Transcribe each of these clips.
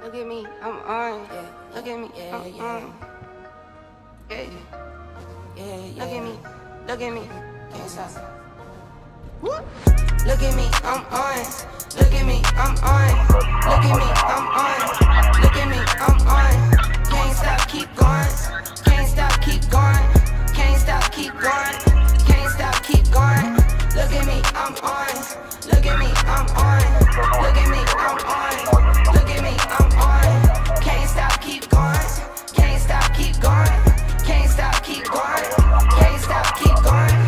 Look at me, I'm on. Look at me, I'm on. Look at me, can't stop. Look at me, I'm on. Look at me, I'm on. Look at me, I'm on. Look at me, I'm on. Can't stop, keep going. Can't stop, keep going. Can't stop, keep going. Can't stop, keep going. Look at me, I'm on. Look at me, I'm on. Look at me, I'm on. Look at me, I'm on. Can't stop, keep going. Can't stop, keep going. Can't stop, keep going. Can't stop, keep going.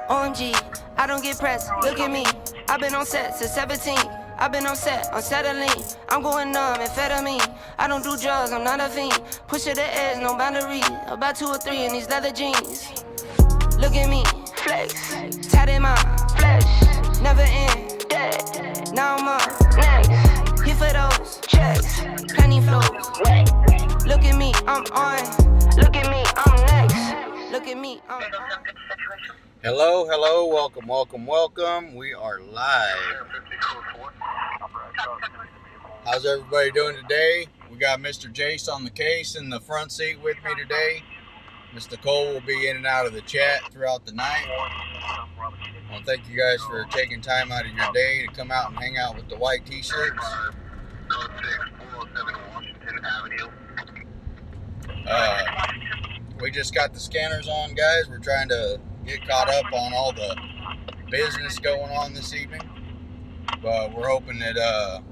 OMG, I don't get pressed. Look at me. I've been on set since 17. I've been on set, on settling. I'm going numb, amphetamine. I don't do drugs, I'm not a fiend. Push to the edge, no boundary. About 2 or 3 in these leather jeans. Look at me, flex, tat in my flesh. Never end, dead. Now I'm up, next. Here for those checks, plenty flows. Look at me, I'm on. Look at me, I'm next. Look at me, I'm on. Hello, welcome. We are live. How's everybody doing today? We got Mr. Jace on the case in the front seat with me today. Mr. Cole will be in and out of the chat throughout the night. I want to thank you guys for taking time out of your day to come out and hang out with the white t-shirts. We just got the scanners on, guys. We're trying to get caught up on all the business going on this evening, but we're hoping that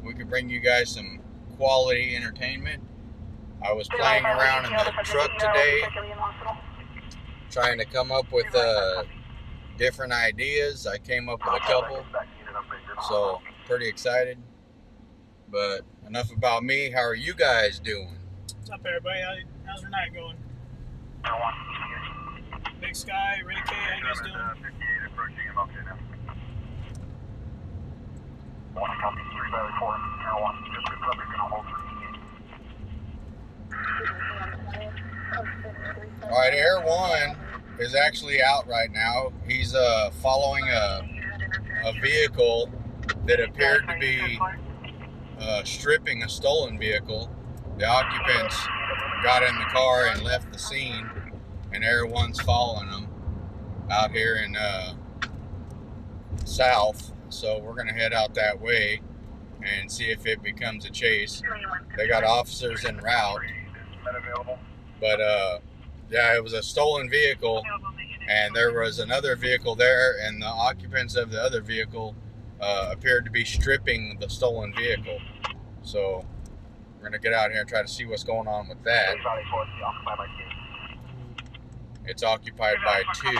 we could bring you guys some quality entertainment. I was playing around in the truck today, trying to come up with different ideas. I came up with a couple, so pretty excited. But enough about me. How are you guys doing? What's up, everybody? How's your night going? Big Sky, Ray K, how you guys doing? Alright, Air 1 is actually out right now. He's following a vehicle that appeared to be stripping a stolen vehicle. The occupants got in the car and left the scene, and Air 1's following them out here in south. So we're gonna head out that way and see if it becomes a chase. They got officers en route, but yeah, it was a stolen vehicle, and there was another vehicle there, and the occupants of the other vehicle appeared to be stripping the stolen vehicle. So we're gonna get out here and try to see what's going on with that. It's occupied by 2.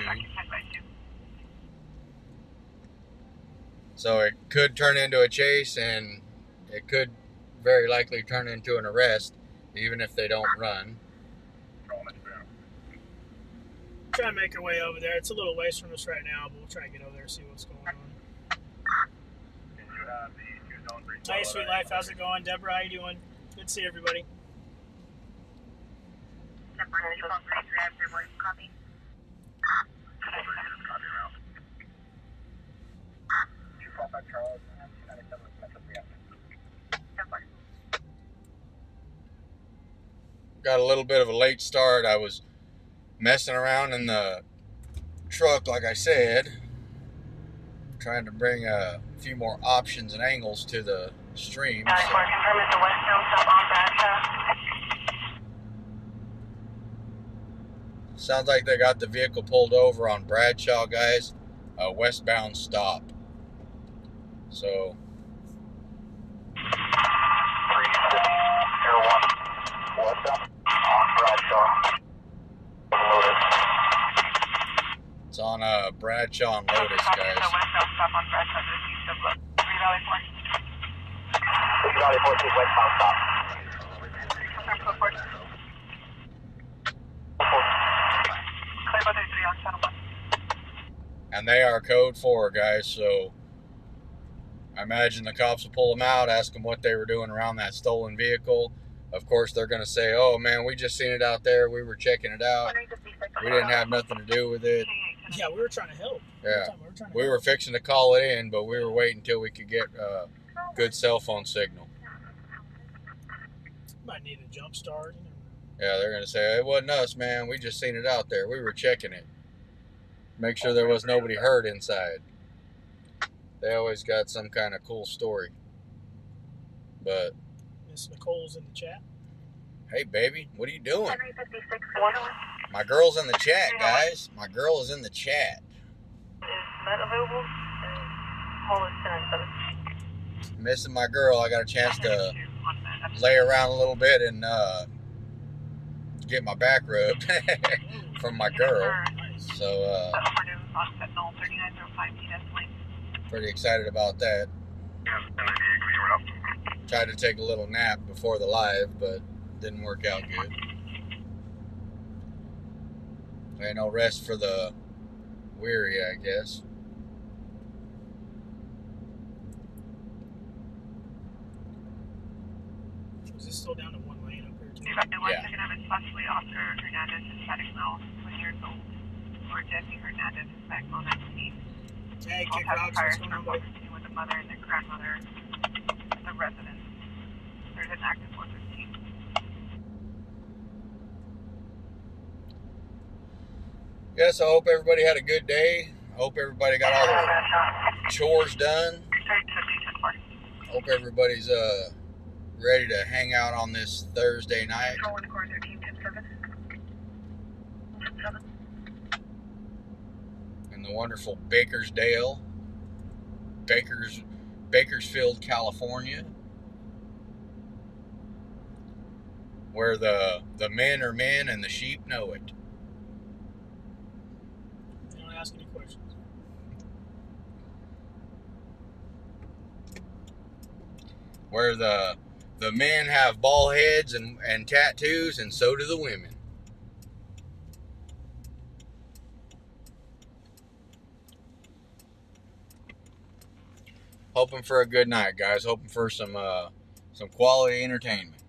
So it could turn into a chase, and it could very likely turn into an arrest, even if they don't run. Try to make our way over there. It's a little ways from us right now, but we'll try and get over there and see what's going on. Hey, Sweet Life, how's it going? Deborah, how you doing? Good to see everybody. Got a little bit of a late start. I was messing around in the truck, like I said, trying to bring a few more options and angles to the stream. Sounds like they got the vehicle pulled over on Bradshaw, guys. Westbound stop. So it's on Bradshaw and Lotus, guys. And they are code 4, guys, so I imagine the cops will pull them out, ask them what they were doing around that stolen vehicle. Of course, they're going to say, oh, man, we just seen it out there. We were checking it out. We didn't have nothing to do with it. Yeah, we were trying to help. Yeah. We We were fixing to call it in, but we were waiting until we could get good cell phone signal. Might need a jump start. Yeah, they're gonna say it wasn't us, man. We just seen it out there. We were checking it. Make sure there was nobody hurt inside. They always got some kind of cool story. But Miss Nicole's in the chat. hey, baby, what are you doing? My girl's in the chat, guys. My girl is in the chat. Missing my girl. I got a chance to lay around a little bit and get my back rubbed from my girl. So pretty excited about that. Tried to take a little nap before the live, but didn't work out good. Ain't no rest for the weary, I guess. Is this still down to one lane up here too? Yeah. Hey, Kick Rocks, what's going on, buddy? With the mother and the grandmother, the residents. There's an active 113. Yes, I hope everybody had a good day. I hope everybody got all their chores done. Hope everybody's ready to hang out on this Thursday night. In the wonderful Bakersfield, California, where the men are men and the sheep know it. Don't ask any questions. Where the men have bald heads and tattoos, and so do the women. Hoping for a good night, guys. Hoping for some quality entertainment.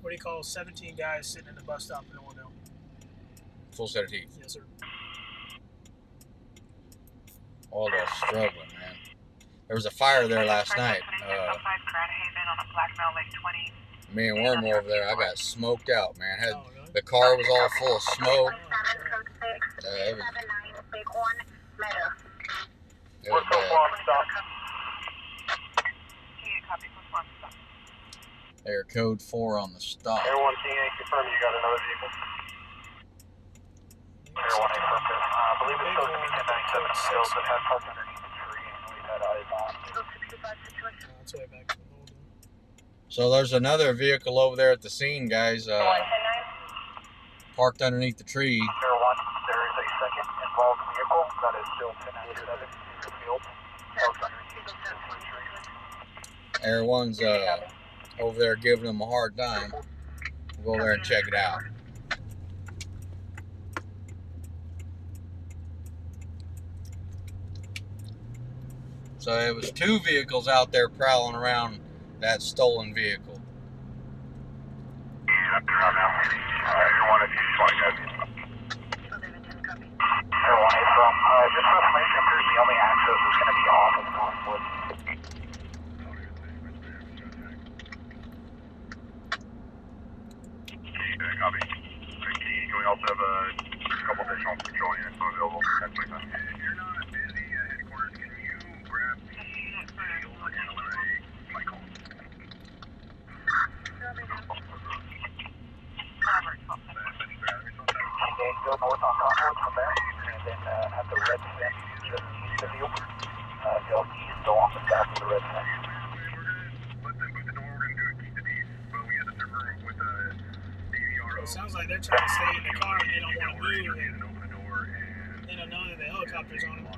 What do you call 17 guys sitting in the bus stop in Illinois? Full set of teeth. Yes, sir. All those struggling, man. There was a fire there last night. Me and Worm were over there. I got smoked out, man. Oh, really? The car was all full of smoke. It was bad. They're code 4 on the stop. Everyone TA, confirm you got another vehicle. Everyone affirmative. I believe it's supposed to be 1097 field that has parked underneath the tree, and we've had eyes on. It's way back to the old one. So there's another vehicle over there at the scene, guys. Parked underneath the tree. Everyone, there is a second involved vehicle that is still 1097 in your field. Parked underneath the tree. Everyone's over there giving them a hard time. We'll go there and check it out. So it was 2 vehicles out there prowling around that stolen vehicle. Yeah, up there right now. Everyone, if you just want to go. Everyone, just for information, appears the only access is going to be off of Northwood. Copy. Can we also have a couple additional patrol units available for 1025? If you're not busy at headquarters, can you grab the field and eliminate my call? Go north on Concord from there, and then at the red fence just east of you. Go east, go on the south of the red fence. Let them boot the door, we're going to do it east of east, but we had to server with It sounds like they're trying to stay in the car and they don't want to move. And they don't know that the helicopter's on them.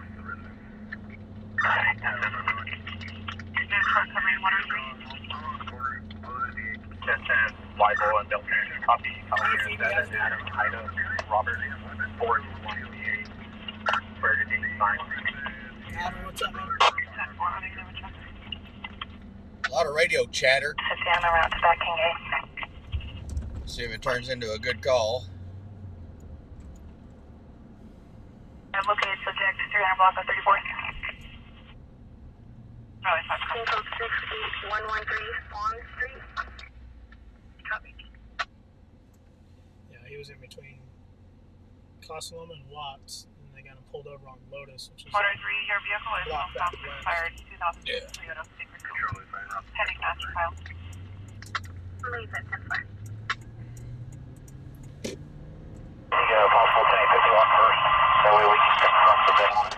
Weigel and Delton, copy. Coming here, that is Adam, Ida, Robert, Ford, 158, Burgundy, 9. Adam, what's up, man? A lot of radio chatter. Savannah route to Backing Gate. See if it turns into a good call. You're gonna block the 34. Charlie 5. Info 68113 Swan Street. Copy. Yeah, he was in between Cosaloma and Watts, and they got him pulled over on Lotus, which is Motor 3, your vehicle is block back stop west. expired 2006 Yeah. Toyota Secret. Heading master file. Leave it, 10-4. Possible 1051 first. That way we can confirm the deadline.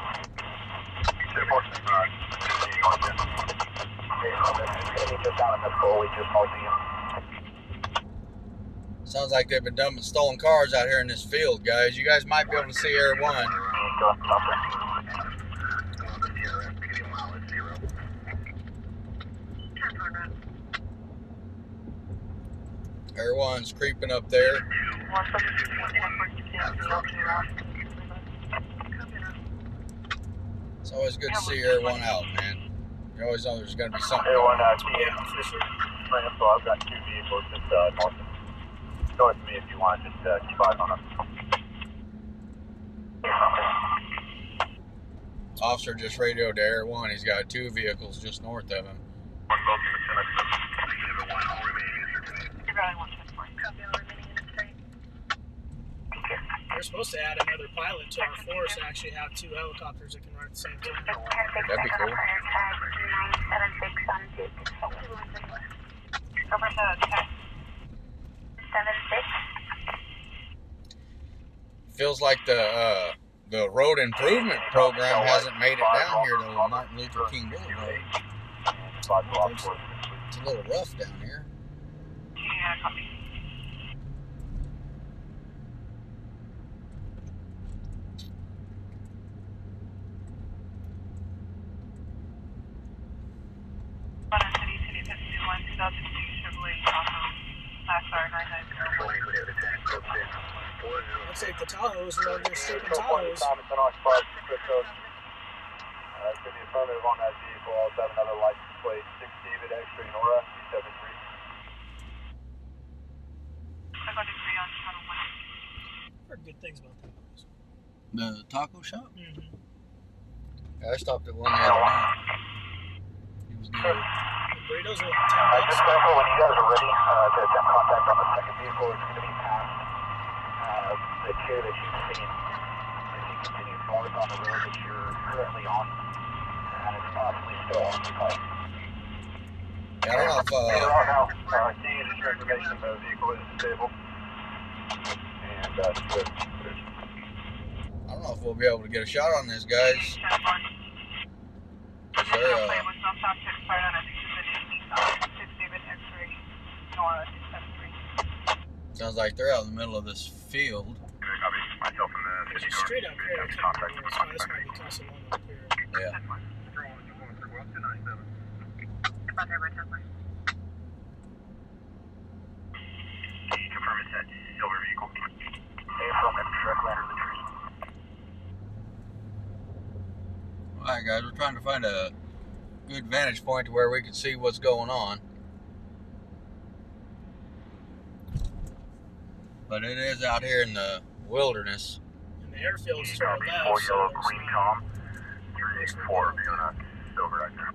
10-4. Alright. It's gonna be just down in the pool. We just hold you. Sounds like they've been dumping stolen cars out here in this field, guys. You guys might be able to see Air 1. Air 1's creeping up there. It's always good to see Air 1 out, man. You always know there's going to be something. Air 1, yeah, for sure. so I've got 2 vehicles just north of me if you want. Just keep eyes on them. Officer just radioed to Air 1. He's got 2 vehicles just north of him. We're supposed to add another pilot to our force to actually have 2 helicopters that can run at the same time. That'd be cool. Over to 10. 76. Feels like the road improvement program hasn't made it down here to Martin Luther King Boulevard. It's a little rough down here. Yeah, copy. London City, City 51, 2002 Chevrolet Tahoe, FLIR 990. Looks like the Tahoes are just straight in Tahoes. Could be affirmative on that vehicle. Also have another license plate 6 David X-ray Nora 273. I got a 3 on Channel 1. Heard good things about that place. The taco shop? Mm-hmm. Yeah, I stopped at one the other night. It was good. The burritos are like Just $10. careful when you guys are ready to attempt contact on the second vehicle. It's going to be past the two that you've seen. If you continue north on the road that you're currently on, and it's possibly still occupied. Yeah, I don't know if, Seeing additional information, the vehicle is disabled. And good. I don't know if we'll be able to get a shot on this, guys. They're, sounds like they're out in the middle of this field. There's a street up here. I can't remember where it's from. This might be Casalona up here. Yeah. Confirm it's that silver vehicle. Affirmative, direct ladder of the tree. Alright, guys, we're trying to find a good vantage point to where we can see what's going on. But it is out here in the wilderness. And the airfield's to our left. 4 So yellow there's Queen Tom. 384 viewing a silver right there.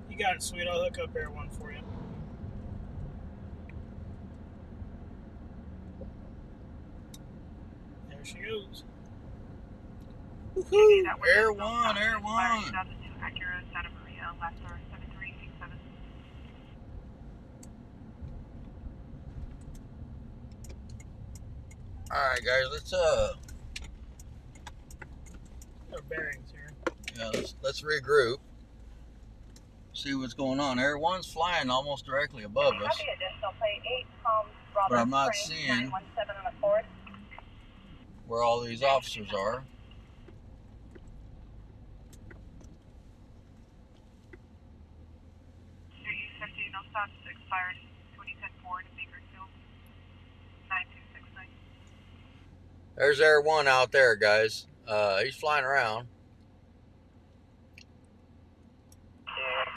You got it, sweet. I'll hook up Air 1 for you. There she goes. Woohoo! Air 1, Air 1! Acura Santa Maria, last hour 7387. Alright, guys, let's Our bearings here. yeah, let's regroup. See what's going on. Air 1's flying almost directly above us. Copy, additional plate 8, But I'm not seeing 917 on the forward. where all these officers are. E50, no stops, expired 2010 Ford, Bakersfield, 9269. There's Air 1 out there, guys. He's flying around.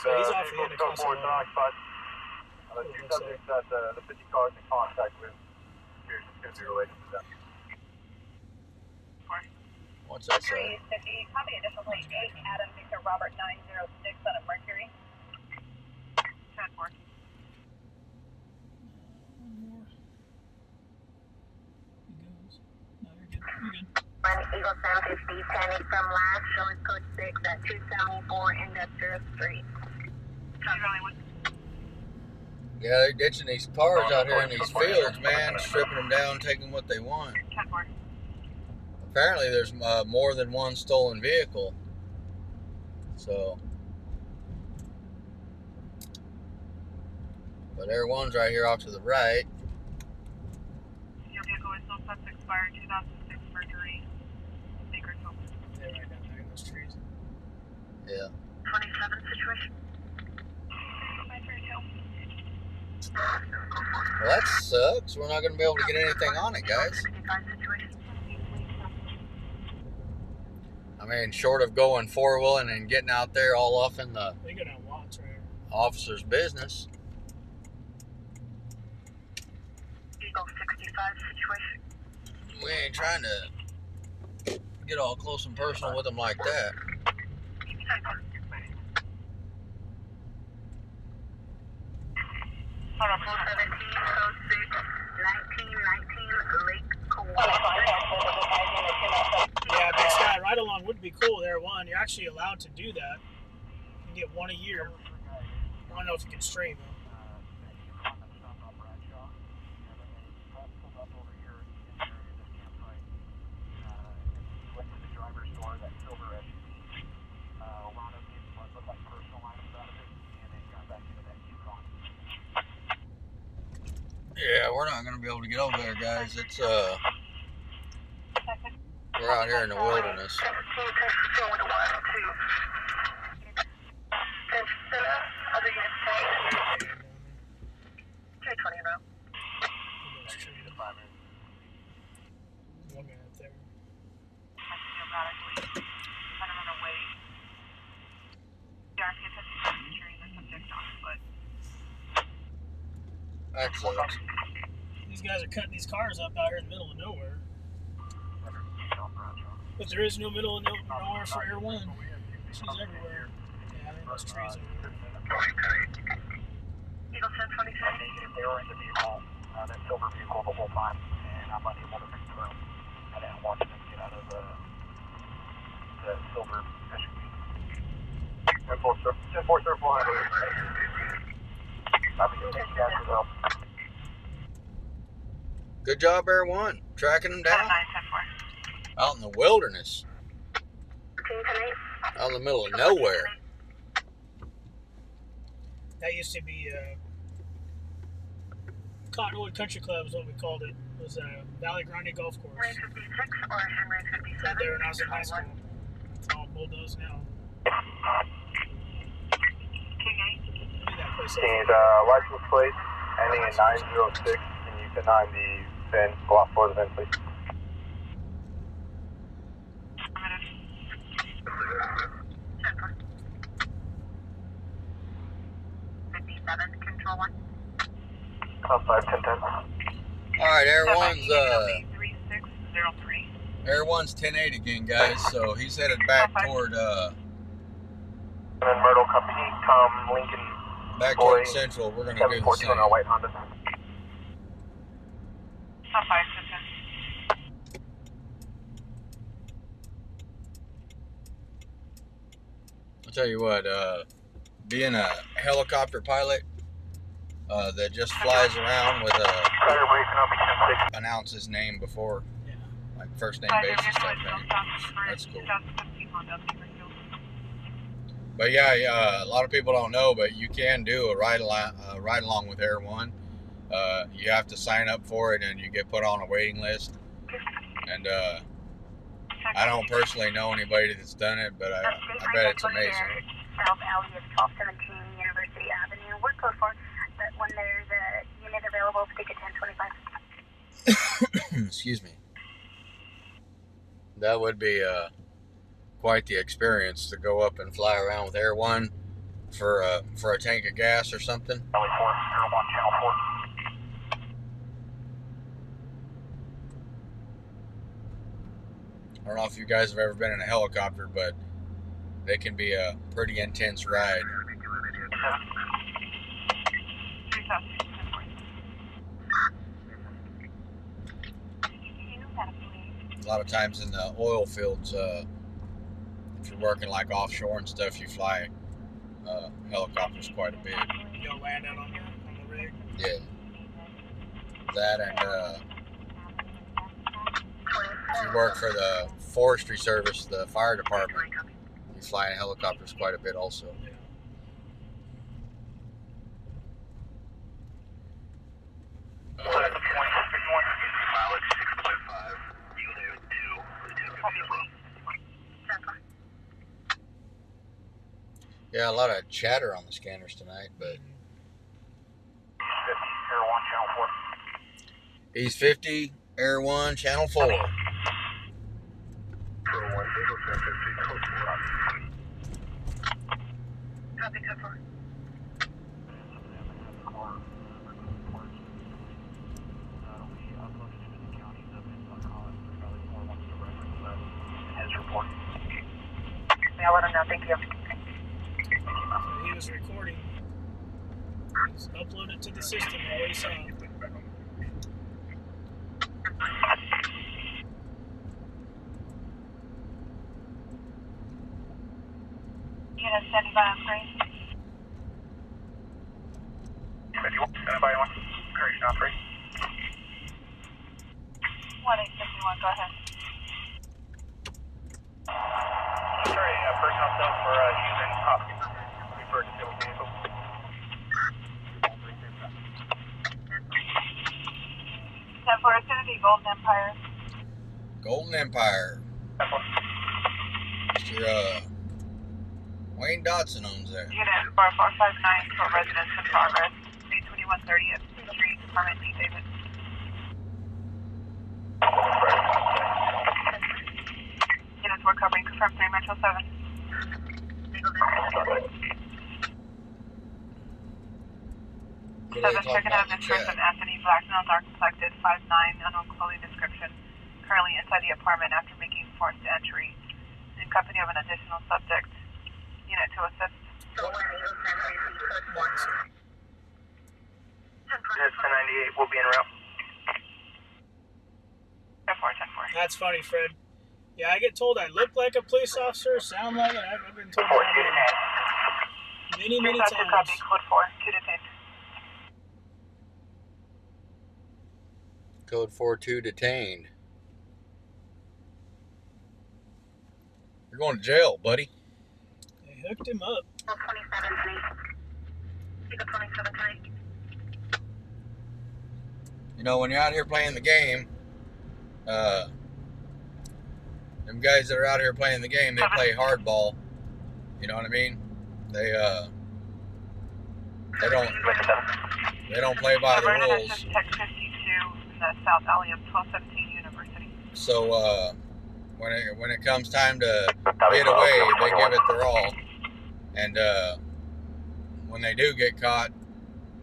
So he's off the end of Casalona. The two subjects that the 50 cars in contact with. Here's What's that say? 350, copy additional plate 8, Adam Victor Robert 906 on a Mercury. 10-4. One more. He goes. No, you're good. You're good. Eagle 750, panic from last, showing code 6 at 274 Industrial Street. Yeah, they're ditching these cars out here in these fields, man, stripping them down, taking what they want. 10-4. Apparently there's more than one stolen vehicle. So, but Air One's right here off to the right. Your vehicle is still set to expire 2006 Mercury. Bakersfield. Yeah, right down there in those trees. Yeah. 27 situation. Well, that sucks. We're not going to be able to get anything on it, guys. I mean, short of going four-wheeling and getting out there all off in the They go down lots right here. officer's business. Eagle 65 situation. We ain't trying to get all close and personal with them like that. Hold on, 417, code 6, 1919 Lake Kowal. Yeah, Big Sky, ride along would be cool there. One, you're actually allowed to do that. You can get one a year. I don't know if you can stream though. Yeah, we're not going to be able to get over there, guys. It's, we're out here in the wilderness. One guy up there. That sucks. These guys are cutting these cars up out here in the middle of nowhere. But there is no middle of nowhere for Air One. She's everywhere. Yeah, I think those trees over there. Eagle 1026. They were in the vehicle, that silver vehicle the whole time, and I'm unable to confirm. I didn't want them to get out of the silver SUV. 10-4, 400. Good job, Air One, tracking them down. 9-10-4. Out in the wilderness. Out in the middle of nowhere. That used to be Cottonwood Country Club is what we called it. It was Valley Grande Golf Course. Range 56 or range 57? Right there when I was in high school. It's all bulldozed now. King 8. Change license plate ending in 906. Can you deny the VIN? Go off for the VIN, please. Control 1. Outside 1010. Alright, Air One's 3603. Air One's 10-8 again, guys, so he's headed back toward And then Myrtle Company, Tom Lincoln. back toward Central. We're gonna do the 714 on same. our white Honda. I'll tell you what, being a helicopter pilot that just flies around with announce his name before, like first name basis type thing. That's cool. But yeah, a lot of people don't know, but you can do a ride along with Air One. You have to sign up for it, and you get put on a waiting list. And I don't personally know anybody that's done it, but I bet it's amazing. South Alley of 1217 University Avenue. We're code 4, but when there's a unit available, ticket 1025. Excuse me. That would be quite the experience to go up and fly around with Air One for a tank of gas or something. Valley 4, 01, channel 4. I don't know if you guys have ever been in a helicopter, but they can be a pretty intense ride. A lot of times in the oil fields, if you're working like offshore and stuff, you fly helicopters quite a bit. You'll land out on the rig. Yeah. That and if you work for the forestry service, the fire department, you fly in helicopters quite a bit also. Yeah. Yeah, a lot of chatter on the scanners tonight, but East 50, Air 1, Channel 4. Copy, code 4. I'll let him know. Thank you. So he was recording. He's uploaded to the system. What he saw. Unit standing by on screen. 51, standing by on. Correction on 3. 1851, go ahead. Sorry, personnel cell for Houston, Hopkins. Refer to civil vehicle. 10-4, it's going to be Golden Empire. Golden Empire. Mr. Wayne Dotson owns that. Unit 4459 for residence in progress. 82130th Street, Department D. David. Units we're covering, confirm 3 Metro 7. What are they 7 talking checking about out in of the this person, chat? Anthony Black, male, dark complected, 5'9", unknown clothing description. Currently inside the apartment after making forced entry. In company of an additional subject. Unit to assist. Unit 1098 will be en route. 10-4. That's funny, Fred. Yeah, I get told I look like a police officer, sound like it. I've been told that many times. Copy, code 4, 2 detained. Code 42 detained. You're going to jail, buddy. They hooked him up. 27 tonight. You know, when you're out here playing the game, them guys that are out here playing the game, they play hardball. You know what I mean? They don't play by the rules. Tech 52 in the South Alley of 1217 University. So when it comes time to get away, they give it their all. And when they do get caught,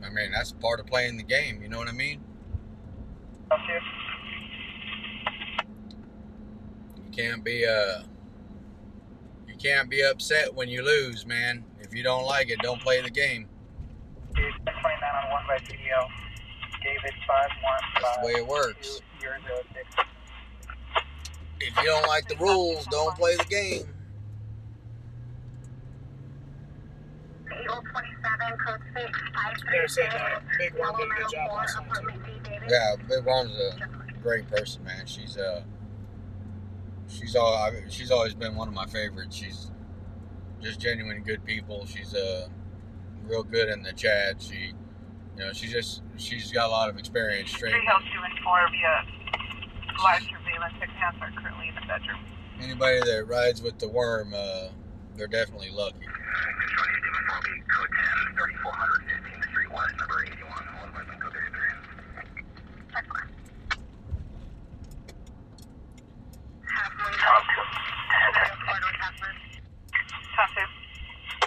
I mean, that's part of playing the game. You know what I mean? You can't be upset when you lose, man. If you don't like it, don't play the game. 29 on 1 by CDL. David 515. That's the way it works. If you don't like the rules, don't play the game. 8027, code 6, They're saying Big One did a good job last night, too. Yeah, Big Worm's a great person, man. She's always been one of my favorites. She's just genuine good people. She's real good in the chat. She's got a lot of experience training. 3 Hill 2 and 4 via live surveillance. Hands are currently in the bedroom. Anybody that rides with the Worm, they're definitely lucky. Code 10, 3400, 15th Street West, number 81, one by code 33.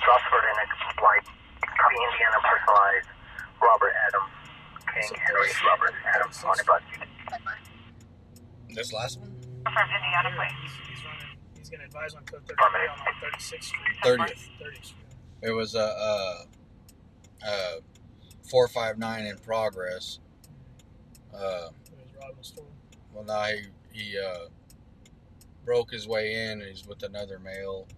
Trustford and White, Queen Indiana personalized, Robert Adams, King Henry Robert Adams on the bus. This last one? From Indiana, Here, please. he's running. He's going to advise on code 33 on 36th Street. 30th. 30th Street. It was a 459 in progress. It was robbing the store. Well, now he broke his way in. And he's with another male.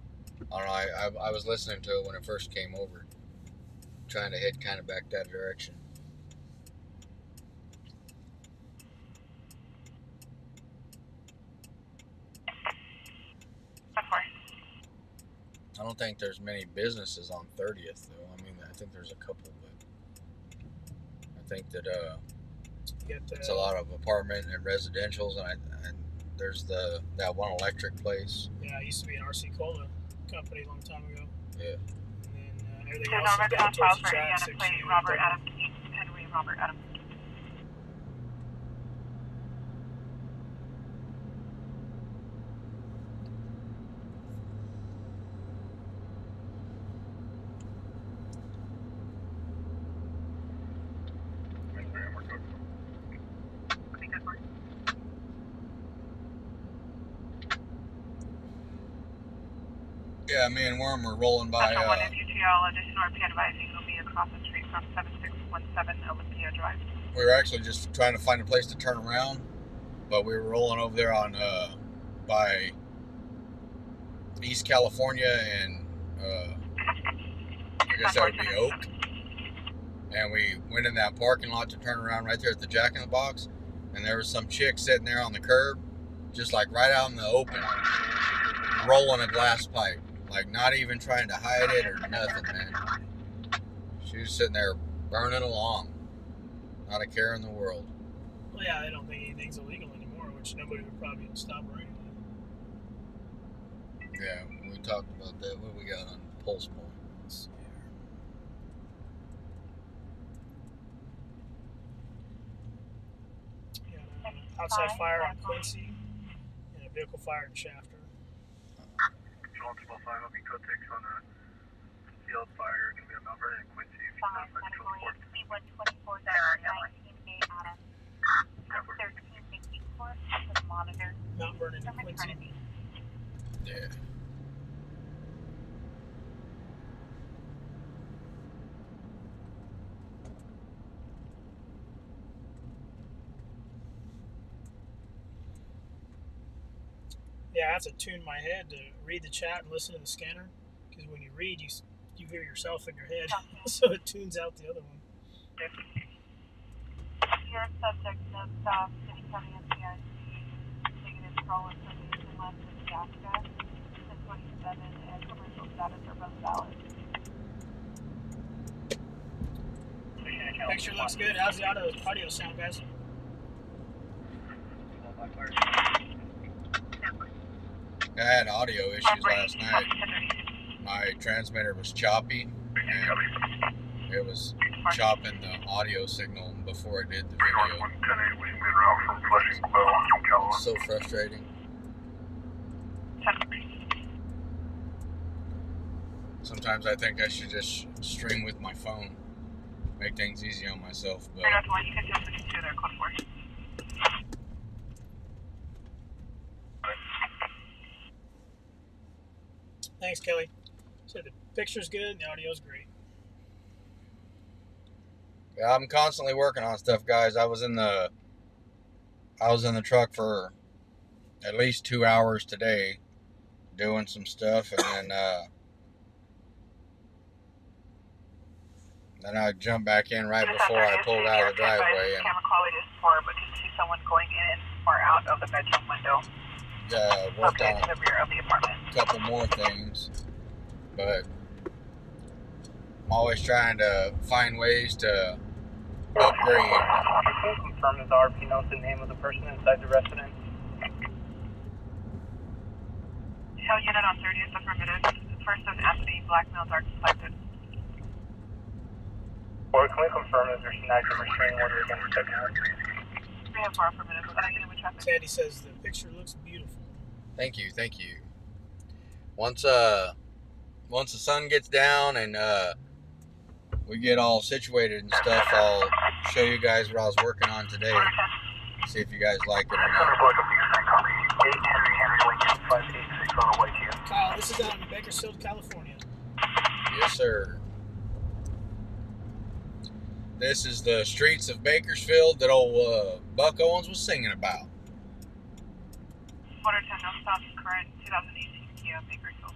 I don't know. I was listening to it when it first came over, trying to head kind of back that direction. I don't think there's many businesses on 30th though. I mean, I think there's a couple, but I think that it's a lot of apartment and residentials, and there's that one electric place. Yeah, it used to be an RC Cola company a long time ago. Yeah. And then everything There's else no is record down on file towards the for track Indiana plate, 16. Robert Adam Keith, Henry Robert Adam. Yeah, me and Worm were rolling by. Central 1 FUTL, additional RP advising will be across the street from 7617 Olympia Drive. We were actually just trying to find a place to turn around, but we were rolling over there on by East California and I guess that would be Oak. And we went in that parking lot to turn around right there at the Jack in the Box, and there was some chick sitting there on the curb, just like right out in the open, rolling a glass pipe, like not even trying to hide it or nothing, man. She was sitting there burning along, not a care in the world. Well, yeah, they don't think anything's illegal anymore, which nobody would probably stop or anything. Yeah, we talked about that. What we got on Pulse Point? Let's see here. Got an outside fire on Quincy and a vehicle fire in Shafter. Multiple 5 will be code 6 on a concealed fire. It's going to be a number in Quincy. If you know, that's code 4. Mount Vernon and Quincy. Yeah. Yeah, I have to tune my head to read the chat and listen to the scanner, because when you read, you hear yourself in your head, so it tunes out the other one. Your subject is City County NCIC, negative control information left with Alaska, 1027, and commercial status are both valid. Picture looks good. How's the audio sound, guys? I had audio issues last night. My transmitter was choppy, and it was chopping the audio signal before it did the video. It's so frustrating. Sometimes I think I should just stream with my phone, make things easy on myself, but You can just listen to their code 4. Thanks, Kelly. So the picture's good and the audio's great. yeah, I'm constantly working on stuff, guys. I was in the truck for at least 2 hours today doing some stuff, and then I jumped back in right before I pulled out of the driveway, and Camera quality is poor, but you see someone going in or out of the bedroom window. worked Located on to the rear of the apartment. a couple more things, but I'm always trying to find ways to upgrade. Can you confirm that the RP knows the name of the person inside the residence? Shell unit on 30th affirmative. First of Anthony, black males are selected. Or can we confirm that there's an active restraining order against the technology? 3 and 4 affirmative. We're going to get in with traffic. Sandy says the picture looks beautiful. Thank you. Once the sun gets down and we get all situated and stuff, I'll show you guys what I was working on today. See if you guys like it or not. Henry Lincoln, 586 on the way to you. Kyle, this is out in Bakersfield, California. Yes, sir. This is the streets of Bakersfield that old Buck Owens was singing about. Quarter 10, no stops, current 2018 Kia Bakersfield.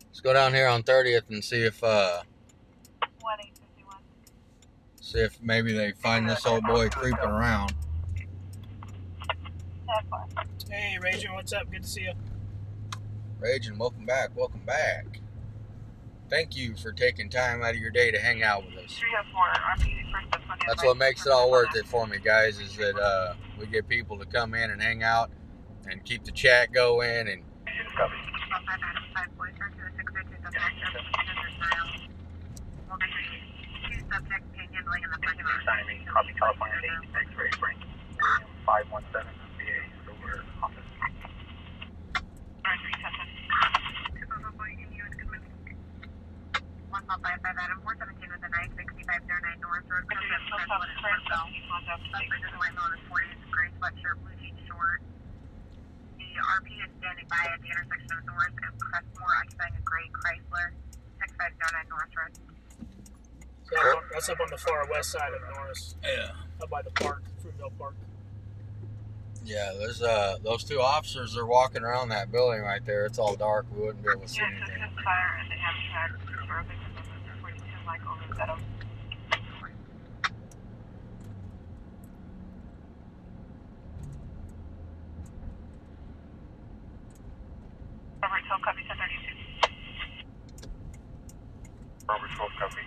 Let's go down here on 30th and see if 1851. see if maybe they find this old boy creeping around. Hey, Ranger, what's up? Good to see you. Raging, welcome back, welcome back. Thank you for taking time out of your day to hang out with us. 304 RP first. That's what makes it all worth it for me, guys, is that we get people to come in and hang out and keep the chat going. And Copy California State X-ray break 517 VA over office. Adam 417 with a 96509 North Road. Gray sweatshirt, blue jeans short. The RP is standing by at the intersection of North and Crestmore, occupying a gray Chrysler 6509 North Road. That's up on the far west side of Norris. yeah, Up by the park, Fruitville Park. yeah, there's those two officers are walking around that building right there. It's all dark. We wouldn't be able to see Yes, anything. it's fire and they have tracked for a victim of 42 Michael Rossetto. Robert Hill, copy 1032. Robert 12 copy.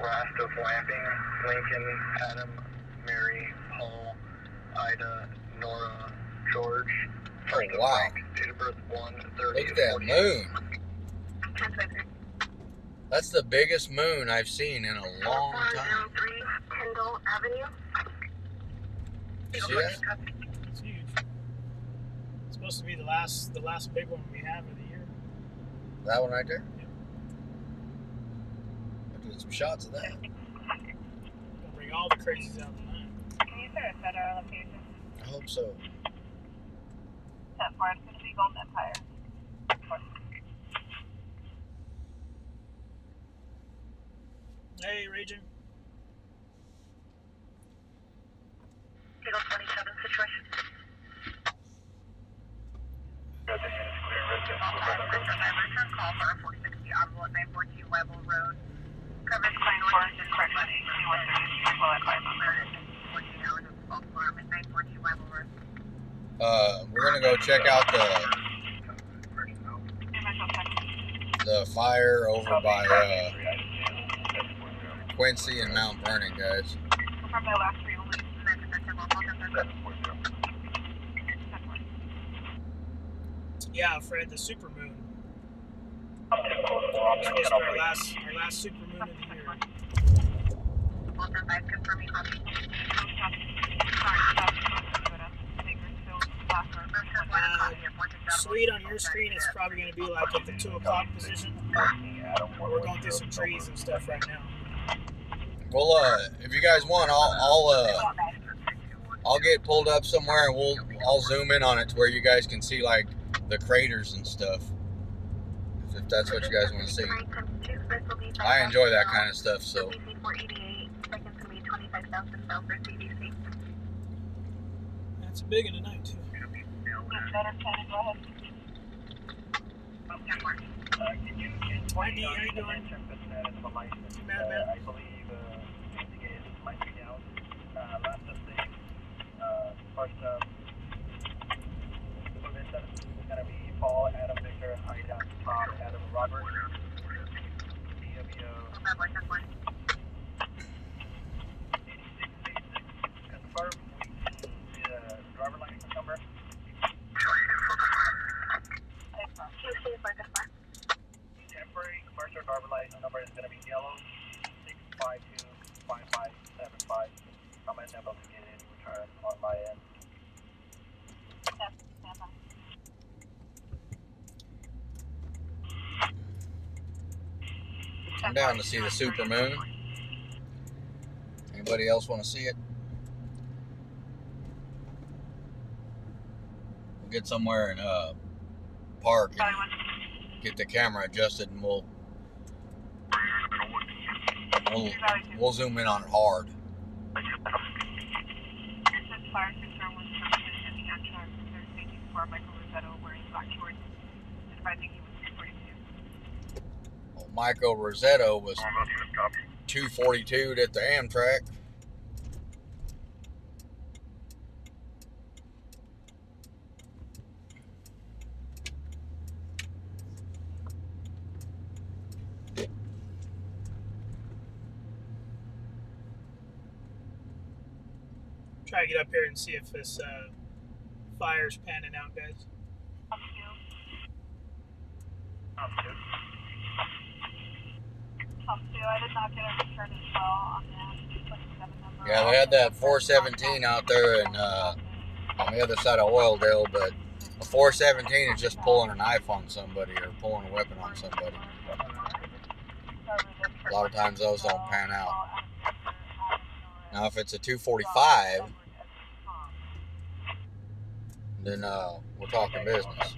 Last of Lamping, Lincoln, Adam, Mary, Paul, Ida, Nora, George. Oh, wow. Date of birth 1/30. Look at that moon. That's the biggest moon I've seen in a long time. Kendall Avenue. See that? It's huge. It's supposed to be the last big one we have of the year. That one right there? I'll do some shots of that. Gonna bring all the crazies out tonight. Can you set a center location? I hope so. 10-4, it's going to be Golden Empire. Hey, Ranger. Eagle 27 situation. Return call for 460 Audible at 942 Weibel Road. Coverage by North and Correction 1813 while at 14 hours of false alarm at 942 Weibel Road. We're gonna go check out the fire over by Quincy and Mount Vernon, guys. From my last three only. Yeah, Fred, the supermoon. It's supposed to be our last supermoon of the year. Sweet, on your screen, it's probably going to be like at the 2 o'clock position. We're going through some trees and stuff right now. Well, if you guys want, I'll get pulled up somewhere and I'll zoom in on it to where you guys can see like the craters and stuff. If that's what you guys want to see. I enjoy that kind of stuff, so. That's a big one tonight, too. Wendy, how you doing? Too bad, man. I believe investigators might be down. Last update, first submission is going to be Paul, Adam, Victor, Ida, Tom, Adam, Robert, DWO, 8686. Confirm the driver license number. Temporary commercial driver license number is going to be yellow 6525575. I'm unable to get any return on my end. come down to see the super moon. Anybody else want to see it? We'll get somewhere and park and get the camera adjusted, and we'll zoom in on it hard. FLIR 601 in the Amtrak. They're speaking for Michael Rosetto wearing black shorts, advising he was 242. Well, Michael Rosetto was 242'd at the Amtrak. Try to get up here and see if this fire's panning out, guys. I did not get a return as well on that 27 number. Yeah, they had that 417 out there and on the other side of Oildale, but a 417 is just pulling a knife on somebody or pulling a weapon on somebody. A lot of times those don't pan out. Now, if it's a 245, then we're talking business.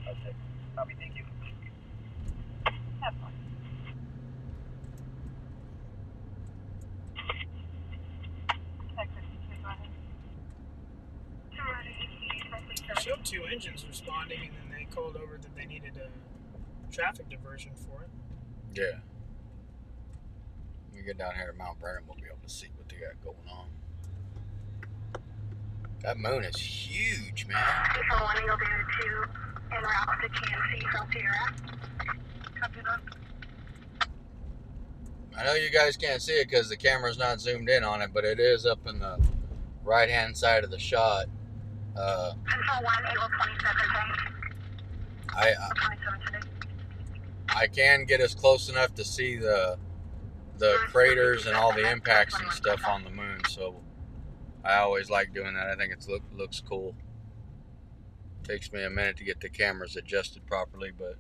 Showed 2 engines responding, and then they called over that they needed a traffic diversion for it. Yeah. When we get down here at Mount Vernon, we'll be able to see what they got going on. That moon is huge, man. From 1 you'll do 2 en route to KMC from Sierra. Copy that. I know you guys can't see it because the camera's not zoomed in on it, but it is up in the right-hand side of the shot. Control 1, Able 27 I can get us close enough to see the craters and all the impacts and stuff on the moon, so I always like doing that. I think it looks cool. Takes me a minute to get the cameras adjusted properly, but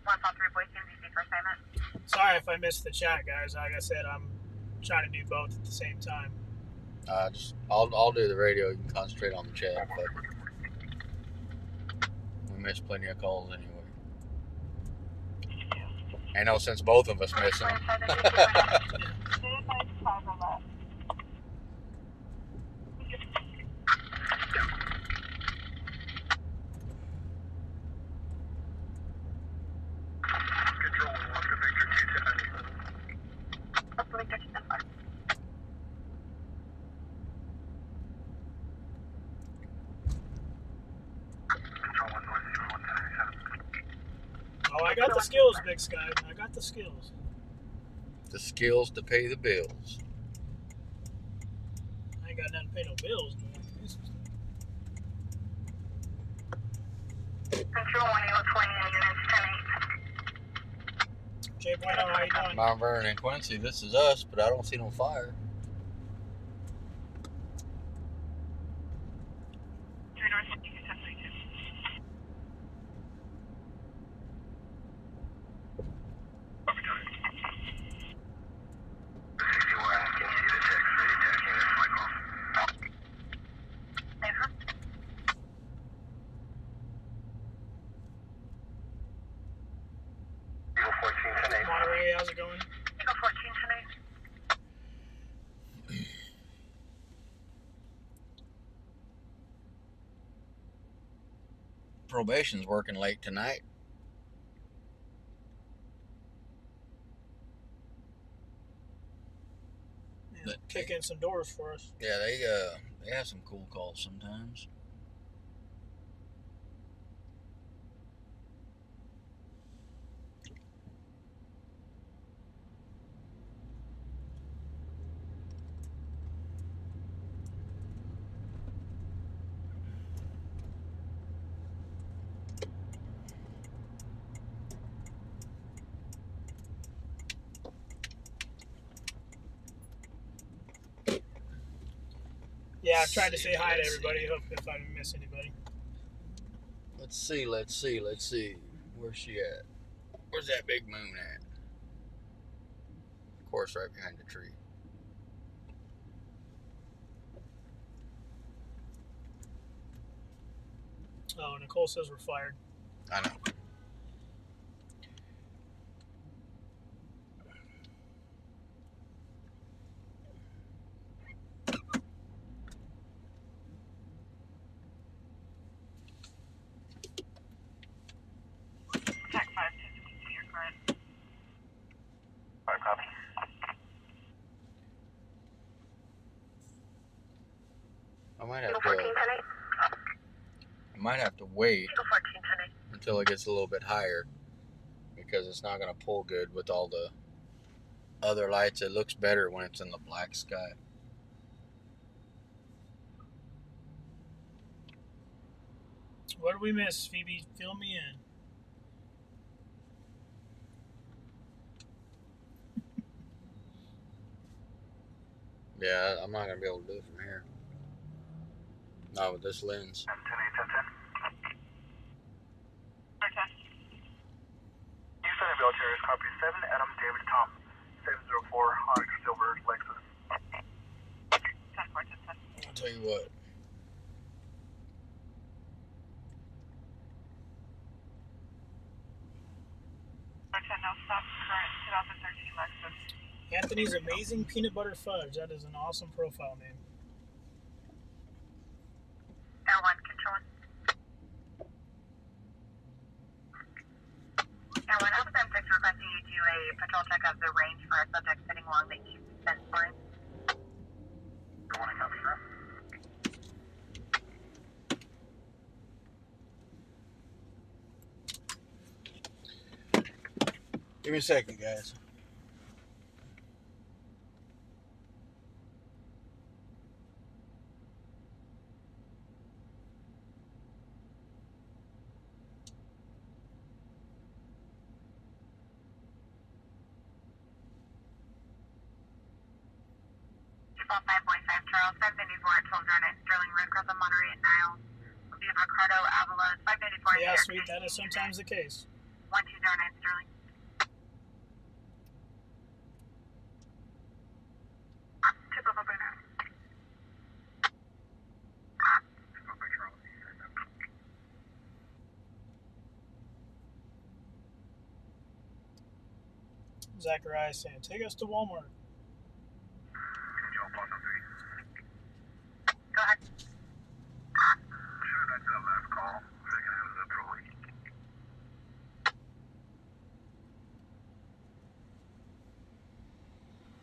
153 Boise MDC for assignment. Sorry if I missed the chat, guys. Like I said, I'm trying to do both at the same time. I'll do the radio. You can concentrate on the chat, but we missed plenty of calls anyway. I know, since both of us missing them. Oh, I got the skills, Big Sky. I got the skills. The skills to pay the bills. I ain't got nothing to pay no bills, man. Control 1, Able 28 units, 10-8. Jay Bueno, how you doing? Mount Vernon and Quincy, this is us, but I don't see no fire. Monterey, how's it going? Eagle 14 tonight. Probation's working late tonight. Yeah, kick in some doors for us. Yeah, they have some cool calls sometimes. Yeah, I've tried to say hi to everybody. Hope if I didn't miss anybody. Let's see. Where's she at? Where's that big moon at? Of course, right behind the tree. Oh, Nicole says we're fired. I know. Check 5 to your current. 5 copy. I might have to wait until it gets a little bit higher because it's not going to pull good with all the other lights. It looks better when it's in the black sky. What did we miss, Phoebe? Fill me in. Yeah, I'm not going to be able to do it from here. Not with this lens. 10, 8, 10, 10. Okay. Houston and Belcher's copy 7, Adam, David, Tom. 704, Onyx, Silver, Lexus. 10, 4, 10, 10. I'll tell you what. No stop, current 2013 Lexus. Anthony's Amazing Peanut Butter Fudge. That is an awesome profile name. Air 1, controlling. Air 1, Alpha 6 requesting you do a patrol check of the range for a subject sitting along the east fence line. You want to copy that? Give me a second, guys. Default 5.5 Charles, 594 at Children at Sterling Road, across on Monterey at Niles. Will be Ricardo Avila, 594. Yeah, sweet. That is sometimes the case. 1209 Sterling. Zachariah saying, take us to Walmart. Go ahead. Sure, that's that last call. Second out of the trolley.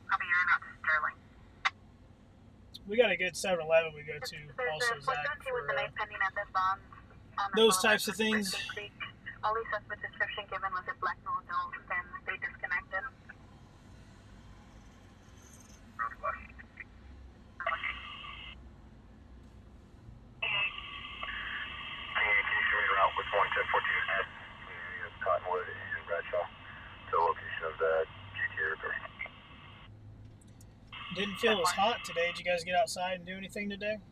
Copy, you're in out to Sterling. We got a good 7-Eleven we go to also, Zach, for those types of things. Only suspect description given was a black male adult, then they disconnected. Northwest. Hey, can you show me around which one? 1014 at the area of Cottonwood and Bradshaw to the location of the GTA repair. Didn't feel as hot today. Did you guys get outside and do anything today?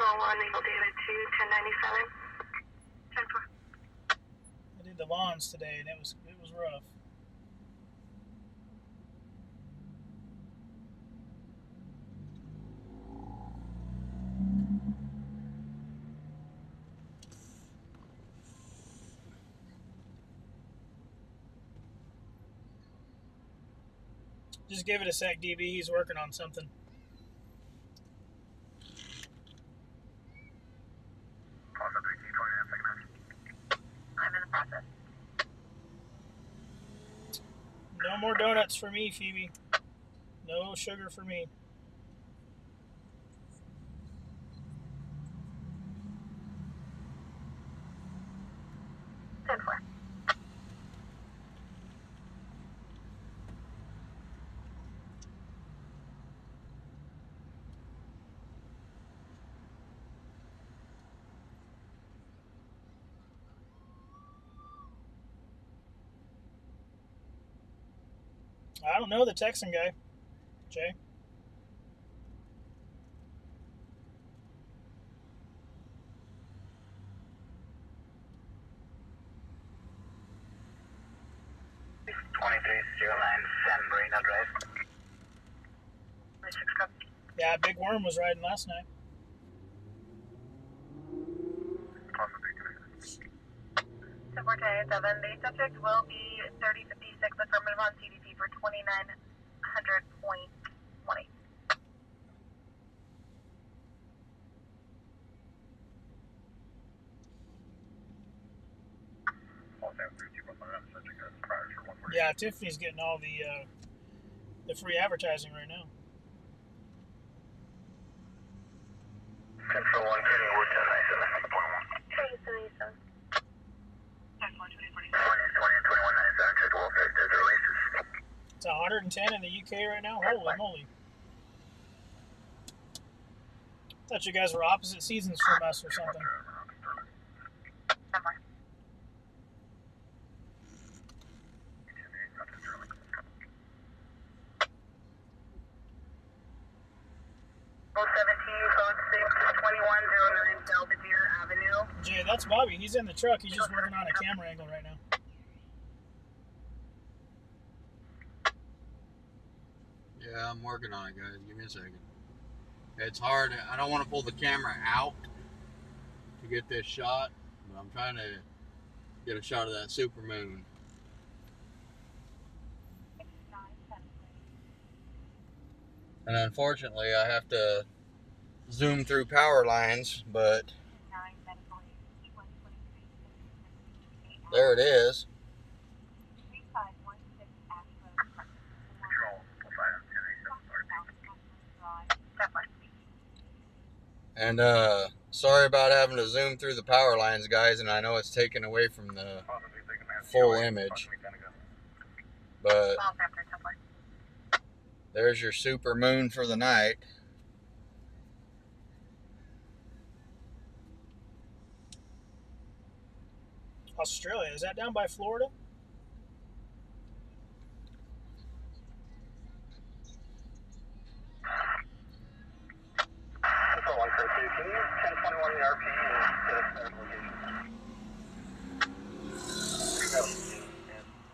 Legal data to 1097. 10-4. I did the lawns today and it was rough. Just give it a sec, DB. He's working on something. I'm in the process. No more donuts for me, Phoebe. No sugar for me. Ten four. I don't know the Texan guy, Jay. 2309 San Marino Drive. Yeah, Big Worm was riding last night. Support 7, the subject will be 3056 affirmative on CDC for 2900.18. Yeah, Tiffany's getting all the free advertising right now. 10 for 1, Kenny Wood, 1097.1. 20 It's 110 in the UK right now. Holy moly! Thought you guys were opposite seasons from us or something. Jay, that's Bobby. He's in the truck. He's just working on a camera angle right now. Yeah, I'm working on it, guys. Give me a second. It's hard. I don't want to pull the camera out to get this shot, but I'm trying to get a shot of that super moon. And unfortunately, I have to zoom through power lines, but there it is. And sorry about having to zoom through the power lines, guys, and I know it's taken away from the full image, but there's your super moon for the night. Australia, is that down by Florida? Can you 1021 ERP and get a location?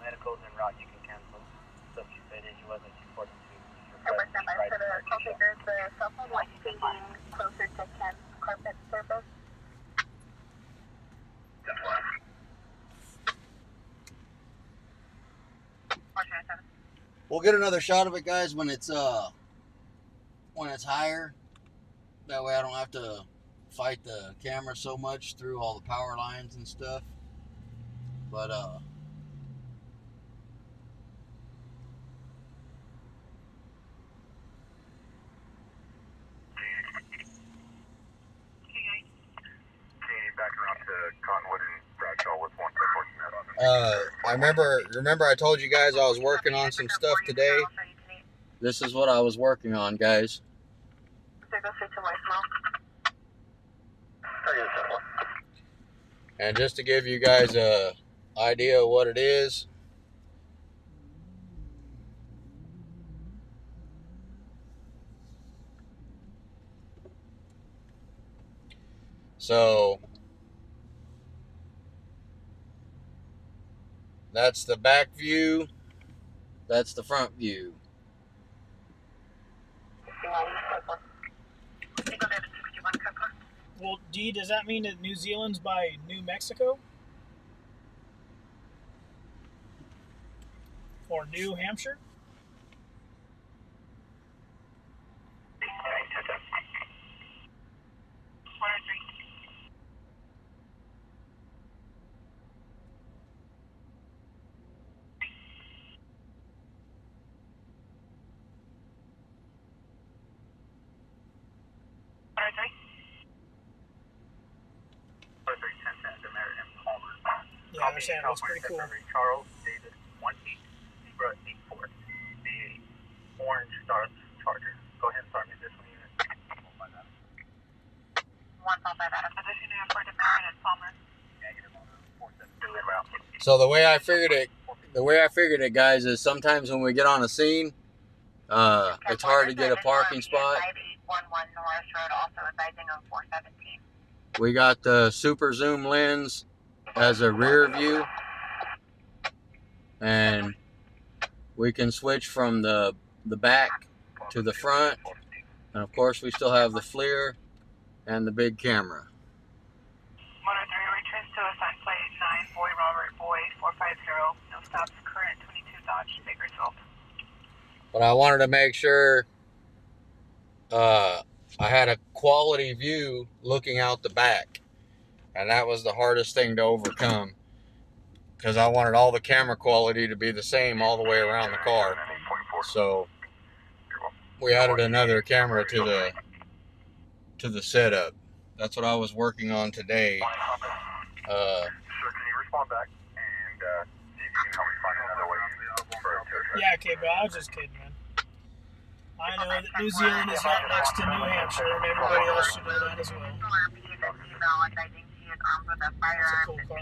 Medicals en route, you can cancel. So if you said that he wasn't important to request the cell phone was pinging closer to 10 carpet surface. We'll get another shot of it, guys, when it's higher. That way I don't have to fight the camera so much through all the power lines and stuff. But back around to Cottonwood and Bradshaw with 1 remember I told you guys I was working on some stuff today. This is what I was working on, guys. And just to give you guys a idea of what it is, so that's the back view, that's the front view. Well, D, does that mean that New Zealand's by New Mexico? Or New Hampshire? Yeah, I understand. That's pretty cool. Charles David 18 Zebra 84. The orange Star Charger. Go ahead and start me this one unit. 155 Additional airport demerit at Palmer. So the way I figured it, guys, is sometimes when we get on a scene, it's hard to get a parking spot. 5811 Norris Road, also advising on 417. We got the super zoom lens as a rear view, and we can switch from the back to the front, and of course we still have the FLIR and the big camera. Motor 3, returns to assigned plate 9, Boy Robert Boy 450, no stops, current 22 Dodge, Bakersfield. But I wanted to make sure I had a quality view looking out the back, and that was the hardest thing to overcome, because I wanted all the camera quality to be the same all the way around the car. So we added another camera to the setup. That's what I was working on today. Sir, can you respond back and see if you can help me find another way for a tow truck? Yeah, okay, but I was just kidding, man. I know that New Zealand is not next to New Hampshire, and everybody else should know that as well. That's a cool car.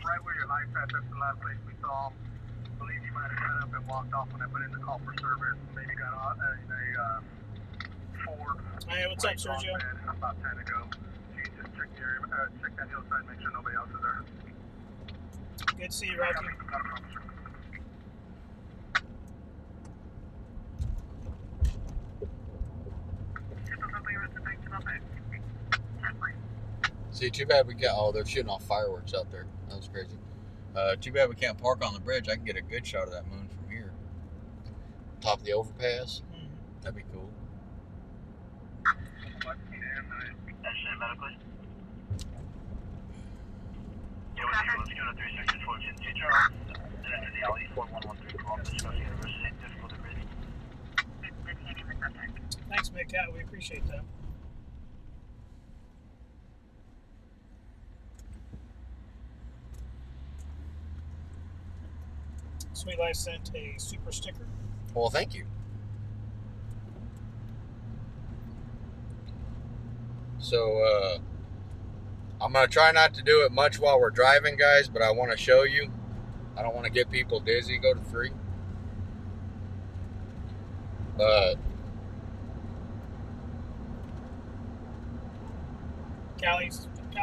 Right where your life at, that's the last place we saw him. I believe you might have got up and walked off when I put in the call for service. Maybe got on in a Ford. Hey, what's up, Sergio? About 10 ago. You just check that hillside, make sure nobody else is there. Good to see you, Rocky. See, too bad we can't. Oh, they're shooting off fireworks out there. That was crazy. Too bad we can't park on the bridge. I can get a good shot of that moon from here. Top of the overpass. That'd be cool. Thanks, Big Cat. We appreciate that. Sweet Life sent a super sticker. Well, thank you. So, I'm going to try not to do it much while we're driving, guys, but I want to show you. I don't want to get people dizzy. Go to 3. But Cali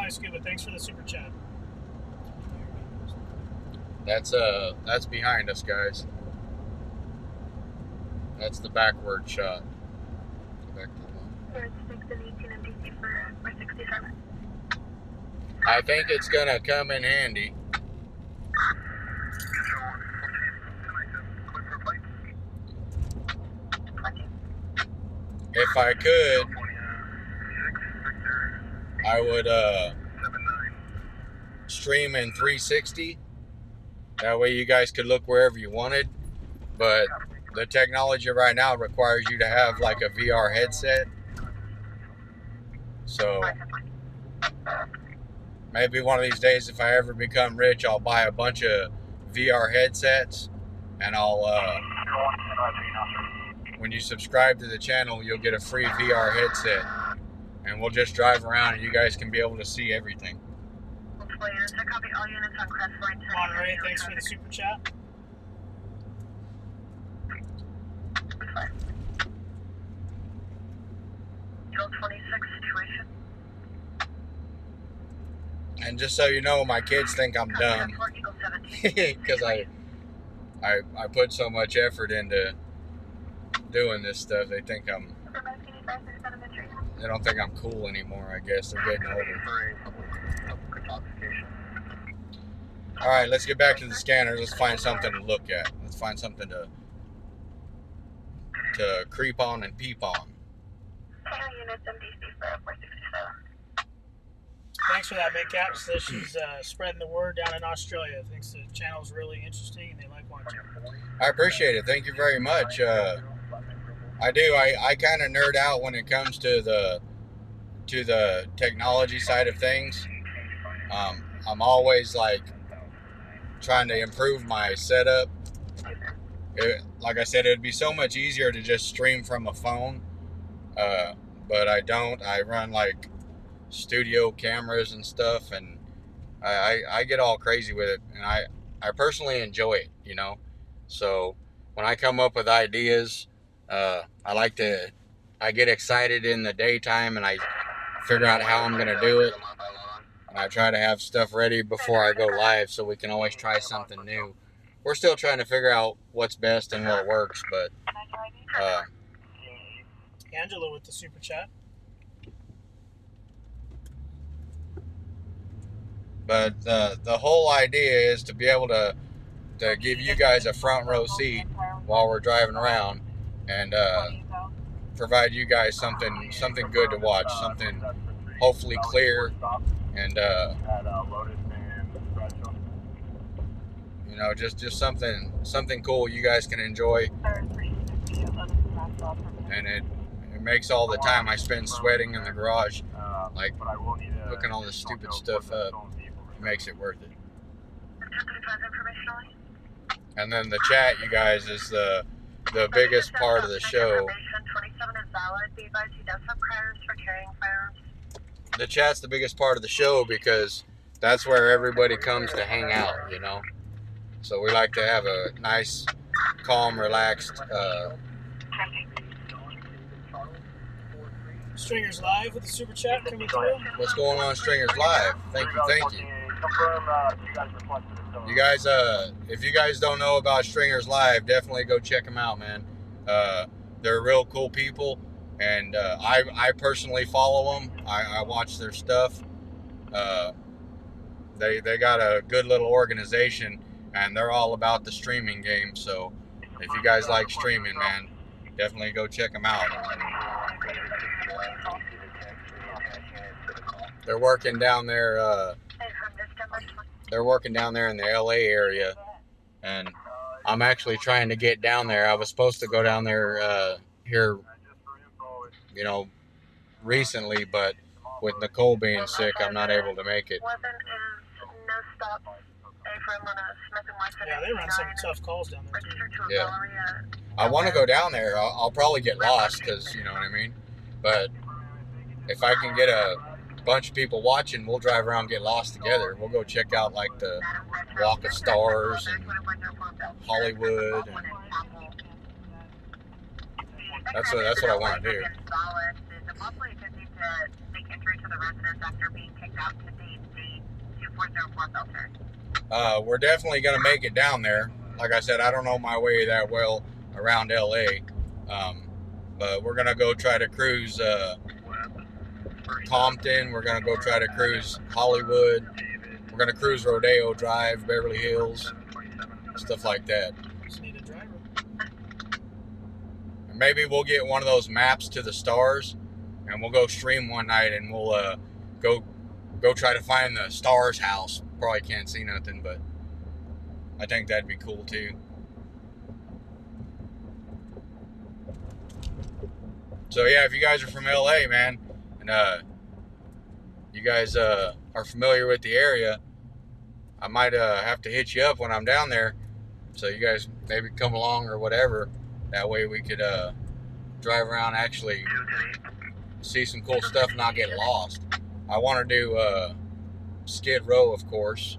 Scuba, thanks for the super chat. that's behind us, guys. That's the backward shot. Go back to the one. I think it's gonna come in handy. If I could, I would stream in 360. That way you guys could look wherever you wanted. But the technology right now requires you to have like a VR headset. So maybe one of these days, if I ever become rich, I'll buy a bunch of VR headsets, and I'll when you subscribe to the channel, you'll get a free VR headset, and we'll just drive around and you guys can be able to see everything. Monterey, thanks for the super chat. And just so you know, my kids think I'm dumb because I put so much effort into doing this stuff. They think they don't think I'm cool anymore, I guess. They're getting older. All right, let's get back to the scanner. Let's find something to look at. Let's find something to creep on and peep on. Thanks for that, Big Cat. Says she's spreading the word down in Australia. Thinks the channel's really interesting and they like watching. I appreciate it. Thank you very much. I do. I kind of nerd out when it comes to the technology side of things. I'm always like trying to improve my setup. Like I said, it'd be so much easier to just stream from a phone. but I don't. I run like studio cameras and stuff, and I get all crazy with it, and I personally enjoy it, you know. So when I come up with ideas, I get excited in the daytime, and I figure out how I'm gonna do it, and I try to have stuff ready before I go live, so we can always try something new. We're still trying to figure out what's best and what works, but Angela with the super chat. But the whole idea is to be able to give you guys a front row seat while we're driving around, and provide you guys something good to watch, something hopefully clear, and you know, just something cool you guys can enjoy. And it makes all the time I spend sweating in the garage, like hooking all this stupid stuff up, it makes it worth it. And then the chat, you guys, is the biggest part of the show. The chat's the biggest part of the show because that's where everybody comes to hang out, you know. So we like to have a nice, calm, relaxed. Stringers Live with the super chat coming through. What's going on, Stringers Live? Thank you. You guys, if you guys don't know about Stringers Live, definitely go check them out, man. They're real cool people, and I personally follow them. I watch their stuff. They got a good little organization, and they're all about the streaming game. So if you guys like streaming, man, definitely go check them out. They're working down there. They're working down there in the LA area, and I'm actually trying to get down there. I was supposed to go down there here, you know, recently, but with Nicole being sick, I'm not able to make it. Yeah, they run some tough calls down there too. Yeah, I want to go down there. I'll probably get lost because, you know what I mean. But if I can get a bunch of people watching, we'll drive around and get lost together. We'll go check out like the Walk of Stars and Hollywood, and that's what I want to do. We're definitely going to make it down there. Like I said, I don't know my way that well around LA, but we're going to go try to cruise Compton. We're going to go try to cruise Hollywood. We're going to cruise Rodeo Drive, Beverly Hills, stuff like that. Just need a driver. And maybe we'll get one of those maps to the stars, and we'll go stream one night, and we'll go try to find the stars house. Probably can't see nothing, but I think that'd be cool too. So yeah, if you guys are from LA, man, and you guys are familiar with the area, I might have to hit you up when I'm down there, so you guys maybe come along or whatever. That way we could drive around, actually see some cool stuff, not get lost. I want to do Skid Row, of course.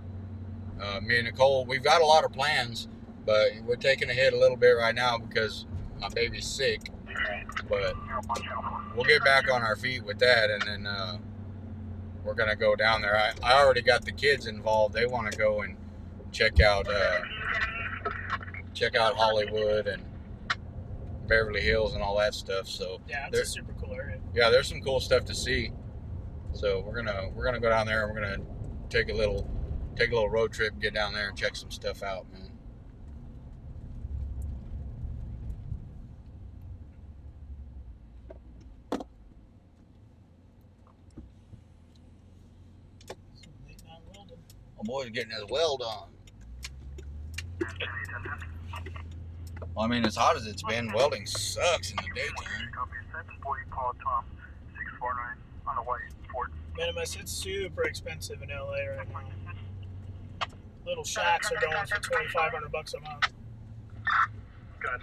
Me and Nicole, we've got a lot of plans, but we're taking a hit a little bit right now because my baby's sick. But we'll get back on our feet with that, and then we're gonna go down there. I already got the kids involved. They want to go and check out Hollywood and Beverly Hills and all that stuff. So yeah, it's a super cool area. Yeah, there's some cool stuff to see. So we're gonna go down there, and we're gonna take a little road trip, get down there and check some stuff out, man. My boy's getting his weld on. Well, I mean, as hot as it's been, welding sucks in the daytime. Minimus, it's super expensive in LA right now. Little shacks are going for $2,500 a month. Good.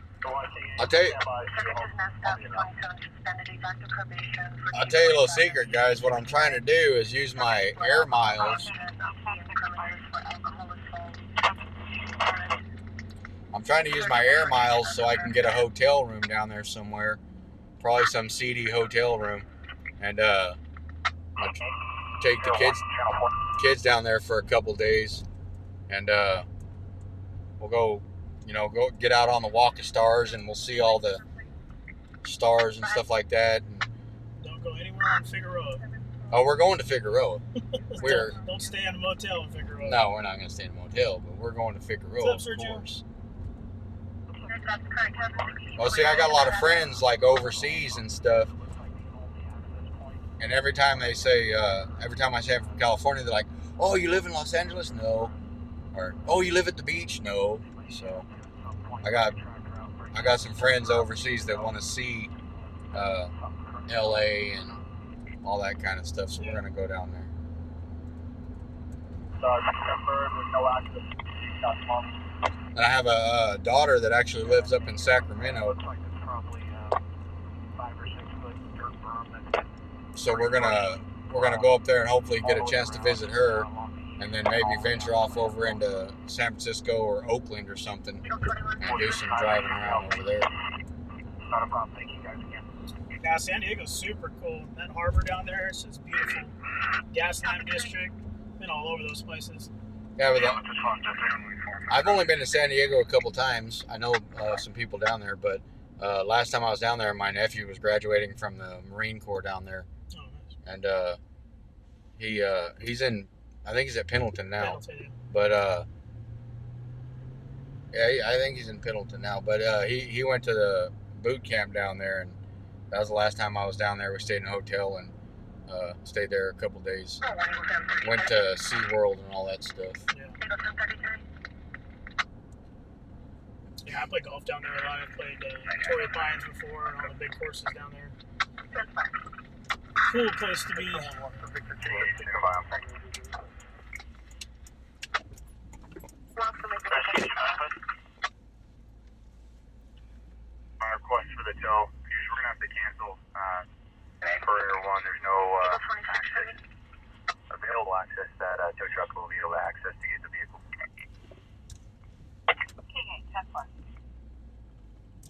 I'll tell you a little secret, guys. What I'm trying to do is use my air miles. I'm trying to use my air miles so I can get a hotel room down there somewhere. Probably some seedy hotel room. And I'll take the kids down there for a couple days. And we'll go get out on the Walk of Stars, and we'll see all the stars and stuff like that. And Don't go anywhere in Figueroa. oh, we're going to Figueroa. Don't stay in a motel in Figueroa. No, we're not going to stay in a motel, but we're going to Figueroa, What's up, of Sergio? course. Well, see, I got a lot of friends like overseas and stuff, and every time I say I'm from California, they're like, "Oh, you live in Los Angeles?" No. Or, "Oh, you live at the beach?" No. So I got some friends overseas that want to see LA and all that kind of stuff, so we're gonna go down there. And I have a daughter that actually lives up in Sacramento, so we're gonna go up there and hopefully get a chance to visit her, and then maybe venture off over into San Francisco or Oakland or something and do some driving around over there. Not a problem. Thank you guys again. Yeah, San Diego's super cool. That harbor down there is just beautiful. Gaslamp District. Been all over those places. Yeah, but I've only been to San Diego a couple times. I know some people down there, but last time I was down there, my nephew was graduating from the Marine Corps down there, Oh, nice. and he's in. I think he's at Pendleton now, Pendleton. but yeah, I think he's in Pendleton now. But he went to the boot camp down there, and that was the last time I was down there. We stayed in a hotel and stayed there a couple days. Went to SeaWorld and all that stuff. Yeah. Yeah, I played golf down there a lot. I played Torrey Pines before and all the big courses down there. Cool place to be. My request for the tow, we're going to have to cancel for Air 1. There's no available access that tow truck will be able to access to get the vehicle.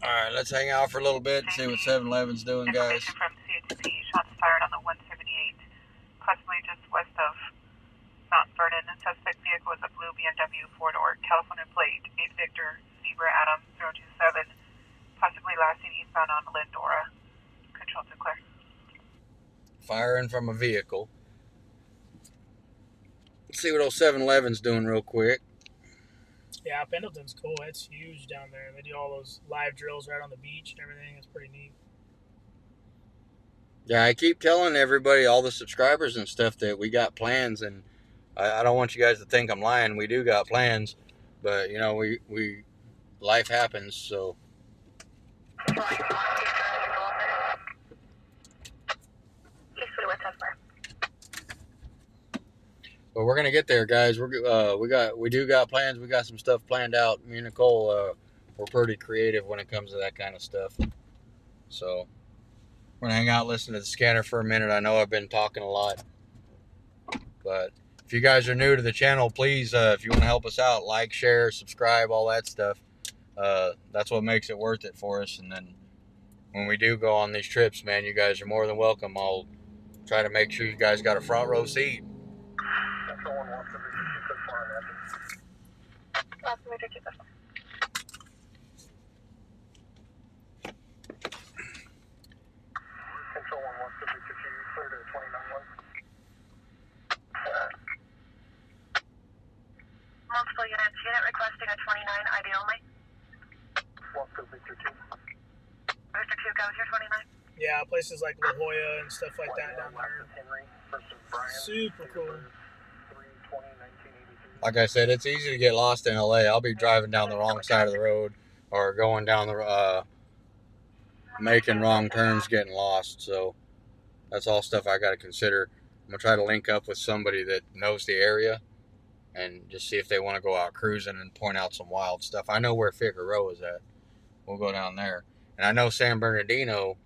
All right, let's hang out for a little bit and see what 7-Eleven's doing, guys. Information from CHP, shots fired on the 178, possibly just west of Mount Vernon. The suspect vehicle is a blue BMW 4-door, California plate, 8 Victor, Zebra Adam 027, possibly lasting eastbound on Lindora. Control to clear. Firing from a vehicle. Let's see what old 7-Eleven's doing real quick. Yeah, Pendleton's cool. It's huge down there. They do all those live drills right on the beach and everything. It's pretty neat. Yeah, I keep telling everybody, all the subscribers and stuff, that we got plans, and I don't want you guys to think I'm lying. We do got plans, but you know, we life happens, so. But we're gonna get there, guys. We do got plans. We got some stuff planned out. Me and Nicole, we're pretty creative when it comes to that kind of stuff. So we're gonna hang out, listen to the scanner for a minute. I know I've been talking a lot, but if you guys are new to the channel, please, if you want to help us out, like, share, subscribe, all that stuff. That's what makes it worth it for us. And then when we do go on these trips, man, you guys are more than welcome. I'll try to make sure you guys got a front row seat. Control 1 wants to be clear to 29-1. Multiple units. Unit requesting a 29 ID only. Wants to Victor 2. Victor 2, go with your 29. Yeah, places like La Jolla and stuff like that down there. Henry versus Brian. Super cool. 3/20/1983. Like I said, it's easy to get lost in LA. I'll be driving down the wrong side of the road or going down the making wrong turns, getting lost. So that's all stuff I got to consider. I'm gonna try to link up with somebody that knows the area and just see if they want to go out cruising and point out some wild stuff. I know where Figueroa is at, we'll go down there. And I know San Bernardino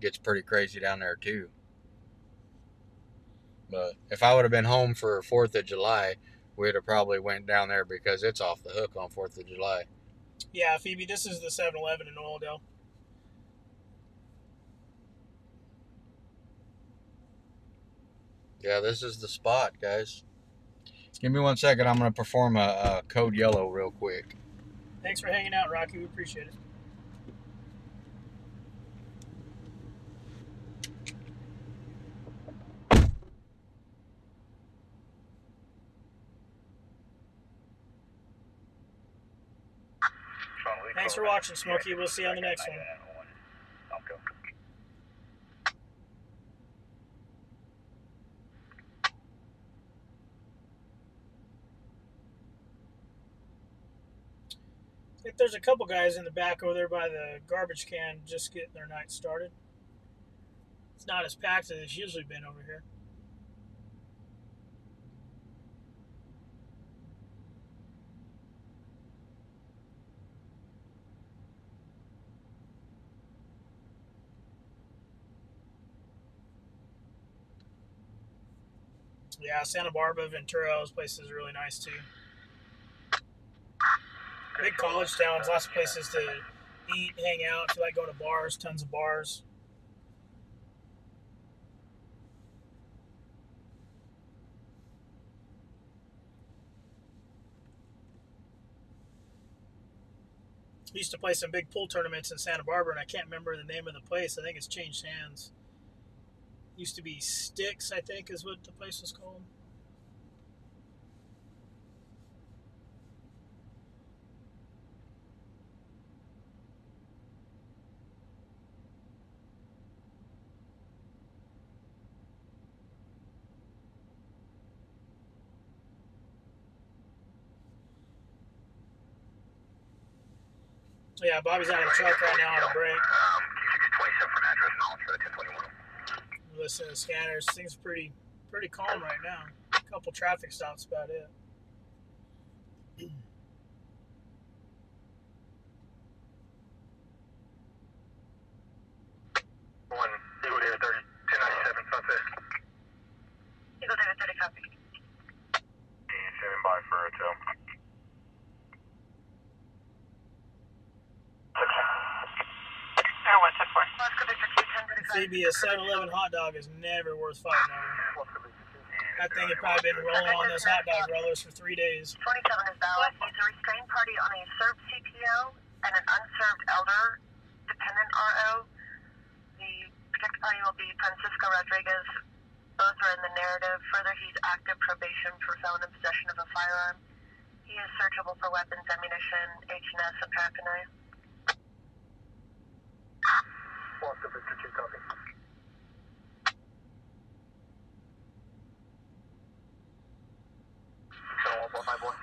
gets pretty crazy down there too. But if I would have been home for 4th of July, we'd have probably went down there because it's off the hook on 4th of July. Yeah, Phoebe, this is the 7-Eleven in Oildale. Yeah, this is the spot, guys. Give me 1 second. I'm going to perform a code yellow real quick. Thanks for hanging out, Rocky. We appreciate it. Thanks for watching, Smokey. We'll see you on the next one. I think there's a couple guys in the back over there by the garbage can just getting their night started. It's not as packed as it's usually been over here. Yeah, Santa Barbara, Ventura, those places are really nice too. Big college towns, lots of places to eat, hang out. If you like going to bars, tons of bars. I used to play some big pool tournaments in Santa Barbara, and I can't remember the name of the place. I think it's changed hands. Used to be Sticks, I think, is what the place was called. Yeah, Bobby's out of the truck right now on a break. Listen to the scanners. Things are pretty calm right now. A couple traffic stops, about it. One, Eagle David 30, 1097, Sunset. Eagle David 30, copy. And standing by for a tow. Phoebe, a 7-Eleven hot dog is never worth fighting over. That thing had probably been rolling on those hot dog rollers for 3 days. 27 is valid. Needs a restrained party on a served CPO and an unserved elder dependent RO. The protected party will be Francisco Rodriguez. Both are in the narrative. Further, he's active probation for felon in possession of a firearm. He is searchable for weapons, ammunition, H&S, and paraphernalia.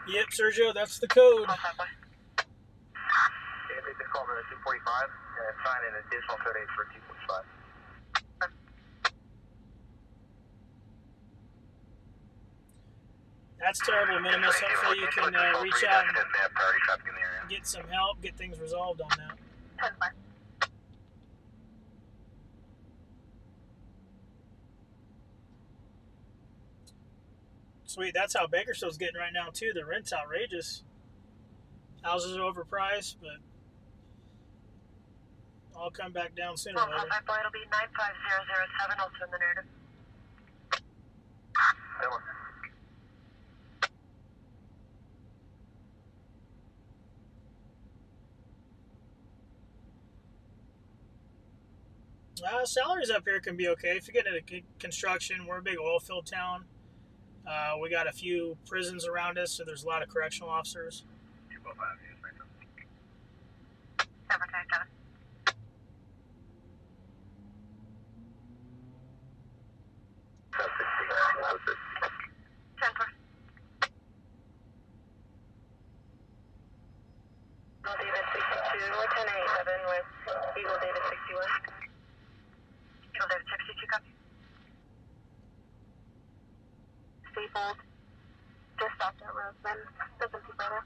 Yep, Sergio, that's the code. They just called me at 245 and sign an additional 38 for 245. That's terrible, Minimus. Hopefully you can reach out and get some help, get things resolved on that. Sweet, that's how Bakersfield's getting right now too. The rent's outrageous. Houses are overpriced, but I'll come back down sooner or later. It'll be 95007, also in the narrative. Salaries up here can be okay. If you get into construction, we're a big oil field town. We got a few prisons around us, so there's a lot of correctional officers. David 62, 1087 with Eagle David 61. Eagle David 62, copy. Stapled. Just stopped at Roseman. Doesn't be better.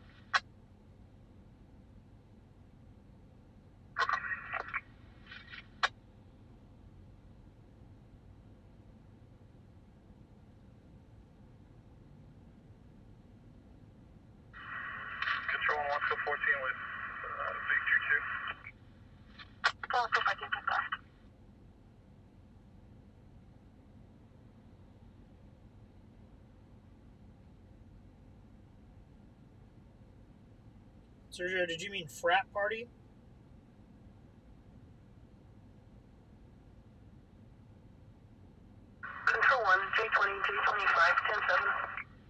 30, did you mean frat party? Control 1, J20, J25, 10-7.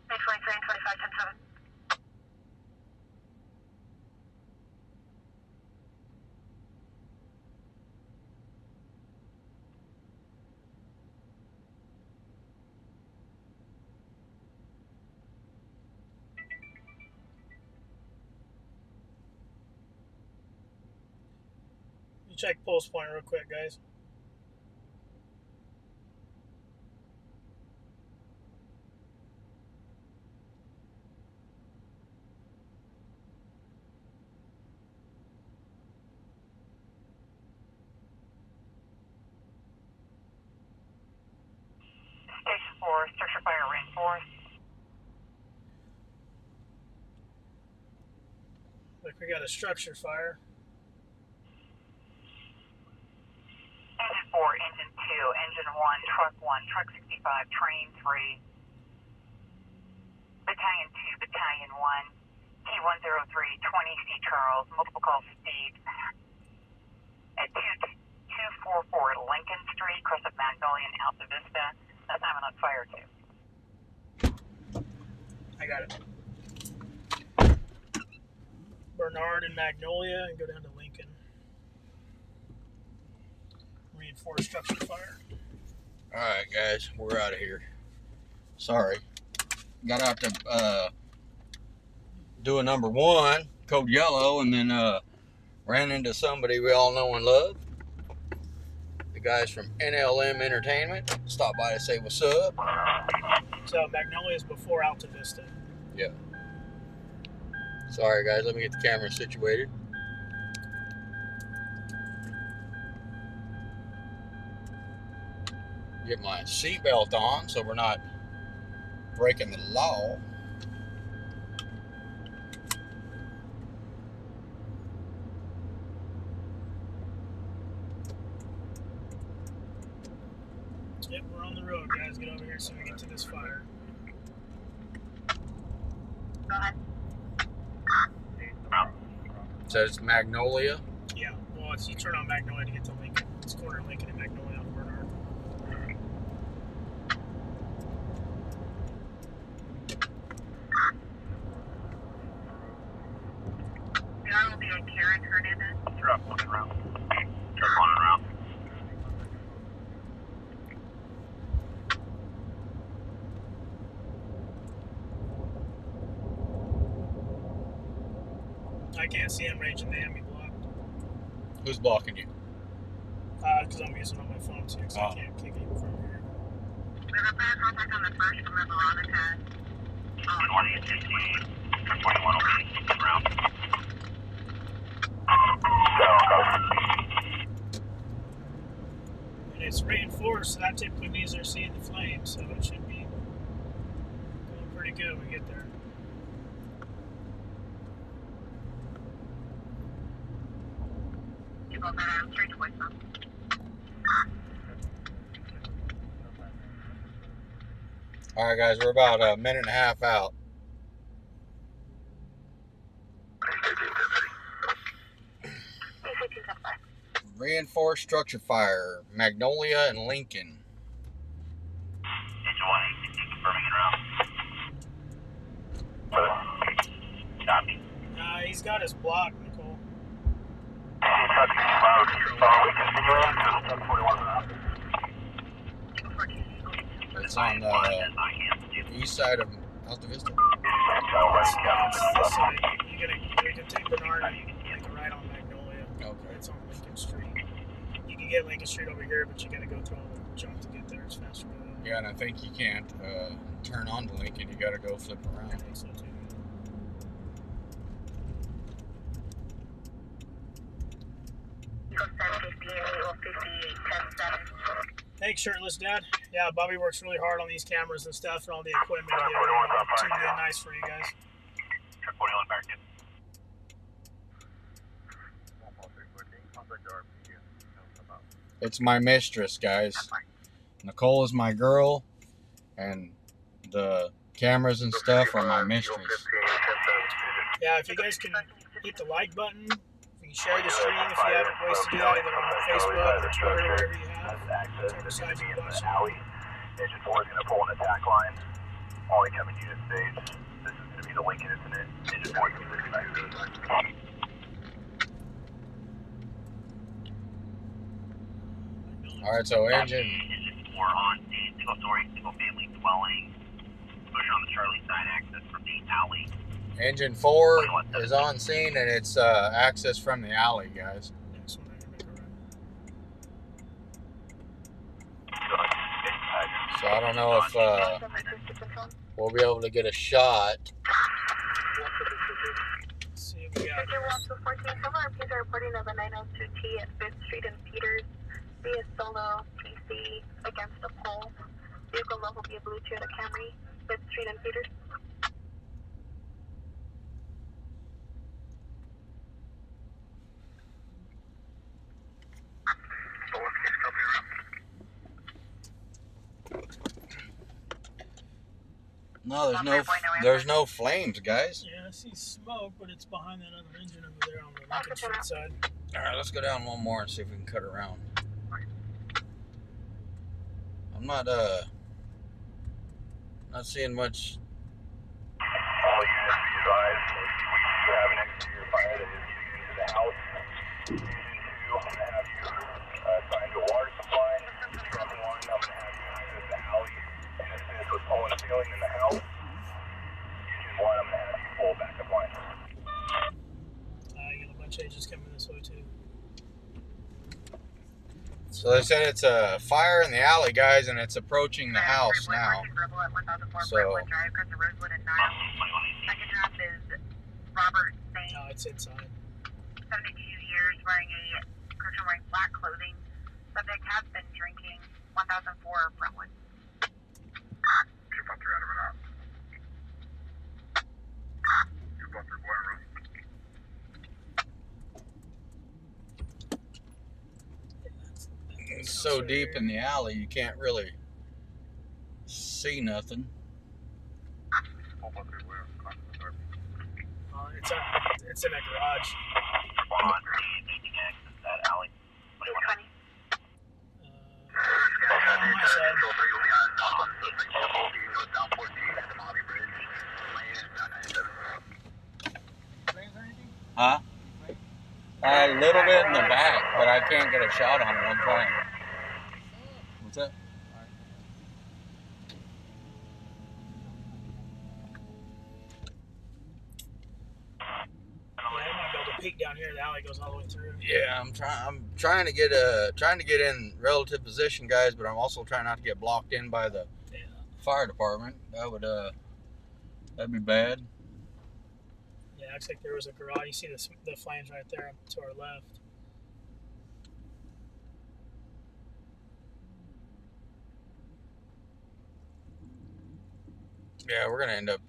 J23 and 25, 10-7. You check pulse point real quick, guys. Station 4, structure fire reinforced. Like we got a structure fire. Engine 4, engine 2, engine 1, truck 65, train 3. Battalion 2, battalion 1. T103, 20 C Charles, multiple calls Steve. At 2244 Lincoln Street, cross of Magnolia and Alta Vista. That's I'm on fire 2. I got it. Bernard and Magnolia, and go down to Lincoln. Reinforced structure fire. Alright, guys, we're out of here. Sorry. Got out to do a number 1, code yellow, and then ran into somebody we all know and love. The guys from NLM Entertainment stopped by to say what's up. So Magnolia is before Alta Vista. Yeah. Sorry, guys. Let me get the camera situated. Get my seatbelt on so we're not breaking the law. Yep, we're on the road, guys. Get over here so we get to this fire. Go ahead. Says Magnolia. Yeah, well, you turn on Magnolia to get to Lincoln. It's corner Lincoln and Magnolia on Bernard. There will be a Karen Hernandez. Truck 1 en route. Truck 1 en route. I can't see him raging. They have me blocked. Who's blocking you? Because I'm using it on my phone too, so I can't kick him from here. We have a player contact on the first from the Veronica. 20 and 15. Truck 21 will be en route. And it's reinforced, so that typically means they're seeing the flames, so it should be going pretty good when we get there. You go better on straight to voicemail. Alright, guys, we're about a minute and a half out. Reinforced structure fire, Magnolia and Lincoln. Engine 1, confirming en route. Copy. He's got his block, Nicole. Truck 65, we continue on to 1041 route. It's on the east side of Alta Vista. It's this side. We can take Bernard and make a right on Magnolia. Okay. It's on Lincoln Street. You can get Lincoln Street over here, but you gotta go through all the junk to get there. It's faster to go. Yeah, and I think you can't turn onto Lincoln. You got to go flip I around. think so too. Thanks, Shirtless Dad. Yeah, Bobby works really hard on these cameras and stuff and all the equipment to get it tuned in nice for you guys. Truck 41 back in. It's my mistress, guys. Nicole is my girl, and the cameras and stuff are my mistress. Yeah, if you guys can hit the like button. You can share the stream if you have ways to do that, either on Facebook or Twitter, wherever you have. Whichever side you're watching. Engine 4 is going to pull an attack line. All incoming unit stage. This is going to be the Lincoln incident. Engine 4 is going to be disconnected. Alright, so engine. Engine 4 on scene, single story, single family dwelling. Exposure on the Charlie side, access from the alley. Engine 4 is on scene and it's access from the alley, guys. Next one, I can make a run. So I don't know if we'll be able to get a shot. Let's see if we got Victor 1214, some RPs are reporting of a 902T at 5th Street and Peters via solo PC against a pole. Vehicle level via Blue Toyota Camry, 5th Street and Peters. No, there's no flames, guys. Yeah, I see smoke, but it's behind that other engine over there on the Lincoln Street side. Alright, let's go down one more and see if we can cut around. I'm not seeing much. All units be advised, we do have an exterior fire that is getting into the house. Engine 2, I'm going to have you assigned to water supply. Truck 1, I'm going to have you access the alley and assist with pulling a ceiling in the house. Engine 1, I'm going to have you pull backup line. I got a bunch of agents coming this way too. So they said it's a fire in the alley, guys, and it's approaching the house now. So Second half is Robert Saint, No, it's inside. 72 years, wearing a crucial wearing black clothing. Subject has been drinking 1004 Brentwood. it's so deep in the alley you can't really see nothing. It's in a garage. That alley. 220. On my side. Huh? A little bit in the back, but I can't get a shot on it. I'm trying. What's that? Yeah, I might be able to peek down here. The alley goes all the way through. Yeah, I'm trying to get in relative position, guys, but I'm also trying not to get blocked in by the fire department. That'd be bad. Yeah, looks like there was a garage. You see the flames right there to our left. Yeah, we're gonna end up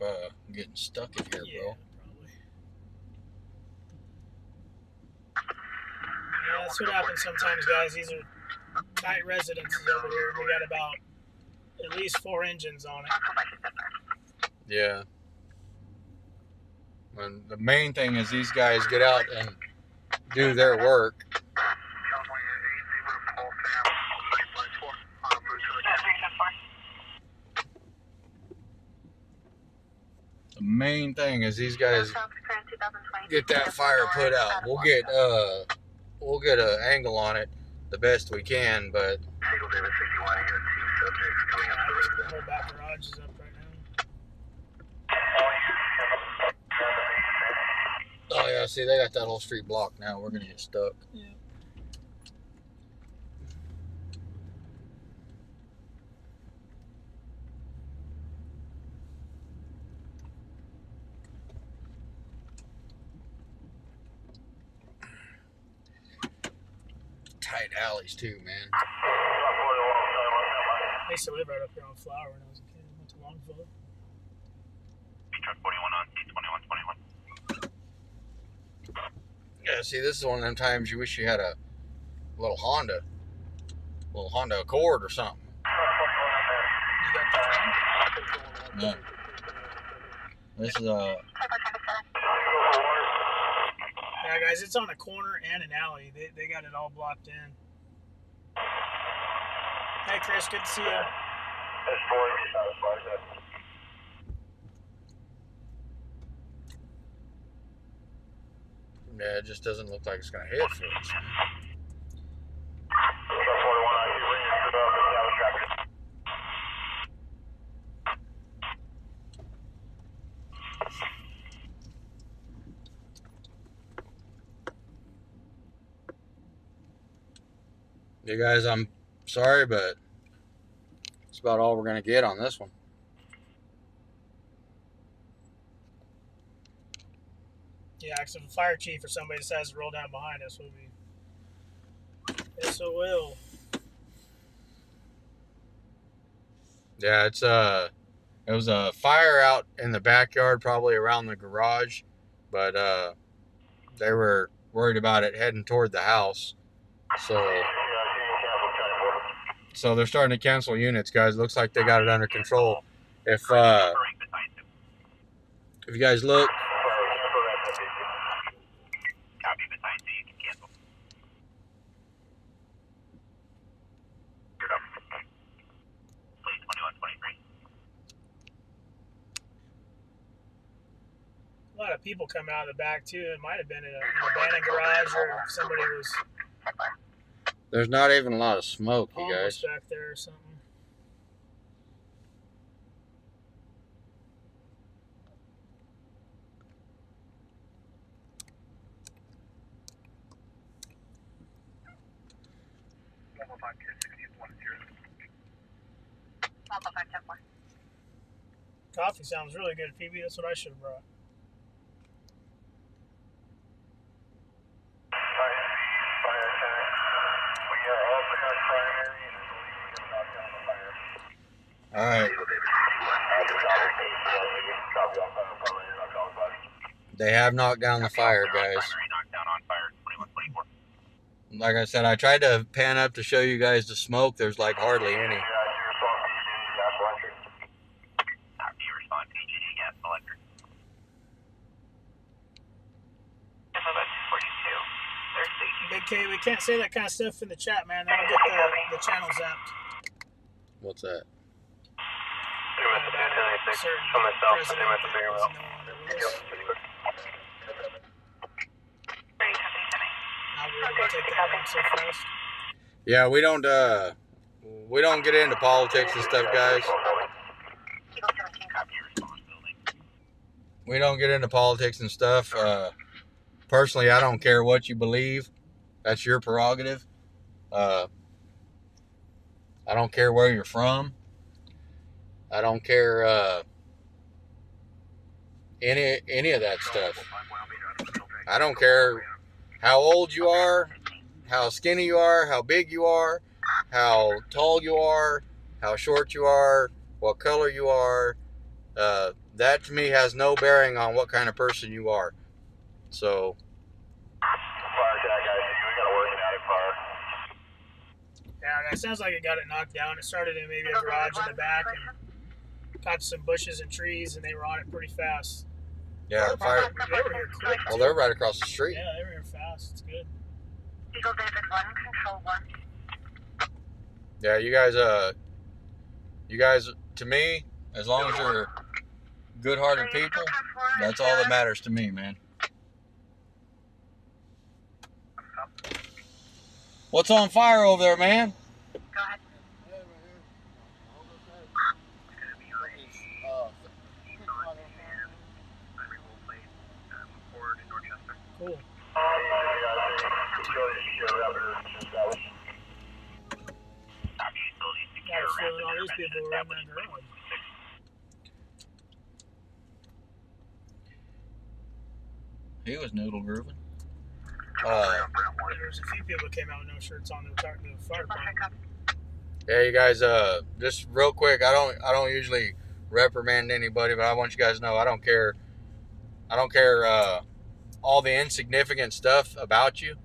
getting stuck in here, Yeah, bro. probably. Yeah, that's what happens sometimes, guys. These are tight residences over here. We got about at least 4 engines on it. Yeah. And the main thing is these guys get out and do their work. The main thing is these guys get that fire put out. We'll get an angle on it the best we can, but The whole back garage is up right now. oh yeah, see they got that whole street blocked now. We're gonna get stuck. Yeah. Tight alleys too, man. I used to live right up here on FLIR when I was a kid. Went to Longfellow. Truck 41 on scene, 2121. Yeah, see, this is one of them times you wish you had a little Honda Accord or something. You got the No. This is a Yeah, guys, it's on a corner and an alley. They got it all blocked in. Hey, Chris, good to see you. That's 4, satisfied. Yeah, it just doesn't look like it's going to hit for us. You guys, I'm sorry, but it's about all we're going to get on this one. Yeah, because if a fire chief or somebody decides to roll down behind us, we'll be SOL. Yeah, it was a fire out in the backyard, probably around the garage, but they were worried about it heading toward the house. So they're starting to cancel units, guys. Looks like they got it under control. If you guys look, A lot of people come out of the back too. It might have been in an abandoned garage, or somebody was there's not even a lot of smoke, you homeless guys. back there or something. Coffee sounds really good, Phoebe. That's what I should have brought. All right. They have knocked down the fire, guys. Like I said, I tried to pan up to show you guys the smoke. There's like hardly any. Big K, we can't say that kind of stuff in the chat, man. That'll get the channel zapped. What's that? Yeah, we don't get into politics and stuff, guys. We don't get into politics and stuff. Personally, I don't care what you believe. That's your prerogative. I don't care where you're from. I don't care any of that stuff. I don't care how old you are, how skinny you are, how big you are, how tall you are, how short you are, what color you are. That to me has no bearing on what kind of person you are. So. Yeah, it sounds like it got it knocked down. It started in maybe a garage in the back and caught some bushes and trees, and they were on it pretty fast. Yeah, the fire. They were here quick. Well, they're right across the street. Yeah, they were here fast. It's good. Eagle David 1, Control 1. Yeah, you guys, to me, as long as you're good-hearted people, that's all that matters to me, man. What's on fire over there, man? Go ahead. Cool. Got a feeling all these people were in that garage. He was noodle grooving. There's a few people that came out with no shirts on. They were talking to the fire department. Yeah, you guys. Just real quick. I don't usually reprimand anybody, but I want you guys to know I don't care. I don't care all the insignificant stuff about you.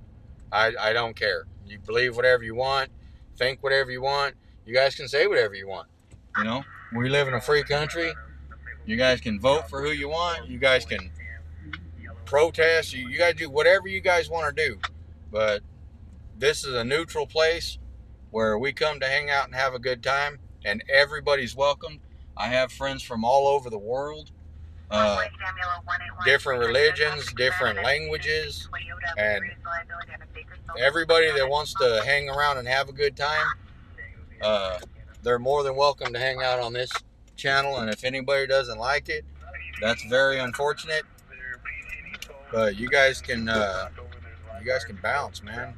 I don't care. You believe whatever you want, think whatever you want. You guys can say whatever you want. You know, we live in a free country. You guys can vote for who you want. You guys can protest. You guys do whatever you guys want to do. But this is a neutral place where we come to hang out and have a good time, and everybody's welcome. I have friends from all over the world, different religions, different languages, and everybody that wants to hang around and have a good time, they're more than welcome to hang out on this channel. And if anybody doesn't like it, that's very unfortunate. But you guys can bounce, man.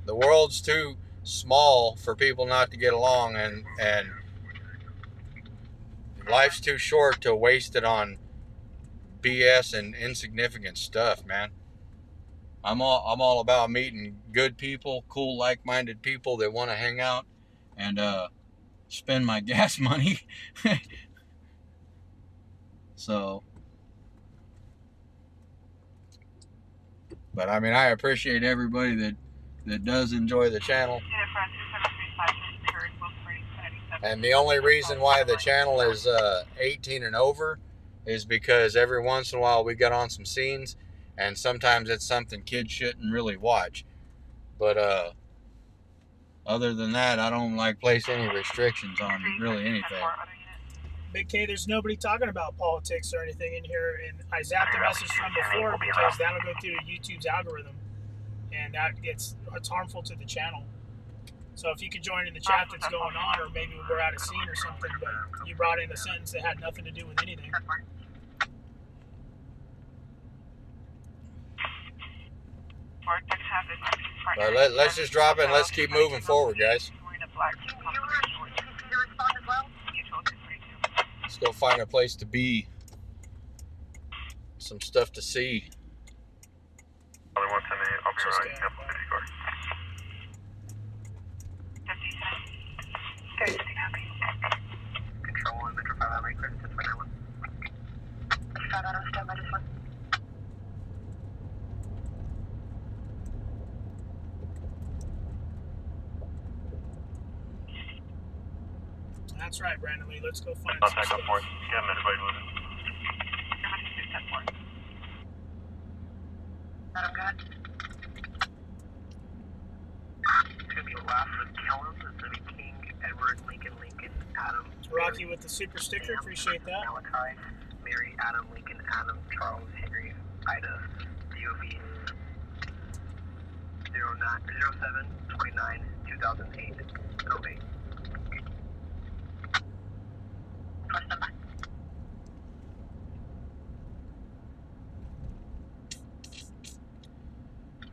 The world's too small for people not to get along, and life's too short to waste it on BS and insignificant stuff, man. I'm all about meeting good people, cool, like-minded people that want to hang out and spend my gas money. So, but I mean, I appreciate everybody that does enjoy the channel. And the only reason why the channel is 18 and over is because every once in a while we get on some scenes, and sometimes it's something kids shouldn't really watch. But other than that, I don't like place any restrictions on really anything. Big K, there's nobody talking about politics or anything in here, and I zapped the message from before because that'll go through YouTube's algorithm, and it's harmful to the channel. So if you could join in the chat that's going on, or maybe we're out of scene or something, but you brought in a sentence that had nothing to do with anything. All right, let's just drop it and let's keep moving forward, guys. Let's go find a place to be. Some stuff to see. Control 1, Metro 5 Outbreak, clear to 6.91. 5 out of step, I just went. That's right, Brandon Lee. Let's go find I'll some back stuff. up for it. Yeah, everybody moving. Adam, go ahead. It's going to be last with Kellum. It's going to be King, Edward, Lincoln, Adam. Rocky with the super sticker. Appreciate that. Malachi, Mary, Adam, Lincoln, Adam, Charles, Henry, Ida, DOB 0729 2008.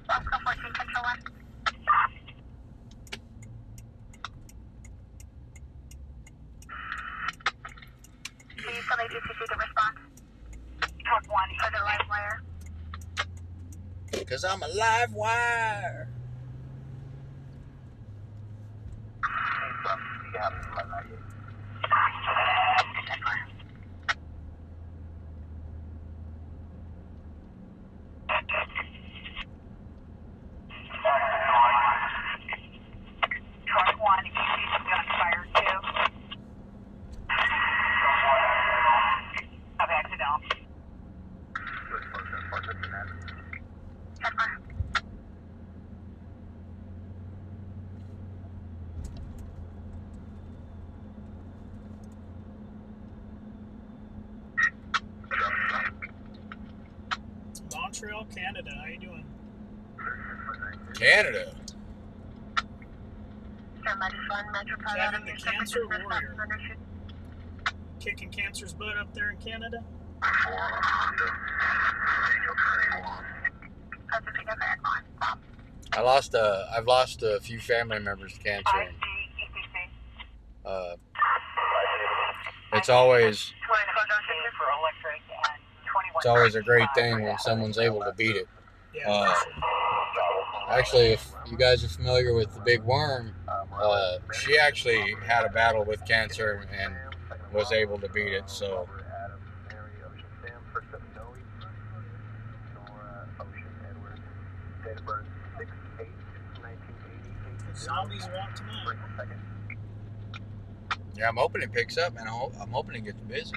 Oscar 14, Control 1. Do you still need to see the response? Truck 1 for the live wire. Because I'm a live wire. Truck 1, if you see some gunfire too. Of accidental. Montreal, Canada. How you doing? Canada. Kevin, the cancer warrior. Kicking cancer's butt up there in Canada. I've lost a few family members to cancer. And, it's always a great thing when someone's able to beat it. Yeah. Actually, if you guys are familiar with the big worm, she actually had a battle with cancer and was able to beat it. So Zombies want tonight. yeah, I'm hoping it picks up, and I'm hoping it gets busy.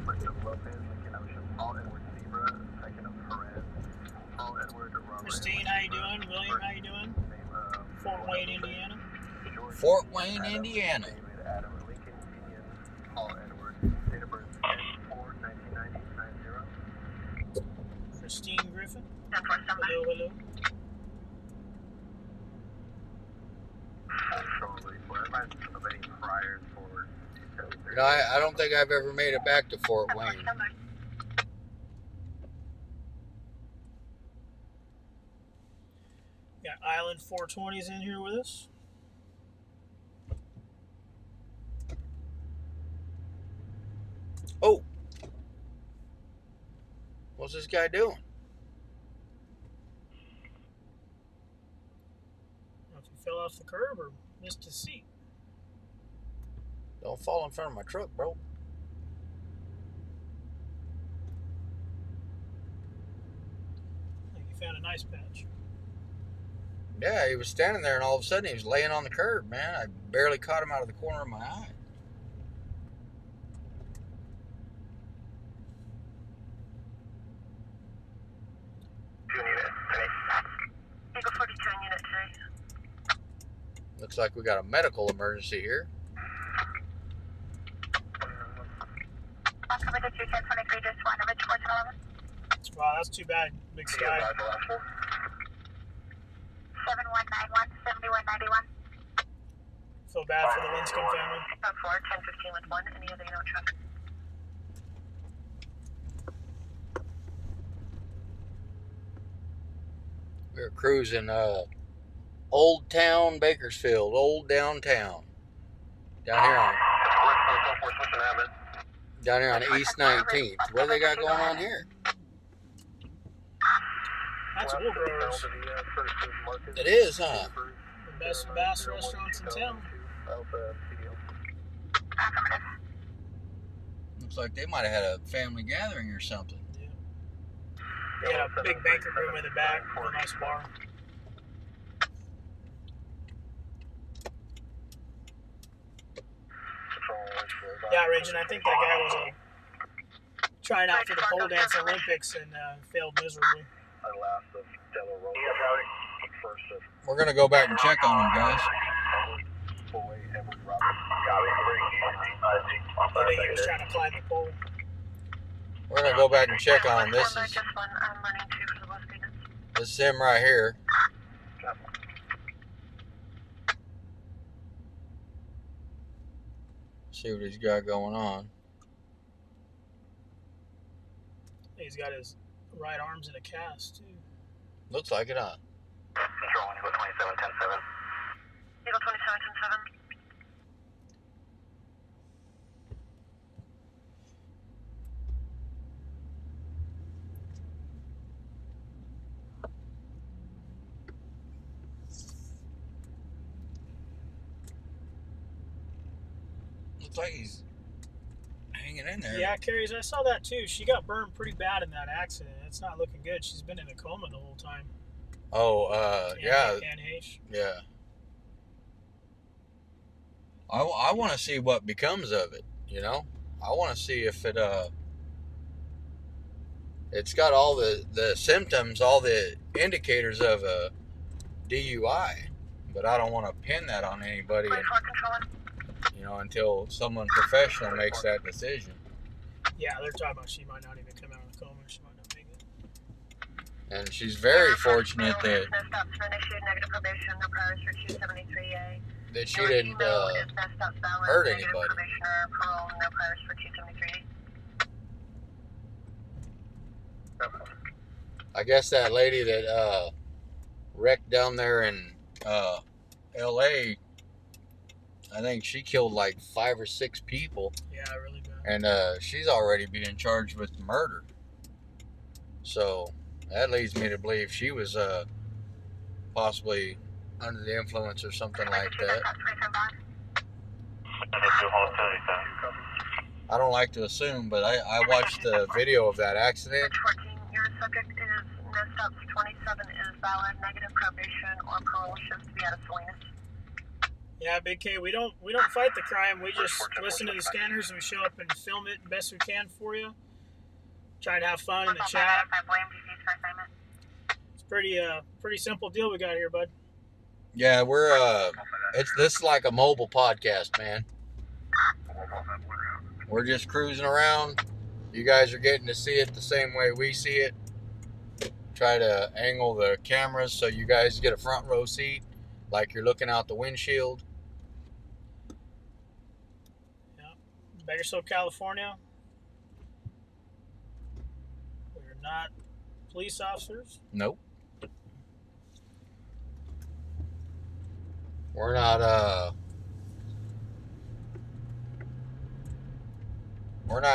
First of Lopez, Lincoln Ocean, Paul Edward Zebra, second of Perez, Paul Edward Robert. Christine, how you doing? William, how you doing? Fort Wayne, Indiana. Fort Wayne, Indiana. David Adam Lincoln Union, Paul Edward, date of birth 10/4/1990. Christine Griffin. Hello, hello. You know, I don't think I've ever made it back to Fort Wayne. Got Island 420s in here with us. Oh, what's this guy doing? I don't know if he fell off the curb or missed his seat. Don't fall in front of my truck, bro. I think he found a nice patch. Yeah, he was standing there and all of a sudden he was laying on the curb, man. I barely caught him out of the corner of my eye. Eagle 42 in unit 3. Looks like we got a medical emergency here. Welcome to 21023, just one, Ridge 411. Wow, that's too bad, Big Sky. 7191, 7191. Feel bad for the Linscomb family. 4, 1015 with 1, any other unit traffic? We were cruising Old Town Bakersfield, old downtown. Down here on East 19th. What do they got going on here? That's Wool Growers. It is, huh? The best bass restaurants in town. Looks like they might have had a family gathering or something. Yeah. They got a big banquet room in the back with a nice bar. Yeah, Reg, and I think that guy was trying out for the pole dance Olympics and failed miserably. We're going to go back and check on them, guys. I think he was trying to climb the pole. We're going to go back and check on them. This is Just one, I'm running 2 for the West Venus. this is him right here. See what he's got going on. He's got his right arms in a cast, too. Looks like it, huh? Control 1, Eagle 2710-7. Eagle 2710-7. Looks like he's hanging in there. Yeah, Carries, I saw that too. She got burned pretty bad in that accident. It's not looking good. She's been in a coma the whole time. Oh, yeah. NH. Yeah. I want to see what becomes of it, you know? I want to see if it, it's got all the symptoms, all the indicators of a DUI, but I don't want to pin that on anybody, you know, until someone professional makes that decision. Yeah, they're talking about she might not even come out of the coma. She might not make it. And she's very fortunate that she didn't hurt anybody. I guess that lady that wrecked down there in LA, I think she killed like 5 or 6 people. Yeah, really bad. And she's already being charged with murder. So that leads me to believe she was possibly under the influence or something like that. I don't like to assume, but I watched the video of that accident. 14, your subject is no stops 27 is valid, negative probation or parole, shifts to be out of Salinas. Yeah, Big K, we don't fight the crime. We just listen to the scanners and we show up and film it the best we can for you. Try to have fun in the chat. It's pretty simple deal we got here, bud. Yeah, this is like a mobile podcast, man. We're just cruising around. You guys are getting to see it the same way we see it. Try to angle the cameras so you guys get a front row seat, like you're looking out the windshield. Yeah, Bakersfield, California. We're not police officers. Nope. We're not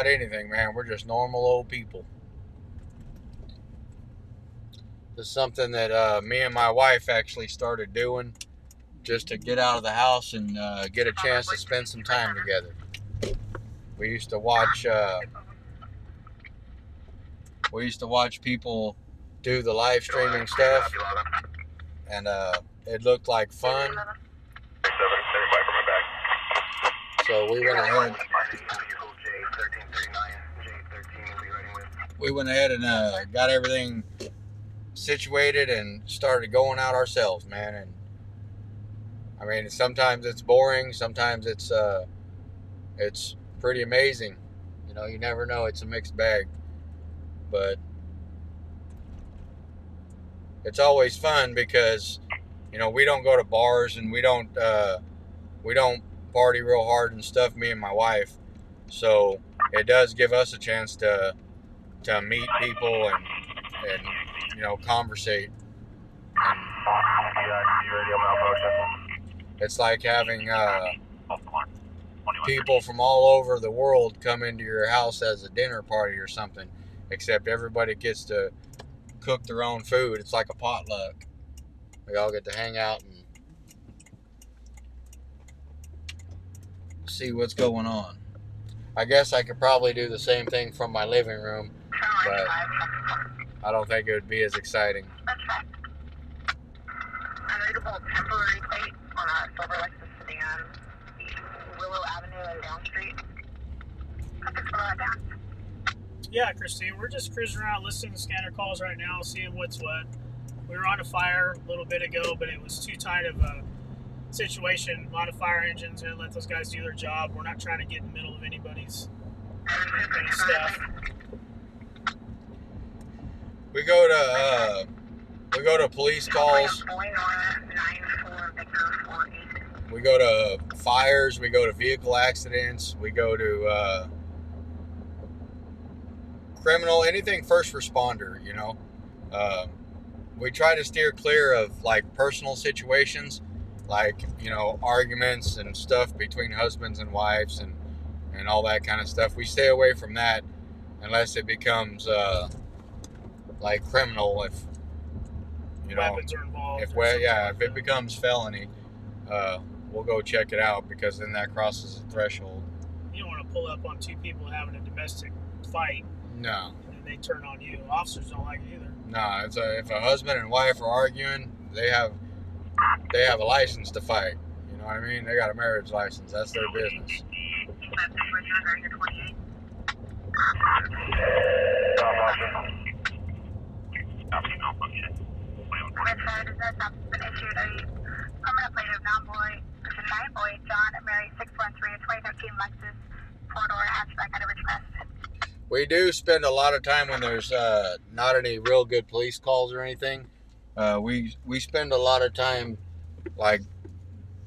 anything, man. We're just normal old people. This is something that me and my wife actually started doing just to get out of the house and get a chance to spend some time together. We used to watch people do the live streaming stuff, and it looked like fun. So we went ahead and got everything situated and started going out ourselves, man. And I mean, sometimes it's boring, sometimes it's pretty amazing. You know, you never know. It's a mixed bag, but it's always fun because, you know, we don't go to bars and we don't party real hard and stuff, me and my wife. So it does give us a chance to meet people and you know, conversate. And it's like having people from all over the world come into your house as a dinner party or something, except everybody gets to cook their own food. It's like a potluck. We all get to hang out and see what's going on. I guess I could probably do the same thing from my living room, but I don't think it would be as exciting. Unreadable temporary plate on a silver Lexus sedan, Willow Avenue and Down Street. Yeah, Christine, we're just cruising around listening to scanner calls right now, seeing what's what. We were on a fire a little bit ago, but it was too tight of a situation. A lot of fire engines, and let those guys do their job. We're not trying to get in the middle of anybody's stuff. We go to police calls. We go to fires. We go to vehicle accidents. We go to criminal, anything first responder, you know. We try to steer clear of like personal situations, like, you know, arguments and stuff between husbands and wives and all that kind of stuff. We stay away from that unless it becomes like criminal, if you know, weapons are involved. If it becomes felony, we'll go check it out, because then that crosses the threshold. You don't want to pull up on two people having a domestic fight. No. And then they turn on you. Officers don't like it either. No, if a husband and wife are arguing, they have a license to fight. You know what I mean? They got a marriage license. That's their business. Permanent plate of non-boy, John, Mary, 613, 2013 Lexus, 4-door hatchback at a request. We do spend a lot of time when there's not any real good police calls or anything. We spend a lot of time like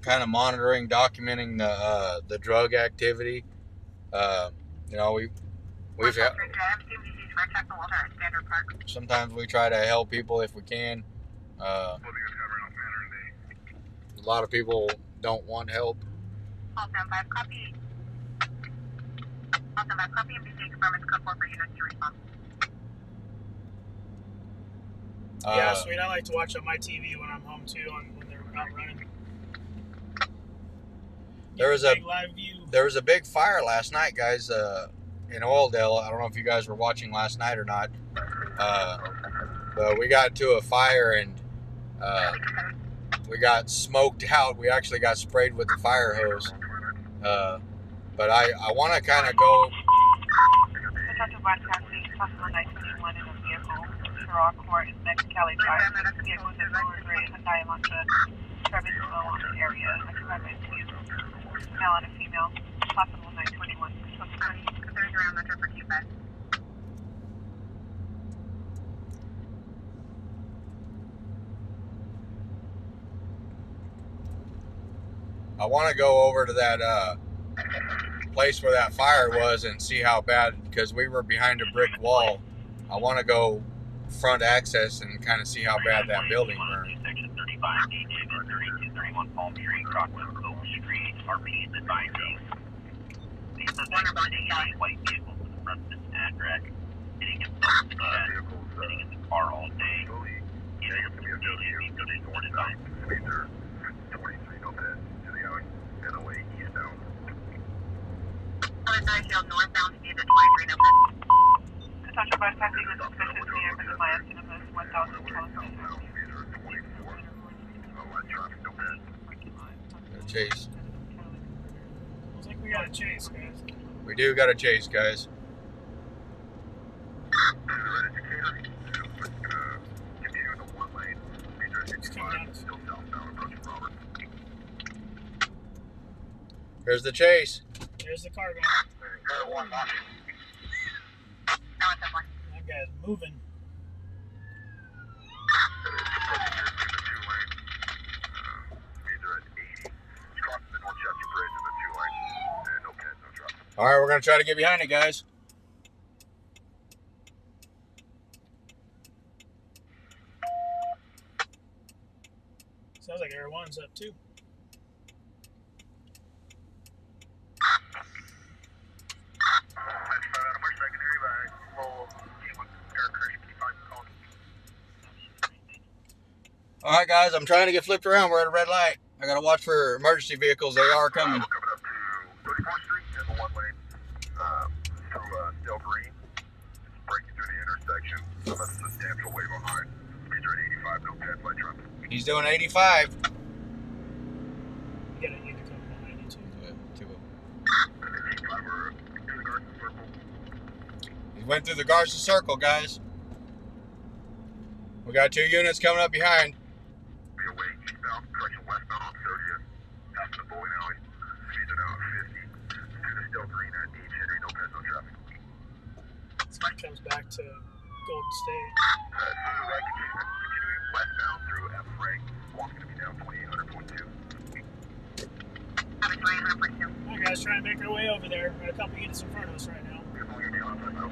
kind of monitoring, documenting the drug activity. You know, we've had, sometimes we try to help people if we can. A lot of people don't want help. Yeah, sweet. I like to watch on my TV when I'm home too, when they're out running. There was live view. There was a big fire last night, guys, in Oildale. I don't know if you guys were watching last night or not. But we got to a fire, and we got smoked out. We actually got sprayed with the fire hose. But I want to kind of go. Detective West County, possible 921 in a vehicle. Raw Court is next Cali Drive. Vehicle is at Burglary and Diamante. Service low on the area. Occupied by two. Male and a female. Possible 921. There's around Metro for Q5. I want to go over to that place where that fire was and see how bad, because we were behind a brick wall. I want to go front access and kind of see how bad that building burned. Section 35, DJ 3231 Palm Tree, Crossroads, Oak Street, RP is advising. The suspect is a white vehicle to the front of this address, sitting in sitting in the car all day. DJ 34 advising. 23 Lopez to the alley, NOA eastbound. Bakersfield northbound, speed at 23 Lopez. Detective West County with suspicious vehicle in my estimate is 1,000 kilometers. Chase. Looks like we got a chase, guys. We do got a chase, guys. Here's the chase. There's the car going. That guy's moving. All right, we're gonna try to get behind it, guys. Sounds like Air One's up too. All right, guys, I'm trying to get flipped around. We're at a red light. I gotta watch for emergency vehicles. They are coming. Coming up to 34th Street in the one lane through Del Green. It's breaking through the intersection. So that's a substantial way behind. Speeds are at 85, no pad light traffic. He's doing 85. You gotta need to come behind you too. Yeah, 2 of them. 85 are through the Garden Circle. He went through the Garza Circle, guys. We got 2 units coming up behind. Be away eastbound, correction westbound on 30th. Passing the bowling alley. Speeds are now at 50. Through the Del Green at H. Henry, no pads, no traffic. This guy comes back to Golden State. Through the right, continuing westbound through F. Frank. Walk's going to be down 2800.2. Alright guys, trying to make our way over there. Got a couple units in front of us right now. We're going to be on side 1.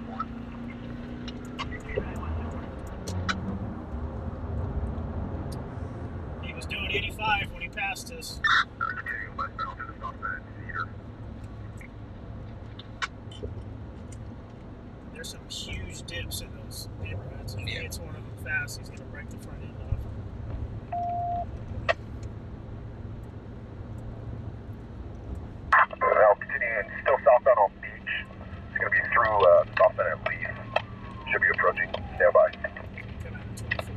He was doing 85 when he passed us. Continuing westbound to the stop sign at Cedar. There's some huge dips in those neighborhoods. If he Yeah. hits one of them fast, he's gonna break the front end off. Now continuing still southbound on Beach. It's going to be through stop sign at Leaf. Should be approaching. Stand by. Come out of 24.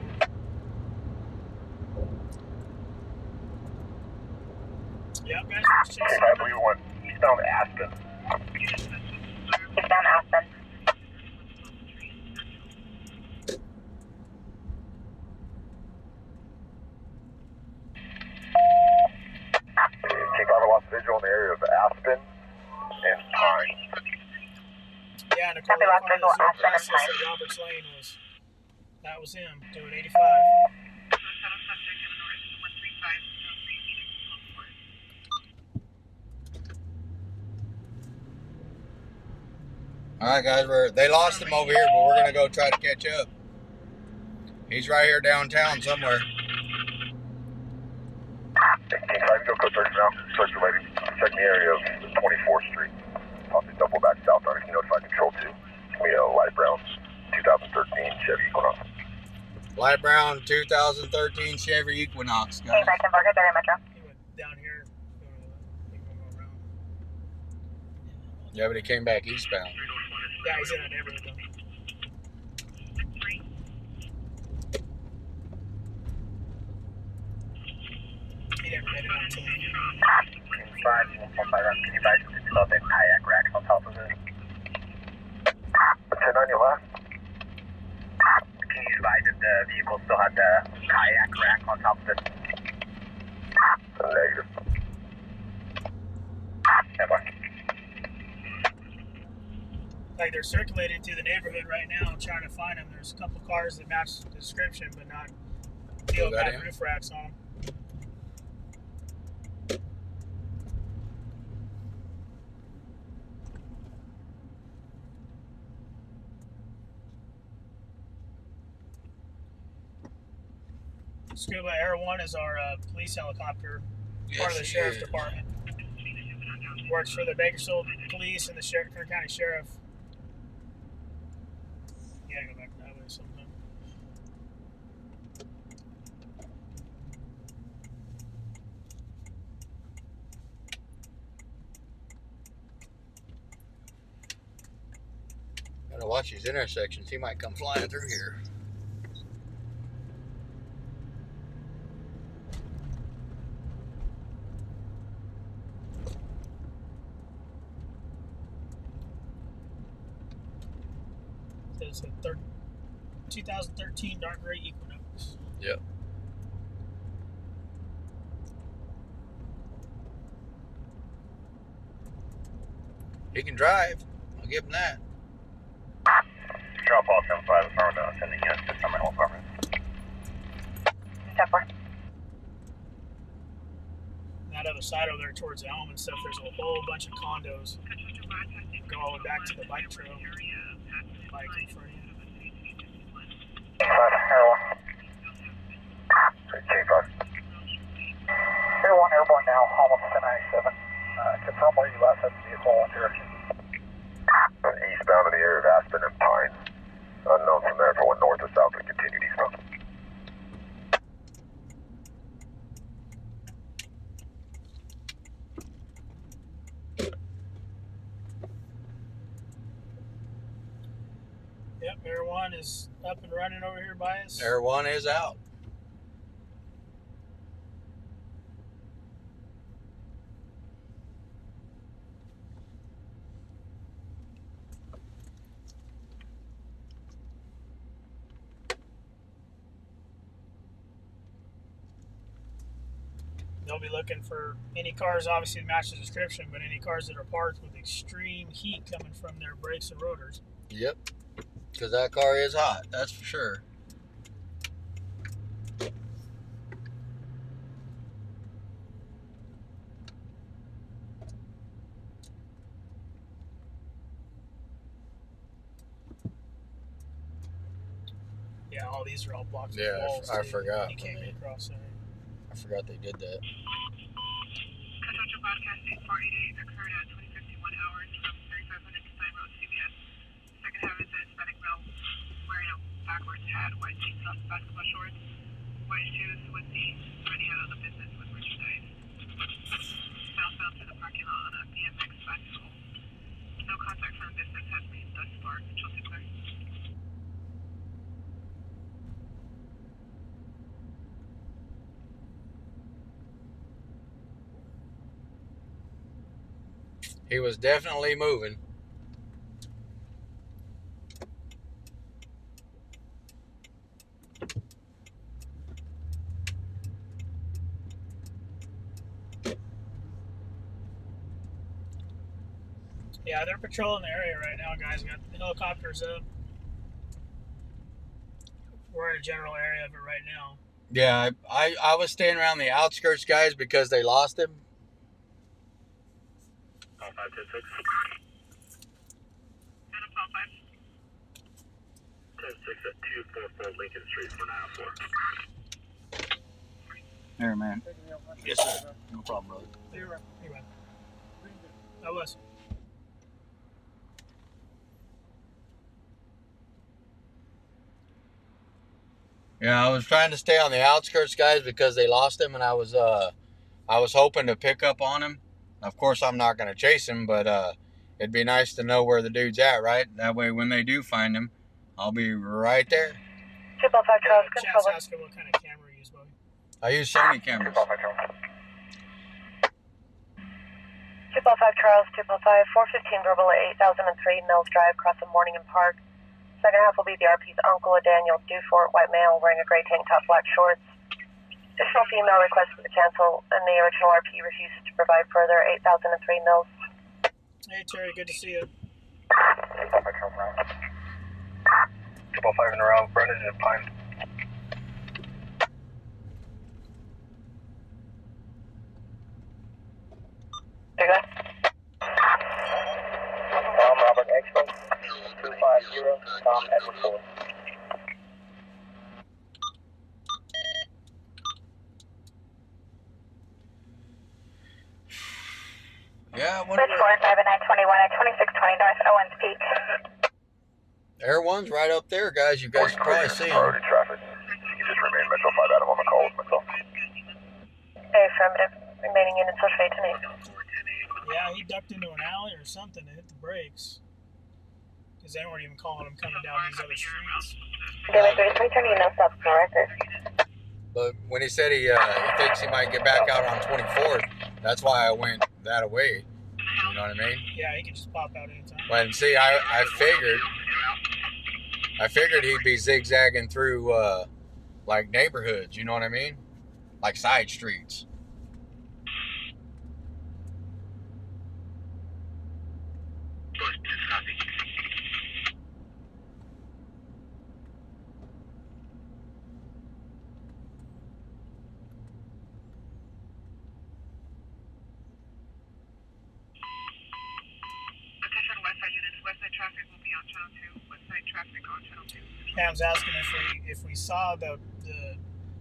Yep, guys, let's chase I him. believe we went eastbound Aspen. Eastbound Aspen. King Carver lost visual in the area of Aspen and Pine. Yeah, and Copy, last visual, Aspen and that Pine. Robert's Lane was. That was him doing 85. All right, guys, they lost him over here, but we're gonna go try to catch up. He's right here downtown somewhere. King Carver, go search now. Circulating. Checking the area of 24th Street. Possibly double back southbound. If you notify Control 2. We have light brown 2013 Chevy Equinox. Light brown 2013 Chevy Equinox, guys. Hey, back in Burglary Metro. He went down here. He went around. Yeah, but he came back eastbound. Yeah, he's in a neighborhood though. Firearm, can you advise if it's up in kayak racks on top of it? 10 on your left. Can you advise if the vehicle still had the kayak rack on top of it? Negative. Like they're circulating through the neighborhood right now, trying to find them. There's a couple cars that match the description, but not deal bad roof racks on them. Scuba Air 1 is our police helicopter, part of the sheriff's department. Works for the Bakersfield police and the Kern County Sheriff. You gotta go back that way sometime. Gotta watch these intersections. He might come flying through here. It's a 2013 dark gray Equinox. Yep. He can drive. I'll give him that. Drop off 75 pound sending units to my home apartment. Step 4. That other side over there towards the Elm and stuff, there's a whole bunch of condos. Go all the way back to the bike trail. Bike in front of you. Air 1 airborne now, almost 1097. Confirm where you last had the vehicle in direction. Eastbound in the area of Aspen and Pines. Unknown from there for went north or south and continued eastbound. Yep, Air 1 is up and running over here by us. Air 1 is out. They'll be looking for any cars, obviously, that match the description, but any cars that are parked with extreme heat coming from their brakes and rotors. Yep. Because that car is hot, that's for sure. Yeah, all these are all blocked with Yeah, walls. I too. forgot. You can't get across there. I forgot they did that. Control broadcast 8488 occurred at 2051 hours from 3500 to Pine Road, CBS. Second half is a Hispanic male wearing a backwards hat, white jeans, basketball shorts, white shoes with the running out of the business with merchandise. Southbound through the parking lot on a BMX bicycle. No contact from business has been thus far. Control clear. He was definitely moving. Yeah, they're patrolling the area right now, guys. Got the helicopters up. We're in a general area of it right now. Yeah, I was staying around the outskirts, guys, because they lost him. 526. Adam Paul 5. 10-6 at 244 Lincoln Street for 904. There, man. Yes, sir. No problem, brother. You're right. I was. Yeah, I was trying to stay on the outskirts, guys, because they lost him, and I was hoping to pick up on him. Of course, I'm not going to chase him, but it'd be nice to know where the dude's at, right? That way, when they do find him, I'll be right there. 255 Charles, Chad's control. asking what kind of camera you use, buddy. I use Sony cameras. 205 Charles, 205, 415 verbal at 8003 Mills Drive, across from Morning and Park. Second half will be the RP's uncle, a Daniel Dufort, white male, wearing a gray tank top, black shorts. Additional female requested to cancel, and the original RP refused to provide further. 8003 Mills. Hey Terry, good to see you. 205 Charles now. 205 in a row, Brendan and Pine. You good? Robert X-Ray, 250, Tom Edward Ford. Yeah, I wonder. Switch 45 at 921 at 2620 North Owens Peak. There one's right up there, guys. You guys can probably see him. Road traffic. You just remain Metro 5 Adam on the call with myself. Affirmative. Remaining units will trade to me. Yeah, he ducked into an alley or something and hit the brakes. Because they weren't even calling him coming down these other streets. David 33, turning no stops on record. But when he said he thinks he might get back out on 24th, that's why I went that way. You know what I mean? Yeah, he could just pop out anytime. But see, I figured he'd be zigzagging through like neighborhoods. You know what I mean? Like side streets. Attention Westside units. Westside traffic will be on channel 2. Westside traffic on channel 2. Pam's asking if we saw the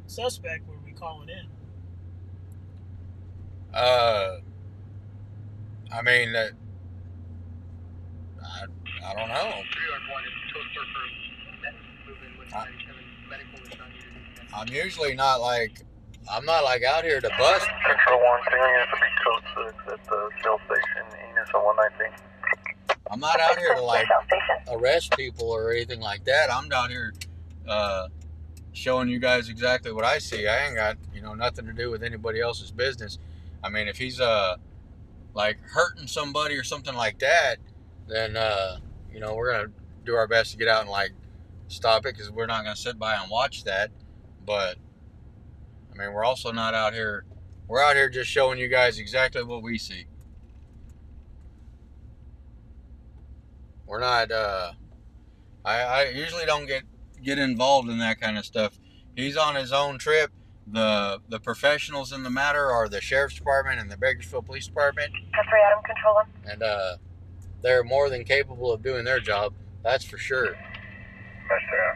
suspect, would we call it in? I mean, I don't know. I'm usually not like, I'm not like out here to bust. Control 1, single units will be code 6 at the Shell Station, units on 119. I'm not out here to like Shell Station. arrest people or anything like that. I'm down here showing you guys exactly what I see. I ain't got, nothing to do with anybody else's business. I mean, if he's like hurting somebody or something like that, then we're gonna do our best to get out and like stop it, because we're not gonna sit by and watch that. But I mean, we're also not out here. We're out here just showing you guys exactly what we see. We're not. I usually don't get involved in that kind of stuff. He's on his own trip. The professionals in the matter are the Sheriff's Department and the Bakersfield Police Department. That's right, Adam. Control 1. And they're more than capable of doing their job. That's for sure. Metro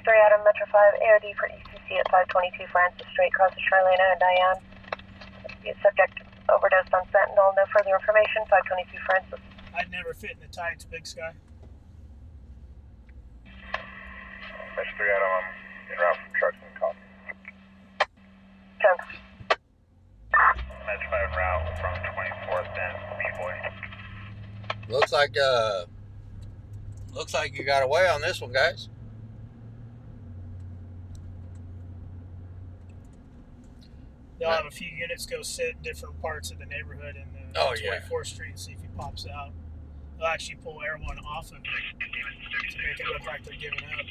3 Adam, Metro 5, AOD for ECC at 522 Francis Street, across the Charlena and Diane. The subject overdosed on fentanyl. No further information. 522 Francis. I'd never fit in the tights, Big Sky. Metro 3 Adam, I'm en route from trucks and cop. 10. Metro 5 en route from 24th and B-Boy. Looks like you got away on this one, guys. They'll have a few units go sit in different parts of the neighborhood in the 24th Street and see if he pops out. They'll actually pull Air 1 off of it to make it look like they're giving up.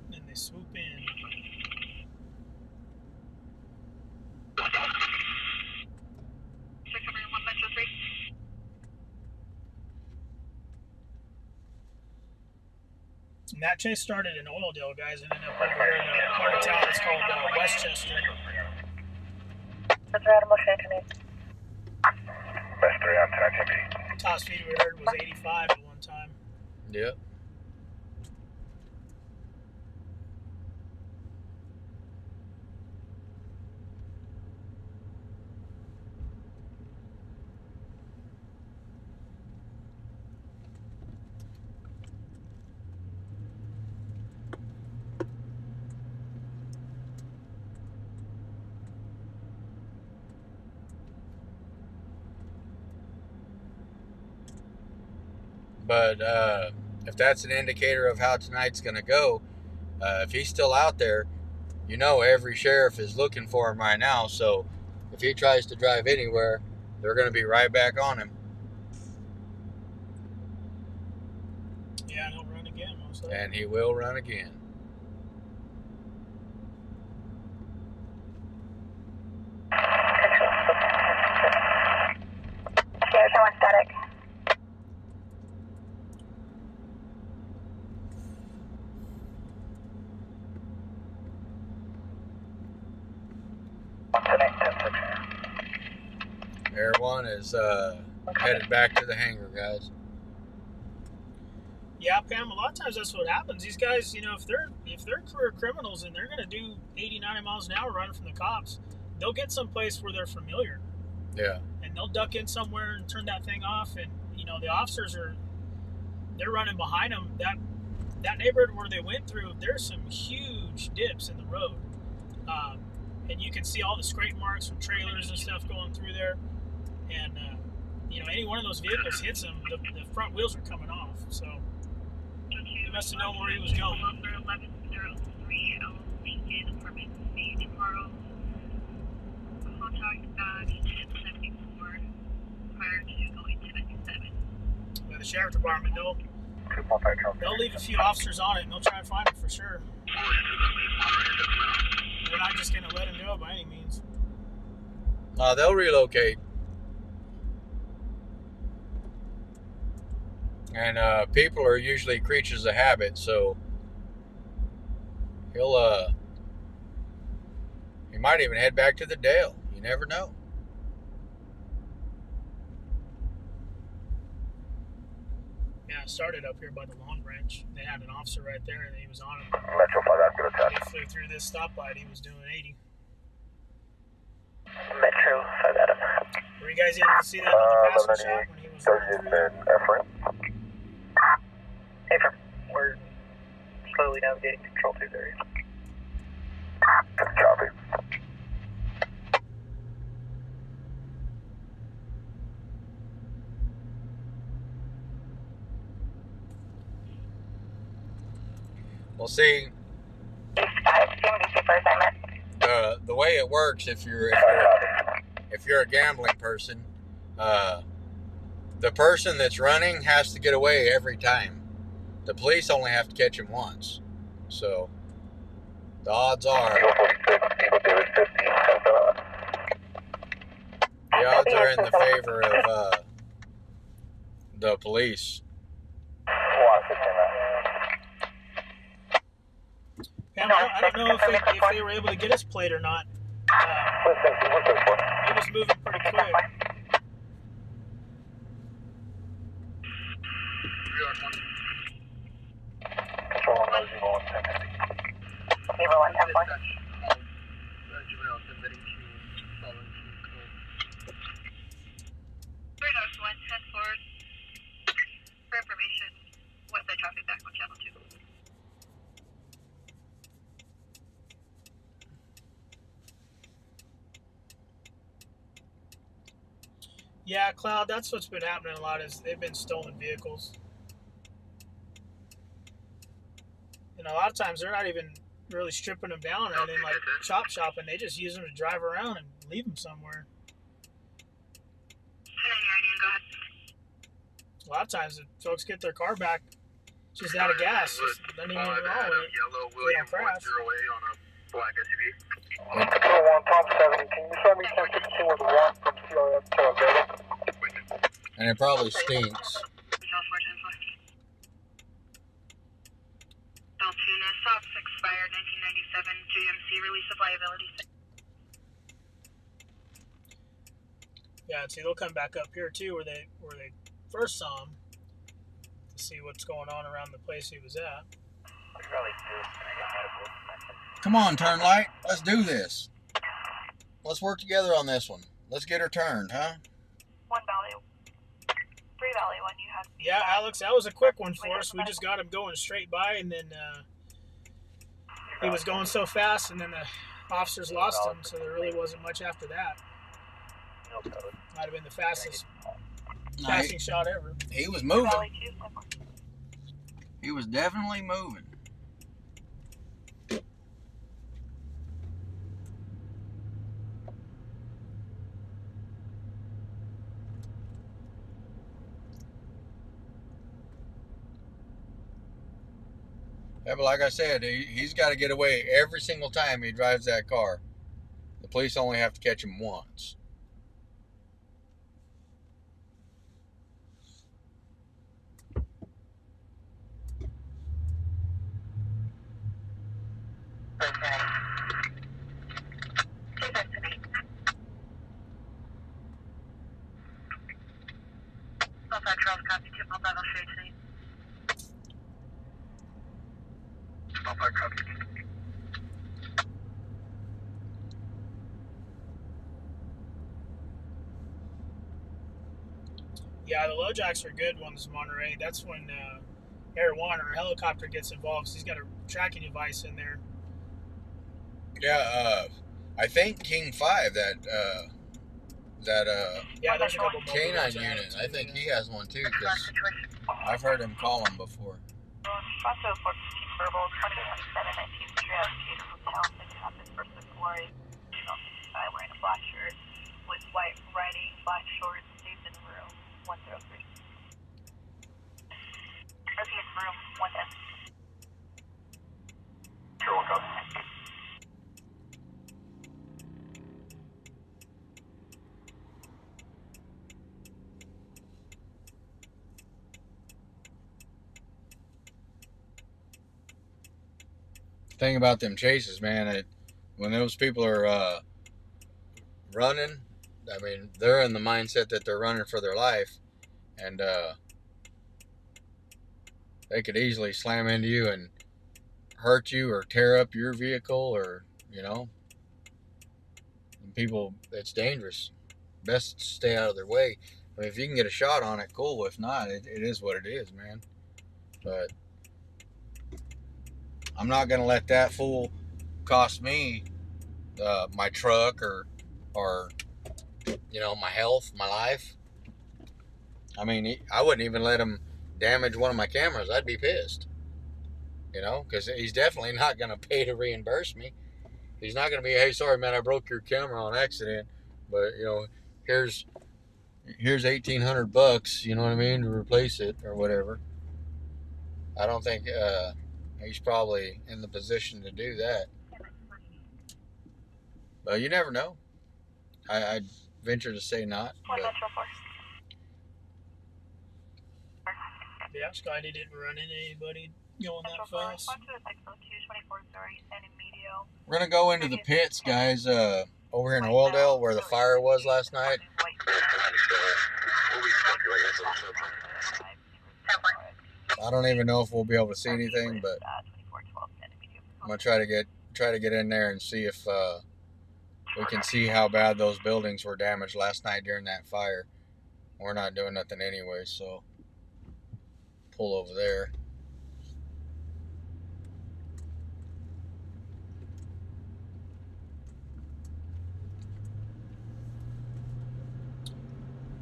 Then they swoop in. And that chase started in Oildale, guys, and ended up over here in a part of town that's called Westchester. That's right, Adam. I'll trade to me. Metro 3 on 10 Top speed we heard was 85 at one time. Yep. But if that's an indicator of how tonight's going to go, if he's still out there, every sheriff is looking for him right now. So if he tries to drive anywhere, they're going to be right back on him. Yeah, and he'll run again. Most likely. And he will run again. Sierra 1 static. Air 1 is headed back to the hangar, guys. Yeah, Pam. A lot of times that's what happens. These guys, you know, if they're career criminals and they're going to do 80, 90 miles an hour running from the cops, they'll get someplace where they're familiar. Yeah. And they'll duck in somewhere and turn that thing off. And you know, the officers they're running behind them. That neighborhood where they went through, there's some huge dips in the road, and you can see all the scrape marks from trailers and stuff going through there. And you know, any one of those vehicles hits them, the front wheels are coming off. So he must have known where he was going. Number 1103 Lincoln, apartment C tomorrow. Contact badge 1074 prior to going to 97. By the sheriff department, they'll leave a few officers on it and they'll try and find him for sure. They're not just going to let him go by any means. They'll relocate. And people are usually creatures of habit, so he might even head back to the Dale. You never know. Yeah, it started up here by the Long Branch. They had an officer right there and he was on him. Metro 5 after attack. He flew through this stoplight. He was doing 80. Metro 5 Adam. Were you guys able to see that on the passenger shot when he was running through? Affirm. Affirm. We're slowly navigating control 2's area. Copy. Well, see, the way it works, if you're a gambling person, the person that's running has to get away every time. The police only have to catch him once. So the odds are in the favor of the police. Pam, I don't know if they were able to get his plate or not. He was moving pretty quick. Control 1 1050. Zero 1 10 point. Burnos 1 10 forward. For information, westside traffic back on channel 2. Yeah, Cloud, that's what's been happening a lot is they've been stolen vehicles. And a lot of times they're not even really stripping them down and then like chop shopping. They just use them to drive around and leave them somewhere. A lot of times folks get their car back just out of gas. Nothing even wrong with it. They don't crash. Control 1 Tom 70. Can you show me 1016 with 1 from CRF to Vega? And it probably stinks. Altoona, SOP expired 1997, GMC release of liability. Yeah, see, they'll come back up here too, where they first saw him, to see what's going on around the place he was at. Come on, turn light. Let's do this. Let's work together on this one. Let's get her turned, huh? 1 Valley, 3 Valley 1. You had. Yeah, Alex, that was a quick one for us. We just got him going straight by, and then he was going so fast, and then the officers lost him, so there really wasn't much after that. Might have been the fastest passing shot ever. He was moving. Valley 2. He was definitely moving. Yeah, but like I said, he's got to get away every single time he drives that car. The police only have to catch him once. Okay. Take that to me. Southside Charles, copy 255 straight to me. Southside copy. Yeah, the low jacks are good ones, Monterey. That's when Air One or a helicopter gets involved. So he's got a tracking device in there. Yeah, I think King 5, that Yeah, there's a couple canine unit, I think he has one too, because I've heard him call him before. Foxtrot 415 verbal, 2027 19th Street out of Chase Hotel, picking up his person Glory. Guy wearing a black shirt with white writing, black shorts, stays in room 103. Repeat room 110. Sure, we'll go. Thing about them chases, man, when those people are running, I mean, they're in the mindset that they're running for their life, and they could easily slam into you and hurt you or tear up your vehicle, or, you know, and people, it's dangerous. Best to stay out of their way. I mean, if you can get a shot on it, cool. If not, it is what it is, man. But I'm not going to let that fool cost me my truck or you know, my health, my life. I mean, I wouldn't even let him damage one of my cameras. I'd be pissed, you know, because he's definitely not going to pay to reimburse me. He's not going to be, hey, sorry, man, I broke your camera on accident, but, you know, here's $1,800, you know what I mean, to replace it or whatever. I don't think he's probably in the position to do that. But you never know. I'd venture to say not. But Yeah, Scotty didn't run into anybody going that fast. we're going to go into the pits, guys, over here in Oildale where the fire was last night. I don't even know if we'll be able to see anything, but I'm going to try to get in there and see if we can see how bad those buildings were damaged last night during that fire. We're not doing nothing anyway, so pull over there.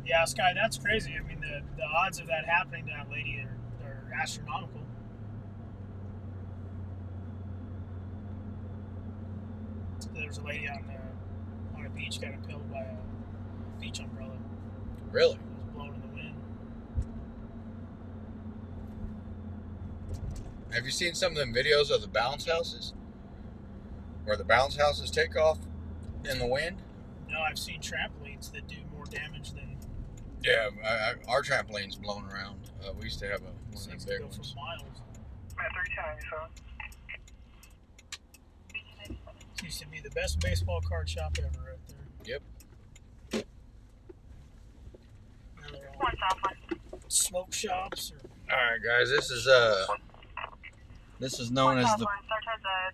Yeah, Sky, that's crazy. I mean, the odds of that happening to that lady are astronomical. There was a lady on a beach got impaled by a beach umbrella. Really? It was blown in the wind. Have you seen some of them videos of the bounce houses? Where the bounce houses take off in the wind? No, I've seen trampolines that do more damage than... Yeah, our trampoline's blown around. We used to have one of them big go for ones. miles. At 3 times, huh? It used to be the best baseball card shop ever right there. Yep. Now they're all smoke shops. Or... Alright, guys, this is known as the... Start has a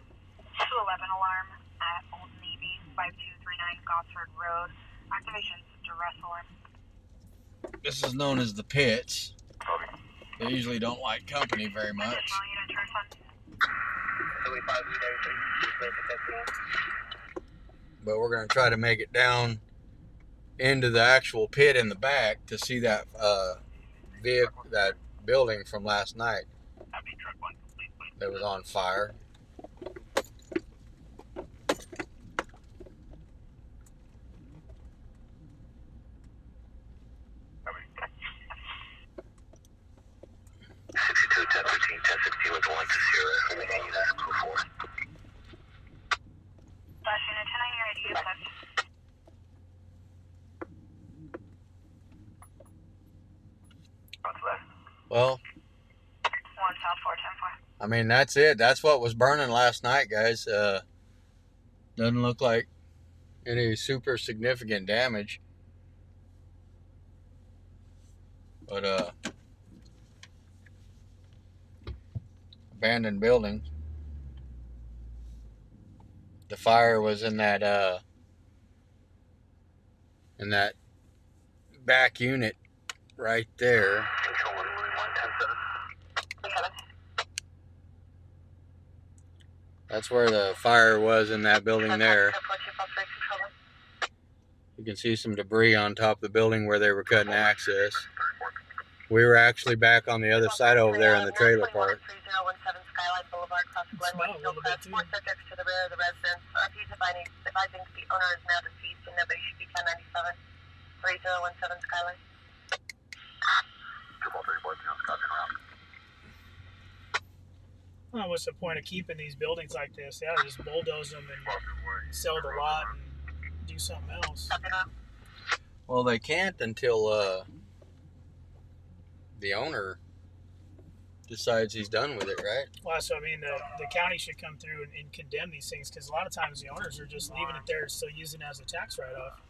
211 alarm at Old Navy, 5239 Gosford Road. Activation's duress alarm. This is known as the pits. They usually don't like company very much. But we're going to try to make it down into the actual pit in the back to see that vehicle, that building from last night that was on fire. 1060 with 1 to 0, and we need that before. Last unit 10 on your ID, push. Well, 1 South 410 4. I mean, that's it. That's what was burning last night, guys. Doesn't look like any super significant damage. But, abandoned building. The fire was in that back unit right there. Control 117. That's where the fire was, in that building there. You can see some debris on top of the building where they were cutting access. We were actually back on the other side over there in the trailer park. Smell a little bit too. 4 subjects to the rear of the residence. He's advising the owner is now deceased and nobody should be 1097. 3017 Skyline. Well, what's the point of keeping these buildings like this? They ought to just bulldoze them and sell the lot and do something else. Well, they can't until the owner decides he's done with it, right? Well, so I mean, the county should come through and condemn these things, because a lot of times the owners are just leaving it there, still using it as a tax write-off.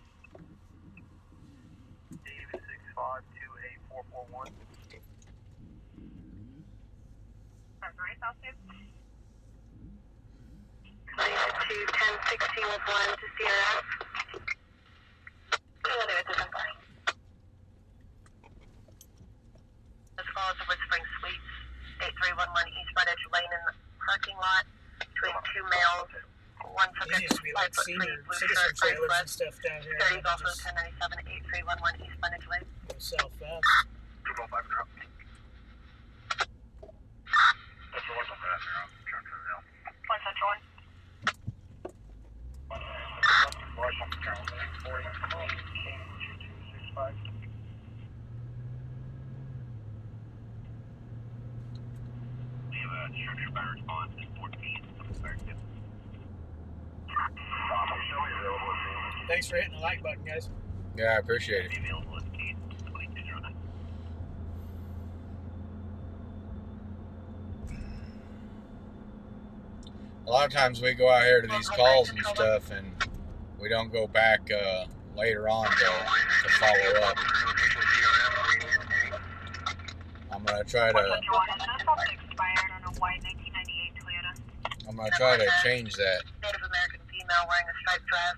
David 6528441. To 1060 with 1 to CRF. As far as the Wood Spring Suites, 8311 East Frontage Lane in the parking lot between 2 males. 1 These subject, used to be like 5'3", senior blue citizen shirt, gray trailers and vest. stuff down here. 30 also Just 1097 8311 East Frontage Lane. go south fast. 205 and up. That's the one on that now. Turn to the hill. 1 Central 1. Washington County 40, 2265. We have a structure by response at 14. Thanks for hitting the like button, guys. Yeah, I appreciate it. Available at case 2209. A lot of times we go out here to these calls and stuff, and we don't go back later on to follow up. I'm gonna try to change that. Native American female wearing a striped dress.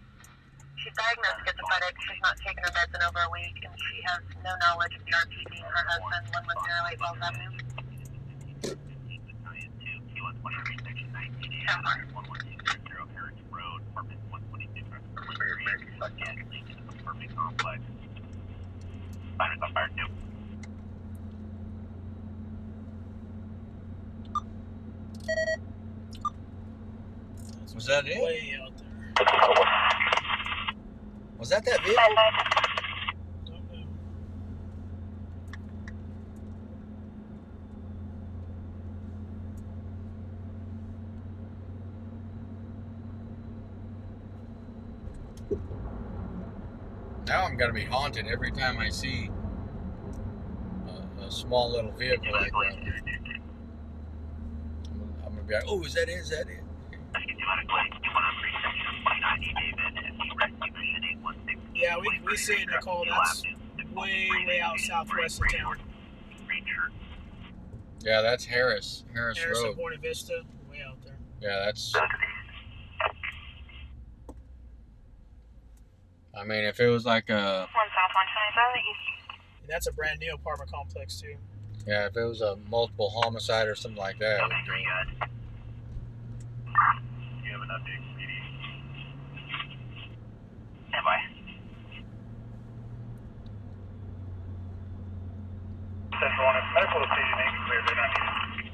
She's diagnosed schizophrenic. She's not taken her meds in over a week, and she has no knowledge of the RPD. Her husband, 1108 Wells Avenue. Battalion 2, Q120, section 19A, 1120 Heritage Road, apartment 126, again, linked to the apartment complex. Fighters on fire 2. Was that it? Way out there. Was that vehicle? Don't know. Now I'm gonna be haunted every time I see a small little vehicle like that. I'm gonna be like, oh, is that it? Is that it? Yeah, we see it, Nicole. That's way out southwest of town. Yeah, that's Harris Harris Road. and Buena Vista, way out there. Yeah, that's. I mean, if it was like a. 1 South 127 East. That's a brand new apartment complex too. Yeah, if it was a multiple homicide or something like that. You have an update, PD? Am I? Central 1, if medical decision ain't clear, they're not needed.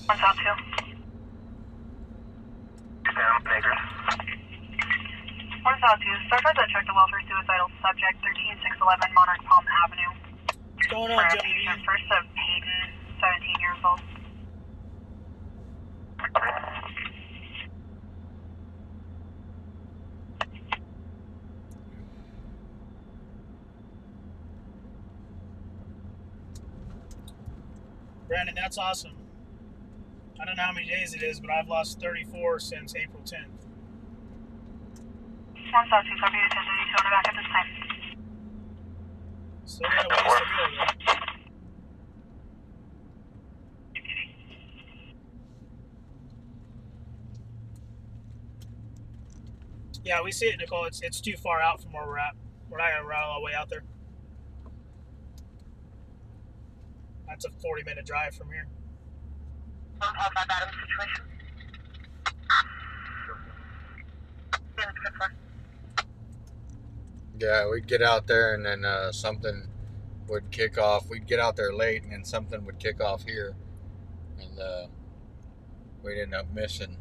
1 South 2. Down, Baker. 1 South Surfers that checked a welfare suicidal subject, 13611 Monarch Palm Avenue. What's going on, Joey? First of Peyton, 17 years old. Brandon, that's awesome. I don't know how many days it is, but I've lost 34 since April 10th. 1 South 2, copy attention, you going back at this time. Still got a ways to go, though. Yeah, we see it, Nicole. It's too far out from where we're at. We're not going to run all the way out there. That's a 40-minute drive from here. Yeah, we'd get out there and then something would kick off. We'd get out there late and then something would kick off here. And we'd end up missing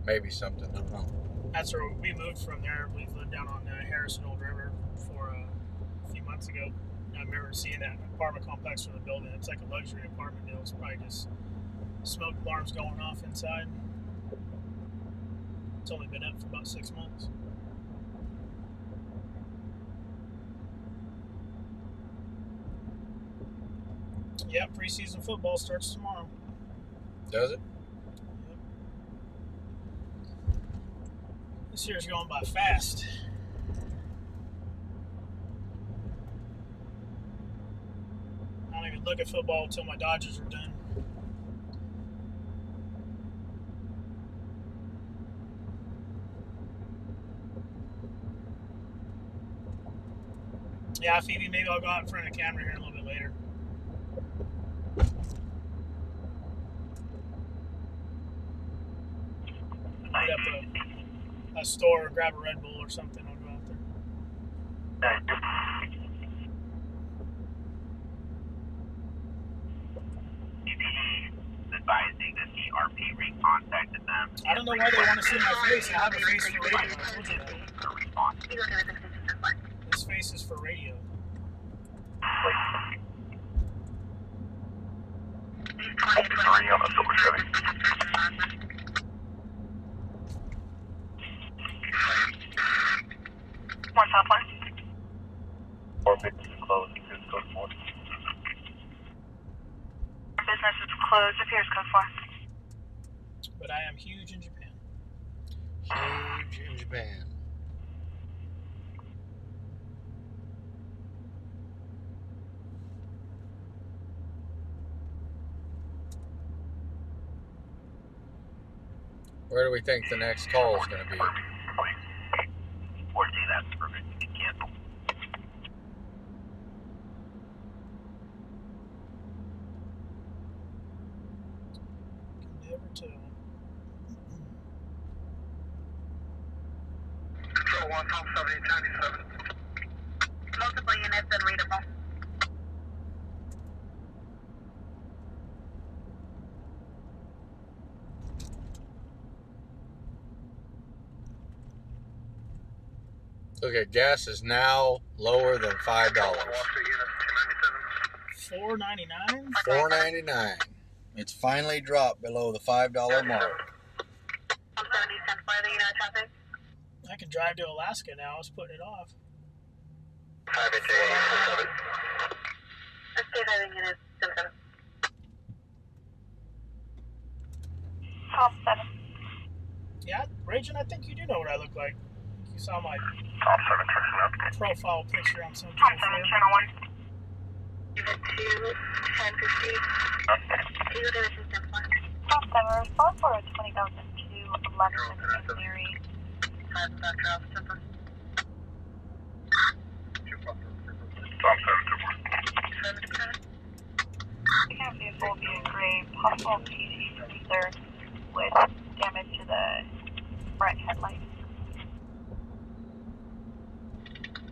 maybe something. I don't know. That's where we moved from there. We lived down on Harrison Old River for a few months ago. I remember seeing that apartment complex from the building. It's like a luxury apartment deal. It's probably just smoke alarms going off inside. It's only been up for about 6 months. Yeah, preseason football starts tomorrow. Does it? Yep. This year's going by fast. I don't even look at football until my Dodgers are done. Yeah, Phoebe, maybe I'll go out in front of the camera here a little bit later. Hit up a store, grab a Red Bull or something. I'll go out there. Advising that the RP recontacted them. I don't know why they want to see my face. I have a face for radio. I told you that. This face is for radio. On a silver Chevy. One South Line. Or business is closed. Here's code 4. Business is closed. Appears code 4. But I am huge in Japan. Huge in Japan. Where do we think the next call is going to be? 14, that's perfect. You can cancel. Can never tell. Control 1, Tom 7897. Multiple units unreadable. Okay, gas is now lower than $5. $4.99? $4.99. It's finally dropped below the $5 mark. I can drive to Alaska now. I was putting it off. 587. Top 7. Yeah, Raging, I think you do know what I look like. You saw my Top 7, tracking up. profile picture on some Top 7, channel 1. Unit 2, 1050. Top 7, respond for a 20,002 Lexus Mary. Top 7, 2. The kind of vehicle will be a gray, possible PC cruiser with damage to the front headlight.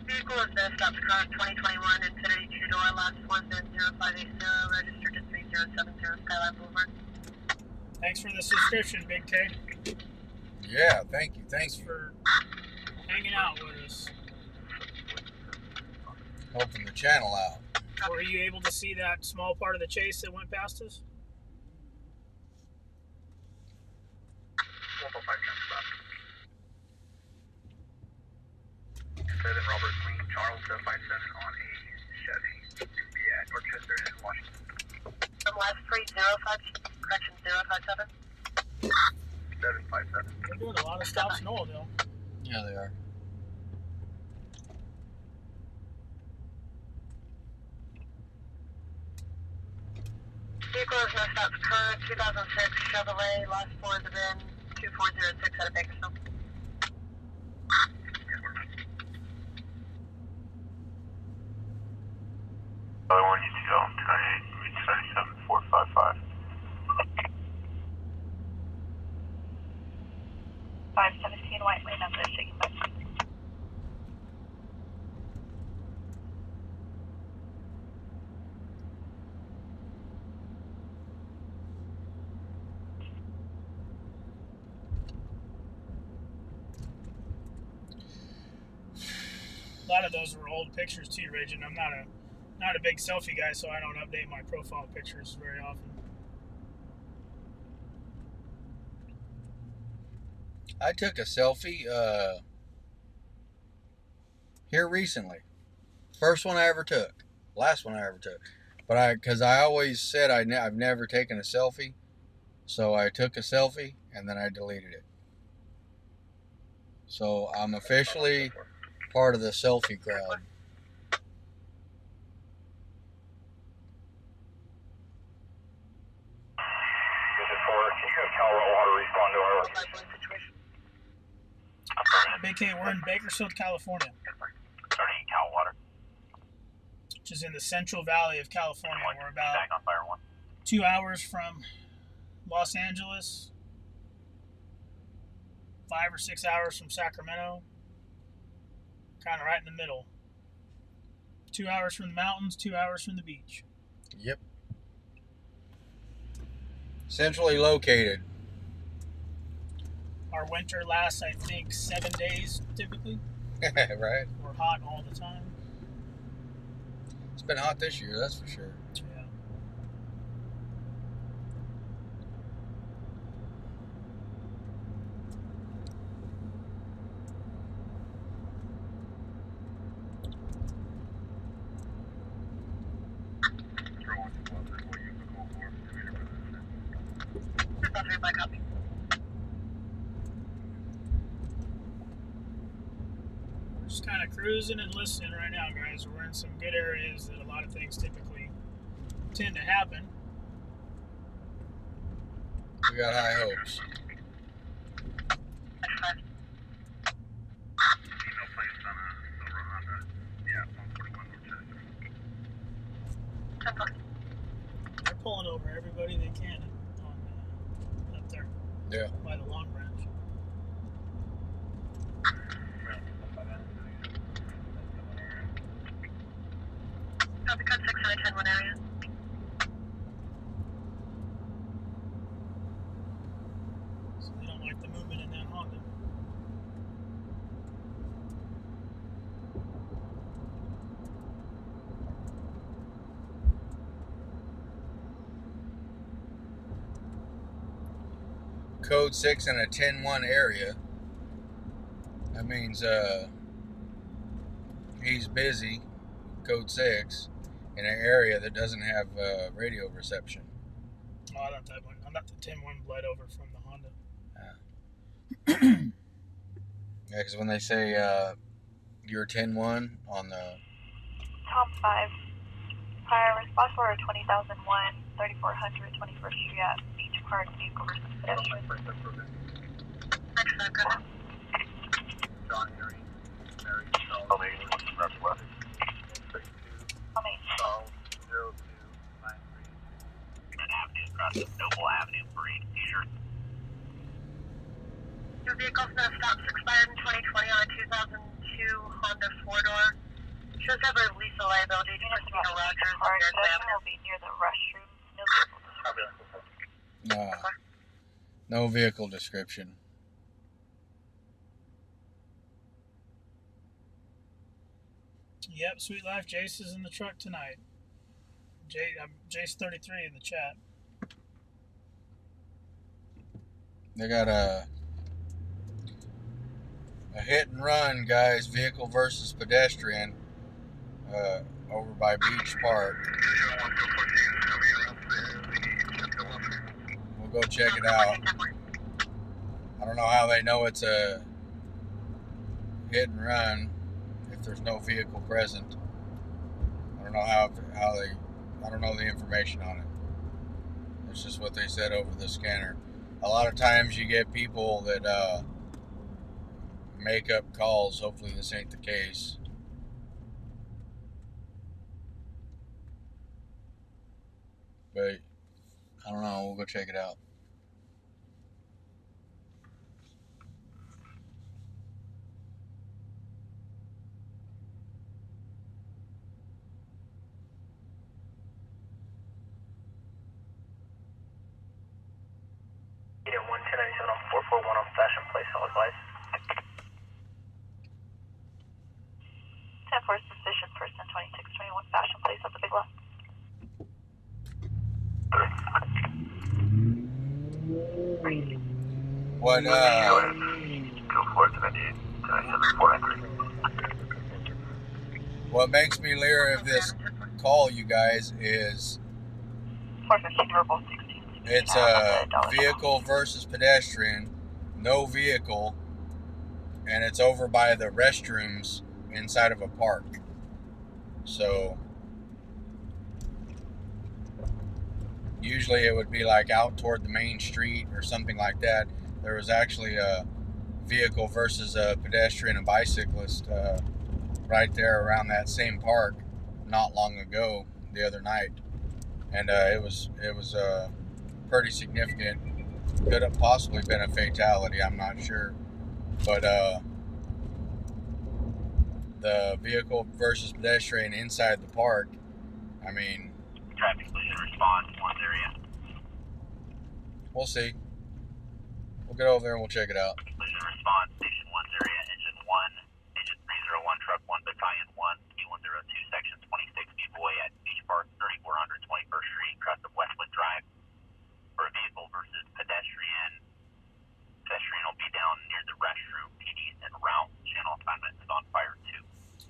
Vehicle is the stop car 2021 Infinity 2-door, last 10580, registered to 3070 Skyline Boulevard. Thanks for the subscription, Big K. Yeah, thank you. Thanks For hanging out with us. Helping the channel out. Were you able to see that small part of the chase that went past us? Robert Queen, Charles 757 on a Chevy. Be at Dorchester and Washington. From last 305, correction 057. 757. They're doing a lot of stops in Oildale. Yeah, they are. Vehicle is no stops current 2006 Chevrolet. Last four is in 2406 out of Bakersfield. I want you to go on 77455. 517 White Lane, I'm shaking my feet. A lot of those were old pictures too, Regin. I'm not a big selfie guy, so I don't update my profile pictures very often. I took a selfie here recently. First one I ever took. Last one I ever took. But because I always said I've never taken a selfie. So I took a selfie and then I deleted it. So I'm officially part of the selfie crowd. Big K, we're in Bakersfield, California, Starting Cal Water. which is in the Central Valley of California. We're about Back on fire 1. 2 hours from Los Angeles, 5 or 6 hours from Sacramento, kind of right in the middle. 2 hours from the mountains, 2 hours from the beach. Yep. Centrally located. Our winter lasts, I think, 7 days typically. Right? We're hot all the time. It's been hot this year, that's for sure. Yeah. Just kind of cruising and listening right now, guys. We're in some good areas that a lot of things typically tend to happen. We got high hopes. They're pulling over everybody they can on, up there. Yeah. By the Long Branch. Copy code 6910, area? So they don't like the movement in that Honda. Code 6 in a 10-1 area. That means he's busy, code 6, in an area that doesn't have radio reception. Oh, I don't that one. I'm not the 10-1 bled over from the Honda. Yeah, because when they say you're 10-1 on the... Tom 5. Fire response order 20,001, 3400, 21st Street at Beach Park, vehicle versus pedestrian. John Henry, Mary, Northwest. 0293. Avenue across Noble Avenue for a seizure. Your vehicle's no stops expired in 2020 on a 2002 Honda 4-door. Shows have a lease liability to Christina Rogers on Bears Avenue. will be near the restroom. No vehicle. No vehicle description. Yep, Sweet Life. Jace is in the truck tonight. Jace33 in the chat. They got a hit and run, guys. Vehicle versus pedestrian over by Beach Park. We'll go check it out. I don't know how they know it's a hit and run if there's no vehicle present. I don't know how they. I don't know the information on it. It's just what they said over the scanner. A lot of times you get people that make up calls. Hopefully this ain't the case. But I don't know. We'll go check it out. Unit 11097 on 441 on Fashion Place, solid lights. 10-4 suspicious person, 2621 Fashion Place at the Big Lot. What what makes me leery of this call, you guys, is 415 verbal 16. it's a vehicle versus pedestrian, no vehicle, and it's over by the restrooms inside of a park. So usually it would be like out toward the main street or something like that. There was actually a vehicle versus a pedestrian and bicyclist right there around that same park not long ago, the other night, and it was pretty significant. Could have possibly been a fatality, I'm not sure, but the vehicle versus pedestrian inside the park, I mean, Traffic collision response, one area. we'll see. We'll get over there and we'll check it out. Collision response, station 1 area, engine 1, engine 301, truck 1, battalion 1, P102, section 26, boy at Beach Park, 3400 21st Street, crest of Westwood Drive. For a vehicle versus pedestrian. Pedestrian will be down near the restroom. PD's en route. Channel assignment is on fire too.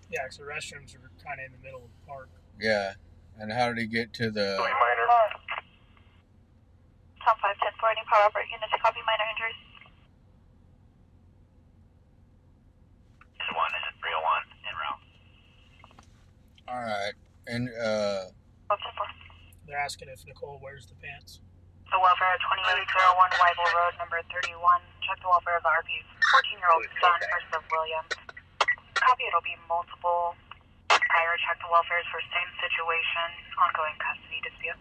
Yeah, because the restrooms are kind of in the middle of the park. Yeah. And how did he get to the... Minor. Tom 510 for any power operator unit to copy minor injuries. Engine 1, engine 301, en route. Alright. And, 510 They're asking if Nicole wears the pants. The welfare at 2801 Weibel Road, number 31. Check the welfare of the RP's 14-year-old son, first of William. Copy, it'll be multiple. Prior, check the welfares for same situation, ongoing custody dispute.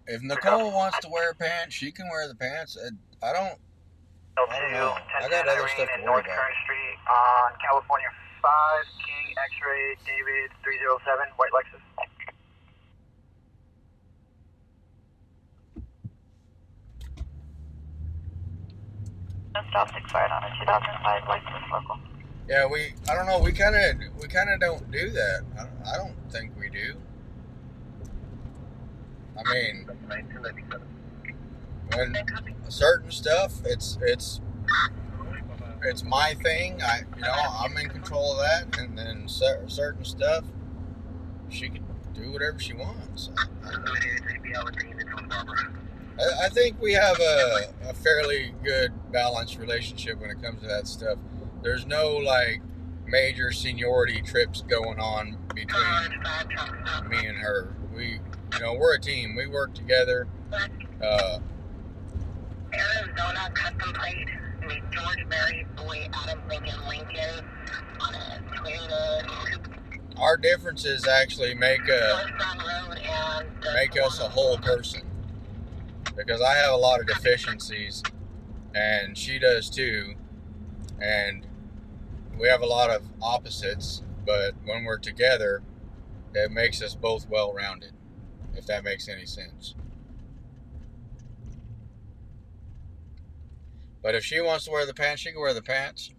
if Nicole wants to wear pants, she can wear the pants. I don't know. I got other stuff to worry North about. Current Street on California 5, King X-Ray, David 307, white Lexus. Stop expired on a 2005 Lexus local. Yeah, I don't know, we kind of don't do that. I don't think we do. I mean, when certain stuff, it's my thing. I'm in control of that, and then certain stuff, she can do whatever she wants. I think we have a fairly good balanced relationship when it comes to that stuff. There's no like major seniority trips going on between me and her. We're a team. We work together. Arizona custom plate. I mean, George Berry, Boy, Adam Lincoln on a Toyota. Our differences actually make us a whole person. Because I have a lot of deficiencies, and she does too, and we have a lot of opposites, but when we're together, it makes us both well-rounded, if that makes any sense. But if she wants to wear the pants, she can wear the pants.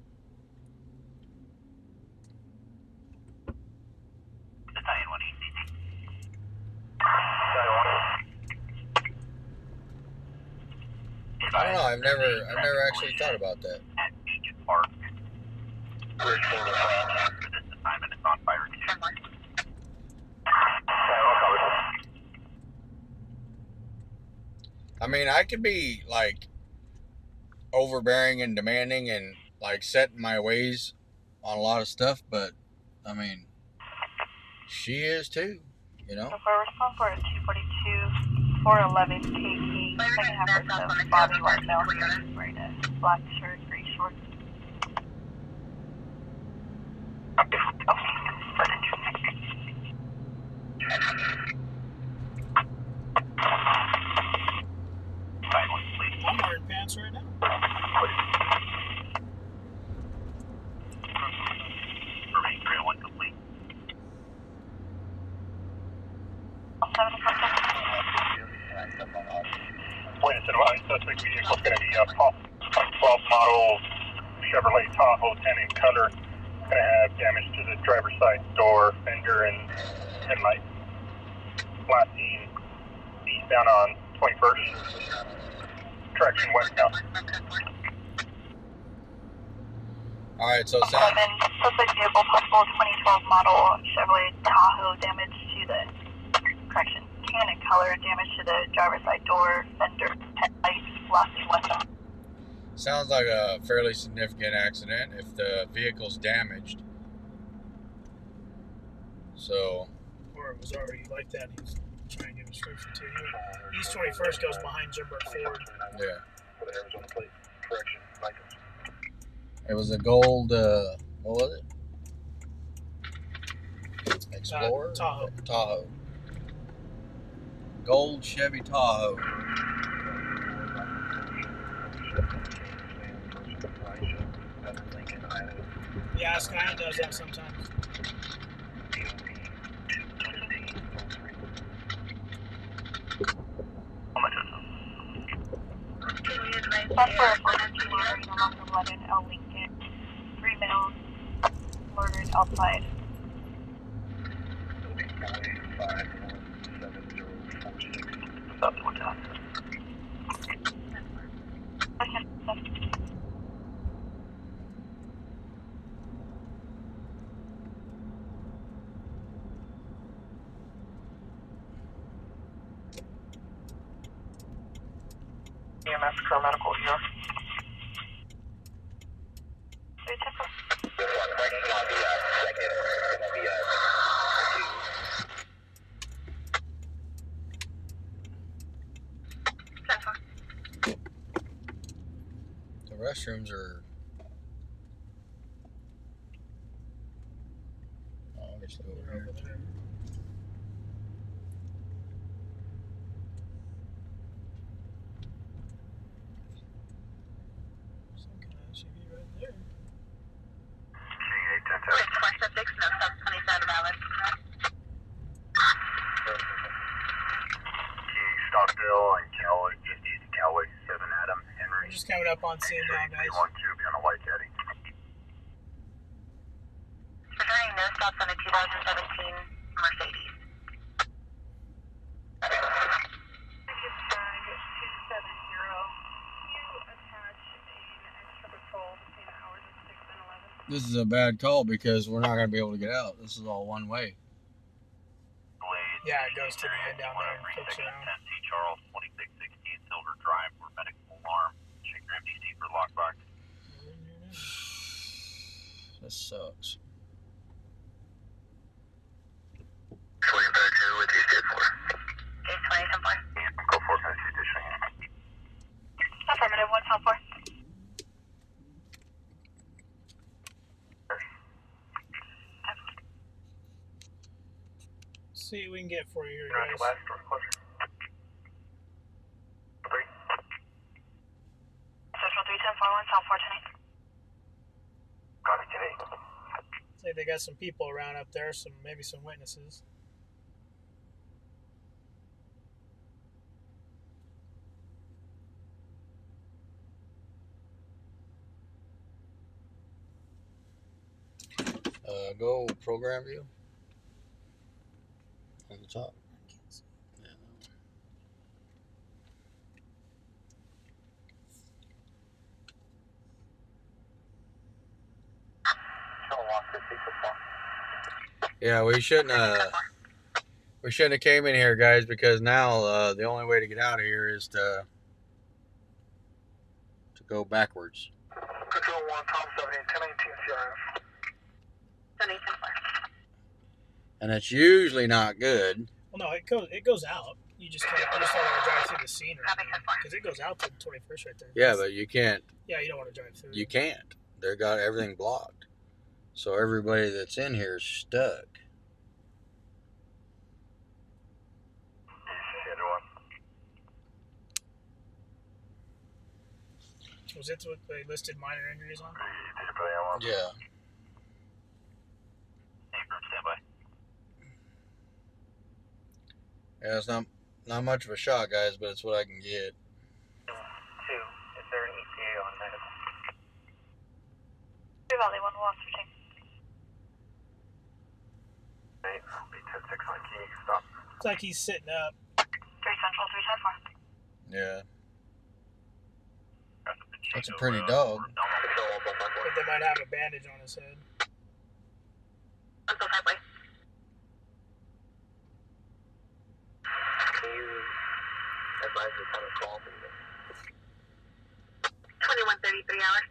never actually thought about that. At Beacon Park. For this assignment, it's on fire. I mean, I could be like overbearing and demanding and like set in my ways on a lot of stuff, but I mean, she is too, you know. So for response for 242, 411 KT, second half of Bobby White male, wearing a black shirt, gray shorts. I'm wearing pants right now. Remain 301 complete. 7 Point to the line, suspect vehicle is going to be a 12 model Chevrolet Tahoe 10 in color. Going to have damage to the driver's side door, fender, and headlight. Last seen eastbound on 21st. Traction westbound. All right, so 11, suspect vehicle possible 2012 model Chevrolet Tahoe, damage to the, correction, tan in color, damage to the driver's side door, fender, headlight, last seen westbound. sounds like a fairly significant accident if the vehicle's damaged. So, Or it was already like that. He was trying to give a description too. East 21st goes behind Jimber Ford. yeah. For the Arizona plate. Correction. It was a gold, what was it? Explorer? Tahoe. Tahoe. Gold Chevy Tahoe. Yeah, Sky does that sometimes. That's for a 411 L Lincoln. 3 males murdered outside. EMS paramedical here. The restrooms are obviously over here. Some kind of SUV right there. Stockville and Callaway, just east of Callaway, 7 Adam, Henry. We're just coming up on scene now, guys. 312, be on a white caddy. Returning no stops on a 2017 Mercedes. This is a bad call because we're not going to be able to get out. This is all one way. Yeah, it goes to the end down there and flips around. 10 C Charles, 2616 Silver Drive for medical alarm. Check your MDC for lockbox. This sucks. Swing back here with you, step 4. Okay, 20 Go for it, guys. Additional. Affirmative, 114. See what we can get for you here, Roger, guys. last door closer. 3. Social 31041, South 410. Copy, 10-8. Say they got some people around up there, maybe some witnesses. Go program view on the top. Yeah. Yeah, we shouldn't have came in here, guys, because now the only way to get out of here is to go backwards. Control 1, Tom 70, 1019 CRF. 718 FLIR. And it's usually not good. Well, no, it goes out. You just can't. You just don't want to drive through the scene because it goes out to the 21st right there. Yeah, but you can't. Yeah, you don't want to drive through. You can't. They got everything blocked. So everybody that's in here is stuck. Was it what they listed minor injuries on? Yeah. Stand by. Yeah, it's not much of a shot, guys, but it's what I can get. 2, is there an ETA on medical? Valley 1 lost for team. 8, I'll be 10-6 on key, stop. It's like he's sitting up. 3 Central, 310 Yeah. That's a pretty dog. But they might have a bandage on his head. Uncle Highway. Can you advise me kind of call for you? 2133 hours.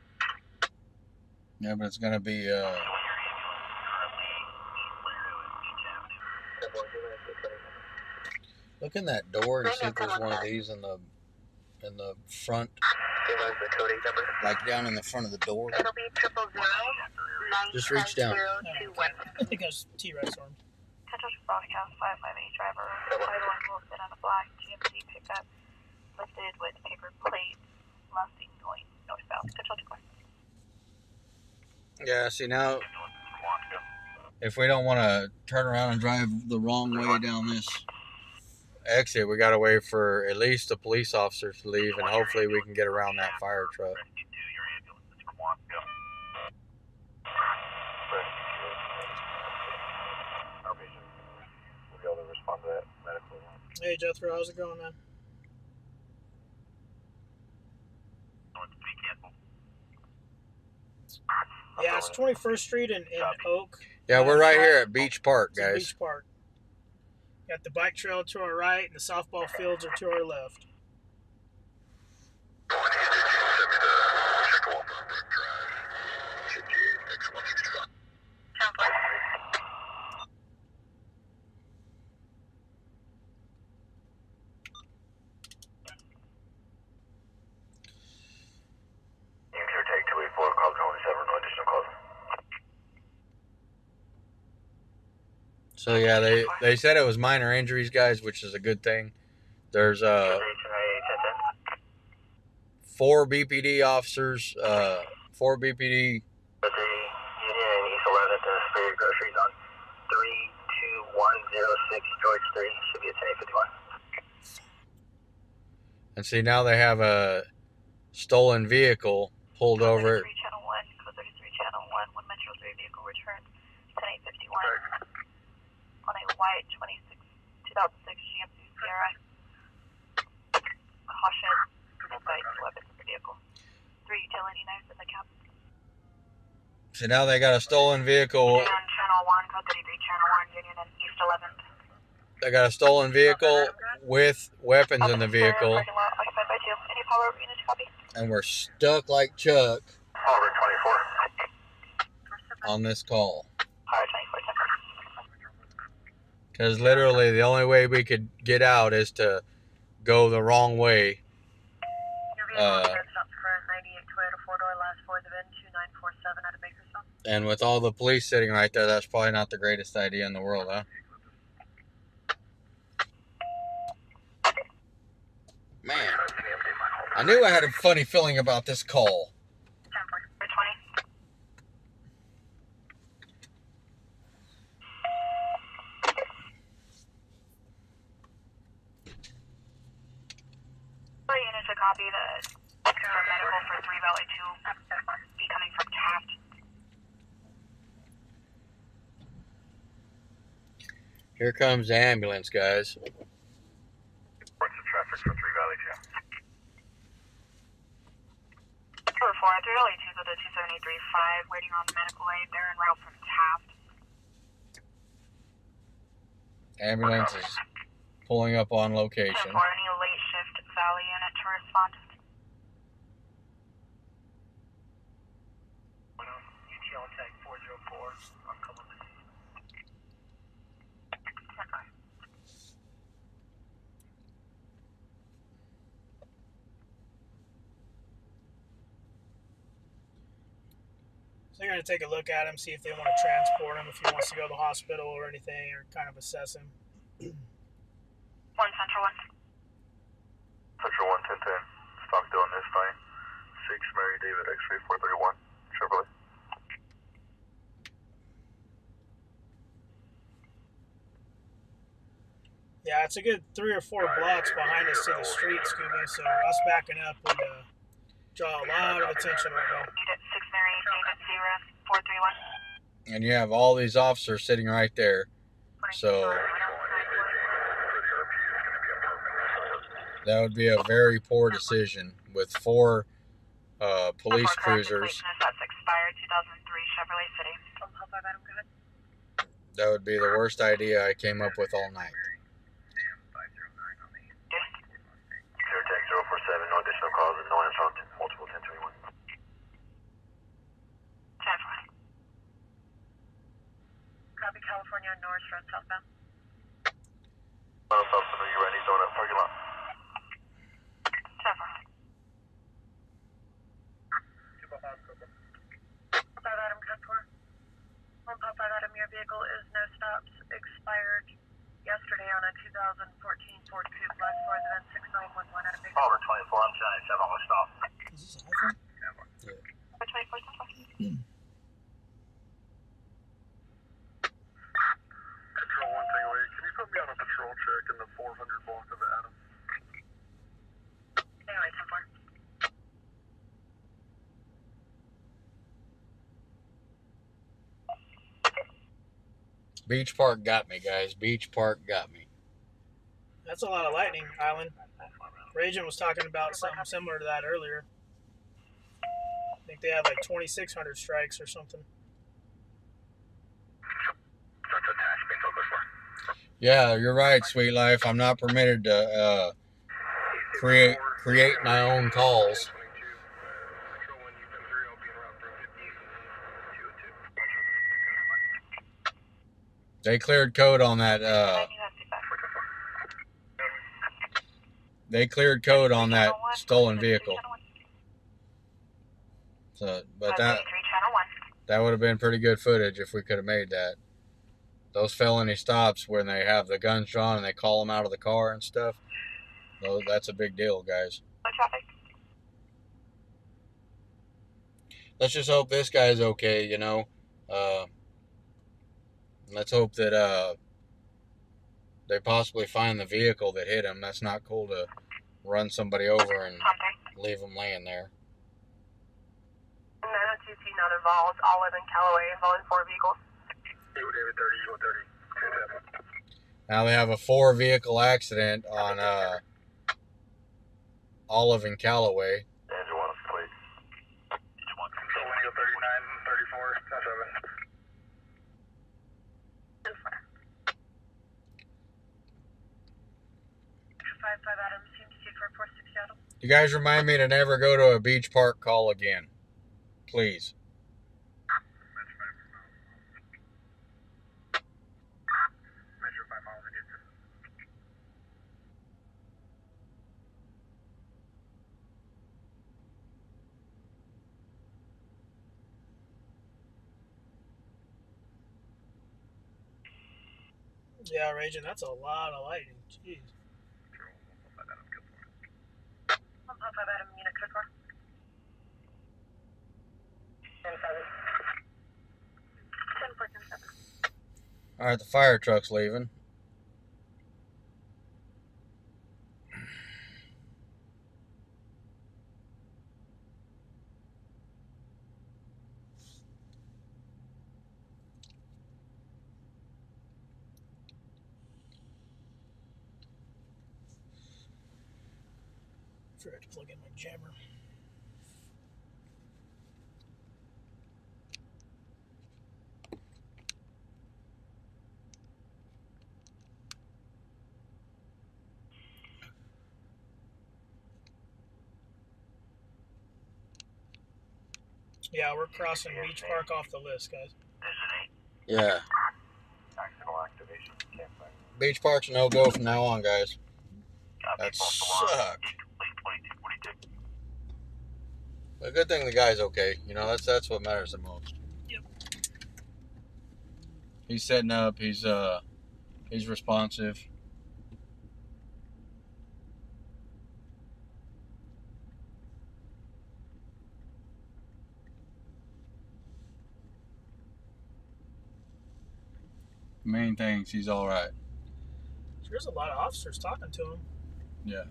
Yeah, but it's gonna be look in that door and see if there's one of these in the front, The code 8 number. like down in the front of the door. It'll be 000 Just reach down. 95021. I think I was T-Rex armed. Central broadcast 558 driver. Title Wilson on a black GMC pickup lifted with paper plates. Mustang going northbound. Central 2. Yeah, see now, if we don't want to turn around and drive the wrong way down this exit, we got to wait for at least the police officers to leave, and hopefully we can get around that fire truck. We'll be able to respond to that medical one. Hey, Jethro, how's it going, man? Yeah, it's 21st Street in Oak. Yeah, we're right here at Beach Park, It's in guys. Beach Park. Got the bike trail to our right, and the softball fields are to our left. Take 284, call 27, no additional calls. So yeah, they said it was minor injuries, guys, which is a good thing. There's 4 BPD officers, 4 BPD. But the Union and East 11th and Spirit Groceries on 32106 George 3 should be at 10:51. And see, now they have a stolen vehicle pulled over. 33 Channel 1, code 33 Channel 1, when Metro 3 vehicle returned 10:51 on a white 2006 GMC Sierra. Caution, inside weapons in the vehicle. 3 utility knives in the cab. So now they got a stolen vehicle. Union Channel 1, code 33 Channel 1, Union and East 11th. They got a stolen vehicle with weapons in the vehicle, Parking lot occupied by 2. Any power units copy? and we're stuck like Chuck Over 24. on this call. Power 24 temper. Because literally the only way we could get out is to go the wrong way. Your vehicle is stopped for a 98 Toyota 4-door, last 4 of the VIN 2947 out of Bakersfield. And with all the police sitting right there, that's probably not the greatest idea in the world, huh? Man, I knew I had a funny feeling about this call. 10-4. 20. Units to copy the medical for 3 Valley 2 be coming from Taft. Here comes the ambulance, guys. What's the traffic for 3 Valley 2? Number 4, 3 Valley 2 is at the 273.5, waiting on medical aid. They're en route from Taft. Ambulance is pulling up on location. 10-4, any late shift Valley unit to respond. ETL tag 404. I'm coming. So they're going to take a look at him, see if they want to transport him, if he wants to go to the hospital or anything, or kind of assess him. 1 Central 1. Central 1, 1010. Stockdale on this time. 6 Mary David X-ray 431. Chevrolet. Yeah, it's a good 3 or 4 blocks behind us to the street, Scooby, so us backing up would draw a lot of attention right now. Unit 6 Mary David 0431. And you have all these officers sitting right there. So that would be a very poor decision with 4 police cruisers. That's expired 2003 Chevrolet City. That would be the worst idea I came up with all night. Clear tag 047. No additional calls and no answer on multiple 1021. 10-4. Copy California North from southbound. Southbound, are you ready? Donut parking lot. 10-4. 5 Adam Cut 4. 1 Pop 5 Adam, your vehicle is no stops, expired yesterday on a 2014 Ford Coupe, last resident 6911 out of Bakersfield. Over 24, I'm 77 on the stop. Is this iPhone? Over 24 Central. Patrol 1 takeaway. Can you put me on a patrol check in the 400 block of Adam? Anyway, 10-4. Beach Park got me, guys. Beach Park got me. That's a lot of lightning, Island. Raging was talking about something similar to that earlier. I think they had like 2,600 strikes or something. Yeah, you're right, Sweet Life. I'm not permitted to create my own calls. They cleared code on that. They cleared code on that stolen vehicle. So, but that would have been pretty good footage if we could have made that. Those felony stops when they have the guns drawn and they call them out of the car and stuff. That's a big deal, guys. Let's just hope this guy's okay, you know. Let's hope that they possibly find the vehicle that hit him. That's not cool to run somebody over and leave them laying there. 902C not involved. Olive and Callaway involved in 4 vehicles. David 30, 30. Now they have a 4-vehicle accident on Olive and Callaway. Andrew, one plate. Each one. So when you go 39, 34, 7. Adam, CMC 446 Seattle. You guys remind me to never go to a Beach Park call again. Please. Measure 5 miles again. Yeah, Raging, that's a lot of lightning. Jeez. 1 Pop 5 Adam, unit code 4. 10-4-7. All right, the fire truck's leaving. Forgot to plug in my jammer. Yeah, we're crossing Beach Park off the list, guys. Yeah. Accidental activation. Campfire. Beach Park's a no-go from now on, guys. That sucks. But good thing the guy's okay. You know, that's what matters the most. Yep. He's setting up. He's responsive. Main thing is he's all right. There's a lot of officers talking to him. Yeah.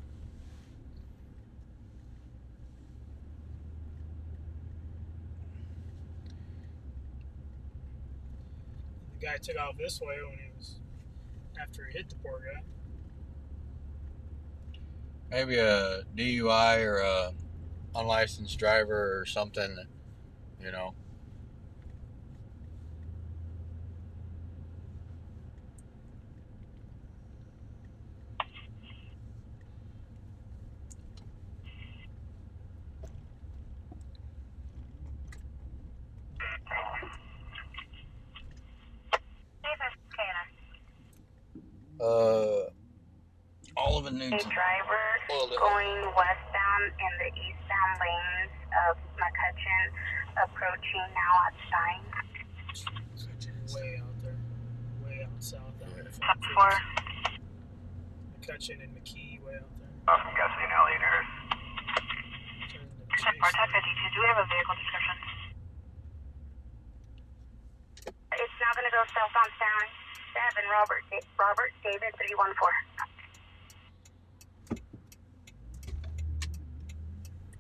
The guy took off this way when after he hit the poor guy. Maybe a DUI or a unlicensed driver or something, you know. All of it needs A driver going westbound in the eastbound lanes of McCutcheon, approaching now at Stein. Way out there. Way out south. Out there. Top 4. McCutcheon and McKee, way out there. From Gasoline Alley to Earth. Or Tech 52, do we have a vehicle description? It's now going to go south on Stein. 7 Robert David 314.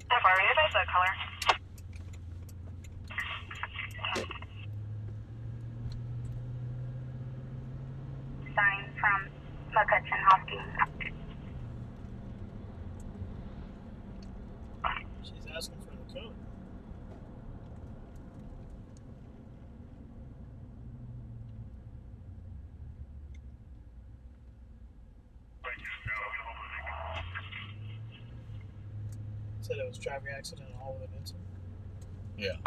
So far, we advise the color. Stein from McCutcheon Hospital. She's asking for the code. Said it was traffic accident and all of it incident. Yeah. 19.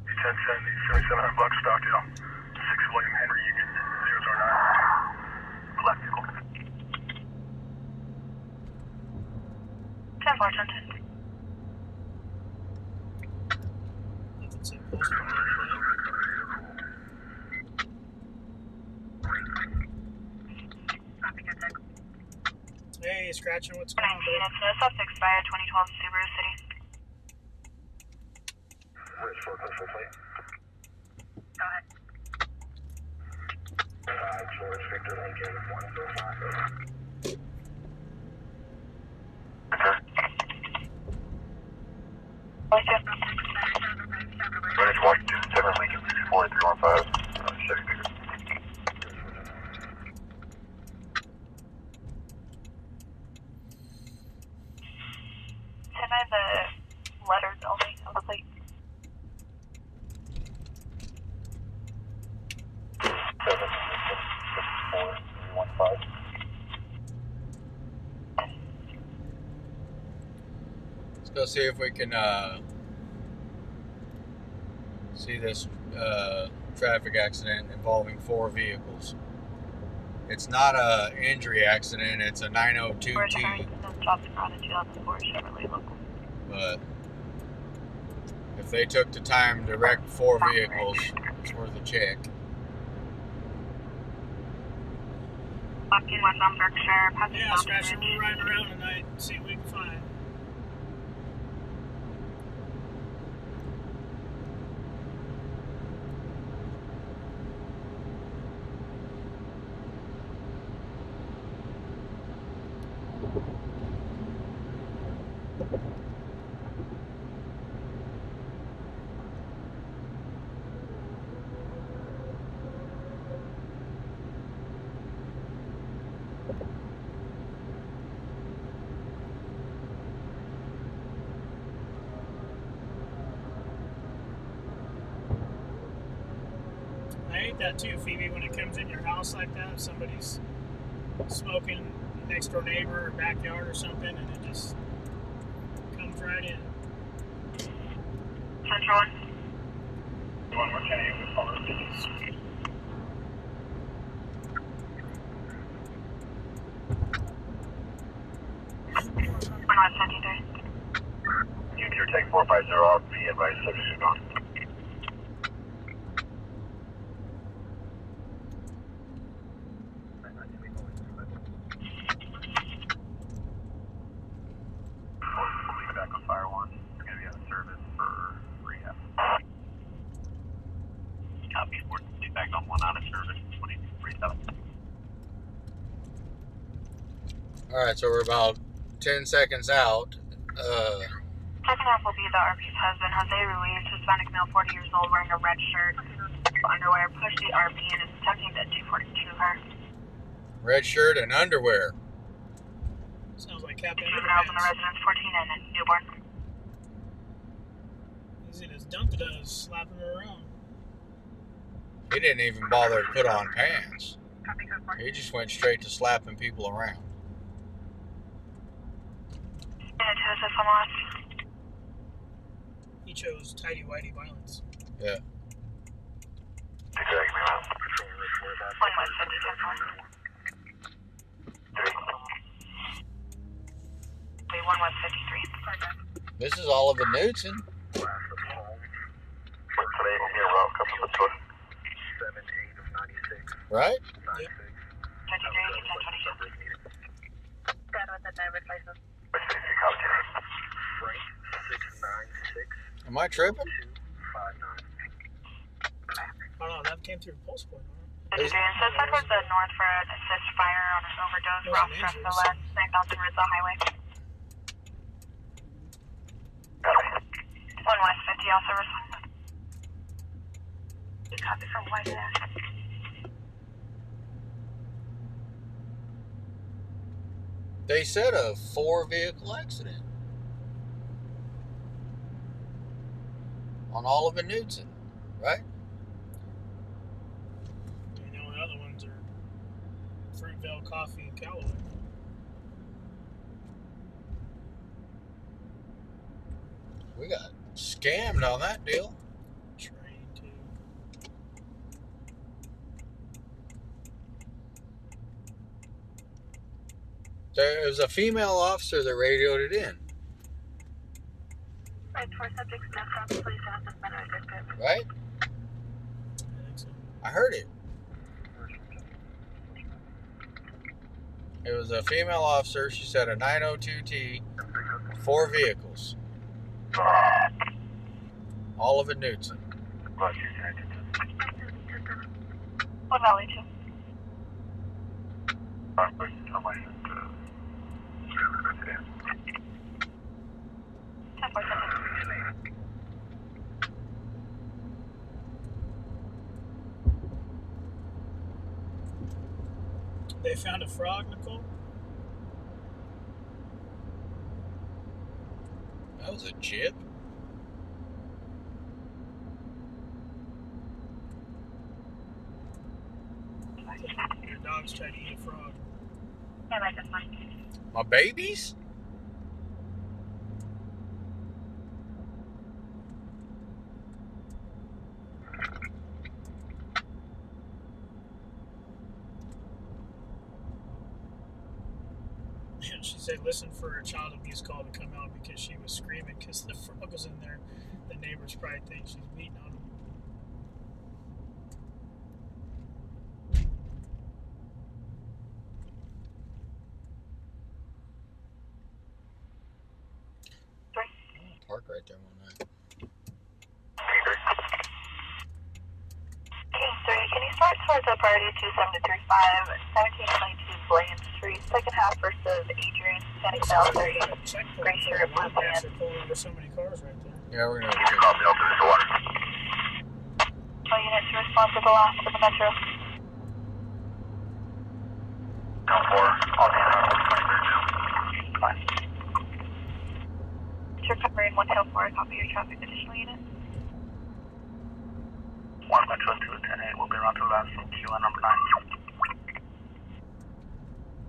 1070, 7700 block Stockdale. 6 William Henry Union, 009. Black vehicle. 10 4 10. Nothing said close to Hey, Scratching, what's going on, 19, babe? it's a suspect by a 2012 Subaru City. Where's for official plate? Go ahead. 5 George Victor Lincoln 105. Greenwich Washington 7 Lincoln 64 315. Chevy Bigger. 10 by the letters only of the plate. 7 64 315. Let's go see if we can see this traffic accident involving 4 vehicles. It's not a injury accident, it's a 902T. Stopped around in 2004 Chevrolet local. But if they took the time to wreck 4 vehicles, it's worth a check. Walking west on Berkshire, passing Yeah, Mountain Scratching, Ridge. we're riding around tonight and see what we can find. I hate that too, Phoebe, when it comes in your house like that, if somebody's smoking next door neighbor or backyard or something, and it just comes right in. Metro 1. Junior, take 450 RP, advice service is gone. Back on fire 1. It's going to be out of service for rehab. Copy, 4 back on 1 out of service, 23.7. Alright, so we're about 10 seconds out. Second half will be the RP's husband, Jose Ruiz, Hispanic male, 40 years old, wearing a red shirt, underwear, push the RP and is tucking at 242 her. Red shirt and underwear. Sounds like Captain Juveniles in the Underpants. residence, 14 and newborn. He's in his Dunkadas, slapping her around. He didn't even bother to put on pants. He just went straight to slapping people around. He chose tighty-whitey violence. Yeah. This is Oliver Newton. Right? Yep. Am I tripping? Oh no, that came through Pulse Point. So head towards the north for an assist fire on an overdose There's route an from the injury, west, 9000 Rizzo Highway. 1 West 50, all service. Copy from White there. They said a 4-vehicle accident on Oliver Newton, right? And the only other ones are Fruitvale Coffee and Callaway. We got scammed on that deal. Train too. There was a female officer that radioed it in, Right, 4 subjects, no stop, please have suspended district. right? I think so. I heard it. It was a female officer. She said a 902T, 4 vehicles. Oliver Newton. 1 Valley 2. They found a frog, Nicole? That was a jib. Your dog's trying to eat a frog. And I just went. My babies? And she said, listen for a child abuse call to come out because she was screaming because the frog was in there. The neighbors probably think she's beating on him. I'll park right there one night. Can you start towards the priority 2735, 1722 Blaine Street, second half versus Adrian, Hispanic male, 30, gray shirt, blue pants. They're pulling over so many cars right there. Yeah, we're gonna. All units respond to the last of the metro. You're covering 1 Hill 4, copy your traffic, additional unit. 1 Metro 2 10-8 will be around to last from QN number 9.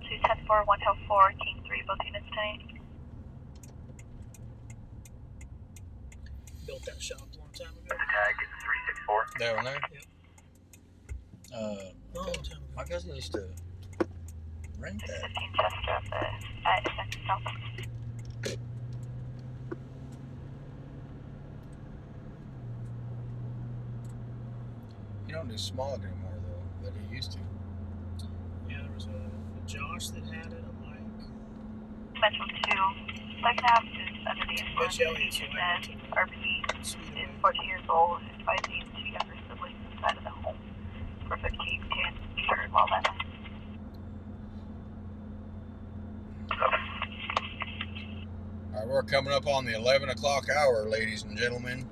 210-4, 1 Hill 4, King 3, both units 10-8. built that shop a long time ago. The tag is 364. That one there? Yep. Long time ago. My cousin used to rent that. 15 Chester at Essential South. He don't do smog anymore though, but he used to. Yeah, there was a Josh that had it, a Mike. Central 2. Second half is under the influence. Mitch Elliott, so I And went to RP Sweet is Away. 14 years old and advising two younger siblings inside of the home for 15 can be heard while that night. Alright, we're coming up on the 11 o'clock hour, ladies and gentlemen.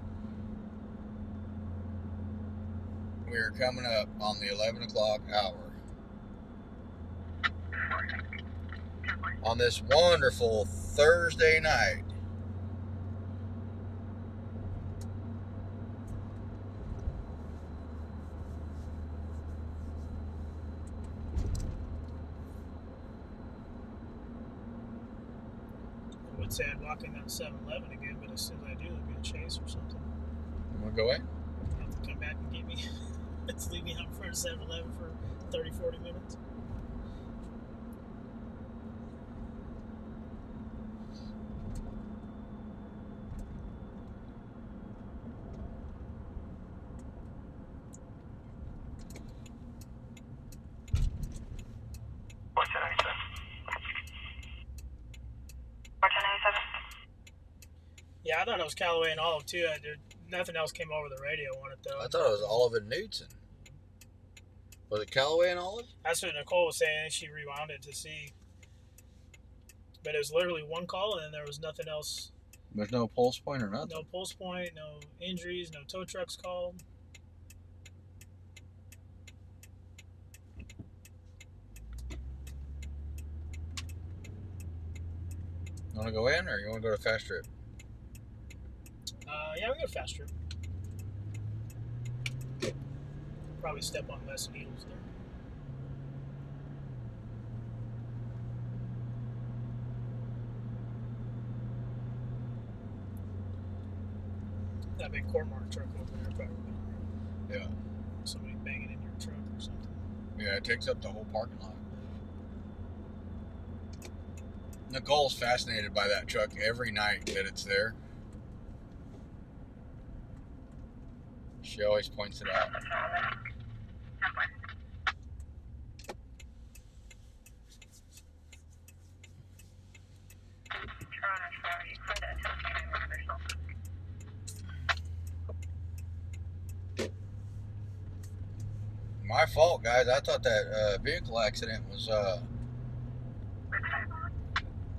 We're coming up on the 11 o'clock hour. On this wonderful Thursday night. I would say I'd walk in that 7-Eleven again, but as soon as I do, there'll be a chase or something. You want to go in? You have to come back and get me. Let's leave me out in front of 7-Eleven for 30, 40 minutes. What's that I said? 1497. Yeah, I thought it was Callaway and Olive too. Nothing else came over the radio on it though. I thought it was Olive and Knudsen. Was it Callaway and Olive? That's what Nicole was saying. She rewound it to see. But it was literally one call and then there was nothing else. There's no pulse point or nothing. No pulse point, no injuries, no tow trucks called. You want to go in or you want to go to Fast Trip? Yeah, we got a fast trip. Probably step on less needles there. That big Core-Mark truck over there probably would Yeah. somebody banging in your truck or something. Yeah, it takes up the whole parking lot. Nicole's fascinated by that truck every night that it's there. She always points it out. My fault, guys. I thought that vehicle accident was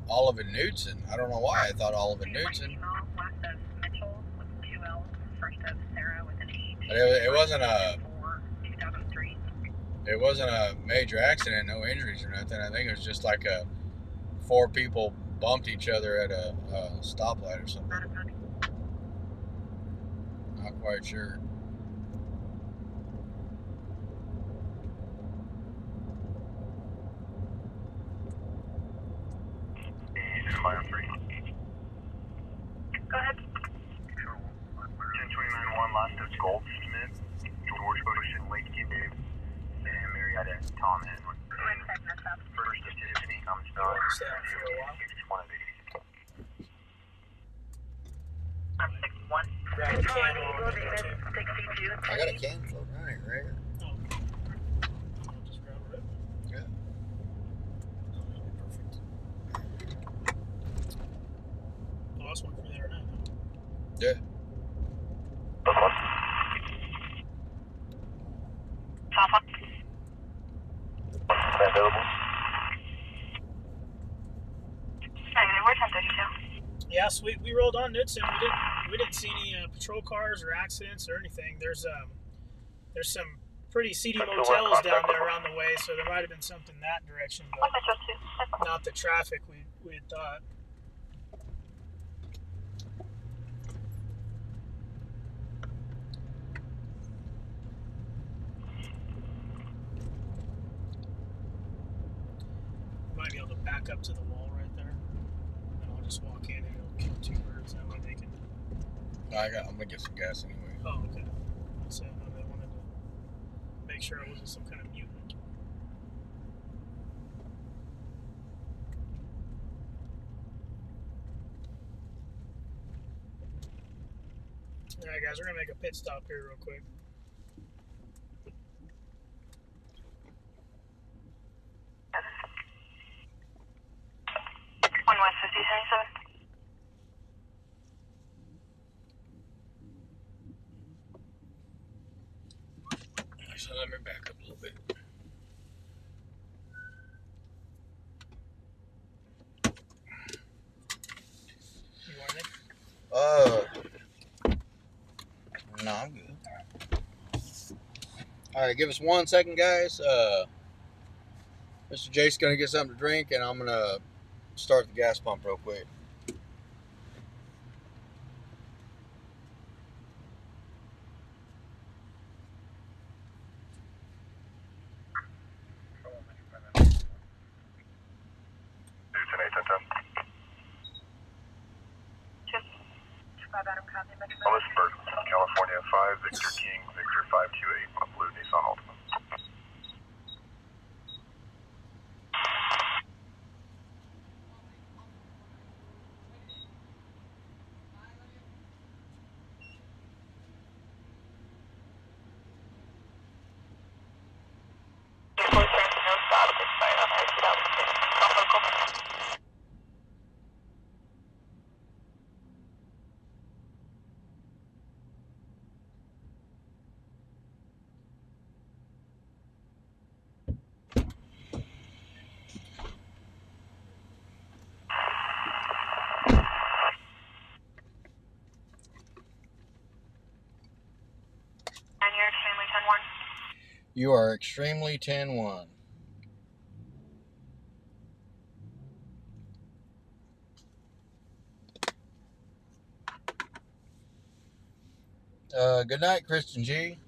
Olive and Knudsen. I don't know why I thought Olive and Knudsen. But it wasn't a. It wasn't a major accident, no injuries or nothing. I think it was just like 4 people bumped each other at a stoplight or something. Not quite sure. Fire 3. Go ahead. 1029-1, last is Goldsmith, George Bush, and Lake Dave, and Marietta, Tom Henry. First is Tiffany, I'm still Stay on for a while. 61. Grab a can while we're there too. I got a can floating around here, right here. Oh. I'll just grab it. Yeah. Oh, that'll be perfect. Oh, that's one from the other night. Yeah. Top up. Available. We're 1032. Yes, we rolled on Knudsen. We didn't see any patrol cars or accidents or anything. There's some pretty seedy motels down there around the way, so there might have been something that direction, but not the traffic we had thought. Might be able to back up to the wall right there, and I'll just walk in and it'll kill 2 birds. That way they can I'm gonna get some gas anyway. Oh, okay. So I wanted to make sure I wasn't some kind of mutant. Alright guys, we're gonna make a pit stop here real quick. West 5077. So let me back up a little bit. You want it? No, I'm good. All right, give us 1 second, guys. Mr. Jake's gonna get something to drink, and I'm gonna start the gas pump real quick. Ellisburg, California 5, Victor King, Victor 528, on blue Nissan Altima. And you're extremely 10-1. You are extremely 10-1. Good night, Kristen G.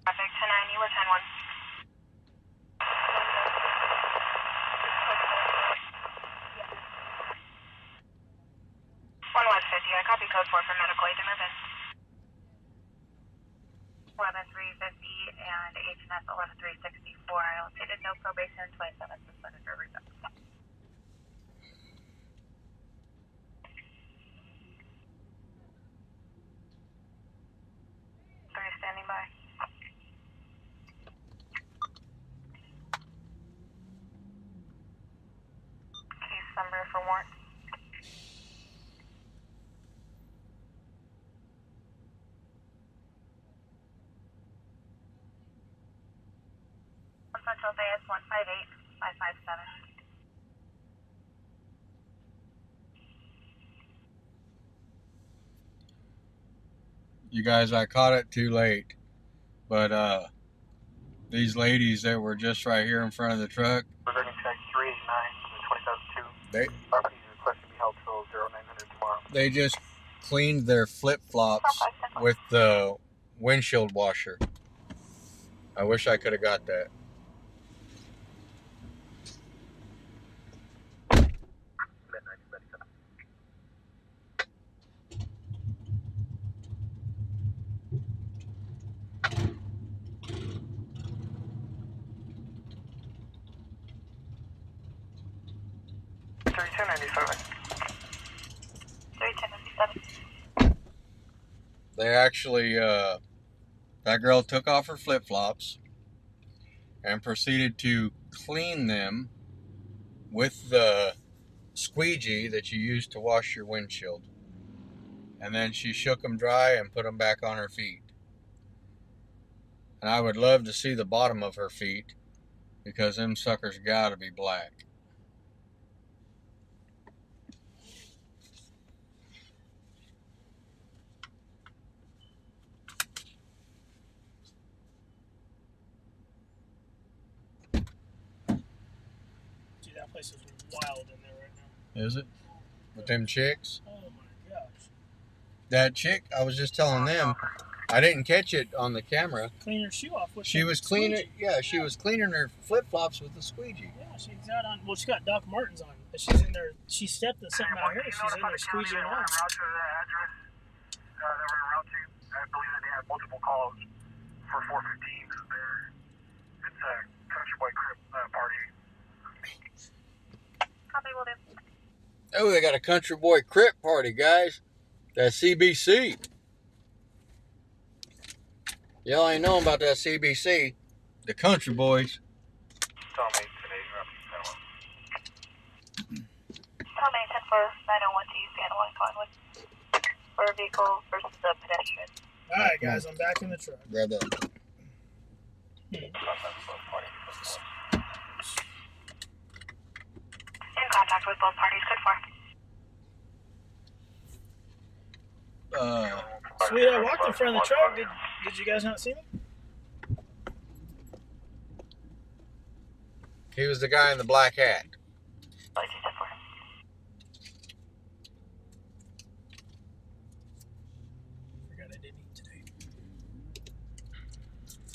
Traffic 10-9, you were 10-1. 1 West 50, I copy code 4 for medical aid to move in. 11350 and HNS 11364. I located no probation, 27 suspended driver's license. 3 standing by. Case number for warrant. Central Bay is 158557. You guys, I caught it too late, but these ladies that were just right here in front of the truck, Regarding tag 389 to 20,002. they Property is requested to be held till 0900 tomorrow. they just cleaned their flip-flops with the windshield washer. I wish I could have got that. Midnight 37. They actually, that girl took off her flip-flops and proceeded to clean them with the squeegee that you use to wash your windshield. And then she shook them dry and put them back on her feet. And I would love to see the bottom of her feet, because them suckers gotta be black. Dude, that place is wild in there right now. Is it? With them chicks? Oh my gosh. That chick, I was just telling them, I didn't catch it on the camera. Clean her shoe off with She the was cleaning. squeegee. Yeah, she was cleaning her flip flops with the squeegee. Yeah, she's got on. Well, she got Doc Martens on, but she's in there. She stepped in something out here. She's in there squeegeeing off. That we're en route to. I believe that they had multiple calls for 415 there. It's a country boy crib party. Copy, will do. Oh, they got a country boy crip party, guys. That's CBC. Y'all ain't know about that CBC. The country boys. Tell me today, Tell me 10 for 901 to use analyze Conway. For a vehicle versus a pedestrian. All right, guys, I'm back in the truck. Grab that. In contact with both parties, good for. Sweet, I walked in front of the truck. Did you guys not see me? He was the guy in the black hat. Like you said for. Forgot I didn't eat today.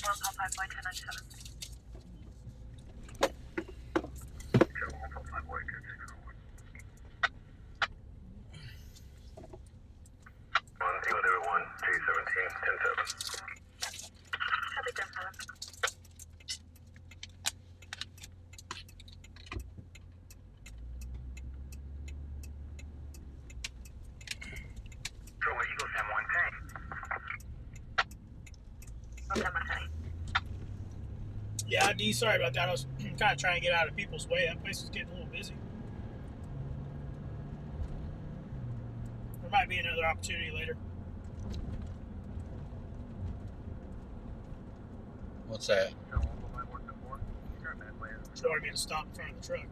155.1097. Copy 10-7. Yeah, D, sorry about that. I was kind of trying to get out of people's way. That place was getting a little busy. There might be another opportunity later. What's that? She wanted me to stop in front of the truck.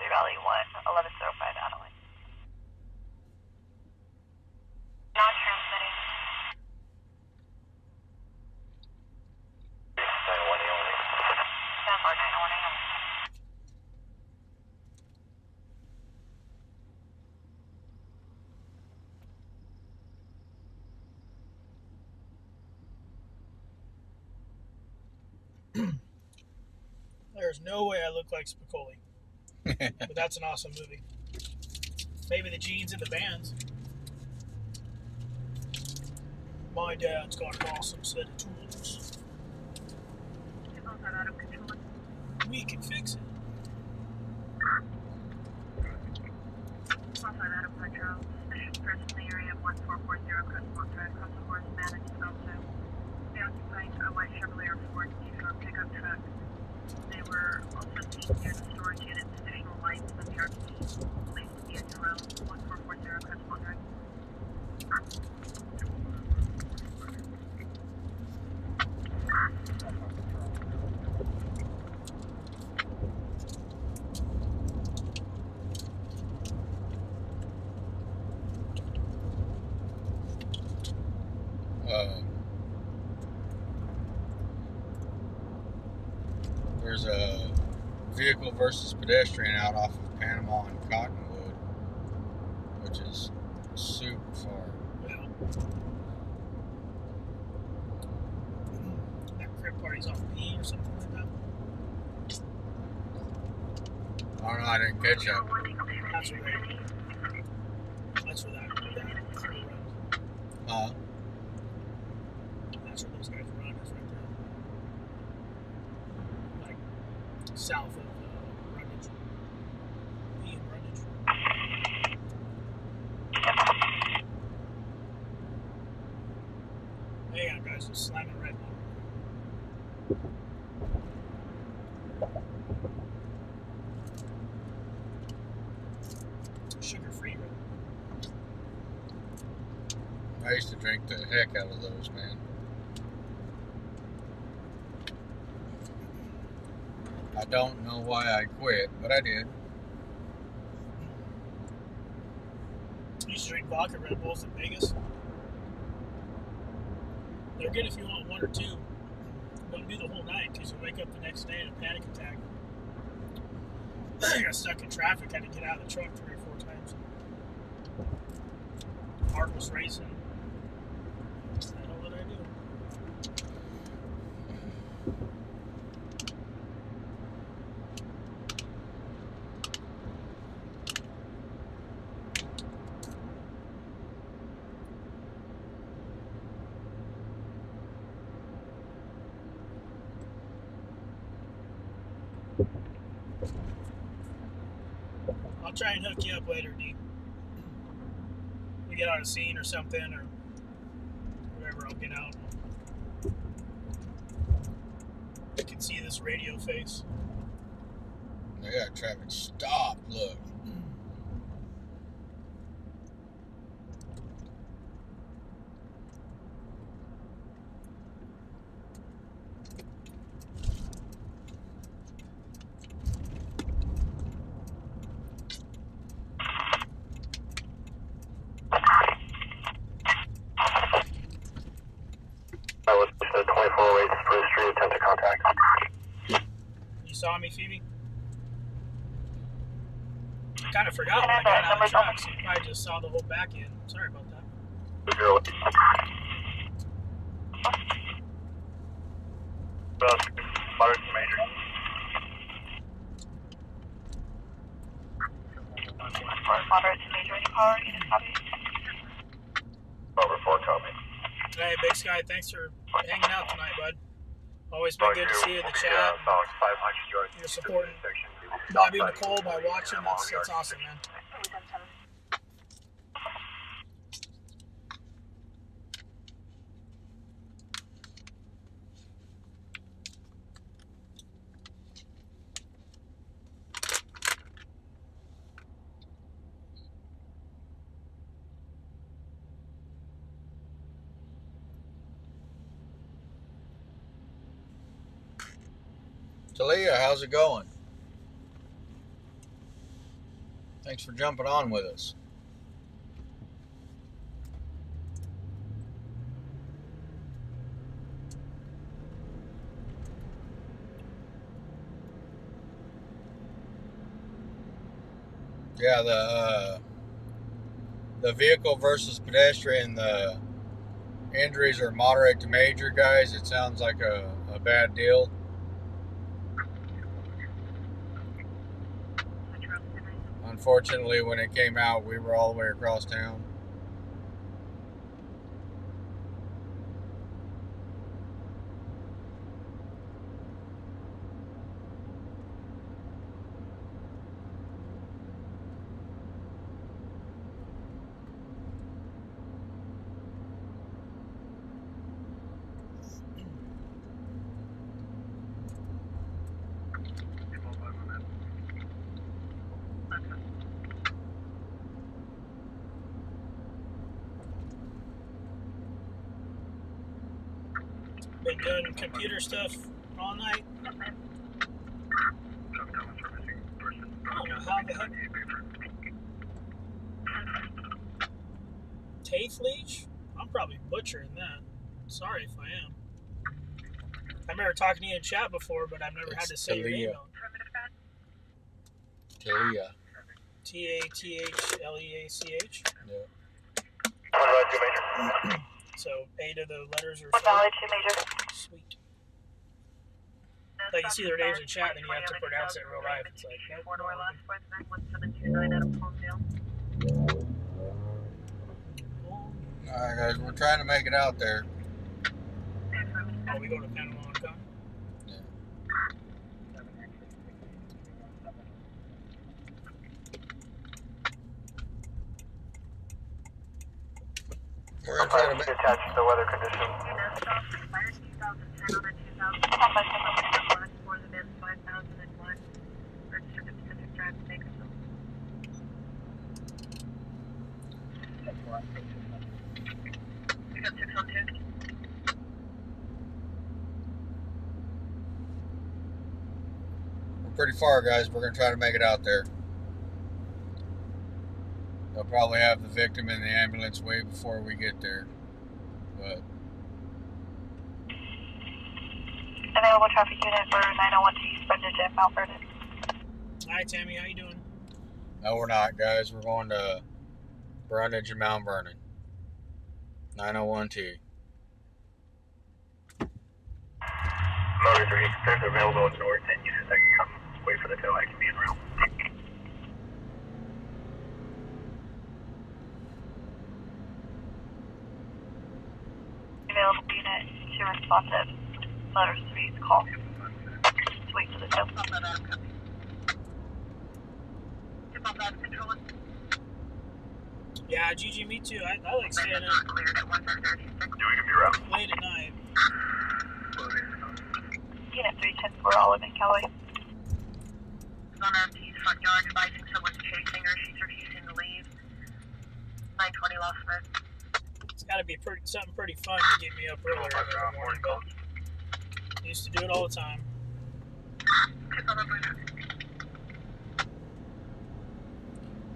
Valley 1, 1105 Adelaide. Not transmitting. 10-4, 901. There's no way I look like Spicoli. But that's an awesome movie. Maybe the jeans and the bands. My dad's got an awesome set of tools. We can fix it. Present in the area of 1440 Crestmont Drive, across the horse managed also. They occupied a white Chevrolet Ford Nissan pickup truck. They were also seen near the storage unit. Additional lights in the RP placed unit around 1440 Crestmont Drive. There's a vehicle versus pedestrian out off of Panama and Cottonwood, which is super far. Yeah. That crib party's off P or something like that. I don't know, I didn't catch up. That's where that crew runs. That's where those guys run, is right there. Like south of Runnage. P and Runnage. Hang on, guys, just slamming red one. Sugar-free red. I used to drink the heck out of those, man. I don't know why I quit, but I did. You used to drink vodka Red Bulls in Vegas. They're good if you want one or two. Don't do the whole night because you wake up the next day in a panic attack. I got stuck in traffic, had to get out of the truck 3 or 4 times. Heart was racing. What the hell did I do? I'll try and hook you up later, D. We get on a scene or something, or whatever, I'll get out. You can see this radio face. They got traffic stopped, look. That was 2408 Spruce Street, attempted contact. You saw me, Phoebe? I kind of forgot when I got out of the truck, so you probably just saw the whole back end. Sorry about that. Moderate to major. Moderate to major, any power unit copy? Over 4 copy. Hey, Big Sky, thanks for hanging out tonight, bud. Always been good to see you in the chat. You're supporting Bobby and Nicole by watching. That's awesome, man. Talia, how's it going? Thanks for jumping on with us. Yeah, the vehicle versus pedestrian, the injuries are moderate to major, guys. It sounds like a bad deal. Unfortunately, when it came out, we were all the way across town. Been doing computer stuff all night. I don't know how the heck. Tafleach? I'm probably butchering that. Sorry if I am. I remember talking to you in chat before, but I've never had to say your name out. Talia. Tathleach? Yeah. So 8 of the letters are Valley to major. sweet. Like you see their names in chat, and then you have to pronounce it in real life. It's like, Alright, guys, we're trying to make it out there. oh, we go to Panama and come. We're gonna try to make Attached to the weather conditions. We're pretty far, guys. We're gonna try to make it out there. they'll probably have the victim in the ambulance way before we get there. But Available traffic unit for 901 East Brundage at Mount Vernon. Hi, Tammy. How you doing? no, we're not, guys. We're going to Brundage and Mount Vernon. 901T. Motor 3, there's available north and units that can come wait for the tow. I can be in route. Available unit to responsive. Motor 3's call. Just wait for the tow. Yeah, GG, me too. I like staying up Cleared at 1:30. Doing a route. late at night. Unit 310 Olive in Callaway. On MT's front yard, advising someone's chasing her. She's refusing to leave. 920 Lost Smith. It's got to be something pretty fun to get me up earlier every morning, but I used to do it all the time.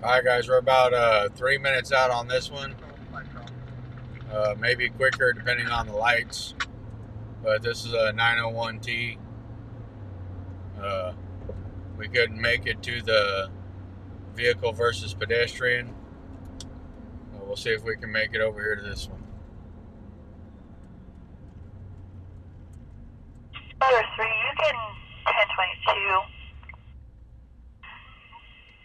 Alright, guys, we're about 3 minutes out on this one. Maybe quicker depending on the lights. But this is a 901T. We couldn't make it to the vehicle versus pedestrian. We'll see if we can make it over here to this one. Motor 3, you can 1022.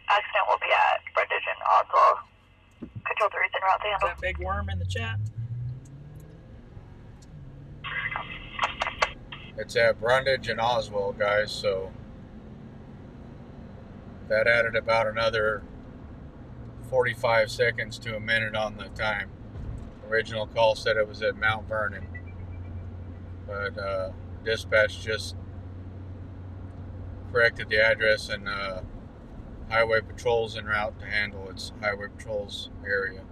Accident will be at Brundage and Oswald. Control 3 is en route to Is handle. that big worm in the chat? It's at Brundage and Oswald, guys, so that added about another 45 seconds to a minute on the time. Original call said it was at Mount Vernon, but dispatch just corrected the address, and highway patrol's en route to handle its highway patrol's area.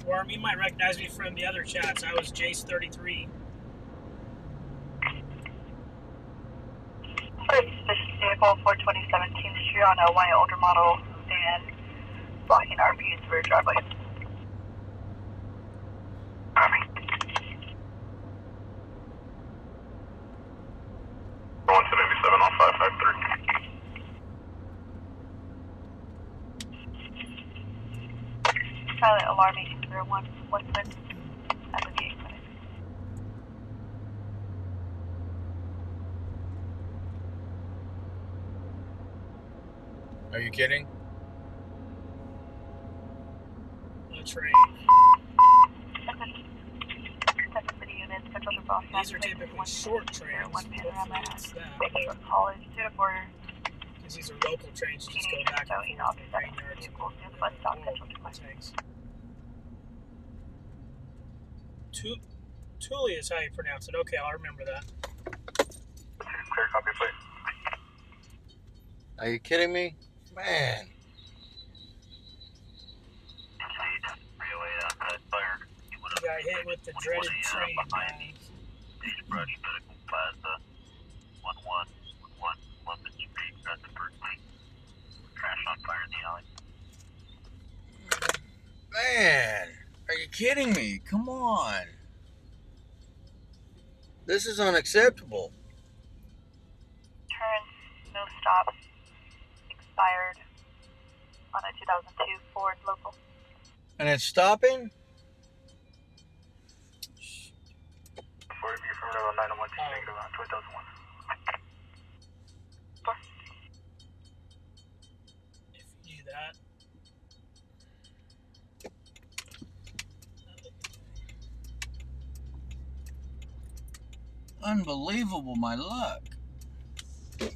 Worm, you might recognize me from the other chats. I was Jace33. Suspicious vehicle for 2017 Street on a white older model van blocking RP's rear driveway. Going to 97 on 553. Pilot alarming 0117 at the VA clinic. Are you kidding? On a train. City units, Central to Boston. These are typically short trains. One panorama. Hopefully it's that. Bakersfield College, to the border. Because these are local trains, you just go back and forth from train yards and bus stop, Central to West. tanks. Thule is how you pronounce it. Okay, I'll remember that. Clear copy, please. Are you kidding me? Man. You got hit with the dreaded train, man. Sagebrush Medical Plaza, 1111 Columbus Street, at the Berkeley. Crash on fire in the alley. Man. Are you kidding me? Come on. This is unacceptable. Turns, no stops, expired on a 2002 Ford local. And it's stopping? 40 be affirmative on 901 T, negative on 2001. If you do that. Unbelievable, my luck. Yeah,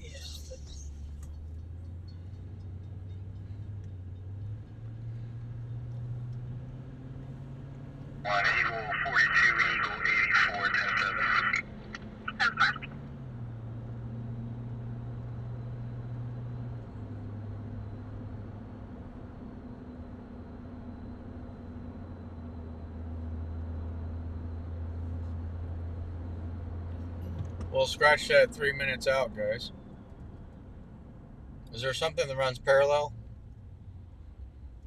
On Eagle 42, Eagle 84, 107. we'll scratch that 3 minutes out, guys. Is there something that runs parallel?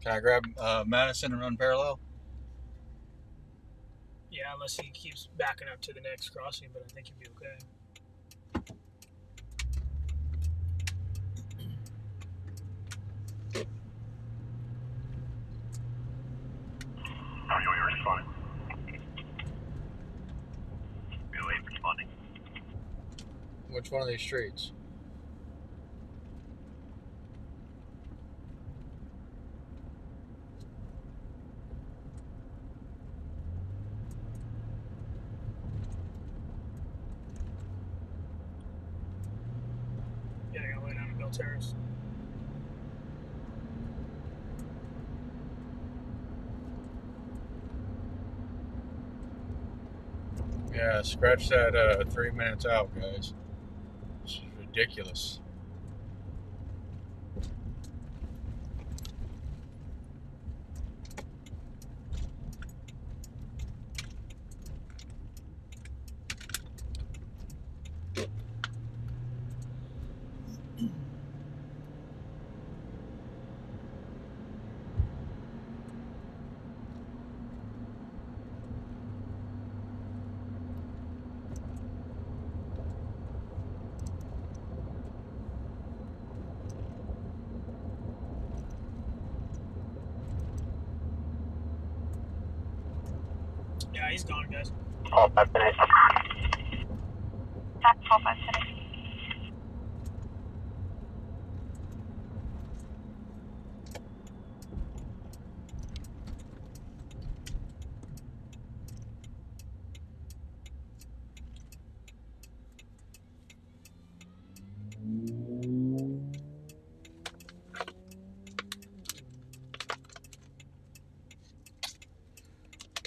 Can I grab Madison and run parallel? Yeah, unless he keeps backing up to the next crossing, but I think he'd be okay. How are you responding? BOA responding. Which one of these streets? Yeah, I gotta lay down to Bill Terrace. Yeah, scratch that 3 minutes out, guys. This is ridiculous. Yeah, he's gone, guys. Call 5 minutes. That's 12 by today.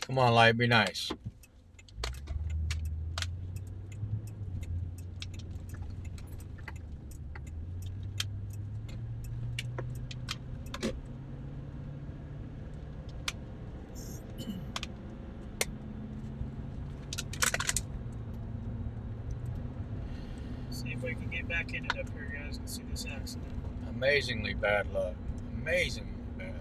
Come on, light, be nice. See if we can get back in it up here, guys, and see this accident. Amazingly bad luck. Amazingly bad.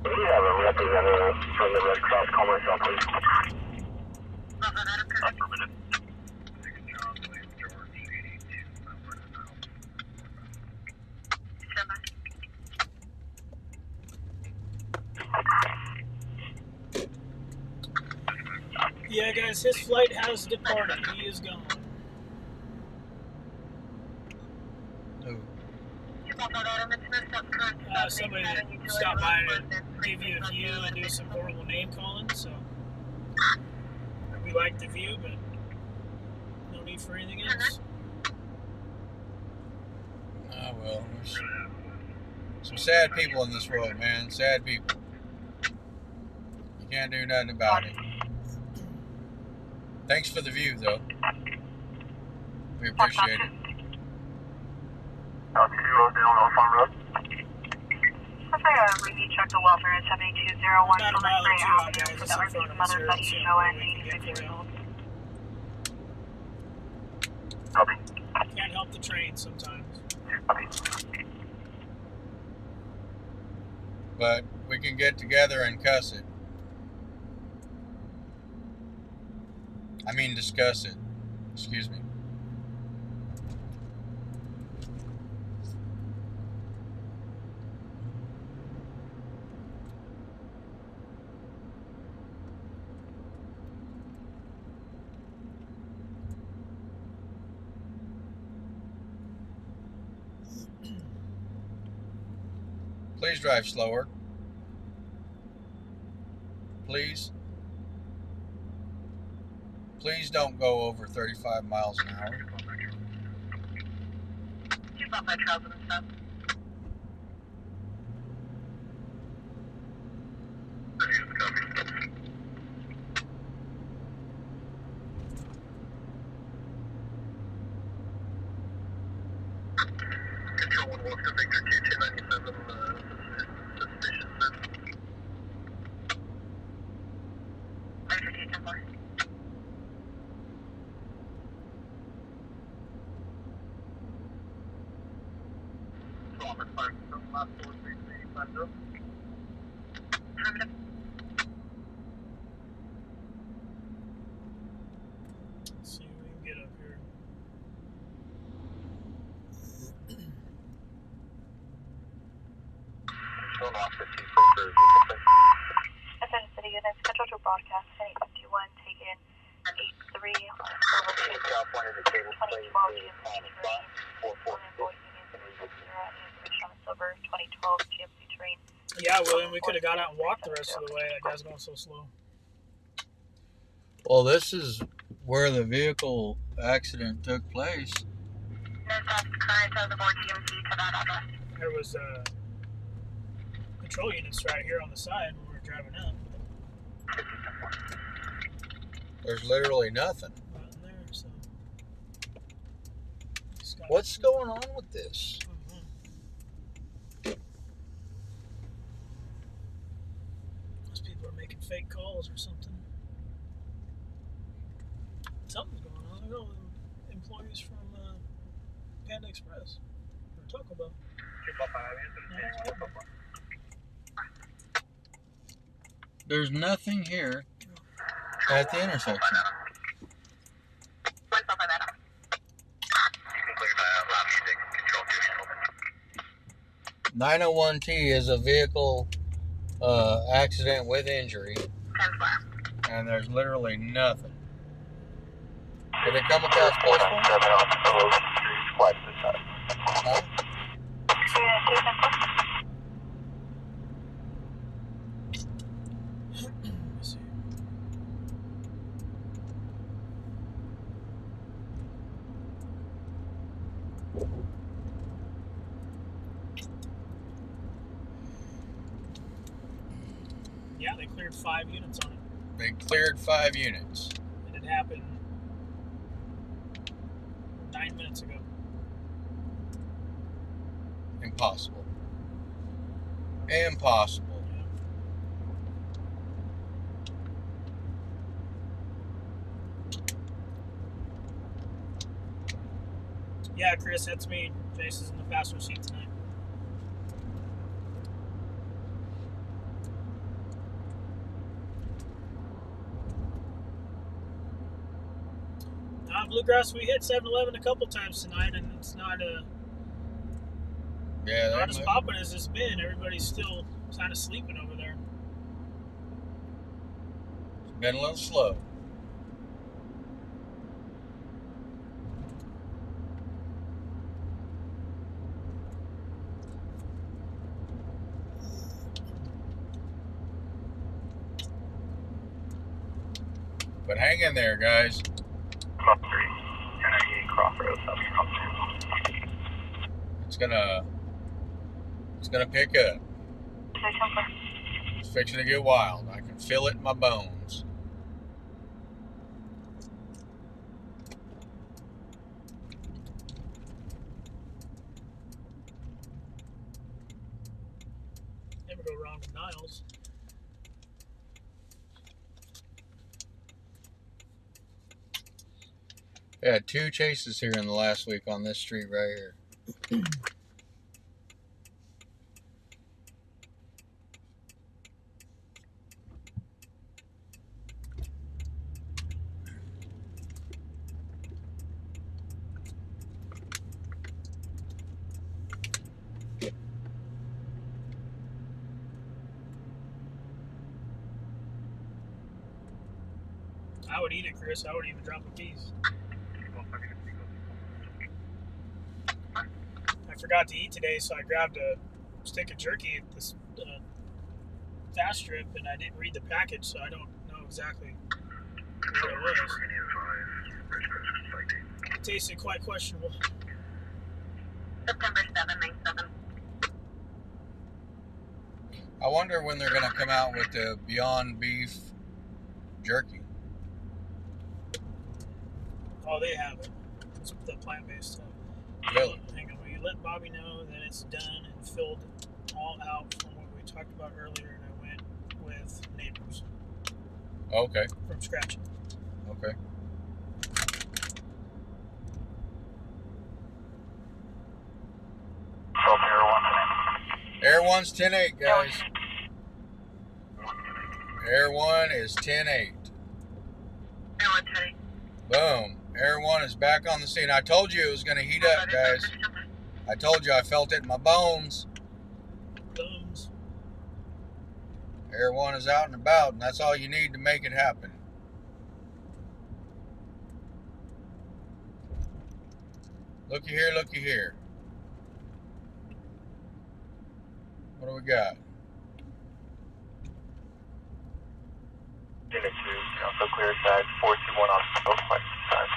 Do you have a representative from the Red Cross Commercial, please? Affirmative. Yeah, guys, his flight has departed. He is gone. Ooh. Somebody that stopped by to give you a view and do some horrible name calling, so we like the view, but no need for anything else. Oh, well. There's some sad people in this world, man. Sad people. You can't do nothing about it. Thanks for the view, though. We appreciate it. Let's say a review check the welfare at 7201 About a from mile or X-ray two out, Avenue guys. for It's the in front RV of us mother here. buddy Let's see show what and we can get for 86 years you. old. Copy. Can't help the train sometimes. Copy. But we can get together and cuss it. I mean, discuss it. Excuse me. Please drive slower. Please. Please don't go over 35 miles an hour. Keep up my trousers and stuff. Victor 2297, suspicious. Victor 224. Kilometer 5, last 43350. Let's see if we can get up here. Still not 50 for vehicle plate. Attention City units, Metro to broadcast 1051 taken 83 over California, the cable plate 2012 is GMC terrain. One employee units in Sierra and information on silver 2012 GMC terrain. Yeah, William, we could have got out and walked the rest of the way. That guy's going so slow. Well, this is where the vehicle accident took place. Northwest current of the board GMC to that address. There was patrol units right here on the side when we were driving up. There's literally nothing. Right in there, so. What's going on with this? Those people are making fake calls or something. Something's going on. I know employees from Panda Express or Taco Bell. There's nothing here at the intersection. You can clear that loud music control station. 901T is a vehicle accident with injury, and there's literally nothing. Did it come across close one? Huh? Let's see. Yeah, they cleared 5 units on it. They cleared 5 units. And it happened 9 minutes ago. Impossible. Impossible. Yeah, Chris, that's me. Jason's in the passenger seat tonight. Bluegrass, we hit 7-Eleven a couple times tonight, and it's not not as popping as it's been. Everybody's still kind of sleeping over there. It's been a little slow. But hang in there, guys. It's gonna pick up. It's fixing to get wild. I can feel it in my bones. Never go wrong with Niles. We had 2 chases here in the last week on this street right here. I would eat it, Chris. I would even drop a piece. I forgot to eat today, so I grabbed a stick of jerky at this fast strip, and I didn't read the package, so I don't know exactly what it was. It tasted quite questionable. September 797. I wonder when they're going to come out with the Beyond Beef jerky. Oh, they have it. It's the plant-based stuff. Really? Hang on, we let Bobby know that it's done and filled all out from what we talked about earlier, and I went with neighbors Okay. from scratch. Okay. Air 1's 10-8, guys. Air 1 is 10-8. Boom. Air 1 is back on the scene. I told you it was going to heat up, guys. I told you I felt it in my bones. Thumbs. Air 1 is out and about, and that's all you need to make it happen. Looky here, looky here. What do we got? Unit 2, also clear side 421 on southwest side.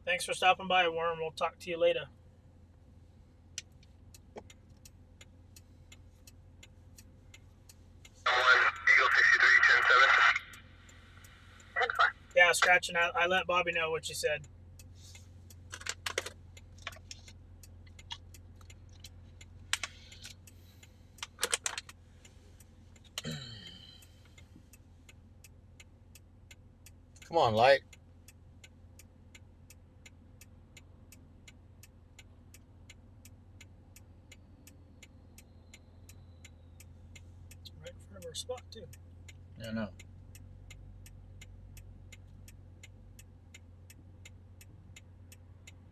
Thanks for stopping by, Worm. We'll talk to you later. Eagle 63, 10-7. Yeah, scratching. I let Bobby know what you said. Come on, Light. Right in front of our spot, too. Yeah, no.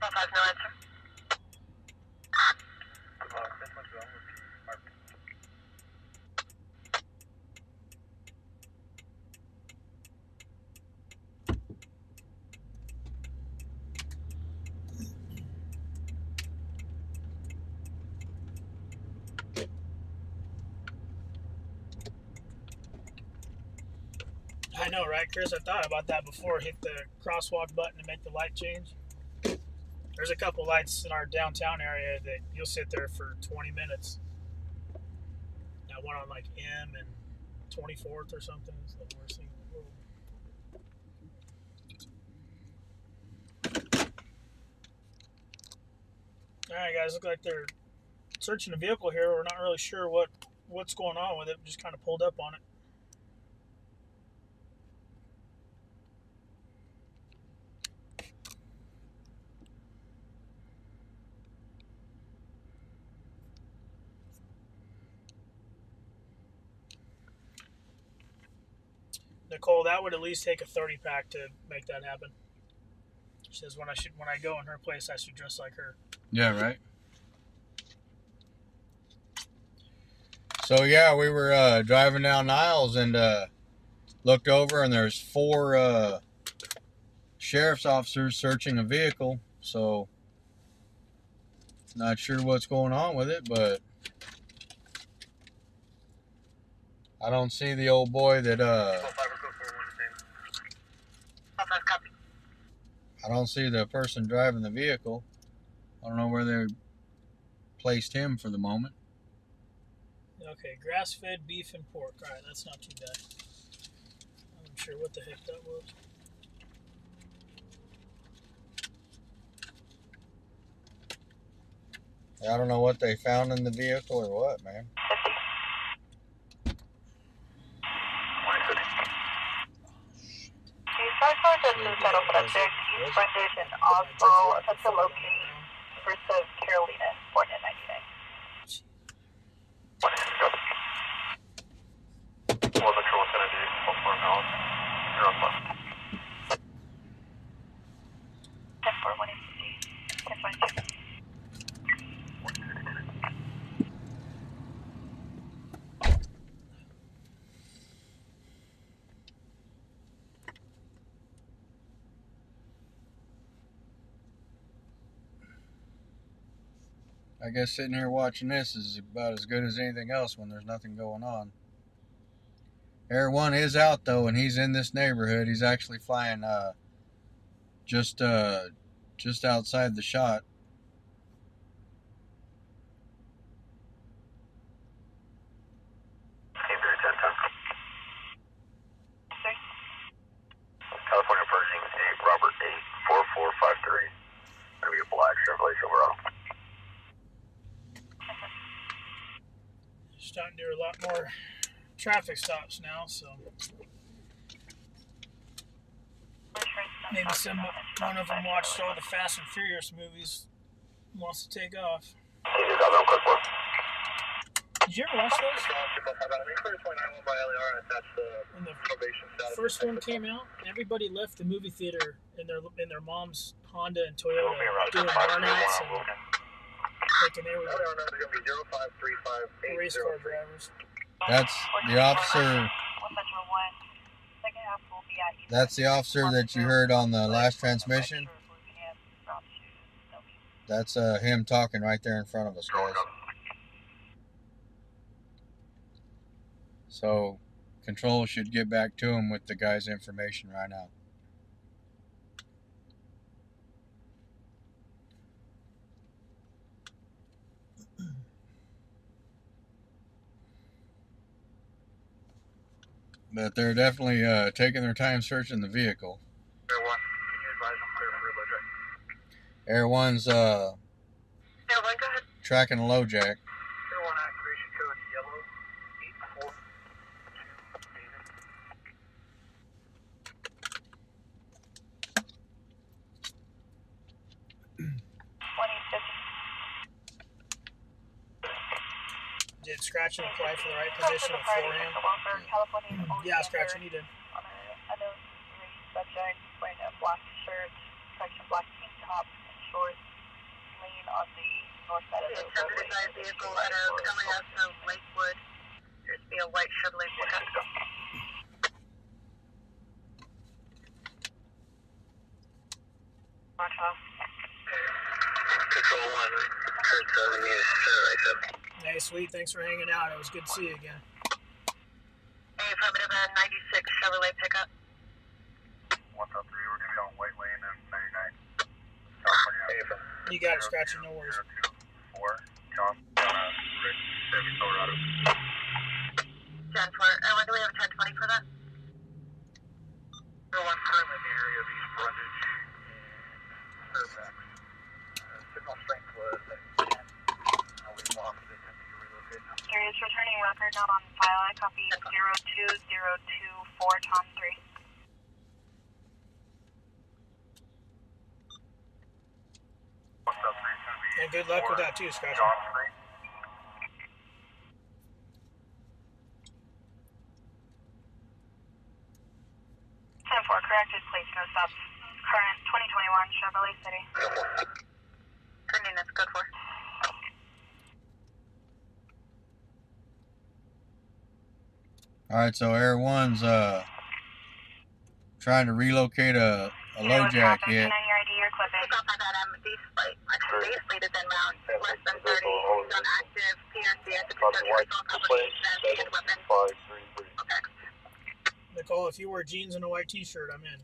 No answer. I know, right, Chris? I thought about that before. Hit the crosswalk button to make the light change. There's a couple lights in our downtown area that you'll sit there for 20 minutes. That one on like M and 24th or something. It's the worst thing in the world. All right, guys. Look like they're searching the vehicle here. We're not really sure what's going on with it. We just kind of pulled up on it. Nicole, that would at least take a 30-pack to make that happen. She says when I go in her place, I should dress like her. Yeah, right. So yeah, we were driving down Niles and looked over, and there's 4 sheriff's officers searching a vehicle. So not sure what's going on with it, but I don't see the old boy that I don't see the person driving the vehicle. I don't know where they placed him for the moment. Okay, grass-fed beef and pork. All right, that's not too bad. I'm not sure what the heck that was. I don't know what they found in the vehicle or what, man. Frontage in Oslo, that's a location versus Carolina, born in 99. Well, Metro 170, 4 miles. You're on left. 10-4, 180, 10-5. I guess sitting here watching this is about as good as anything else when there's nothing going on. Air 1 is out though, and he's in this neighborhood. He's actually flying just outside the shot. California Pershing 8, Robert 84453. Gonna be a black Chevrolet Silverado. Starting to do a lot more traffic stops now, so maybe one of them watched all the Fast and Furious movies, wants to take off. Did you ever watch those? When the first one came out, everybody left the movie theater in their mom's Honda and Toyota doing burnouts and thinking they were race car drivers. That's the officer. That's the officer that you heard on the last transmission. That's him talking right there in front of us, guys. So, control should get back to him with the guy's information right now. But they're definitely taking their time searching the vehicle. Air 1's tracking a low jack. Air 1 activation code yellow 842. Did Scratching apply for the right position beforehand? Yeah, Scratching, he did. On a unknown subject wearing a black shirt, section black tank top, and shorts, laying on the north side of the roadway. Vehicle at coming out from Lakewood. There's to be a white Chevrolet pickup. Watch off. Control 1, Kurt 7 units, right. Hey, sweet. Thanks for hanging out. It was good to see you again. Hey, affirmative, 96 Chevrolet pickup. 1-3, we're gonna be on White Lane and 99. You got it, Scratching. No worries. 024, John, Rick, Chevy Colorado. 10-4. When do we have a 1020 for that? Air 1 currently in the area of East Brundage and Fairfax. Signal strength was at 10. We've lost it. Curious returning record not on file. I copy 02024 Tom 3. And good luck with that too, Scratching. Ten four, corrected, please no stops. Current 2021 Chevrolet City. Turning, that's good for. Alright, so Air 1's trying to relocate a low jack hit. Pick up by that base plate. Actually, base plate is in round. Less than 30. He's on active PRC at the weapon. Okay. Nicole, if you wear jeans and a white t-shirt, I'm in.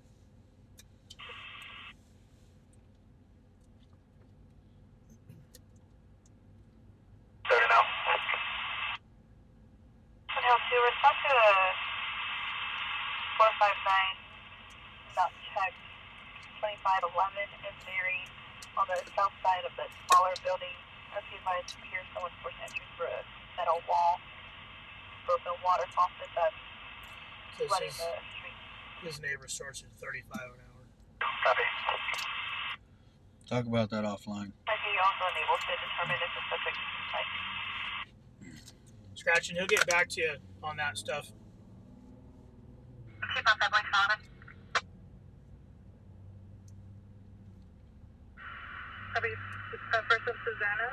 Turning out. To respond to a 459 not checked 2511 is buried on the south side of the smaller building. As he advised, here someone's forced entry through a metal wall, broken water faucet that's flooding the street. His neighbor starts at 35 an hour. Copy. Talk about that offline. Are you also unable to determine if the subject is inside? Scratching, he'll get back to you on that stuff. Keep up that Blake Sullivan. First of Susanna,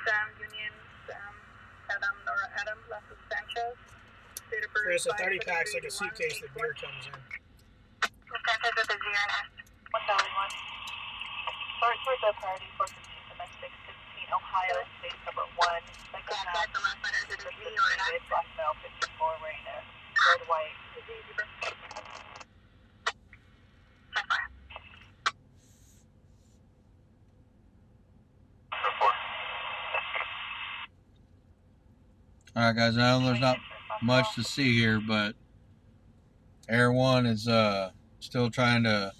Sam Union, Sam Adam, Nora Adam, Lester Sanchez. Chris, a 30 pack's like a suitcase that beer comes in. Sanchez with a 0 and S. 1,001. Sorry for the priority for 15 domestic, 15 Ohio, state number 1. Second half, The last letter is a 0 and S. black male, 54, wearing a red white. 10-4. Alright guys, I know there's not much to see here, but Air 1 is still trying to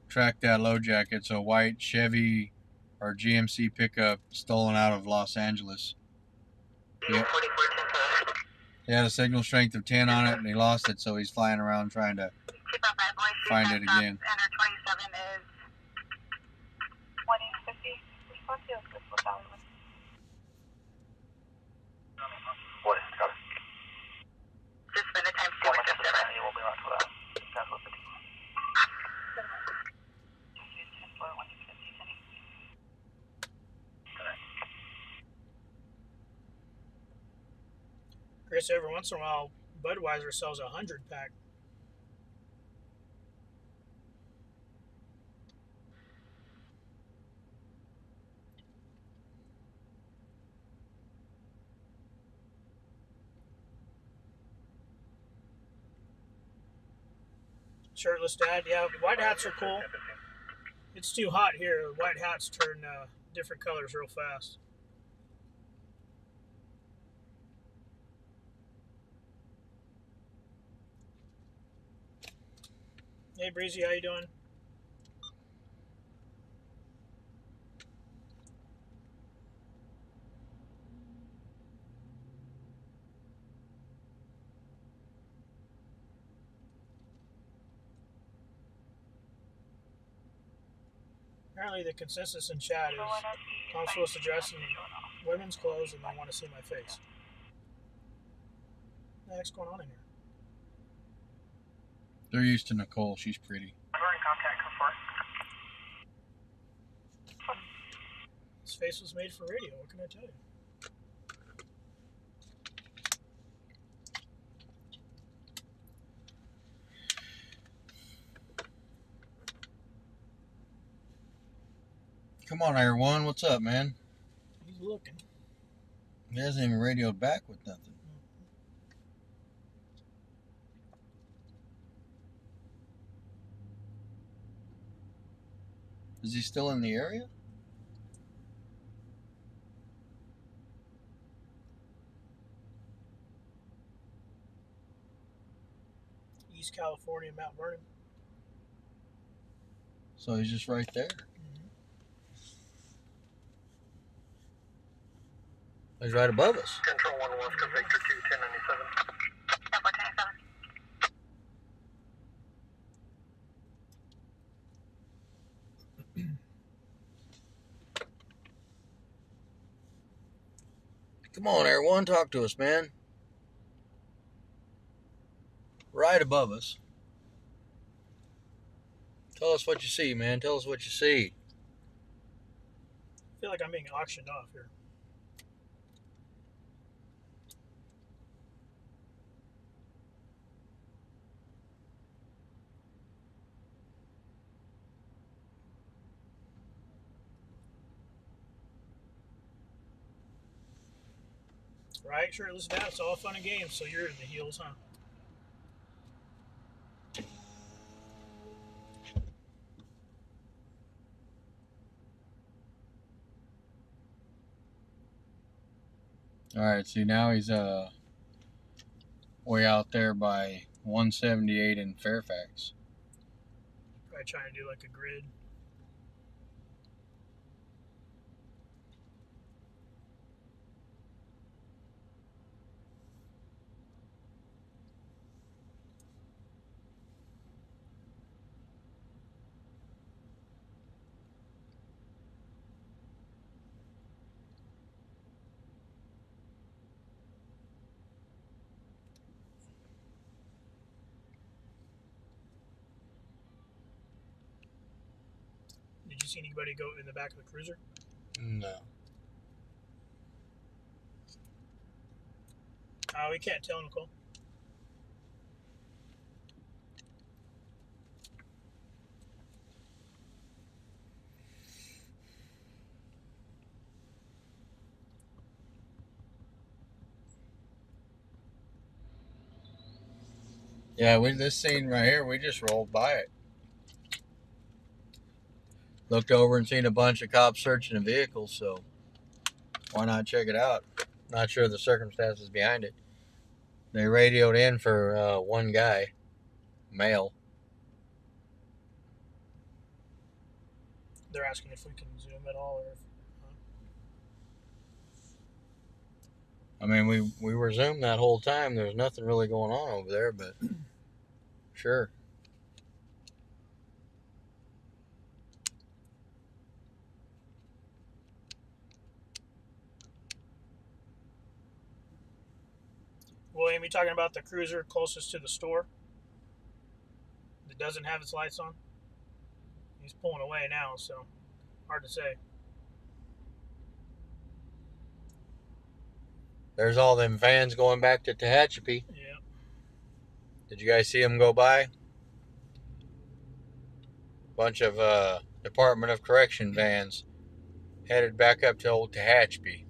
track that low jacket. It's a white Chevy or GMC pickup stolen out of Los Angeles. Yep. He had a signal strength of 10 on it and he lost it, so he's flying around trying to find it again. Enter 27 is 2050. Response to Crystal Valley. What is it? Got it. Just for the time Yeah, much of the time you will be around for that. That's what the deal. Chris, every once in a while, Budweiser sells a 100-pack. Shirtless dad, yeah. White hats are cool. It's too hot here. White hats turn different colors real fast. Hey Breezy, how you doing? Apparently the consensus in chat is I'm supposed to dress in women's clothes and they want to see my face. What the heck's going on in here? They're used to Nicole. She's pretty. We're in contact. Confirm. This face was made for radio. What can I tell you? Come on, Air 1. What's up, man? He's looking. He hasn't even radioed back with nothing. Is he still in the area? East California, Mount Vernon. So he's just right there. He's right above us. Control 1 Oscar Victor 2 1097. Number 27. Come on, Air 1, talk to us, man. Right above us. Tell us what you see, man. Tell us what you see. I feel like I'm being auctioned off here. Right, shirtless dad. It's all fun and games. So you're in the heels, huh? All right, see, now he's way out there by 178 in Fairfax. Probably trying to do like a grid. Did you see anybody go in the back of the cruiser? No. We can't tell, Nicole. Yeah, this scene right here, we just rolled by it. Looked over and seen a bunch of cops searching a vehicle, so why not check it out? Not sure the circumstances behind it. They radioed in for one guy, male. They're asking if we can zoom at all, or if, I mean, we were zoomed that whole time. There's nothing really going on over there, but sure. William, you talking about the cruiser closest to the store that doesn't have its lights on? He's pulling away now, so hard to say. There's all them vans going back to Tehachapi. Yeah. Did you guys see them go by? Bunch of Department of Correction vans headed back up to old Tehachapi.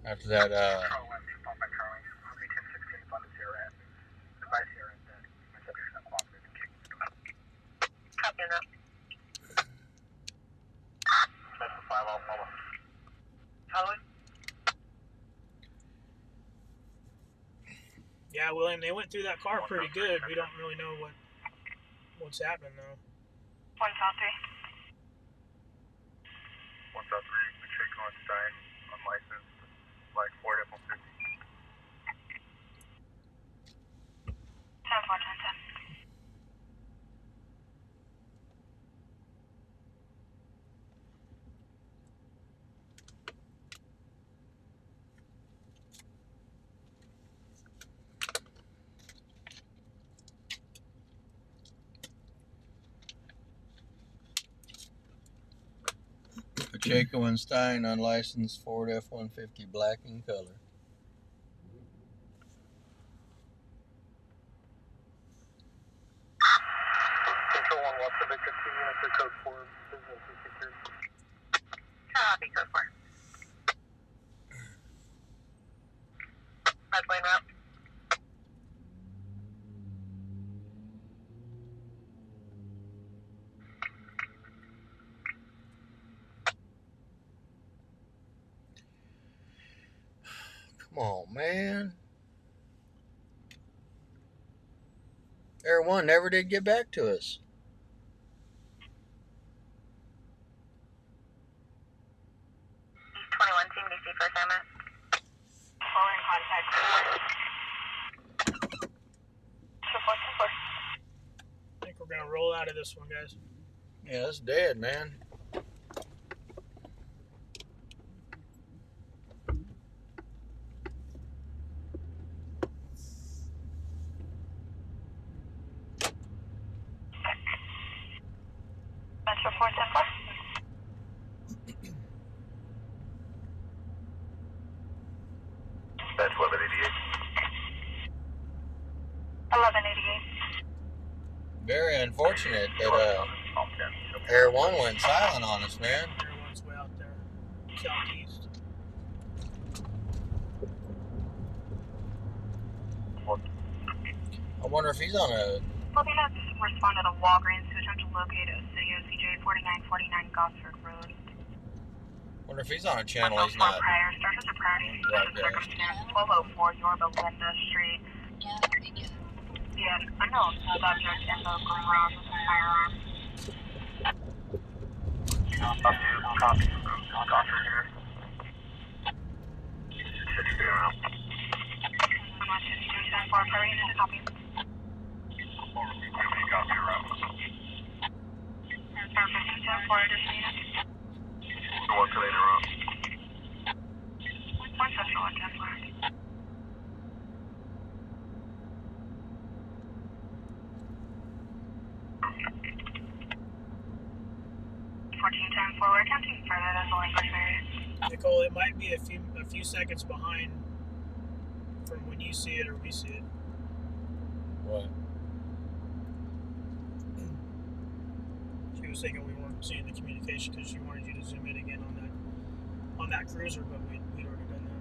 After that, Copy that. Following? Yeah, William, they went through that car pretty good. We don't really know what's happening, though. 1 South 3. 1 South 3, Pacheco and Stein, unlicensed, like 4 F-150. 10-4, 10-10. Pacheco and Stein, unlicensed, Ford F-150, black in color. Control 1, what's the Victor 2 units or code 4, business is secured. Copy, code 4. Red lane route. Come on, man. Air One never did get back to us. East 21, Team DC for assignment. Forward contact. 2-4, 2-4. I think we're going to roll out of this one, guys. Yeah, it's dead, man. Metro 4, 10-4. That's 1188. 1188. Very unfortunate that Air One went silent on us, man. Everyone's way out there, southeast. I wonder if he's on a... Bobby has responded to Walgreens to attempt to locate a city OCJ 4949 Gosford Road. Wonder if he's on a channel he's For not. prior starters of priority circumstance 1204 Yorba Linda Street. Yeah, unknown subject in the garage with a firearm. Copy. Gosford here. 60 around. I'm on 2210 for priority unit copy. Copy around. 1510 for additional unit. What's the later on? 1 Central 110 for. 1410 forward, attempting further as a language barrier. Nicole, it might be a few seconds behind from when you see it or we see it. What? She was thinking we weren't seeing the communication because she wanted you to zoom in again on that cruiser, but we'd already done that.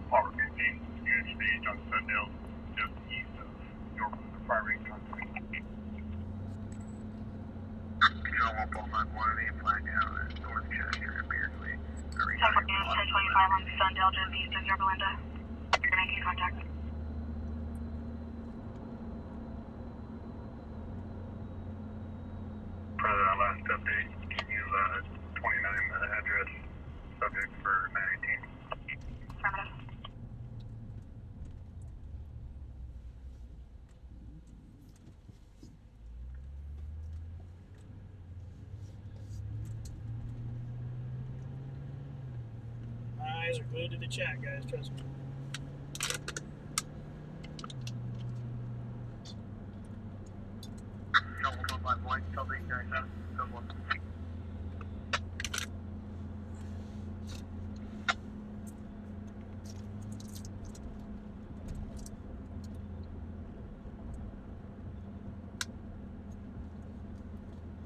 Power 15, unit stage on Sundale, just east of Yorba, the fire rate contact. on Sundale, just east of Yorba Linda. You're making contact. For the last update, can you 29 the address subject for 918? Affirmative. My eyes are glued to the chat, guys. Trust me.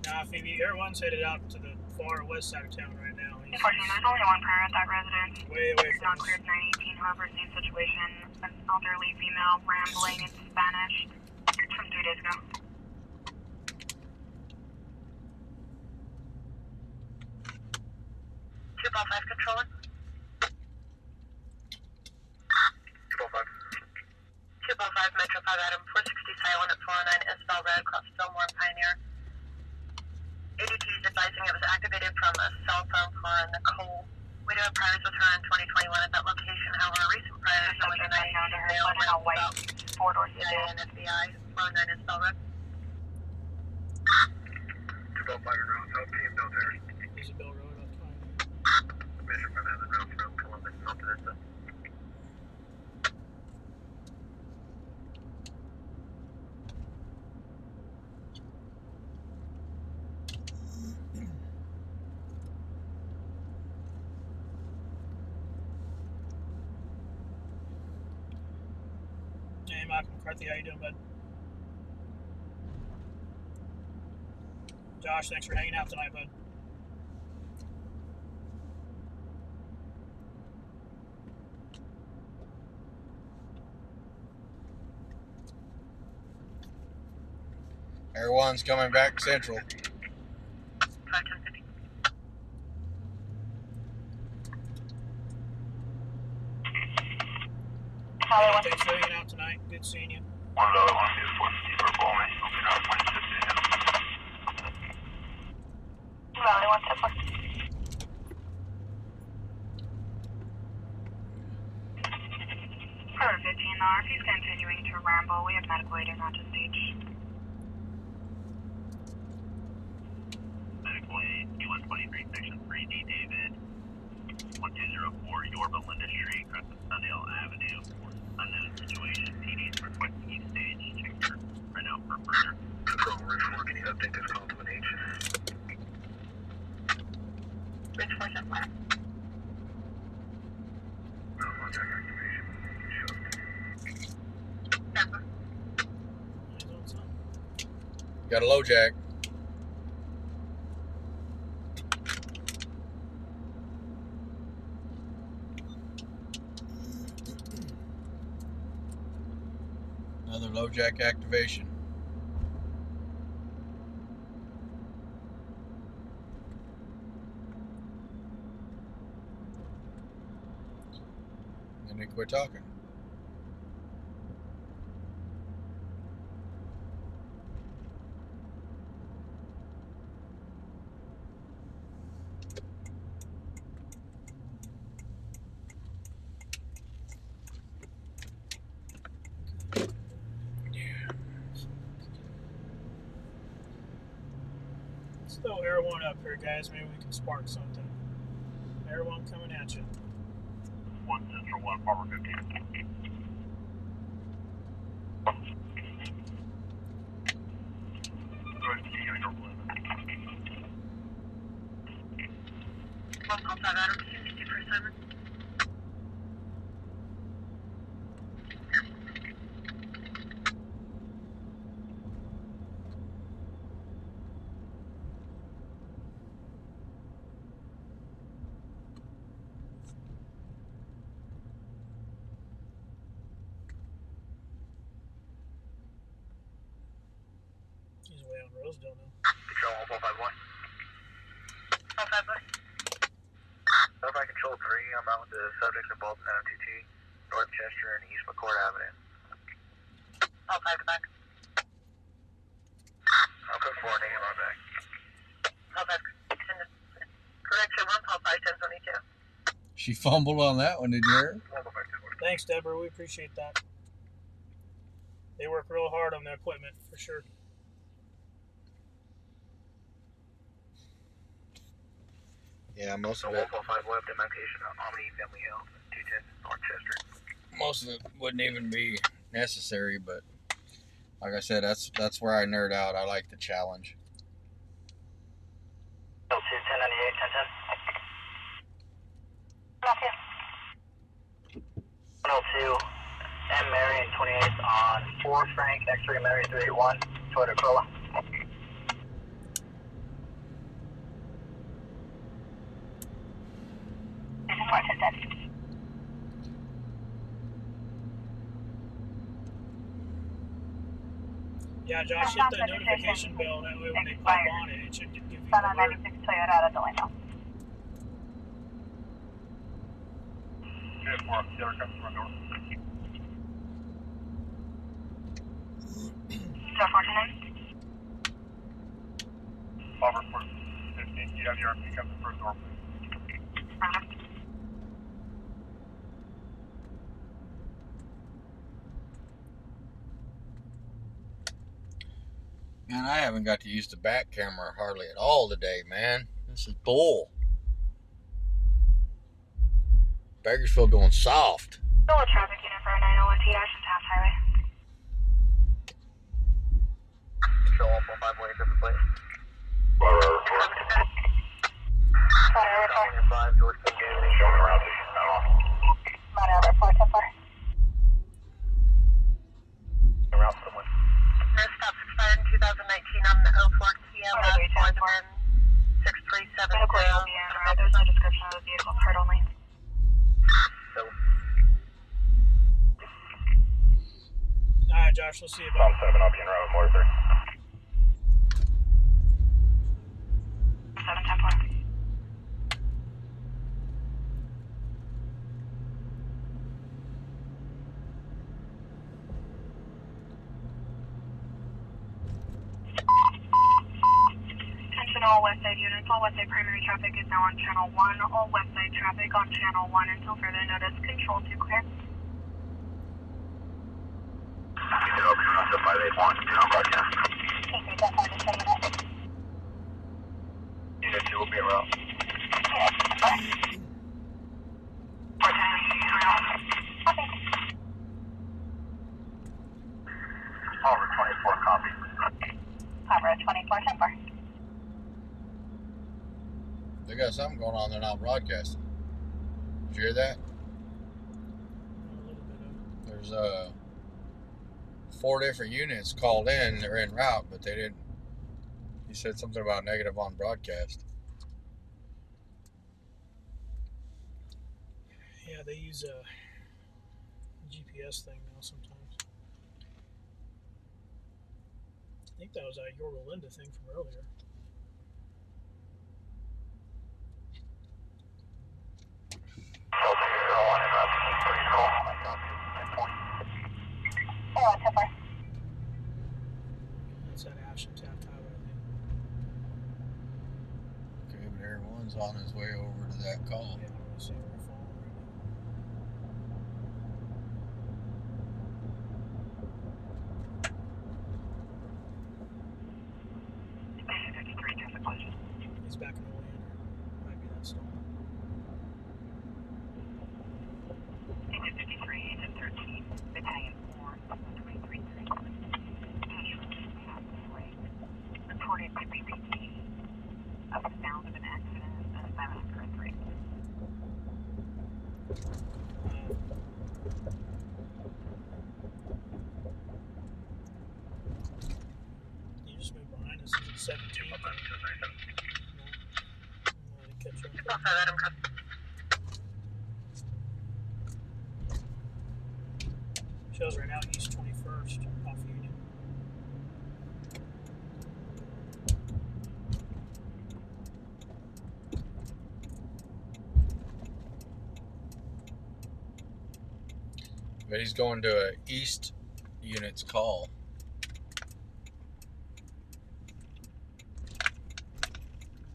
Nah, Phoebe, everyone's headed out to the far west side of town right now. Unfortunately, there's only one prior at that residence. Way away from Not us. cleared 918, however, same situation. An elderly female rambling in Spanish from 3 days ago. Controller. 205 Metro 5 Adam 460 silent at 409 Isabel Red across Fillmore and Pioneer. ADT is advising it was activated from a cell phone for Nicole. We do have priors with her in 2021 at that location. However, recent priors are with a 9 male in a white 4-door sedan and FBI 409 Isabel Red. 205 around South Team Delta. Isabel Road on time. Measurement and route from Columbus, South Delta. Hey, Michael McCarthy, how you doing, bud? Josh, thanks for hanging out tonight, bud. Everyone's coming back central. Thanks for hanging out tonight. Good seeing you. Valley 174. For 15 if he's continuing to ramble, we have medical aid in not to stage. Medical aid, U-123, Section 3D, David. 1204 Yorba Linda Street, across the Sundale Avenue. Unknown situation. PD's requesting you stage. Check your right now for further. Control Ridge 4, can you update this call to an H? Ridge 4 set flat. Contact activation. Got a low jack. Another low jack activation. And they quit talking. Let's throw Air 1 up here, guys. Maybe we can spark something. Air 1 coming at you. 1 Central 1, Farmer 15. He's way on Rosedale now. Control 451. 451. Verify Control 3 southbound with the subjects in both 902T, North Chester and East McCord Avenue. All 5 to back. I'll put 4 name on back. All 5. Correction 1, Paul 5, 1022. She fumbled on that one, did you hear? Thanks, Deborah. We appreciate that. They work real hard on their equipment, for sure. Yeah, most of it. 145 left demarcation on Omni Family Health, 210 North Chester. Most of it wouldn't even be necessary, but like I said, that's where I nerd out. I like the challenge. 1098, 1010. 102, M. Marion 28th on 4 Frank, X-ray Mary 381, Toyota Corolla. Yeah, Josh, hit that notification bell. That way when they pop on it, it should give you an alert. 96 Toyota out of Delano. Good, 4 up, the other customer door. 049. Over for 15, you have your pick up the first door, please. Man, I haven't got to use the back camera hardly at all today, man. This is bull. Bakersfield going soft. Still a traffic unit for 901 T Ashton Taft Highway. Show up on 5 way, different place. California 5, George King Gateway, showing around the Montana 410. around someone. Nurse stops expired in 2019 on the 04 Kia last for the VIN 6372. There's no description of the vehicle, part only. So, Alright, Josh, we'll see you Tom about 7, I'll be in route with Mortar 710. Attention all Westside units. All Westside primary traffic is now on channel 1. All Westside traffic on channel 1 until further notice. Control to clear. Keep it open, route 581, be on broadcast. Unit 2 will be en route. Over 24, copy. Cover 2410. They got something going on. They're not broadcasting. Did you hear that? a little bit of There's 4 different units called in. They're en route, but they didn't. He said something about negative on broadcast. Yeah, they use a GPS thing now sometimes. I think that was a Yorba Linda thing from earlier. That's that Ashton Taft Highway, I think. Okay, but everyone's on his way over to that call. Yeah, I want to see if we're following right now. He's back in the lane. Might be that stall. 53 and 13, Battalion 4, 333. Reported to BPT of the sound of an accident at 703. You just moved behind us. Is it 17? No. I catch up. Shows right now East 21st off Union. But he's going to a East unit's call.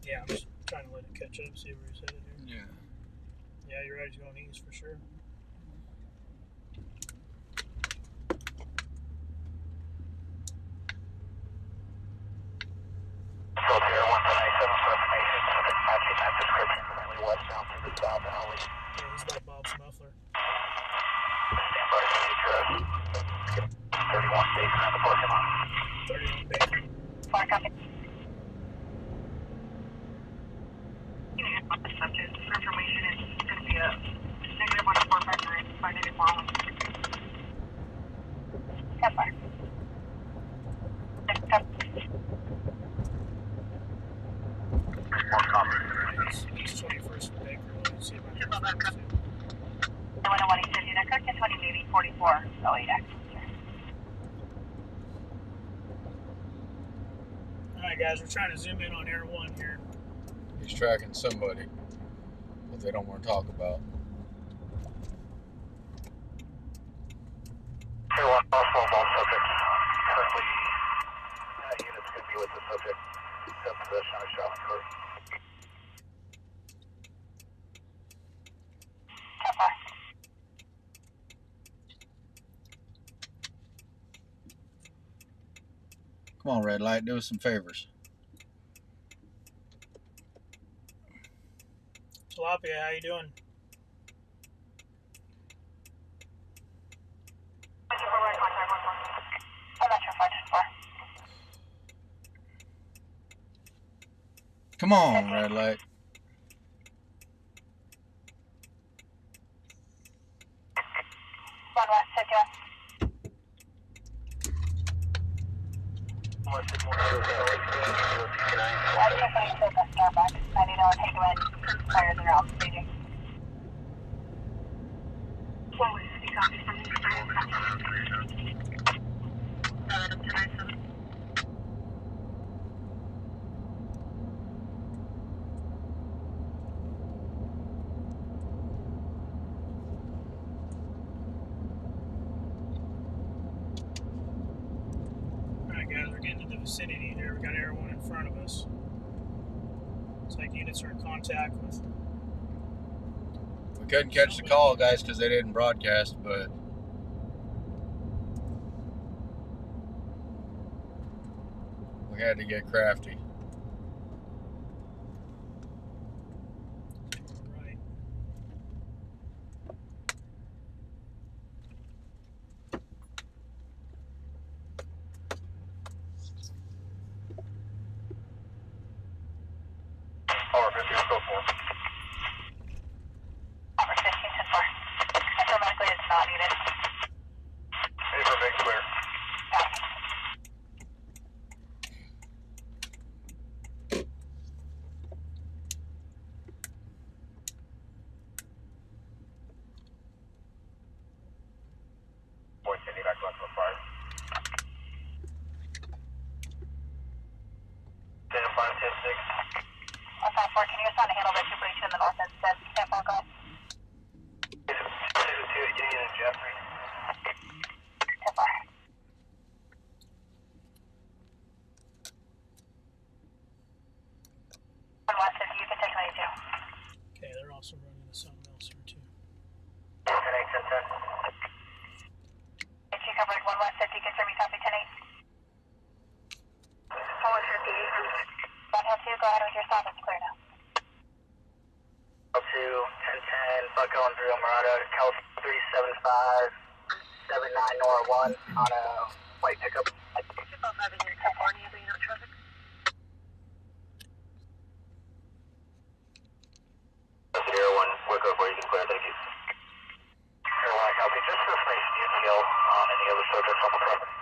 Yeah, I'm just trying to let it catch up, see where he's headed here. Yeah. Yeah, you're right, he's going east for sure. Filter 197 for information, matching that description, currently westbound to the south alley. Yeah, he's by Bob's muffler. Stand by for the 31 Baker in the parking lot. 31 Baker. Fire copy. Subject for information is going to be a negative 1459 by negative 4. Stand by. He's 21st from Baker. Let's see if I can Triple back up. see. 101 East Indiana, correct, 20 maybe 44, 08X. Alright guys, we're trying to zoom in on Air 1 here. He's tracking somebody that they don't want to talk about. Tier 1, also involved subject. Currently, units could be with the subject. Have possession of a shopping cart. Come on, red light, do us some favors. Tilapia, how you doing? I'm not sure if I just for. Come on, red light. One West, 51. I definitely took a Starbucks. I need to take away fires around staging. Alright guys, we're getting to the vicinity here. We got Air 1 in front of us. Looks like units are in contact with. We couldn't catch the call, guys, because they didn't broadcast, but we had to get crafty. Right. Power 50, let's go for it. Over 15 to 4. Informatically, it's not needed. Paper big clear. Boy, sending back left for fire. Stand by 10-6. 154, can you assign a handle that you breach in the north instead? Can't fuck off. 2-2, Union and Jeffrey. 10 4. One West, if you can take 92. Okay, they're also running to something else here too. 10-8, 10-10. If you covered 1 West, if you can serve me copy 10 8. 102, go ahead with your stop. It's clear now. 2, 10-10, Bucko and through Murata, California 375, 79 Nora 1 on a white pickup. Sierra 1, quick up where you can clear, thank you. Sierra 1, copy, just for information, detail on any other subjects on the property.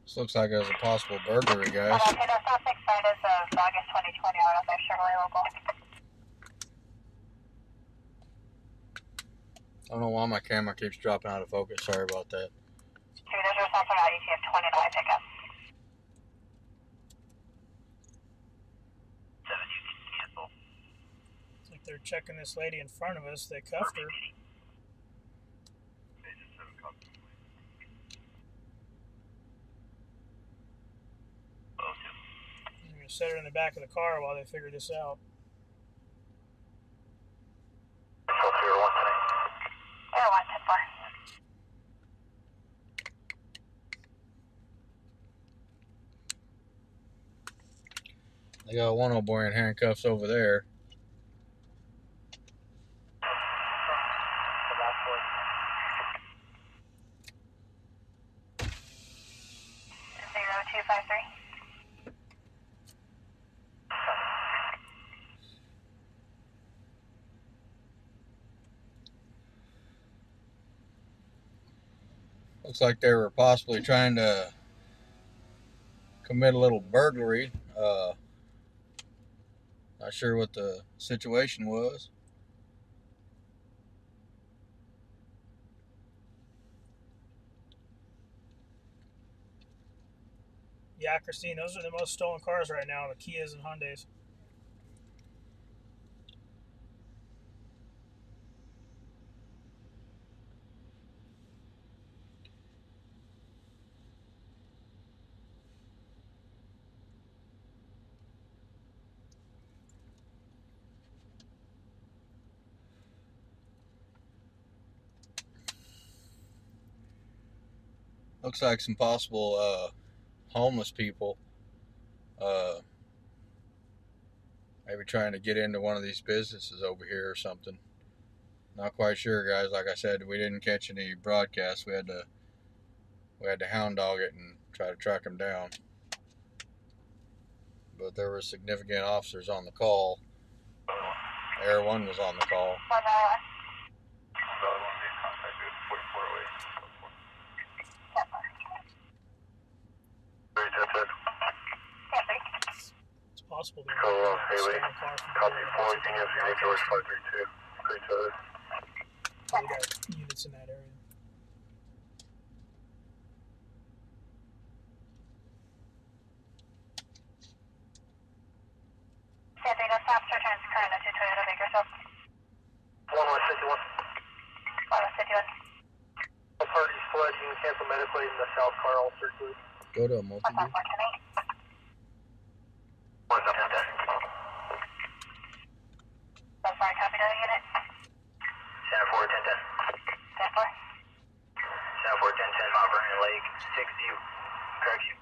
This looks like it was a possible burglary, guys. Okay, the suspect site is August 2020 out of their Chevrolet local. I don't know why my camera keeps dropping out of focus. Sorry about that. Two, there's a suspect out ETF 29 pickup. 7, you can cancel. It's like they're checking this lady in front of us. They cuffed her. gonna set her in the back of the car while they figure this out. Air 110-4. They got one old boy in handcuffs over there. Looks like they were possibly trying to commit a little burglary. Not sure what the situation was. Yeah, Christine, those are the most stolen cars right now, the Kias and Hyundais. Looks like some possible homeless people maybe trying to get into one of these businesses over here or something. Not quite sure, guys. Like I said, we didn't catch any broadcasts. We had to hound dog it and try to track them down. But there were significant officers on the call. Air 1 was on the call. It's possible they're Haley, copy 4, can you estimate doors 532? They got units in that area. Sandino, stop, returns current to Toyota Bakersfield. 1151. 1151. All parties fled, you can cancel medically in the south car, all circulate. Go to a multi-view. 110-10. That's fine, copy that unit. Center 4, 10-10. 10-4. Center 4, 10-10, Mount Vernon Lake, 60, correction,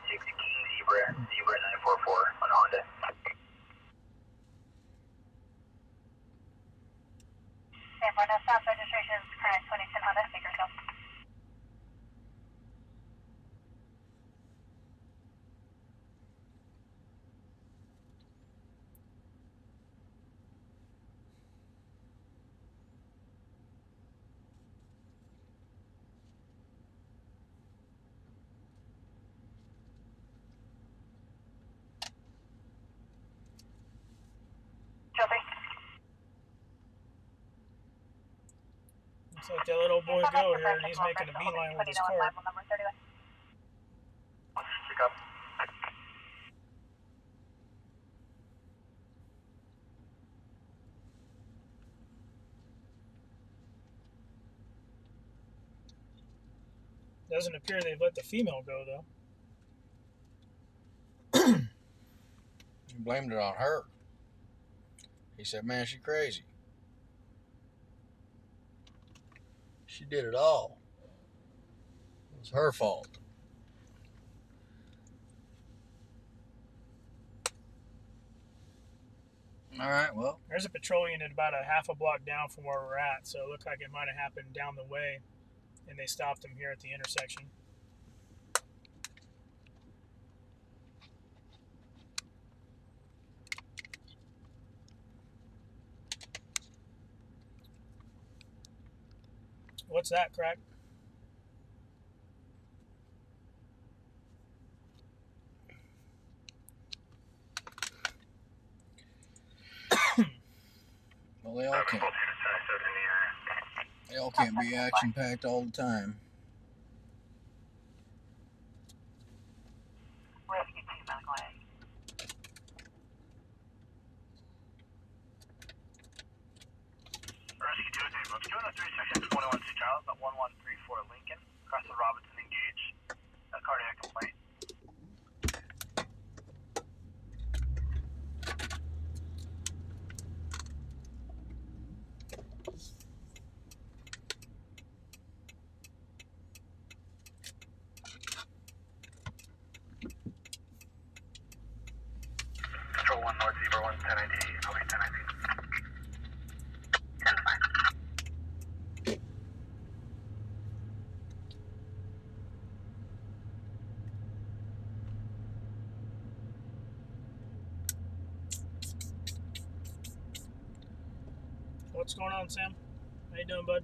60 King Zebra 944 on Honda. Center 4, no stop, registration is correct, 2010 Honda, Bakersfield. Looks like that little boy go here, and he's making a beeline with his car. Doesn't appear they've let the female go, though. He blamed it on her. He said, man, she's crazy. She did it all. It was her fault. All right, well. There's a patrol unit about a half a block down from where we're at, so it looked like it might have happened down the way, and they stopped them here at the intersection. What's that, Crack? Well, they all can't be action-packed all the time. Rescue team on the way. Rescue 2 team, let's go to 36 21 Charles at 1134 Lincoln, across the Robinson engage. A cardiac complaint. What's going on, Sam? How you doing, bud?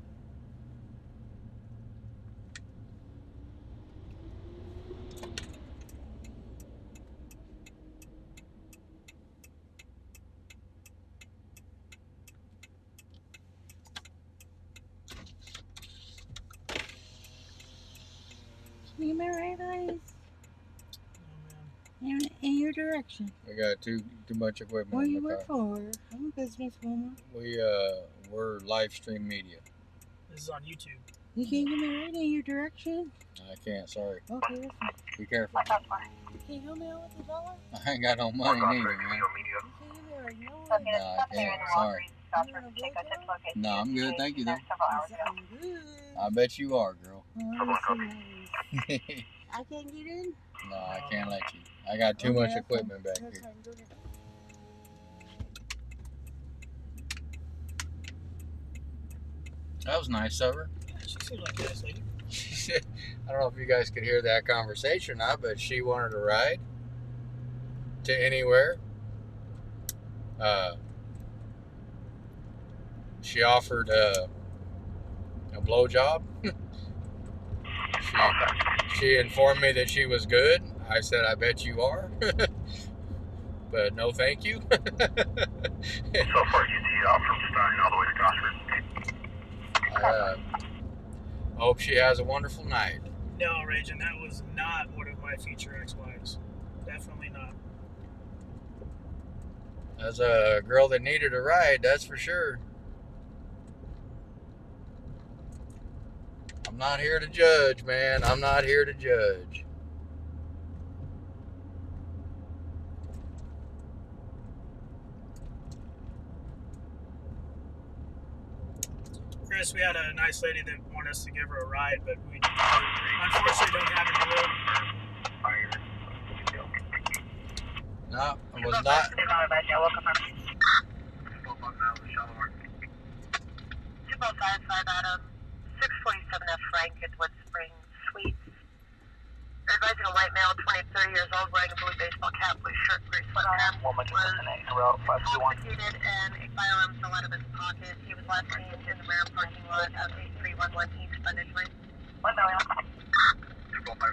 You may right eyes Oh, man. in your direction. We got too much equipment What in do you the work car. for? I'm a businesswoman. We're live stream media. This is on YouTube. You can't get me right in your direction? I can't, sorry. Okay, that's fine. Be careful. You can't help me out with the dollar? I ain't got no money neither, man. You can't get me right no way. No, I can't. Sorry. No, I'm good. Thank you, though. I'm good. I bet you are, girl. Oh, I see. I can't get in? No, I can't let you. I got too much equipment back That's here. fine. Go ahead. That was nice of her. Yeah, she seems like a nice lady. She said, I don't know if you guys could hear that conversation or not, but she wanted to ride to anywhere. She offered a blowjob. She informed me that she was good. I said, I bet you are. But no thank you. So far, you see from Stein all the way to Gosford. I hope she has a wonderful night. No, Raging, that was not one of my future ex-wives. Definitely not. As a girl that needed a ride, that's for sure. I'm not here to judge, man. I'm not here to judge. Chris, we had a nice lady that wanted us to give her a ride, but we unfortunately don't have any room. No, I was not. Adam, 647F Frank, Goodwood Springs Suites. Advising a white male, 20-30 years old, wearing a blue baseball cap, blue shirt, gray sweatpants, was intoxicated and a firearm fell out of his pocket. He was last seen in the rear parking lot of 8311 East Sponge Ridge. 1 million. 250.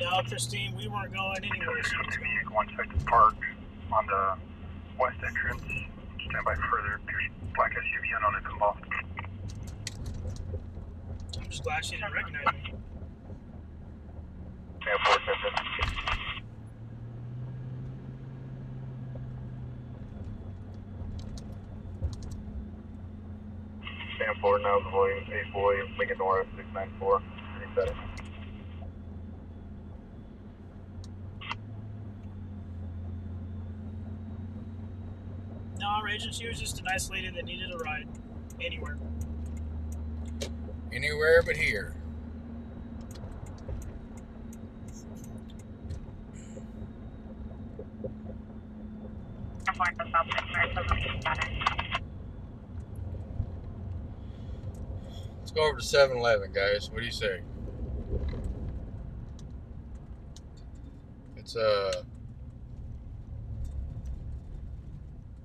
No, Christine, we weren't going anywhere. She was going. One second park on the west entrance. Stand by further. Black SUV unknown and involved. I'm just glad she didn't recognize me. Stand 410. Stand 4 now, volume 8 boy, Lincoln North 694. Reset. No, Raging, she was just a nice lady that needed a ride. Anywhere. Anywhere but here. Let's go over to 7-Eleven, guys. What do you say? It's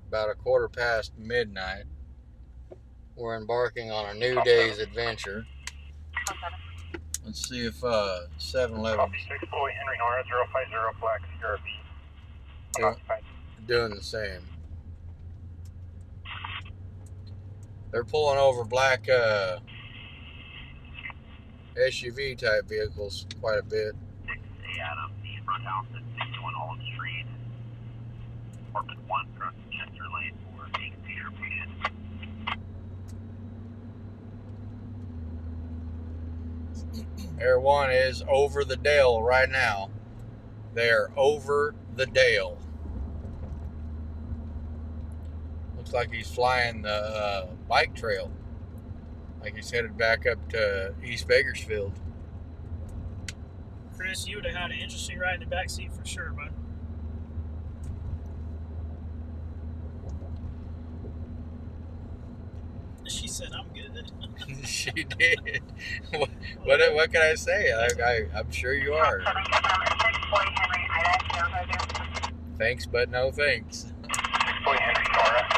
about 1:15 midnight. We're embarking on a new day's adventure. Let's see if 7-Eleven Copy 6 boy, Henry Nora 050 flag CRB. doing the same. They're pulling over black SUV type vehicles quite a bit. 6A Adam, the front house at 61 Olive Street. Apartment 1, across Chester Lane for a seizure patient. Air 1 is over the Dale right now. They're over the Dale. Looks like he's flying the bike trail. Like he's headed back up to East Bakersfield. Chris, you would have had an interesting ride in the back seat for sure, bud. She said, I'm good. She did. What can I say? I'm sure you are. Thanks, but no thanks. 640 Henry, Nora,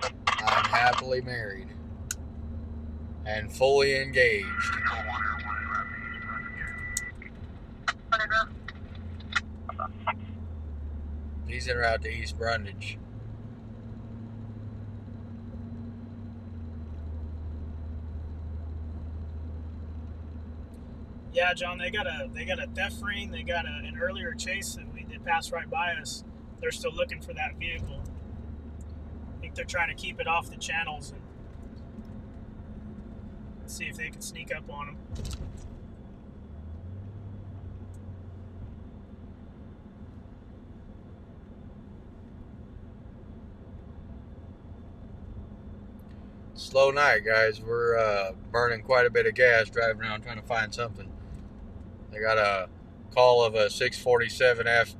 050. I'm happily married and fully engaged. He's en route to East Brundage. Yeah, John, they got a theft ring. They got an earlier chase that they passed right by us. They're still looking for that vehicle. I think they're trying to keep it off the channels and see if they can sneak up on them. Slow night, guys. We're burning quite a bit of gas driving around trying to find something. They got a call of a 647F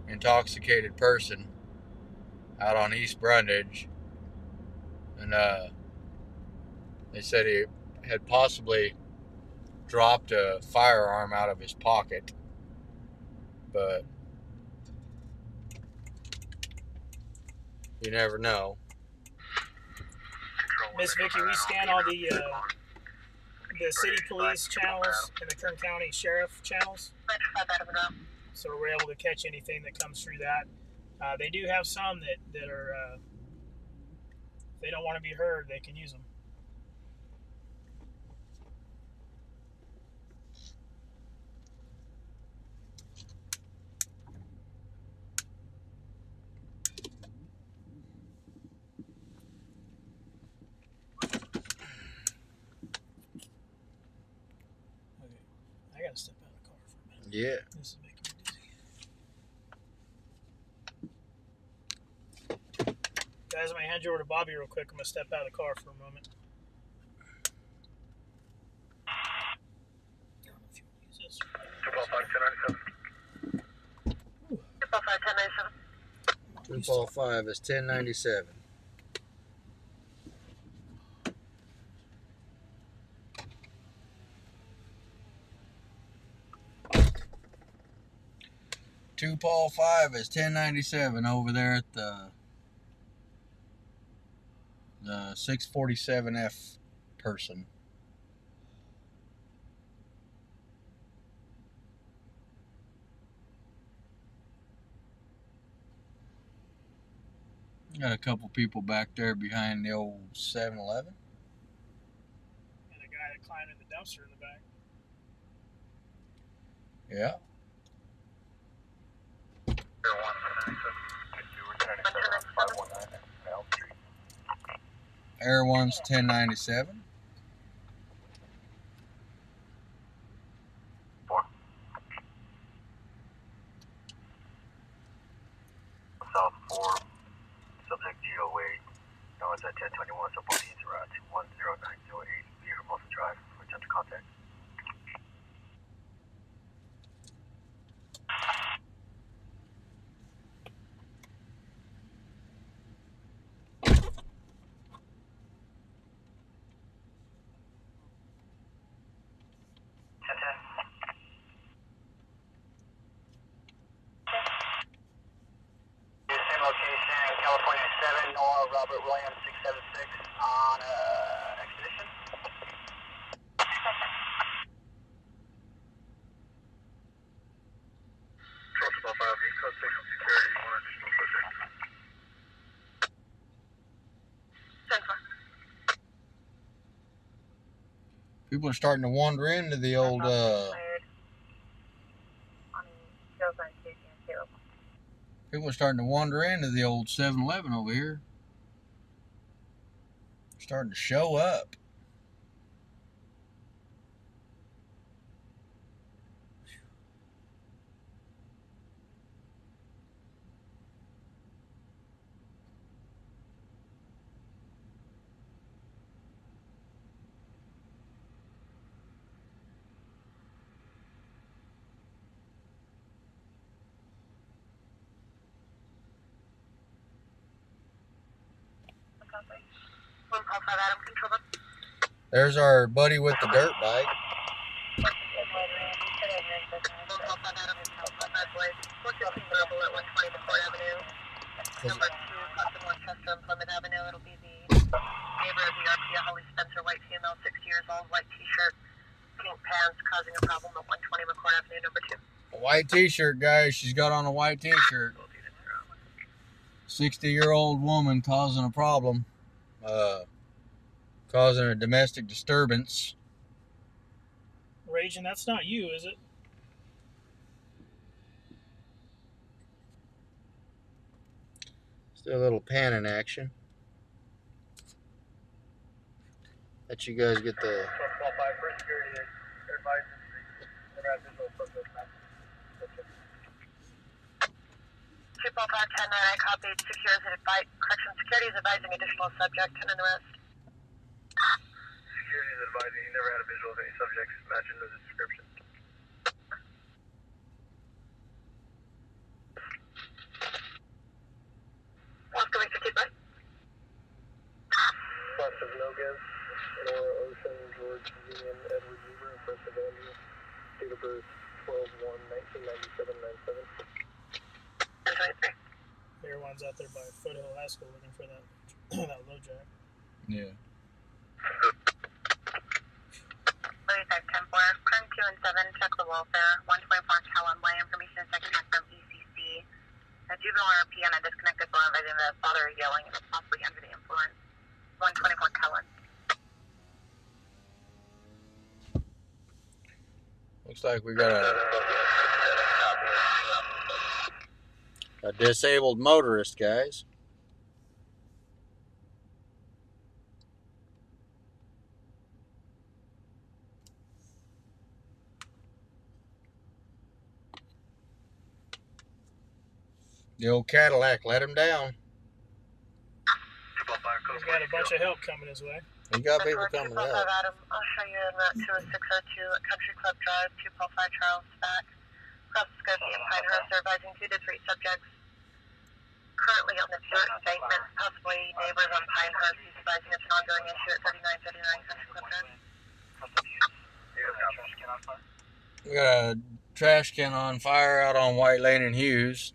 intoxicated person out on East Brundage, and they said he had possibly dropped a firearm out of his pocket, but you never know. Miss Vicky, we scan all the city police channels and the Kern County Sheriff channels, so we're able to catch anything that comes through that. They do have some that are, if they don't want to be heard, they can use them. Okay, I gotta step out of the car for a minute. Yeah. This is making me dizzy. Guys, I'm gonna hand you over to Bobby real quick. I'm gonna step out of the car for a moment. I don't know if you want to use this. 245 is 1097. Two Paul 5 is 1097 over there at the 647F person. Got a couple people back there behind the old 7-Eleven. And a guy that climbed in the dumpster in the back. Yeah. Air 1's 1097. South 4, subject GOA, known as at 1021, support needs around 10908, via Hermosa Drive, return to contact. California 7, Nora Robert Williams 676 on expedition. Protocol 5, code 6 security, one additional subject. People are starting to wander into the old people are starting to wander into the old 7-Eleven over here. Starting to show up. There's our buddy with the dirt bike. 415 Verbal at 120 McCord Avenue. Number 2, Custom Westchester on Plymouth Avenue. It'll be the neighbor of the RP, Holly Spencer, white female, 60 years old, white t-shirt, pink pants, causing a problem at 120 McCord Avenue, number 2. A white t-shirt, guys. She's got on a white t-shirt. 60-year-old woman causing a problem. Causing a domestic disturbance. Raging, that's not you, is it? Still a little panning action. Let you guys get the... 255-10-9, I copied. Correction, security is advising additional subject, 10 in the rest. Security is advising he never had a visual of any subjects matching the description. What's going to keep it? Plus of Nogas, Nora Ocean, George Union, Edward Weaver, and First of Andrew. Date of birth 12/1/1997-97. Everyone's out there by Foothill High School looking for that that low jack. Yeah. 35-10-4, Prime 2 and 7, check the welfare. 124 Callan Way, information second hand from ECC. A juvenile RP on a disconnected phone advising the father is yelling and is possibly under the influence. 124 Callan. Looks like we got a disabled motorist, guys. The old Cadillac let him down. He's got a bunch of help coming his way. He got people coming out. Adam, I'll show you in Route 20602 at Country Club Drive, 245 Charles back. Across the Skokie and Pinehurst, they're advising 2 to 3 subjects currently on the dirt embankment, possibly neighbors on Pinehurst. He's advising it's an ongoing issue at 3939 Country Club Drive. We got a trash can on fire out on White Lane and Hughes.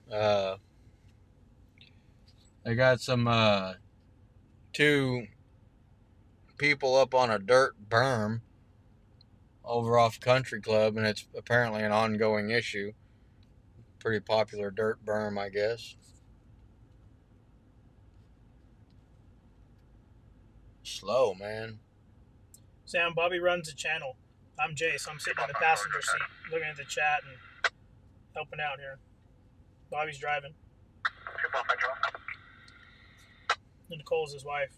They got some 2 people up on a dirt berm over off Country Club, and it's apparently an ongoing issue. Pretty popular dirt berm, I guess. Slow, man. Sam, Bobby runs the channel. I'm Jace. I'm sitting in the passenger seat looking at the chat and helping out here. Bobby's driving. And Nicole's his wife.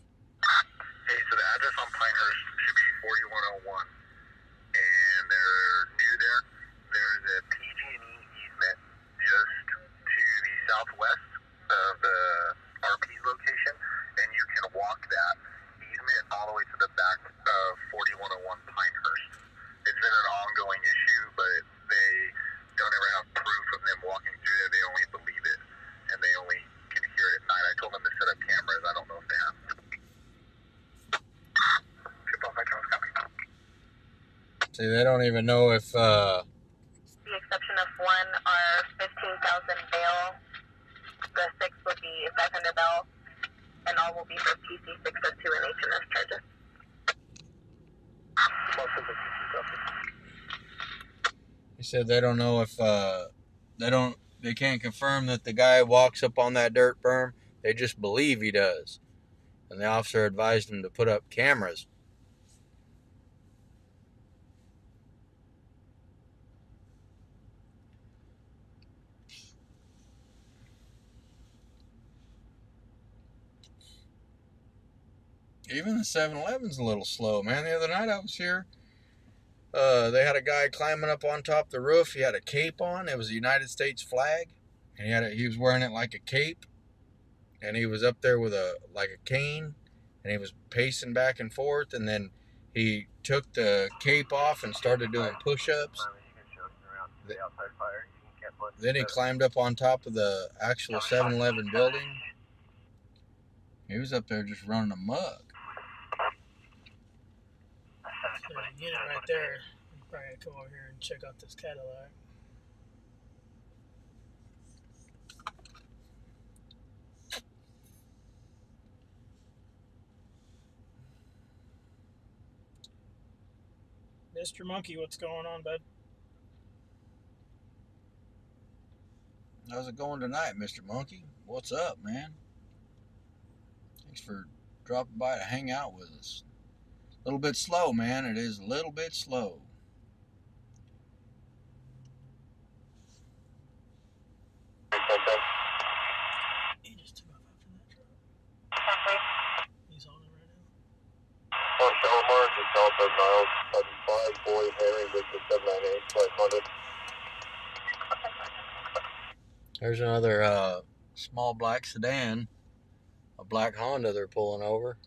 Hey, so the address on Pinehurst should be 4101, and they're new there. There's a PG&E easement just to the southwest of the RP location, and you can walk that easement all the way to the back of 4101 Pinehurst. It's been an ongoing issue, but they don't ever have proof of them walking through there. They only believe it, and they only can hear it at night. I told them to set up cameras. I don't know if they have. See, they don't even know if The exception of 1 are 15,000 bail. The 6 would be 500 bail, and all will be for PC 602 and HMS charges. he said they don't know if they can't confirm that the guy walks up on that dirt berm. They just believe he does. And the officer advised him to put up cameras. Even the 7-Eleven's a little slow, man. The other night I was here. They had a guy climbing up on top of the roof. He had a cape on. It was a United States flag. And he was wearing it like a cape. And he was up there with a cane. And he was pacing back and forth. And then he took the cape off and started doing push-ups. Then he climbed up on top of the actual 7-Eleven building. He was up there just running amok. There's a unit right there. I'm probably gonna come over here and check out this Cadillac. Mr. Monkey, what's going on, bud? How's it going tonight, Mr. Monkey? What's up, man? Thanks for dropping by to hang out with us. A little bit slow, man. It is a little bit slow. He just took off after that truck. He's on it right now. On Shalimar, just Southwest Miles, 75, Boyd, Harry, Victor 798, flight 100. There's another small black sedan, a black Honda they're pulling over.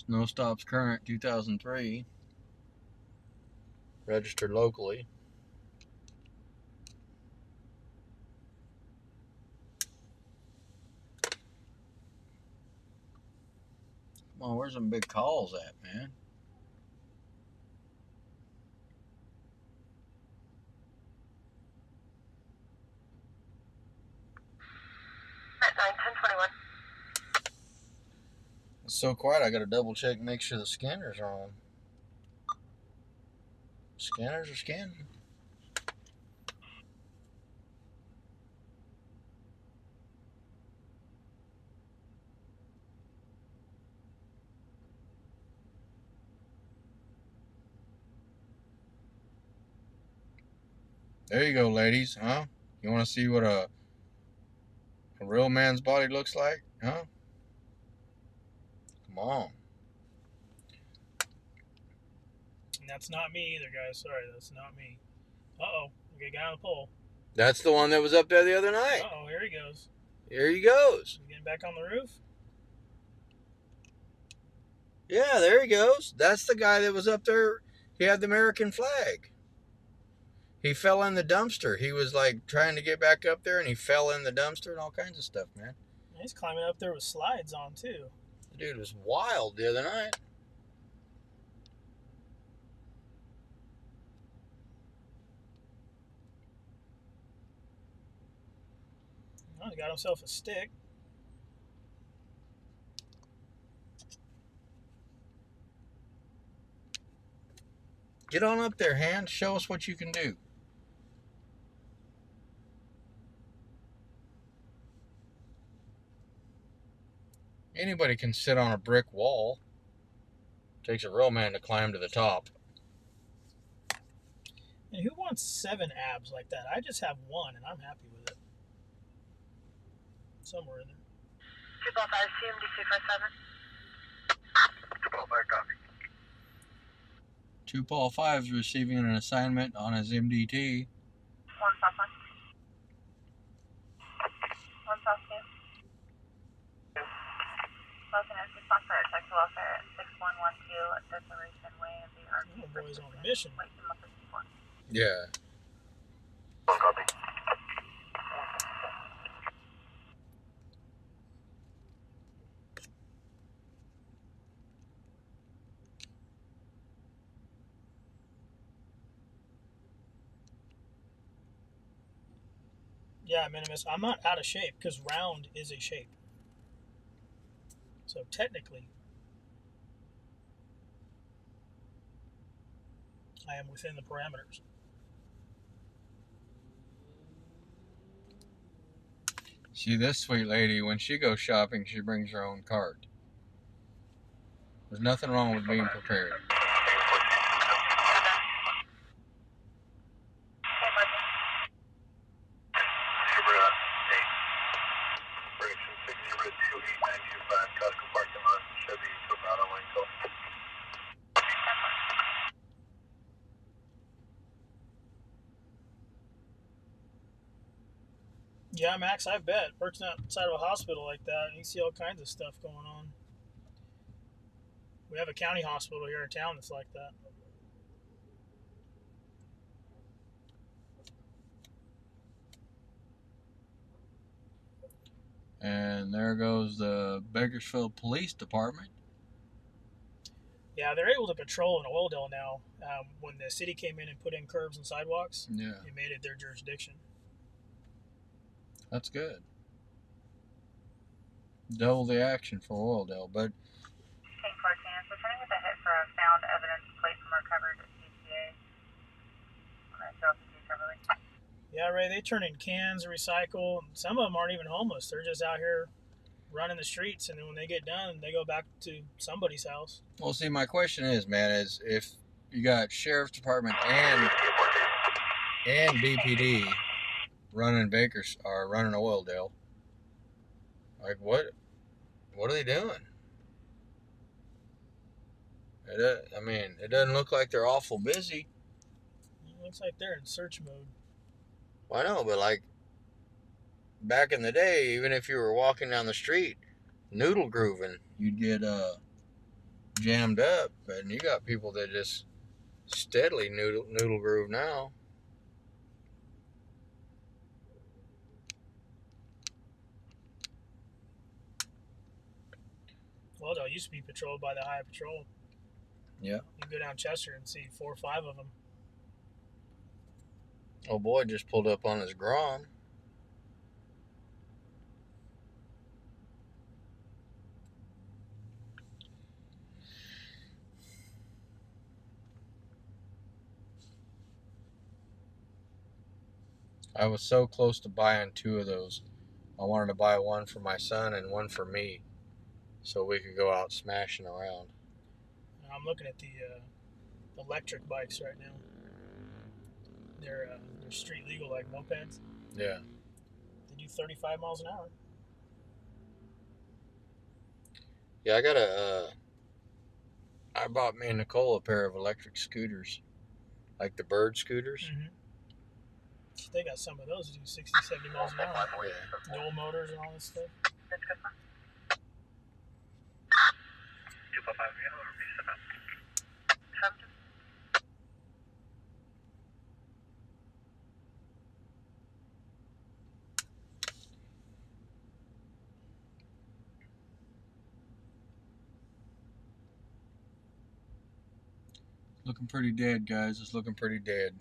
No stops current 2003. Registered locally. Come on, where's them big calls at, man? At 9:10:21. It's so quiet, I gotta double check and make sure the scanners are on. Scanners are scanning. There you go, ladies, huh? You want to see what a real man's body looks like, huh? Come on. And that's not me either, guys. Sorry, that's not me. Uh-oh. We got a guy on the pole. That's the one that was up there the other night. Uh-oh, here he goes. Here he goes. He's getting back on the roof. Yeah, there he goes. That's the guy that was up there. He had the American flag. He fell in the dumpster. He was like trying to get back up there and he fell in the dumpster and all kinds of stuff, man. He's climbing up there with slides on, too. The dude was wild the other night. Oh, he got himself a stick. Get on up there, Hans. Show us what you can do. Anybody can sit on a brick wall. Takes a real man to climb to the top. And who wants 7 abs like that? I just have 1, and I'm happy with it. Somewhere in there. 255 CMD 257. 255, copy. 2 Paul 5 is receiving an assignment on his MDT. 1 South 1. 1 South 2. Welcome to Response for Texas Welfare at 6112 at Declaration Way of the RP. Oh, boy's on a mission. Wait, 54. Yeah. 1 copy. Yeah, Minimus, I'm not out of shape because round is a shape. So technically, I am within the parameters. See, this sweet lady, when she goes shopping, she brings her own cart. There's nothing wrong with being prepared. Yeah, Max, I bet. Working outside of a hospital like that, you see all kinds of stuff going on. We have a county hospital here in town that's like that. And there goes the Bakersfield Police Department. Yeah, they're able to patrol in Oildale now. When the city came in and put in curbs and sidewalks, Yeah, they made it their jurisdiction. that's good. Double the action for oil, Dale, but Tank 4 cans, returning with a hit for a found evidence plate from recovered CCA. Yeah, Ray, they turn in cans, recycle. Some of them aren't even homeless. They're just out here running the streets, and then when they get done, they go back to somebody's house. well, see, my question is, man, is if you got sheriff's department and BPD running running Oildale, like what are they doing? It doesn't look like they're awful busy. It looks like they're in search mode. Well, I know, but like back in the day, even if you were walking down the street noodle grooving, you'd get jammed up, and you got people that just steadily noodle groove now. Well, they used to be patrolled by the High Patrol. Yeah. You go down Chester and see 4 or 5 of them. Oh boy, just pulled up on his Grom. I was so close to buying 2 of those. I wanted to buy one for my son and one for me, so we could go out smashing around. I'm looking at the electric bikes right now. They're street legal, like mopeds. Yeah. They do 35 miles an hour. Yeah, I bought me and Nicole a pair of electric scooters, like the bird scooters. Mm-hmm. They got some of those that do 60, 70 miles an hour. Yeah. Dual motors and all this stuff. 255 Looking pretty dead, guys. It's looking pretty dead.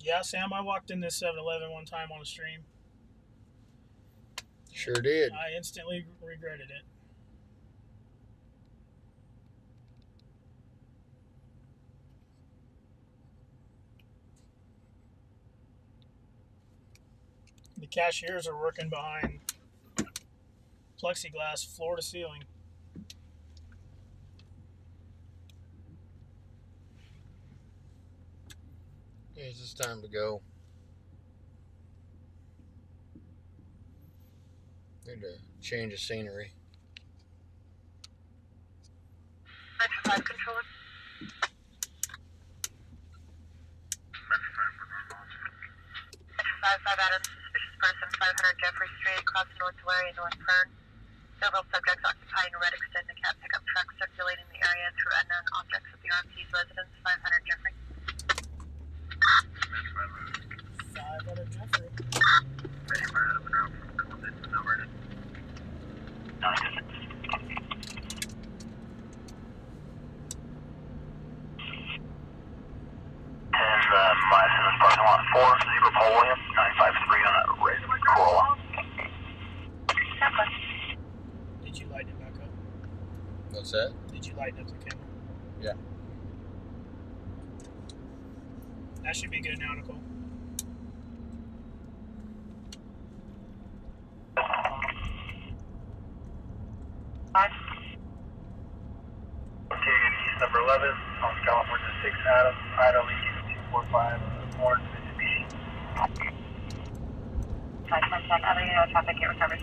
Yeah, Sam, I walked in this 7-Eleven one time on a stream. Sure did. I instantly regretted it. The cashiers are working behind plexiglass floor to ceiling. It's just time to go. Need to change of scenery. 95 controller. 5 Adams, suspicious person, 500 Jeffrey Street, across North Larry and North Fern. Several subjects occupying a red extended cab pickup truck circulating the area through unknown objects at the RP's residence, 500 Jeffrey. 500 Jeffrey. Parking lot 4, Zebra Pole William, 953 on that red Corolla. Did you lighten it back up? What's that? Did you lighten up the camera? Yeah. That should be good now, Nicole. East number 11 on California 6 Adams, Idaho 245 Orange Mitsubishi. 510, other unit of traffic get recovered.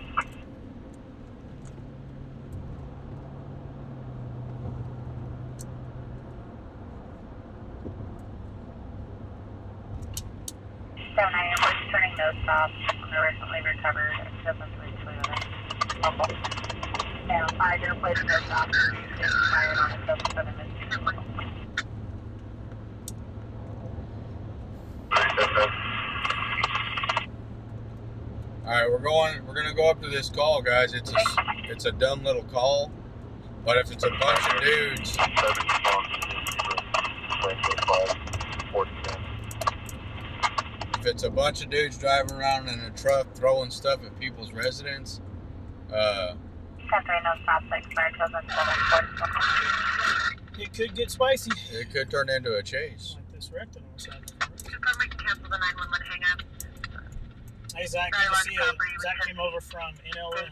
So 9 airports turning no stop on the recently recovered 7-3 Toyota. Now 5 airports no stop expired on a 7-7 Mitsubishi. All right, we're gonna go up to this call, guys. It's a dumb little call, but if it's a bunch of dudes, if it's a bunch of dudes driving around in a truck throwing stuff at people's residence, it could get spicy. it could turn into a chase. Like this wreck that almost happened. Confirm we can cancel the 911 hang up. Hey, Zach, good to see you. Zach came over from NLM.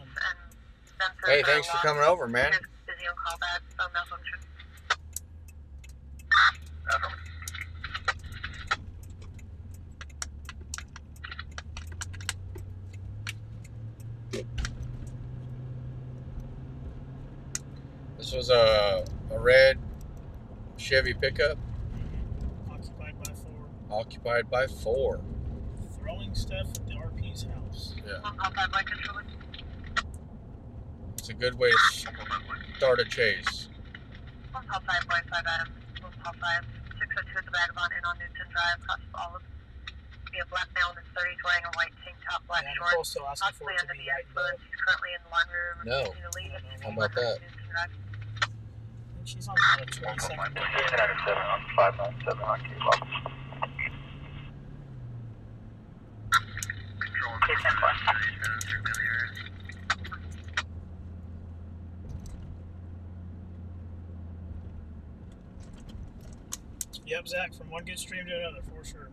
Hey, thanks for coming over, man. Busy on call back, so malfunction. This was a red Chevy pickup. Occupied by 4. Occupied by 4. Throwing stuff at the RP's house. Yeah. Outside by control. It's a good way to start a chase. Outside by 5 Adam. Outside 602 at the Vagabond in on Newton Drive. Cross Olive. Be a black male in his 30s wearing a white tank top, black Yeah, shorts. Nicole's still asking for Possibly it to under be the light influence. blue. He's currently in the laundry room. No. refusing to leave. How about that? Newton Drive. And she's on about a 20-second delay. 1097 on 597 on K-Bob. Yep, Zach, from one good stream to another, for sure.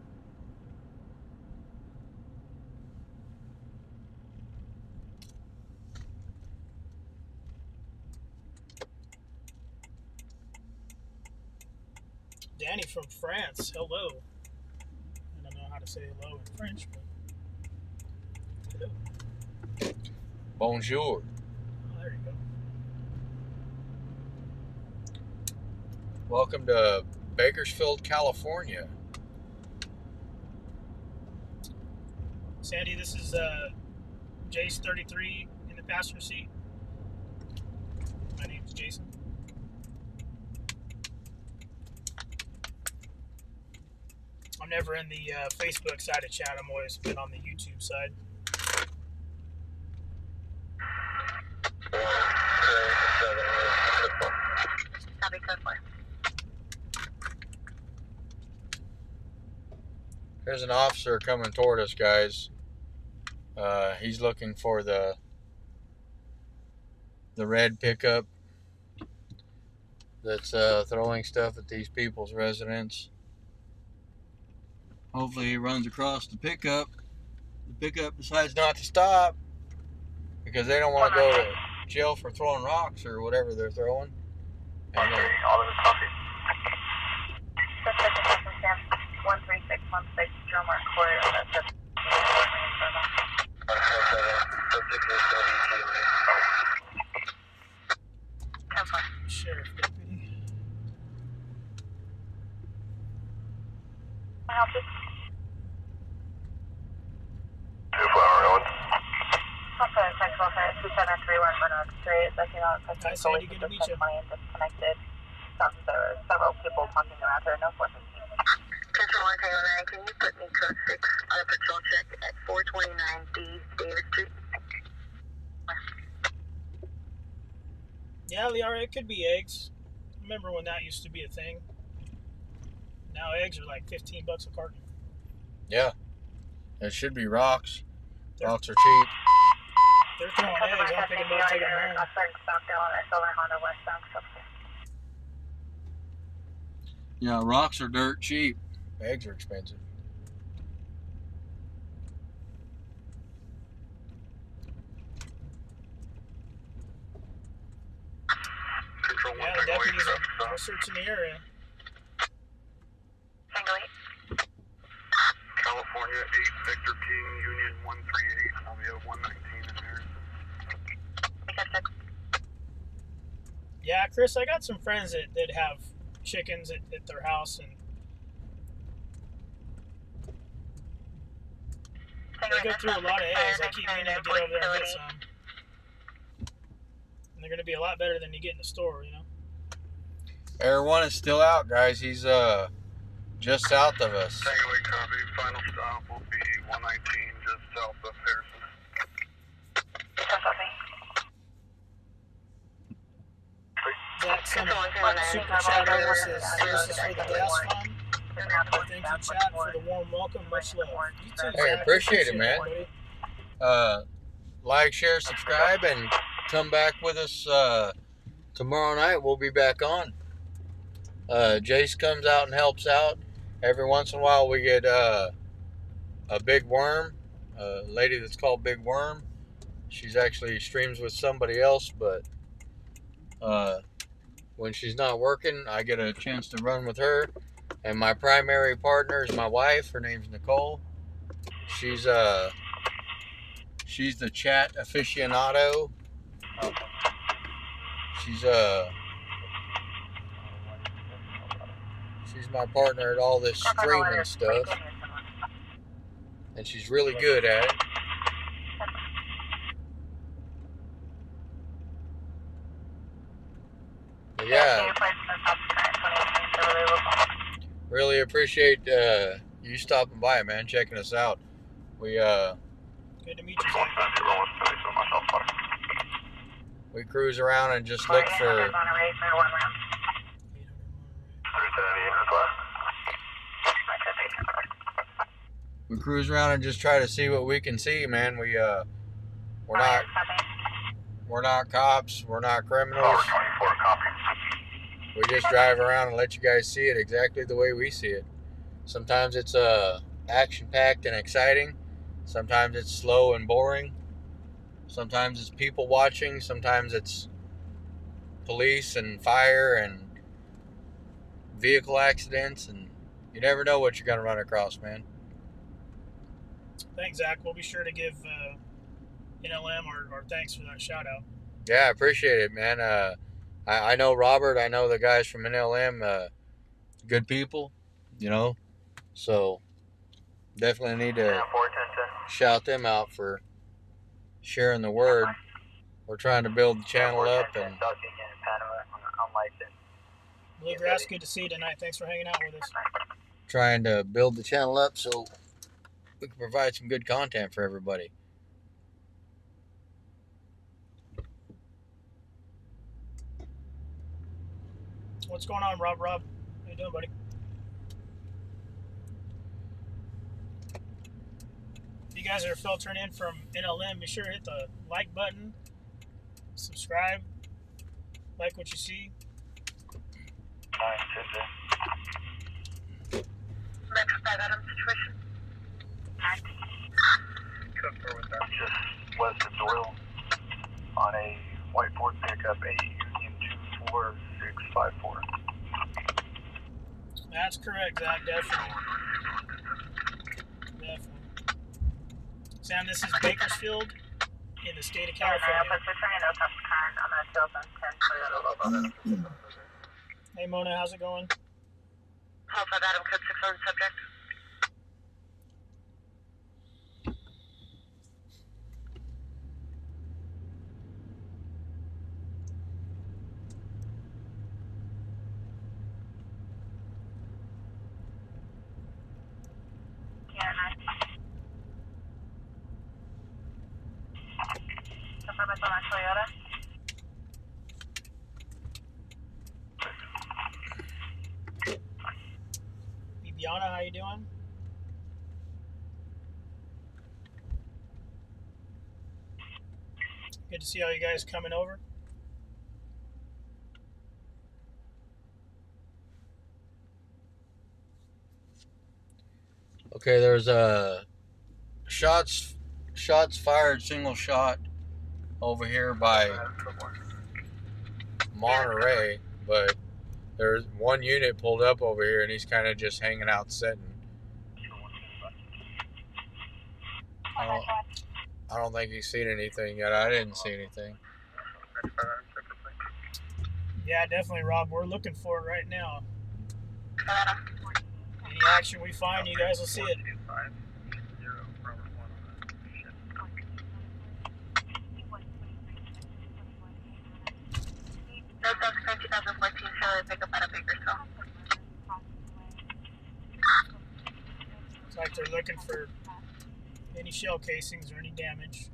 Danny from France, hello. I don't know how to say hello in French, but hello. Bonjour. Oh, there you go. Welcome to Bakersfield, California. Sandy, this is Jace 33 in the passenger seat. My name's Jason. I'm never in the Facebook side of chat. I'm always been on the YouTube side. Copy code 4. There's an officer coming toward us, guys. He's looking for the red pickup that's throwing stuff at these people's residence. Hopefully he runs across the pickup. The pickup decides not to stop because they don't want to go to jail for throwing rocks or whatever they're throwing. And then, All of his coffee. Suspect in circumstance 13616 Drummer Court. That's Sheriff deputy. I help you? 2 Flower Road. Okay, Central Offense 2731 Bernard Street. Checking out Hi, customer Sandy, police good to meet you. client disconnected. Sounds like there were several people talking around her. No forces. Control 109, can you put me code 6 on a patrol check at 429D Davis Street? Yeah, Liara, it could be eggs. Remember when that used to be a thing? Now eggs are like $15 a carton. yeah, it should be rocks. They're- Rocks are cheap. They're throwing eggs. I'm thinking about taking them home. Yeah, rocks are dirt cheap. Eggs are expensive. Control Yeah, the deputies are searching the area. Single 8. California 8 Victor King Union 138. I'll be at 119 in there. Yeah, Chris, I got some friends that have chickens at their house, and they go through a lot of eggs. I keep meaning to get over there and get some. And they're going to be a lot better than you get in the store, you know? Air 1 is still out, guys. He's just south of us. Takeaway copy. Final stop will be 119 just south of Harrison. Zach, some super chatter says this is for the gas fund. Thank you, chat, for the warm welcome. Much love. You too, Hey, Zach. appreciate it, man. Buddy. Like, share, subscribe, and come back with us tomorrow night. We'll be back on. Jace comes out and helps out. Every once in a while we get a Big Worm, a lady that's called Big Worm. She's actually streams with somebody else, but when she's not working, I get a chance to run with her. And my primary partner is my wife. Her name's Nicole. She's the chat aficionado. She's my partner at all this streaming stuff, and she's really good at it. But yeah, really appreciate you stopping by, man, checking us out. We Good to meet you, Zach. we cruise around and just look for try to see what we can see, man. We're not cops, we're not criminals. We just drive around and let you guys see it exactly the way we see it. Sometimes it's action-packed and exciting. Sometimes it's slow and boring. Sometimes it's people watching. Sometimes it's police and fire and vehicle accidents, and you never know what you're going to run across, man. Thanks, Zach. We'll be sure to give NLM our thanks for that shout out. Yeah, I appreciate it, man. I know Robert. I know the guys from NLM. Good people, So definitely need to shout them out for sharing the word. We're trying to build the channel up, and Bluegrass, good to see you tonight. Thanks for hanging out with us. trying to build the channel up so we can provide some good content for everybody. What's going on, Rob? How you doing, buddy? If you guys are filtering in from NLM, be sure to hit the like button, subscribe, like what you see. Next 5 Adam situation. Just west of Doyle on a white Ford pickup, A Union 24654. That's correct, Zach. Definitely. Sam, this is Bakersfield in the state of California. Hey, Mona, how's it going? 12 Adam, code 6 on subject. Bibiana, how you doing? Good to see all you guys coming over. Okay, there's shots fired, single shot over here by Monterey, but there's one unit pulled up over here and he's kind of just hanging out sitting. I don't think he's seen anything yet. I didn't see anything. Yeah, definitely, Rob. We're looking for it right now. Any action we find, you guys will see it. No, that's 2014 Charlie pickup out of Bakersfield. Looks like they're looking for any shell casings or any damage.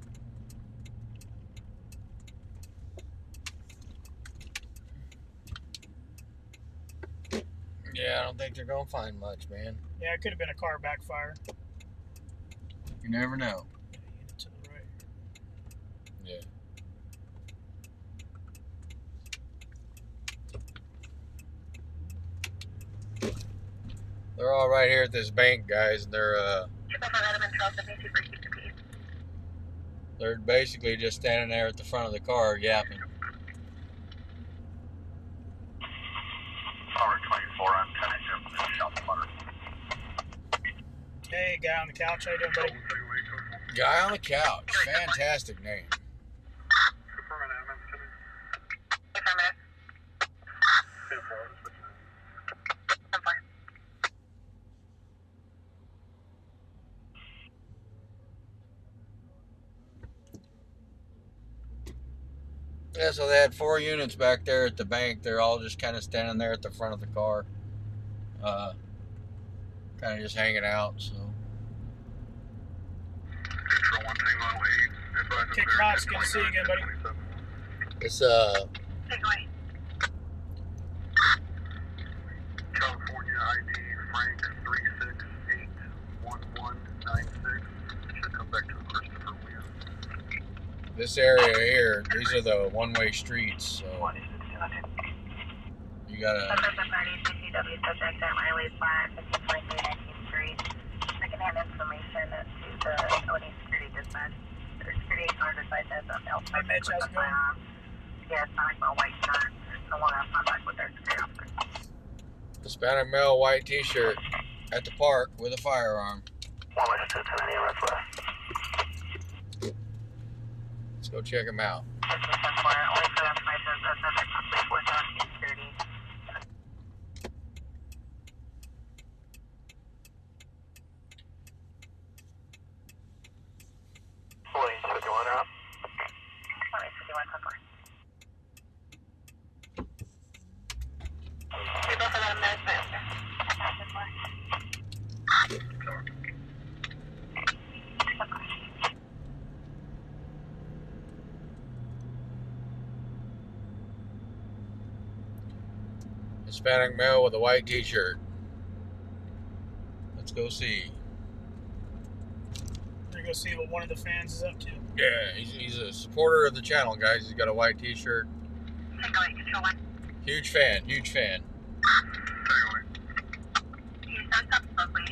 Yeah, Yeah, I don't think they're gonna find much, man. Yeah, it could have been a car backfire. You never know. Yeah, unit to the right. Yeah. They're all right here at this bank, guys. They're basically just standing there at the front of the car yapping. Power 24, I'm kind of jumping in shop butter. Hey, guy on the couch, how you doing, buddy? Guy on the couch. Fantastic name. Yeah, so they had 4 units back there at the bank. They're all just kind of standing there at the front of the car. Kind of just hanging out, so. Kick rocks, good to see you again, buddy. It's, California ID Frank 3681196. Should come back to Christopher Williams. this area here, these are the one-way streets, so. You gotta. Subject at Riley Flat, 15.19th Street. I can have information to the OD security dispatch. The security guard decides as Hey, Mitch, how's it going? Yeah, it's not like my white shirt. I want to have contact with their security officer. Hispanic male, white t-shirt at the park with a firearm. Let's go check him out. Hispanic male with a white t-shirt. Let's go see. We're gonna go see what one of the fans is up to. Yeah, he's a supporter of the channel, guys. He's got a white t-shirt. Huge fan, huge fan. He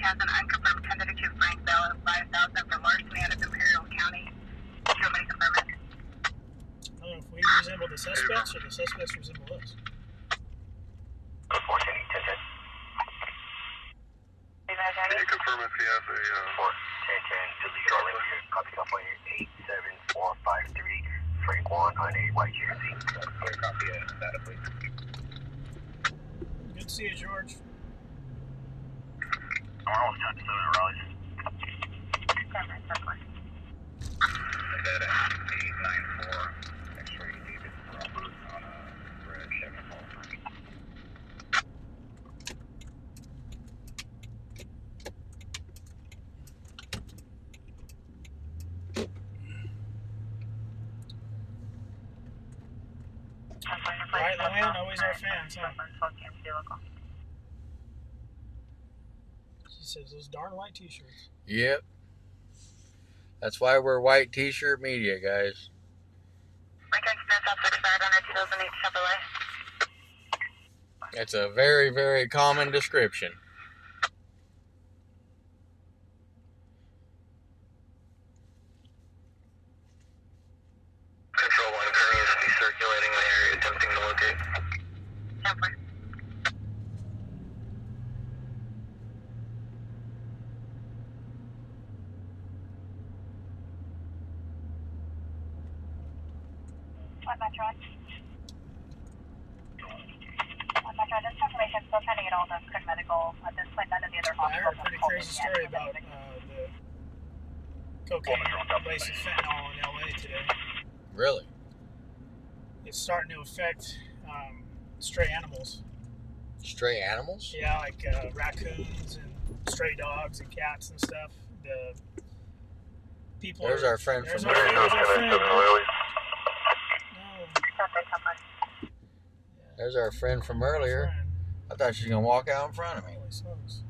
has an unconfirmed tentative Frank Bell of 5,000 for larceny out of Imperial County. Do you want me to confirm it? I don't know if we resemble the suspects or the suspects resemble us. Can you confirm if he has a 87453 Frank 1 on a white jersey. Copy of that, please. Good to see you, George. I'm almost done 7 at Raleigh's. That 894 X-ray David Robert on a red Chevy Volt. Right, Luann, always our fans, huh? She says those darn white t-shirts. Yep. That's why we're white t-shirt media, guys. It's a very, very common description. Control 1 currently circulating in the area, attempting to locate. This information still trying to get all the quick medical. At this point, none of the other I heard hospitals a pretty crazy story about the cocaine laced with fentanyl in LA today. Really? It's starting to affect stray animals. Stray animals? Yeah, like raccoons and stray dogs and cats and stuff. The people. There's our friend there's from our friend. No. There's our friend from earlier. I thought she was gonna walk out in front of me. Holy smokes.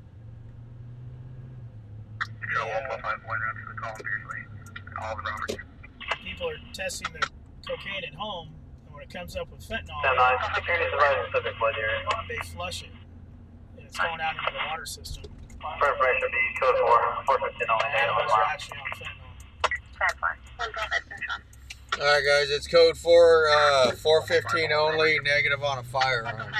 People are testing the cocaine at home, and when it comes up with fentanyl, Security supervisor subject blood here. they flush it. And it's going out into the water system. First pressure be code 415 only. The animals are actually on fentanyl. Alright guys, it's code 415 only, negative on a firearm.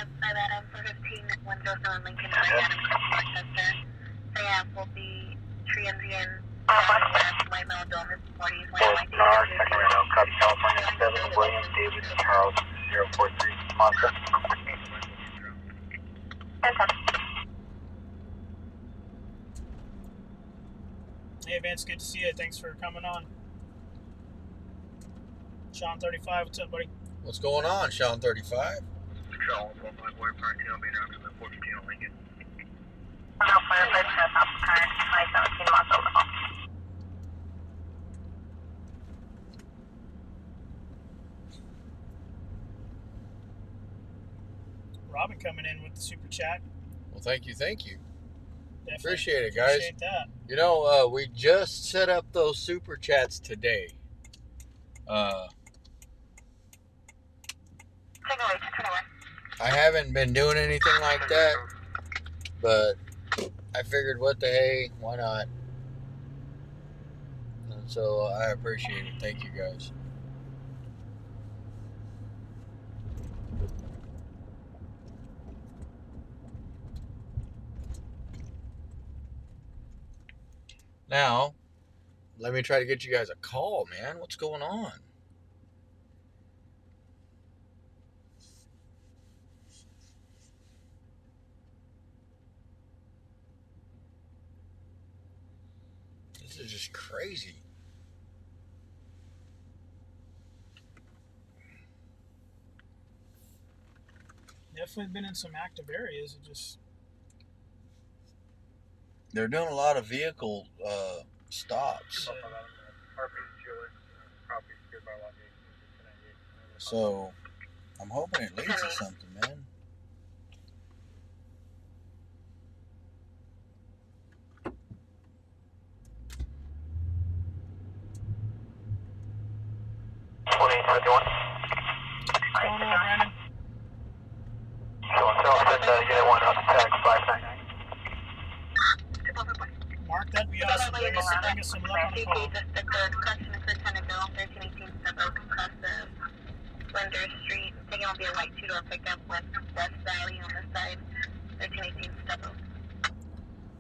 Will be transient. Checking right now, copy California 7, William, David, Charles, 043, Monster. Hey Vince, good to see you. Thanks for coming on. Sean 35, what's up, buddy? What's going on, Sean 35? Robin coming in with the super chat. Well, thank you, thank you. Definitely Appreciate it, guys. Appreciate that. You know, we just set up those super chats today. I haven't been doing anything like that, but I figured, what the hey, why not? And so I appreciate it. Thank you, guys. Now, let me try to get you guys a call, man. What's going on? This is just crazy. Definitely been in some active areas. It just They're doing a lot of vehicle stops. So, I'm hoping it leads to something, man. what's going on, Brandon? Mark, that'd be awesome. Bring us some luck on the call. Splendor Street. Taking will be a white two-door pickup with West Valley on the side. 1318 step up.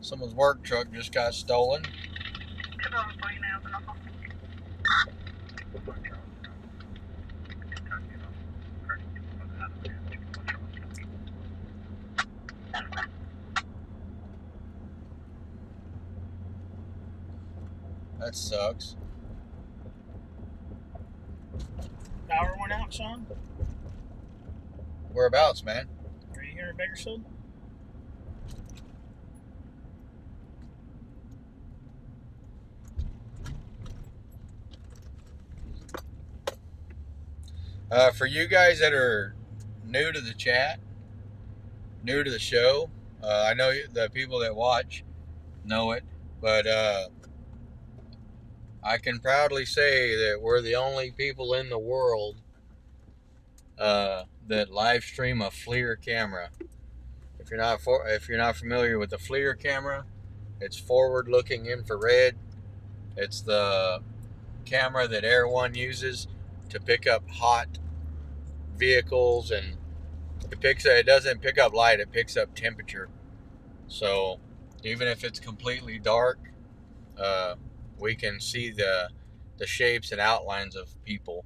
Someone's work truck just got stolen. That sucks. Power went out, Sean? Whereabouts, man? Are you here in Bakersfield? For you guys that are new to the chat, new to the show, I know the people that watch know it, but I can proudly say that we're the only people in the world that live stream a FLIR camera. If you're not familiar with the FLIR camera, it's forward-looking infrared. It's the camera that Air One uses to pick up hot vehicles, and it doesn't pick up light, it picks up temperature. So even if it's completely dark, we can see the shapes and outlines of people.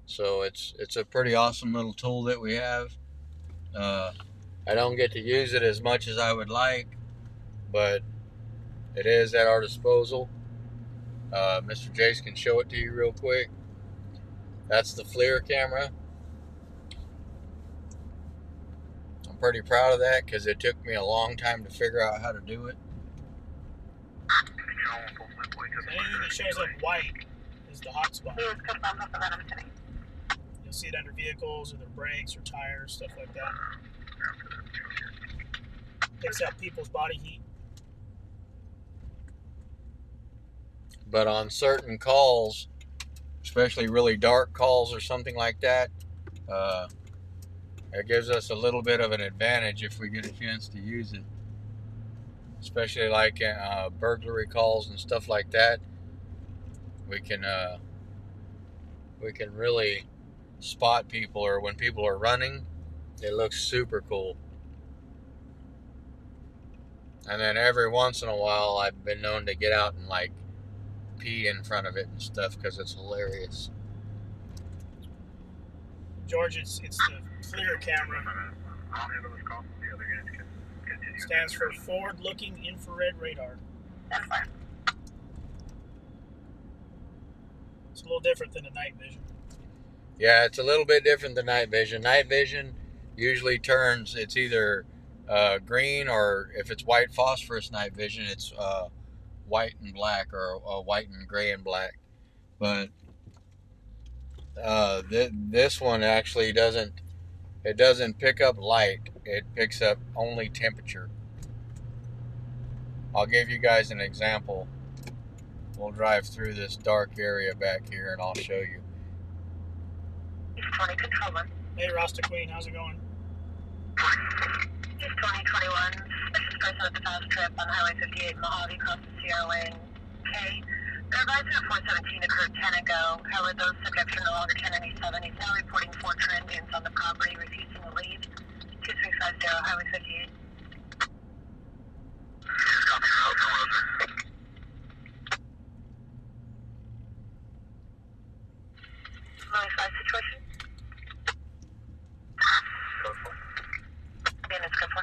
So it's a pretty awesome little tool that we have. I don't get to use it as much as I would like, but it is at our disposal. Mr. Jace can show it to you real quick. That's the FLIR camera. I'm pretty proud of that because it took me a long time to figure out how to do it. So anything that shows up white is the hot spot. You'll see it under vehicles or their brakes or tires, stuff like that. Picks up people's body heat. But on certain calls, especially really dark calls or something like that, it gives us a little bit of an advantage if we get a chance to use it. Especially like burglary calls and stuff like that. We can really spot people, or when people are running, it looks super cool. And then every once in a while, I've been known to get out and like pee in front of it and stuff because it's hilarious. George, it's the FLIR camera. I'll handle this call. The other guys can continue. Stands for forward-looking infrared radar. That's fine. It's a little different than a night vision. Yeah, it's a little bit different than night vision. Night vision usually turns, it's either green, or if it's white phosphorus night vision, it's white and black, or white and gray and black. But this one actually doesn't pick up light. It picks up only temperature. I'll give you guys an example. We'll drive through this dark area back here and I'll show you. 20 Control 1. Hey, Rasta Queen, how's it going? East 2021, suspicious person at the fast trip on Highway 58 Mojave across the Sierra Lane. K. The revised at 417 occurred 10 ago. However, those subjects are no longer 10 and 7. He's now reporting 4 transients on the property, refusing to leave. 2350, Highway 58. Copy, Roger. Louis 5 situation? Code 4. Being a script 4.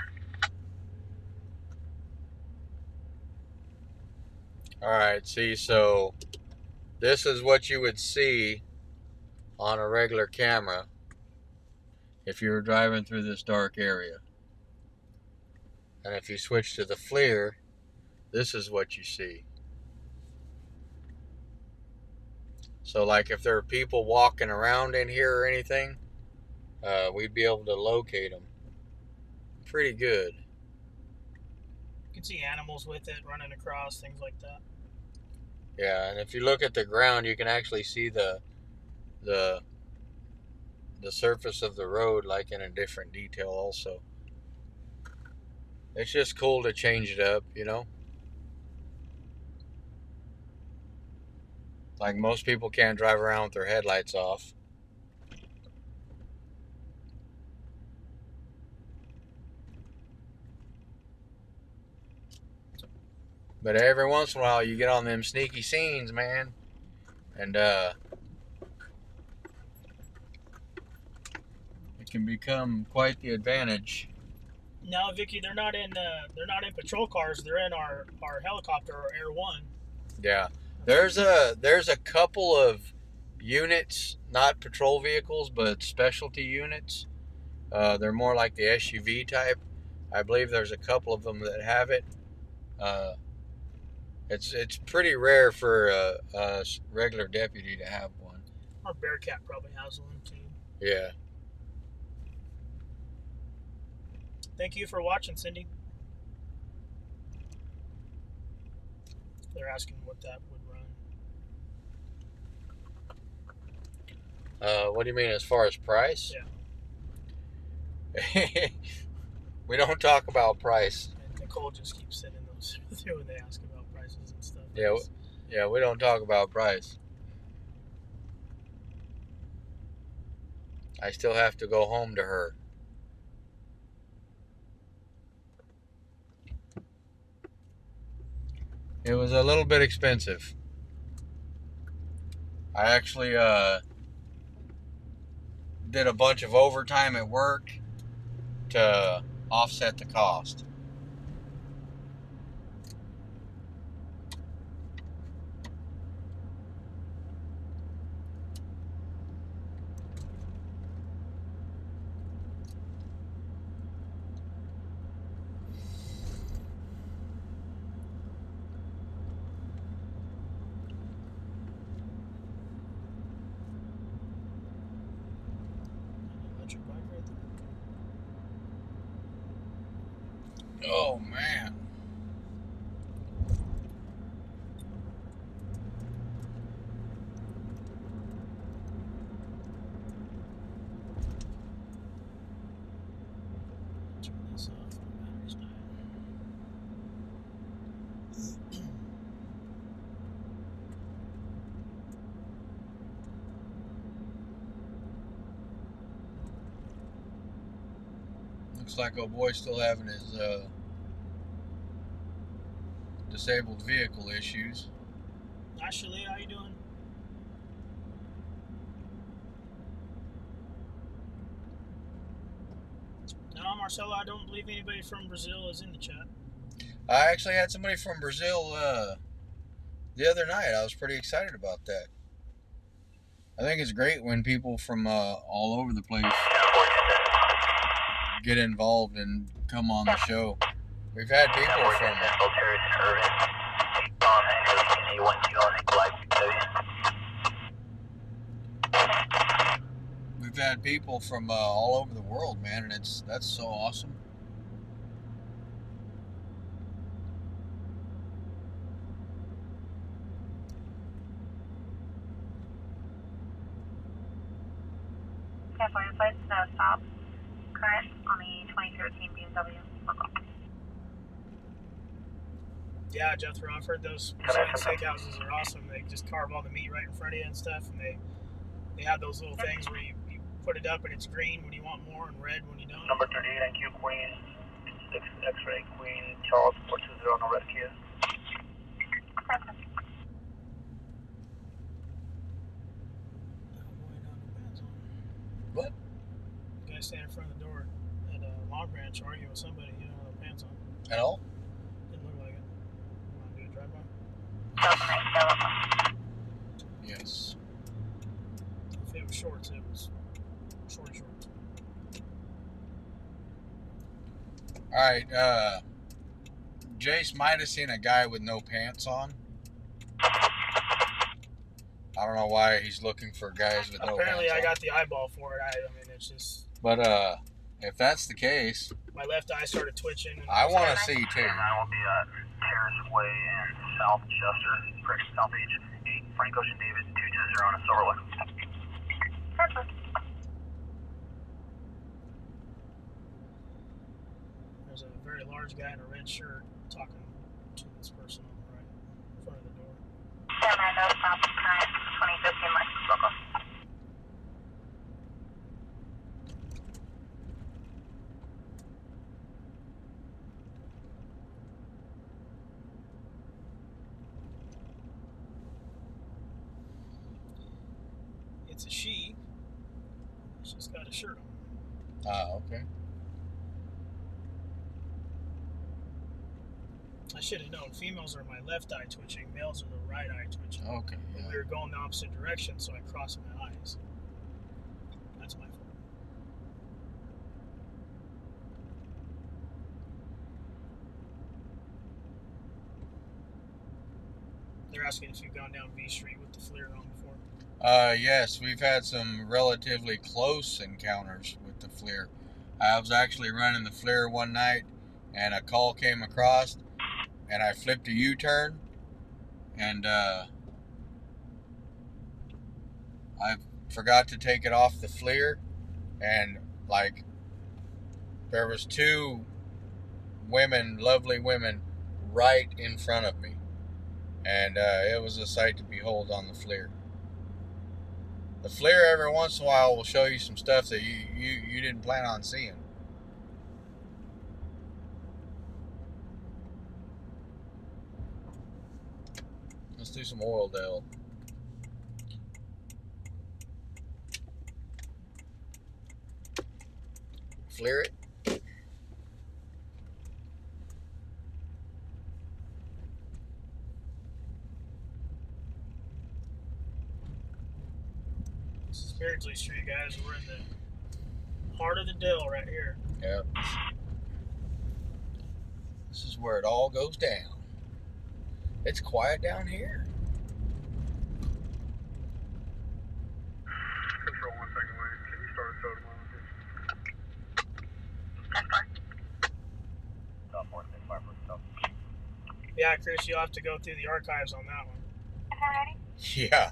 Alright, see, so this is what you would see on a regular camera if you were driving through this dark area. And if you switch to the FLIR, this is what you see. So like if there are people walking around in here or anything, we'd be able to locate them pretty good. You can see animals with it running across, things like that. Yeah, and if you look at the ground, you can actually see the surface of the road like in a different detail also. It's just cool to change it up, you know? Like most people can't drive around with their headlights off. But every once in a while you get on them sneaky scenes, man. And it can become quite the advantage. No, Vicky, they're not in patrol cars. They're in our helicopter, or Air One. Yeah. There's a couple of units, not patrol vehicles, but specialty units. They're more like the SUV type. I believe there's a couple of them that have it. It's pretty rare for a regular deputy to have one. Our Bearcat probably has one too. Yeah. Thank you for watching, Cindy. They're asking what that would run. What do you mean as far as price? Yeah. We don't talk about price. And Nicole just keeps sending those through when they ask about prices and stuff. Yeah, we don't talk about price. I still have to go home to her. It was a little bit expensive. I actually did a bunch of overtime at work to offset the cost. Electric bike right there. Oh man. Turn this off. My battery's dying. Looks like old boy's still having his disabled vehicle issues. Ashley, how you doing? No, Marcelo, I don't believe anybody from Brazil is in the chat. I actually had somebody from Brazil the other night. I was pretty excited about that. I think it's great when people from all over the place get involved and come on the show. We've had people from all over the world, man, and that's so awesome. Cancel your flights, no stop. Current on the 2013 BMW. Yeah, Jethro, I've heard those Brazilian steakhouses are awesome. They just carve all the meat right in front of you and stuff, and they have those little things where you put it up and it's green when you want more and red when you don't. Number 38 NQ Queen, 6 X-ray Queen, Charles 420 on the red Kia. What? The guy standing in front of the door at Long Branch arguing with somebody, he didn't have no pants on. At all? Didn't look like it. Want to do a drive-by? Yes. If it was shorts, it was shorty shorts. Alright, Jace might have seen a guy with no pants on. I don't know why he's looking for guys with no pants on. Apparently I got the eyeball for it. I mean, it's just... But, if that's the case... My left eye started twitching. And I want to see, too. And I will be at Terrace Way in South Chester, South Beach. 8 Frank Ocean David 220 on a Silver Lake. There's a very large guy in a red shirt talking to this person on the right in front of the door. No stop. Current 2015 Lexus local. It's a she. She's got a shirt on. Ah, okay. I should have known. Females are my left eye twitching. Males are the right eye twitching. Okay, But yeah. we were going the opposite direction, so I crossed my eyes. That's my fault. They're asking if you've gone down V Street with the FLIR on before. Yes, we've had some relatively close encounters with the FLIR. I was actually running the FLIR one night, and a call came across, and I flipped a U-turn, and I forgot to take it off the FLIR, and like there was 2 women, lovely women, right in front of me, and it was a sight to behold on the FLIR. The FLIR every once in a while will show you some stuff that you didn't plan on seeing. Let's do some oil, Dale. FLIR it. This is Beardsley Street, guys. We're in the heart of the Dell right here. Yep. This is where it all goes down. It's quiet down here. Control 1 second away. Can you start a soda monitor? South 4 Yeah, Chris, you'll have to go through the archives on that one. Yeah.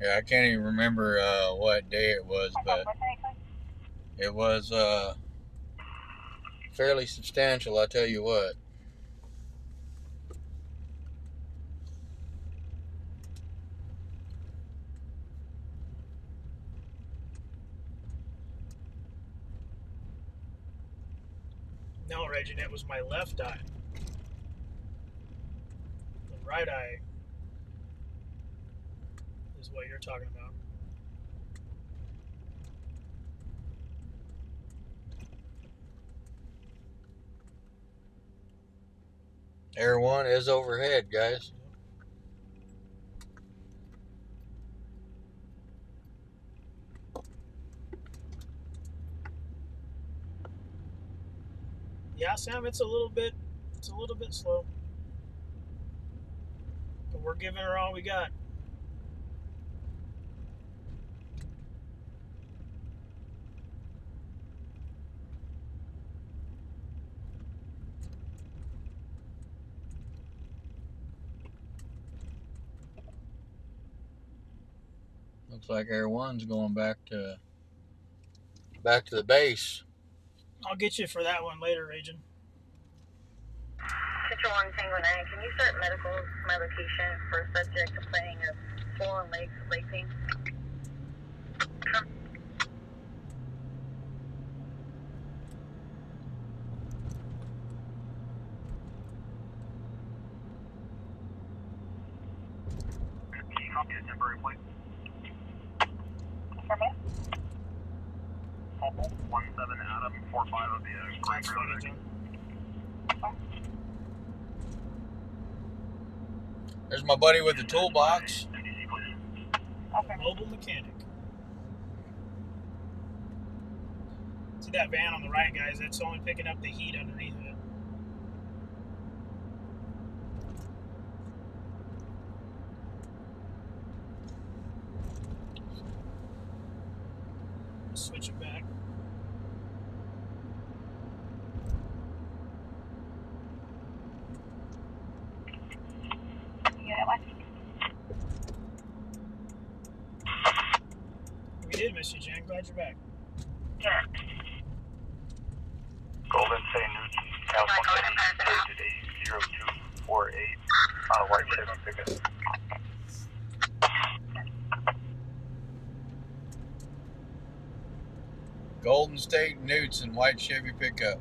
Yeah, I can't even remember what day it was, but it was fairly substantial, I tell you what. No, Reggie, it was my left eye. The right eye is what you're talking about. Air 1 is overhead, guys. Yeah, Sam, it's a little bit slow. But we're giving her all we got. Looks like Air 1's going back to the base. I'll get you for that one later, Agent. Central 1 Tango 9, can you start medical to my location for a subject complaining of swollen legs, leg pain? Can you copy the temporary plate? For me? 17 Adam 45 of the That's funny, John. There's my buddy with the toolbox. Okay. Mobile mechanic. See that van on the right, guys? It's only picking up the heat underneath it. Switch it back. Unit 1. We did miss you, Jen. Glad you're back. Yeah. Golden State Newton, California, today 0248 on a white Chevy pickup. Golden State Newts and white Chevy pickup.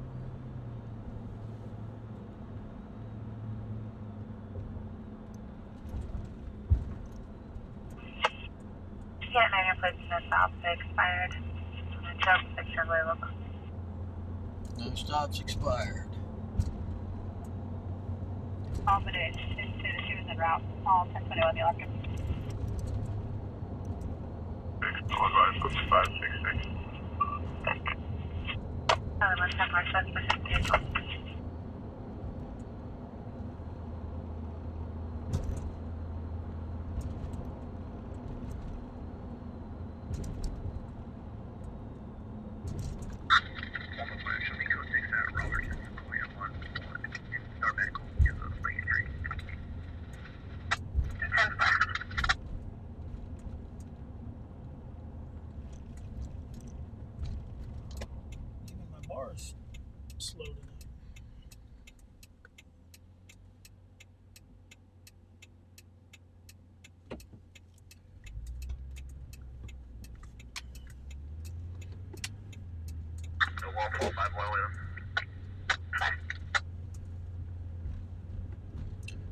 Yeah, now your place is stopped, expired. Job picture available. No stops expired. All but it. She was en route. All 1020 on the electric. 566. Let's have our suspect vehicle. Even my bar's slow tonight.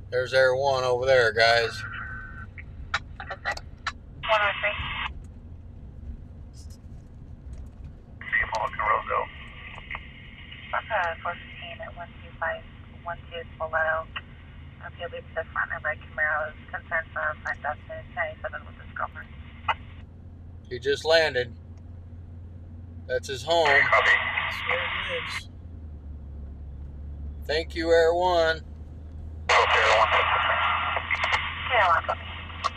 There's Air 1 over there, guys. 103. That's 415 at 12512 Spoleto. If you leave the front of my Camaro, is concerned for a front Dustin 97 with his girlfriend. He just landed. That's his home. That's where it lives. Thank you, Air 1. Yeah,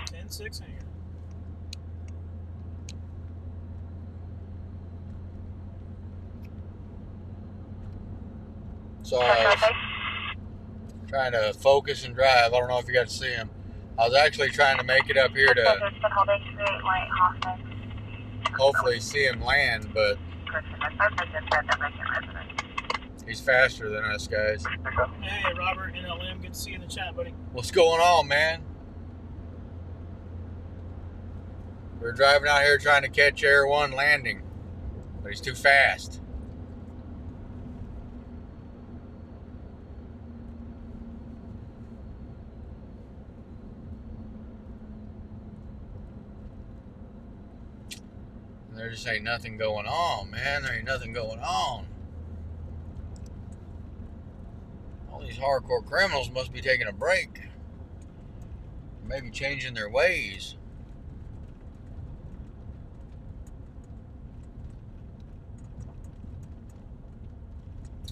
10-6 hanger. So I Trying to focus and drive. I don't know if you got to see him. I was actually trying to make it up here to hopefully see him land, but he's faster than us, guys. Hey, Robert, NLM, good to see you in the chat, buddy. What's going on, man? We're driving out here trying to catch Air 1 landing, but he's too fast. And there just ain't nothing going on, man. There ain't nothing going on. All these hardcore criminals must be taking a break. Maybe changing their ways.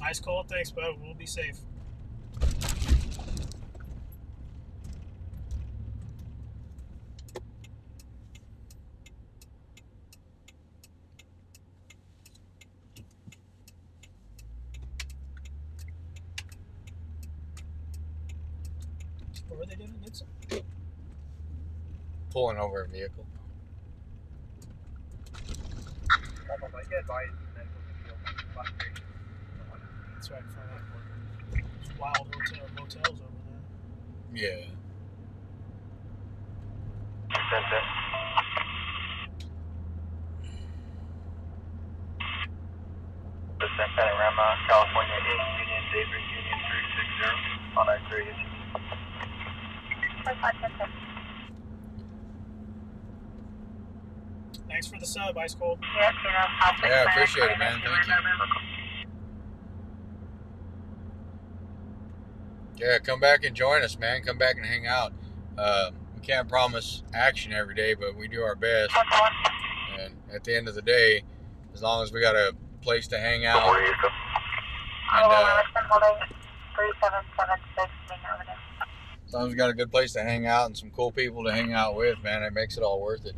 Ice cold, thanks, bud. We'll be safe. What were they doing? Pulling over a vehicle. That's right in front of that there's wild motels over there. Yeah. Panorama, California 8, Union, David, Union 360, on I-3. Thanks for the sub, Ice Cold. Yeah, appreciate it, man. Thank you. Yeah, come back and join us, man. Come back and hang out. We can't promise action every day, but we do our best. And at the end of the day, as long as we got a place to hang out, and, as long as we got a good place to hang out and some cool people to hang out with, man, it makes it all worth it.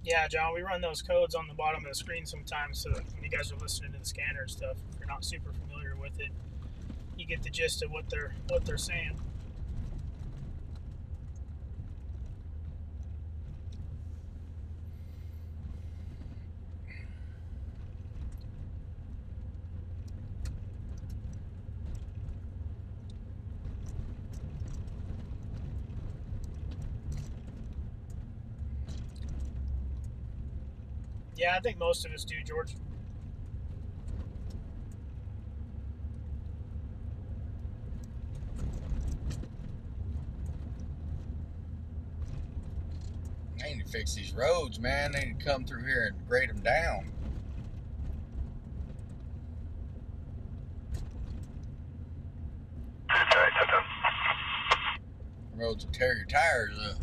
Yeah, John, we run those codes on the bottom of the screen sometimes, so when you guys are listening to the scanner and stuff, if you're not super familiar with it, you get the gist of what they're saying. Yeah, I think most of us do, George. They need to fix these roads, man. They need to come through here and grade them down. Roads will tear your tires up.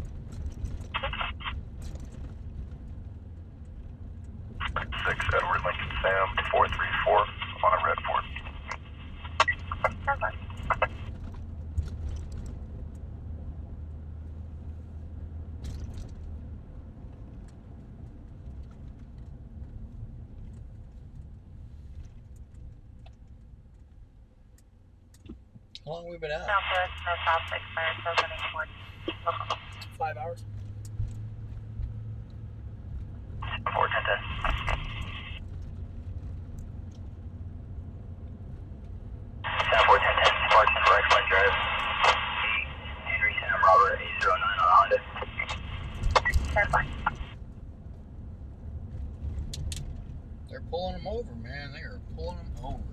6 Edward Lincoln Sam 434 on a red Ford. How long have we been out? Southwest, no South 6 fire, 5 hours. 410. Sam 410, parking for X-Line Drive. Henry Sam Robert 809 on Honda. 10-5. They're pulling them over, man. They are pulling them over.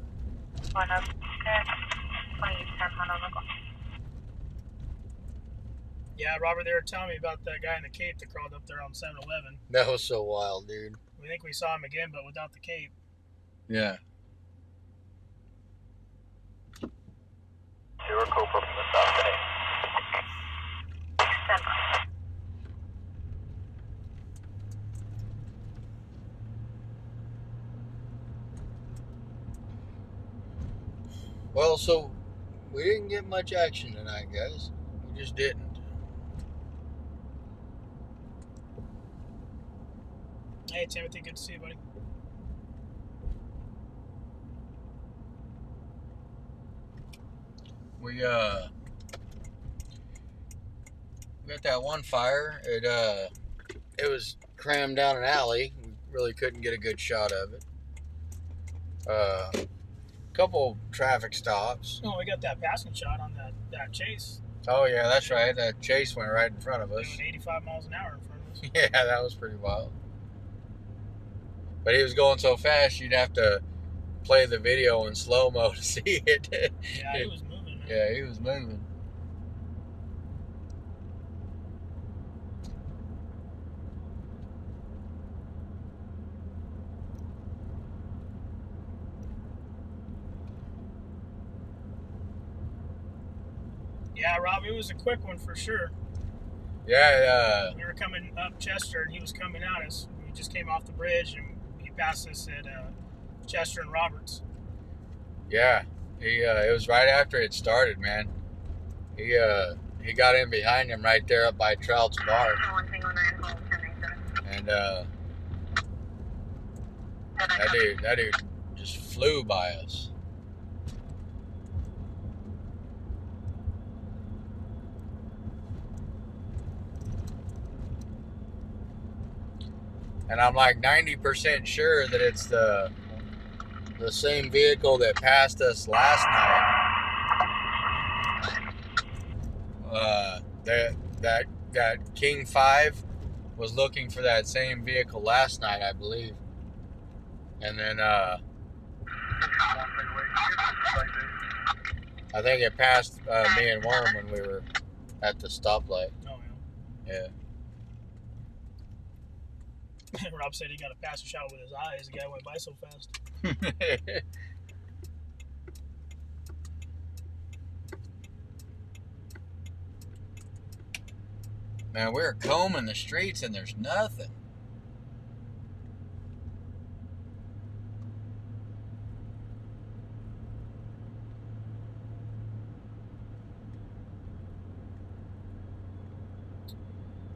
1 up, 10, 2010, 1 over. Yeah, Robert, they were telling me about that guy in the cape that crawled up there on 7-Eleven. That was so wild, dude. We think we saw him again, but without the cape. Yeah. Zero Cobra from the south today. 10-5. Well, so we didn't get much action tonight, guys. We just didn't. Hey, Timothy, good to see you, buddy. We got that one fire. It was crammed down an alley. We really couldn't get a good shot of it. Couple traffic stops. Oh, we got that passing shot on that chase. Oh yeah, that's right. That chase went right in front of us. Doing 85 miles an hour in front of us. Yeah, that was pretty wild. But he was going so fast, you'd have to play the video in slow-mo to see it. Yeah, he was moving, man. Yeah, he was moving. Yeah, Rob, it was a quick one for sure. Yeah, We were coming up Chester, and he was coming at us. We just came off the bridge, and he passed us at Chester and Roberts. yeah. It was right after it started, man. He got in behind him right there up by Trout's bar. And that dude just flew by us. And I'm like 90% sure that it's the same vehicle that passed us last night. That King 5 was looking for that same vehicle last night, I believe. And then I think it passed me and Worm when we were at the stoplight. Oh, Yeah. yeah. Rob said he got a passing shot with his eyes. The guy went by so fast. Man, we're combing the streets and there's nothing.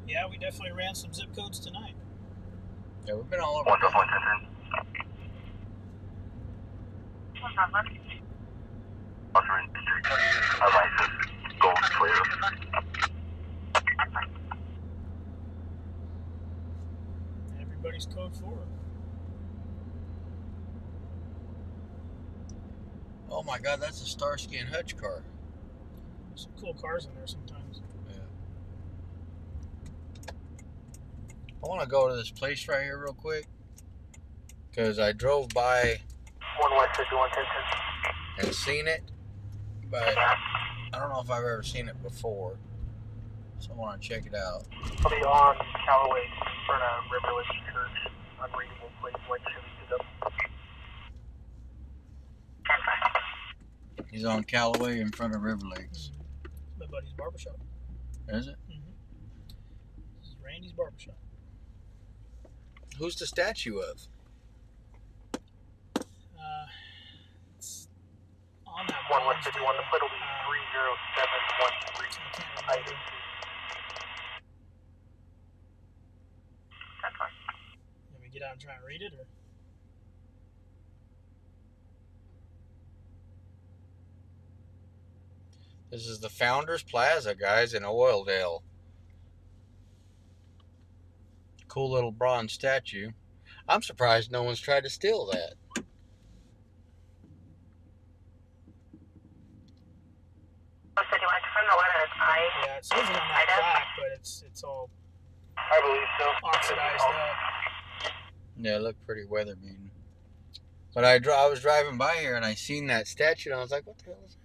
Yeah, we definitely ran some zip codes tonight. Yeah, we've been all over. 110. Offering street. Our license gold clear. Everybody's code 4. Oh my God, that's a Starsky and Hutch car. Some cool cars in there sometimes. Yeah. I want to go to this place right here real quick because I drove by 1 West 5110. and seen it, but I don't know if I've ever seen it before. So I want to check it out. I'll be on Callaway in front of River Lake Church. Unreadable place, white Chevy pickup. He's on Callaway in front of River Lakes. It's my buddy's barbershop. Is it? This is Randy's barbershop. Who's the statue of? It's on that 1 West bronze 51, the deal. plate will be 30713. I can't Item remember. 2. Let me get out and try and read it, or This is the Founders Plaza, guys, in Oildale. Cool little bronze statue. I'm surprised no one's tried to steal that. yeah, it says it on that plaque, but it's all I believe so. oxidized up. Yeah, it looked pretty weather beaten. But I was driving by here and I seen that statue and I was like, what the hell is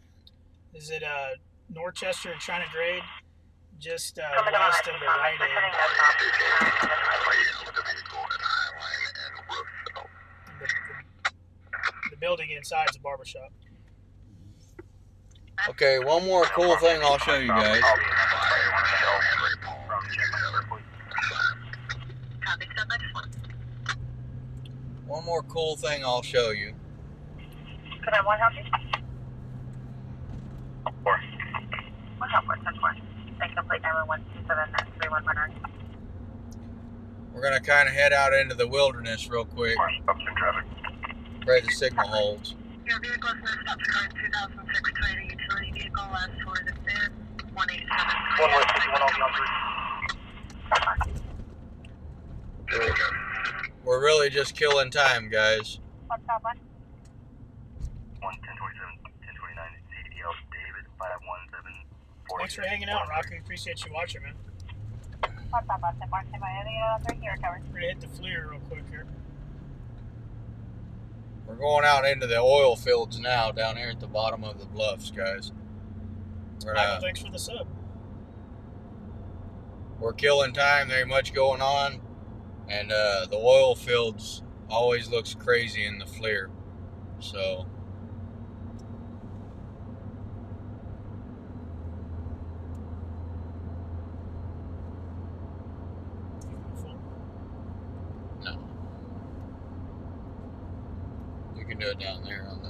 that? Is it Norchester and China Grade, just west of the Rite Aid? The building inside is a barbershop. Okay, one more cool thing I'll show you guys. One more cool thing I'll show you. Could I one help you? One help, 4. Thank you, plate 91127-3119. We're going to kind of head out into the wilderness real quick. Pray the signal holds. Your vehicle is missed up to current 2006 Toyota utility vehicle. Last tour is in 187. 1 West 51, I'll be on 3. We're really just killing time, guys. What's that one? 1027, 1029, CDL David 517. Thanks for hanging out, Rocky. Appreciate you watching, man. What's that bus? Mark, say my other here, cover. We're gonna hit the FLIR real quick here. We're going out into the oil fields now, down here at the bottom of the bluffs, guys. Michael, thanks for the sub. We're killing time. There ain't much going on, and the oil fields always looks crazy in the FLIR. So. No. You can do it down there on the.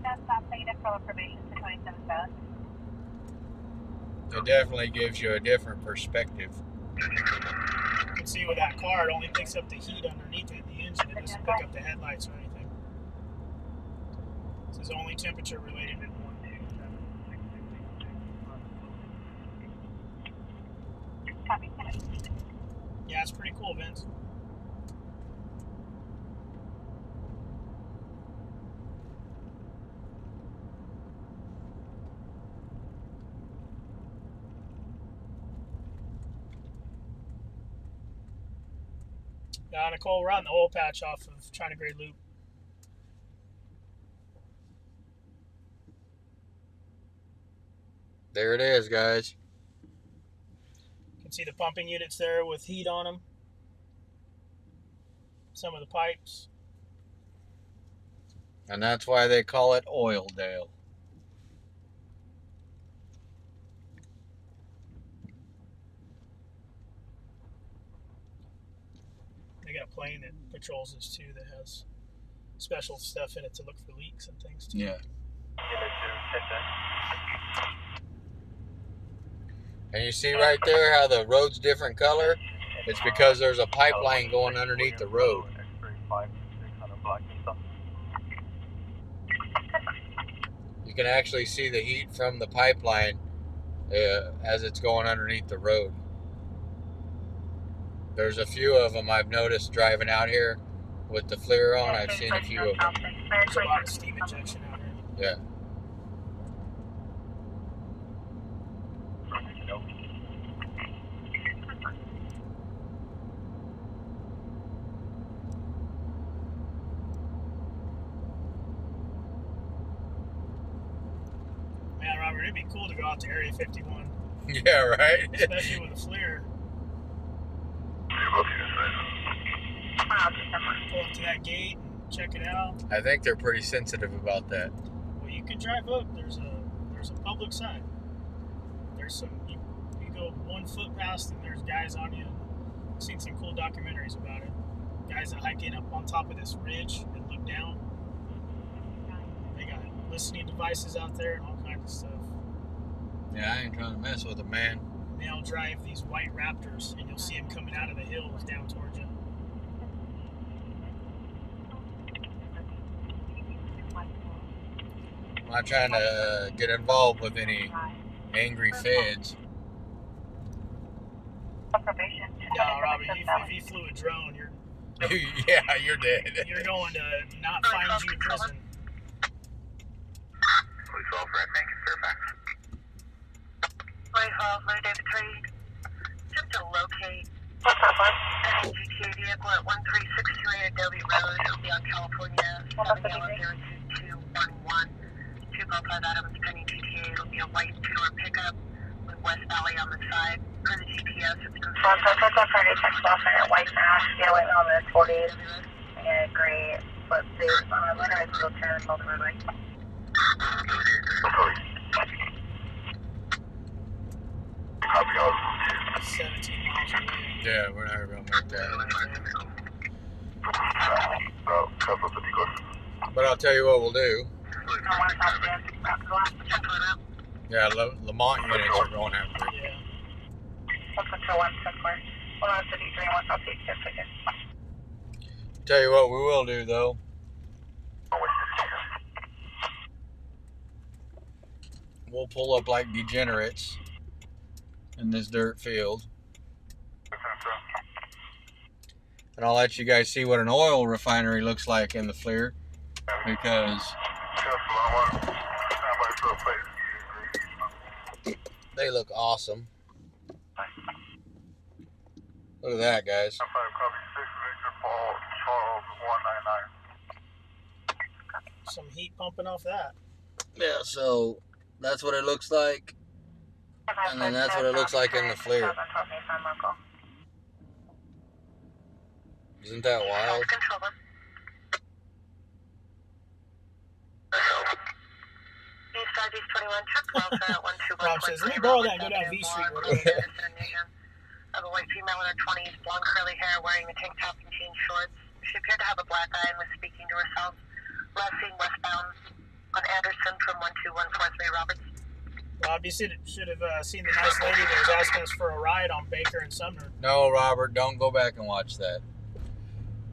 That's stop negative for probation to 27 South. It definitely gives you a different perspective. You can see with that car, it only picks up the heat underneath it, the engine. It doesn't pick up the headlights or anything. This is only temperature related. Copy. Yeah, it's pretty cool, Vince. Nicole, we're on the oil patch off of China Grade Loop. There it is, guys. You can see the pumping units there with heat on them. Some of the pipes. And that's why they call it Oildale. They got a plane that patrols this too that has special stuff in it to look for leaks and things too. Yeah. And you see right there how the road's different color? It's because there's a pipeline going underneath the road. You can actually see the heat from the pipeline as it's going underneath the road. There's a few of them I've noticed driving out here with the FLIR on. I've seen a few of them. There's a lot of steam injection out here. Yeah. Man, Robert, it'd be cool to go out to Area 51. Yeah, right? Especially with a FLIR. Pull up to that gate and check it out. I think they're pretty sensitive about that. Well, you can drive up. There's a public sign. There's some. You go 1 foot past and there's guys on you. I've seen some cool documentaries about it. Guys that hiking up on top of this ridge and look down. They got listening devices out there and all kinds of stuff. Yeah, I ain't trying to mess with them, man. And they all drive these white Raptors, and you'll see them coming out of the hills down towards you. I'm not trying to get involved with any angry feds. No, Robbie, if you flew a drone, you're Yeah, you're dead. you're going to not find you in prison. Police officer, thank you, Fairfax. Police officer, David Trade. Just to locate an GTA vehicle at 13628 Adobe Road. It'll be on California 7002211. 255 Adams, Penny GTA. It'll be a white two-door pickup with West Valley on the side. Per the GPS, it's going to be white mask, yellow on the 48. And gray, but the letter is still turn on the roadway. 17 miles away. Yeah, we're not going to make that. But I'll tell you what we'll do. Yeah, Lamont units are going after it. Yeah. Tell you what we will do though. We'll pull up like degenerates in this dirt field. And I'll let you guys see what an oil refinery looks like in the FLIR, because they look awesome. Look at that, guys. Some heat pumping off that. Yeah, so that's what it looks like. And then that's what it looks like in the FLIR. Isn't that wild? Rob says, let me borrow that and go down V Street. Of a white female in her 20s, blonde curly hair, wearing a tank top and jean shorts. She appeared to have a black eye and was speaking to herself. Last seen westbound on Anderson from 12143 Roberts. Rob, you should have seen the nice lady that was asking us for a ride on Baker and Sumner. No, Robert, don't go back and watch that.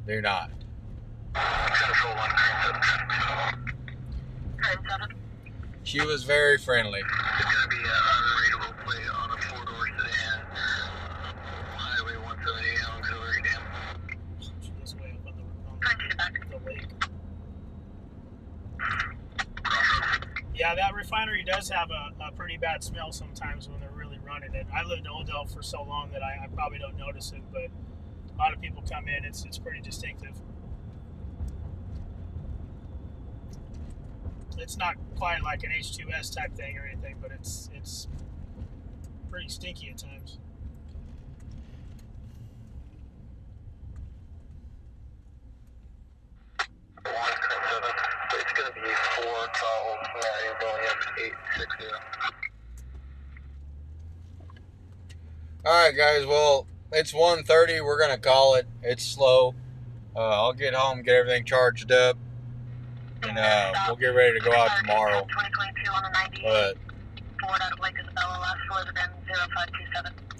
Do not. She was very friendly. It's going to be a unreadable plate on a four-door sedan. Highway 178 auxiliary dam. This way up on the lake. Yeah, that refinery does have a pretty bad smell sometimes when they're really running it. I lived in Odell for so long that I probably don't notice it, but a lot of people come in, it's pretty distinctive. It's not quite like an H2S type thing or anything, but it's pretty stinky at times. It's going to be 4 Charles Mary going up 860. Alright guys, well, it's 1:30. We're going to call it. It's slow. I'll get home, get everything charged up, and we'll get ready to go out tomorrow. But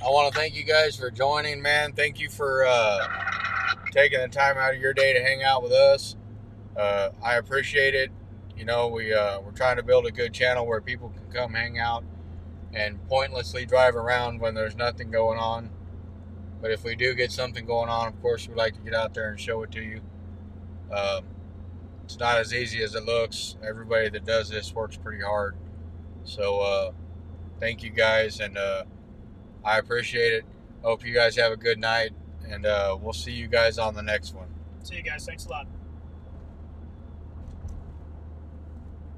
I want to thank you guys for joining, man. Thank you for taking the time out of your day to hang out with us. I appreciate it. You know, we're trying to build a good channel where people can come hang out and pointlessly drive around when there's nothing going on. But if we do get something going on, of course, we'd like to get out there and show it to you. It's not as easy as it looks. Everybody that does this works pretty hard. So thank you guys, and I appreciate it. Hope you guys have a good night, and we'll see you guys on the next one. See you guys. Thanks a lot.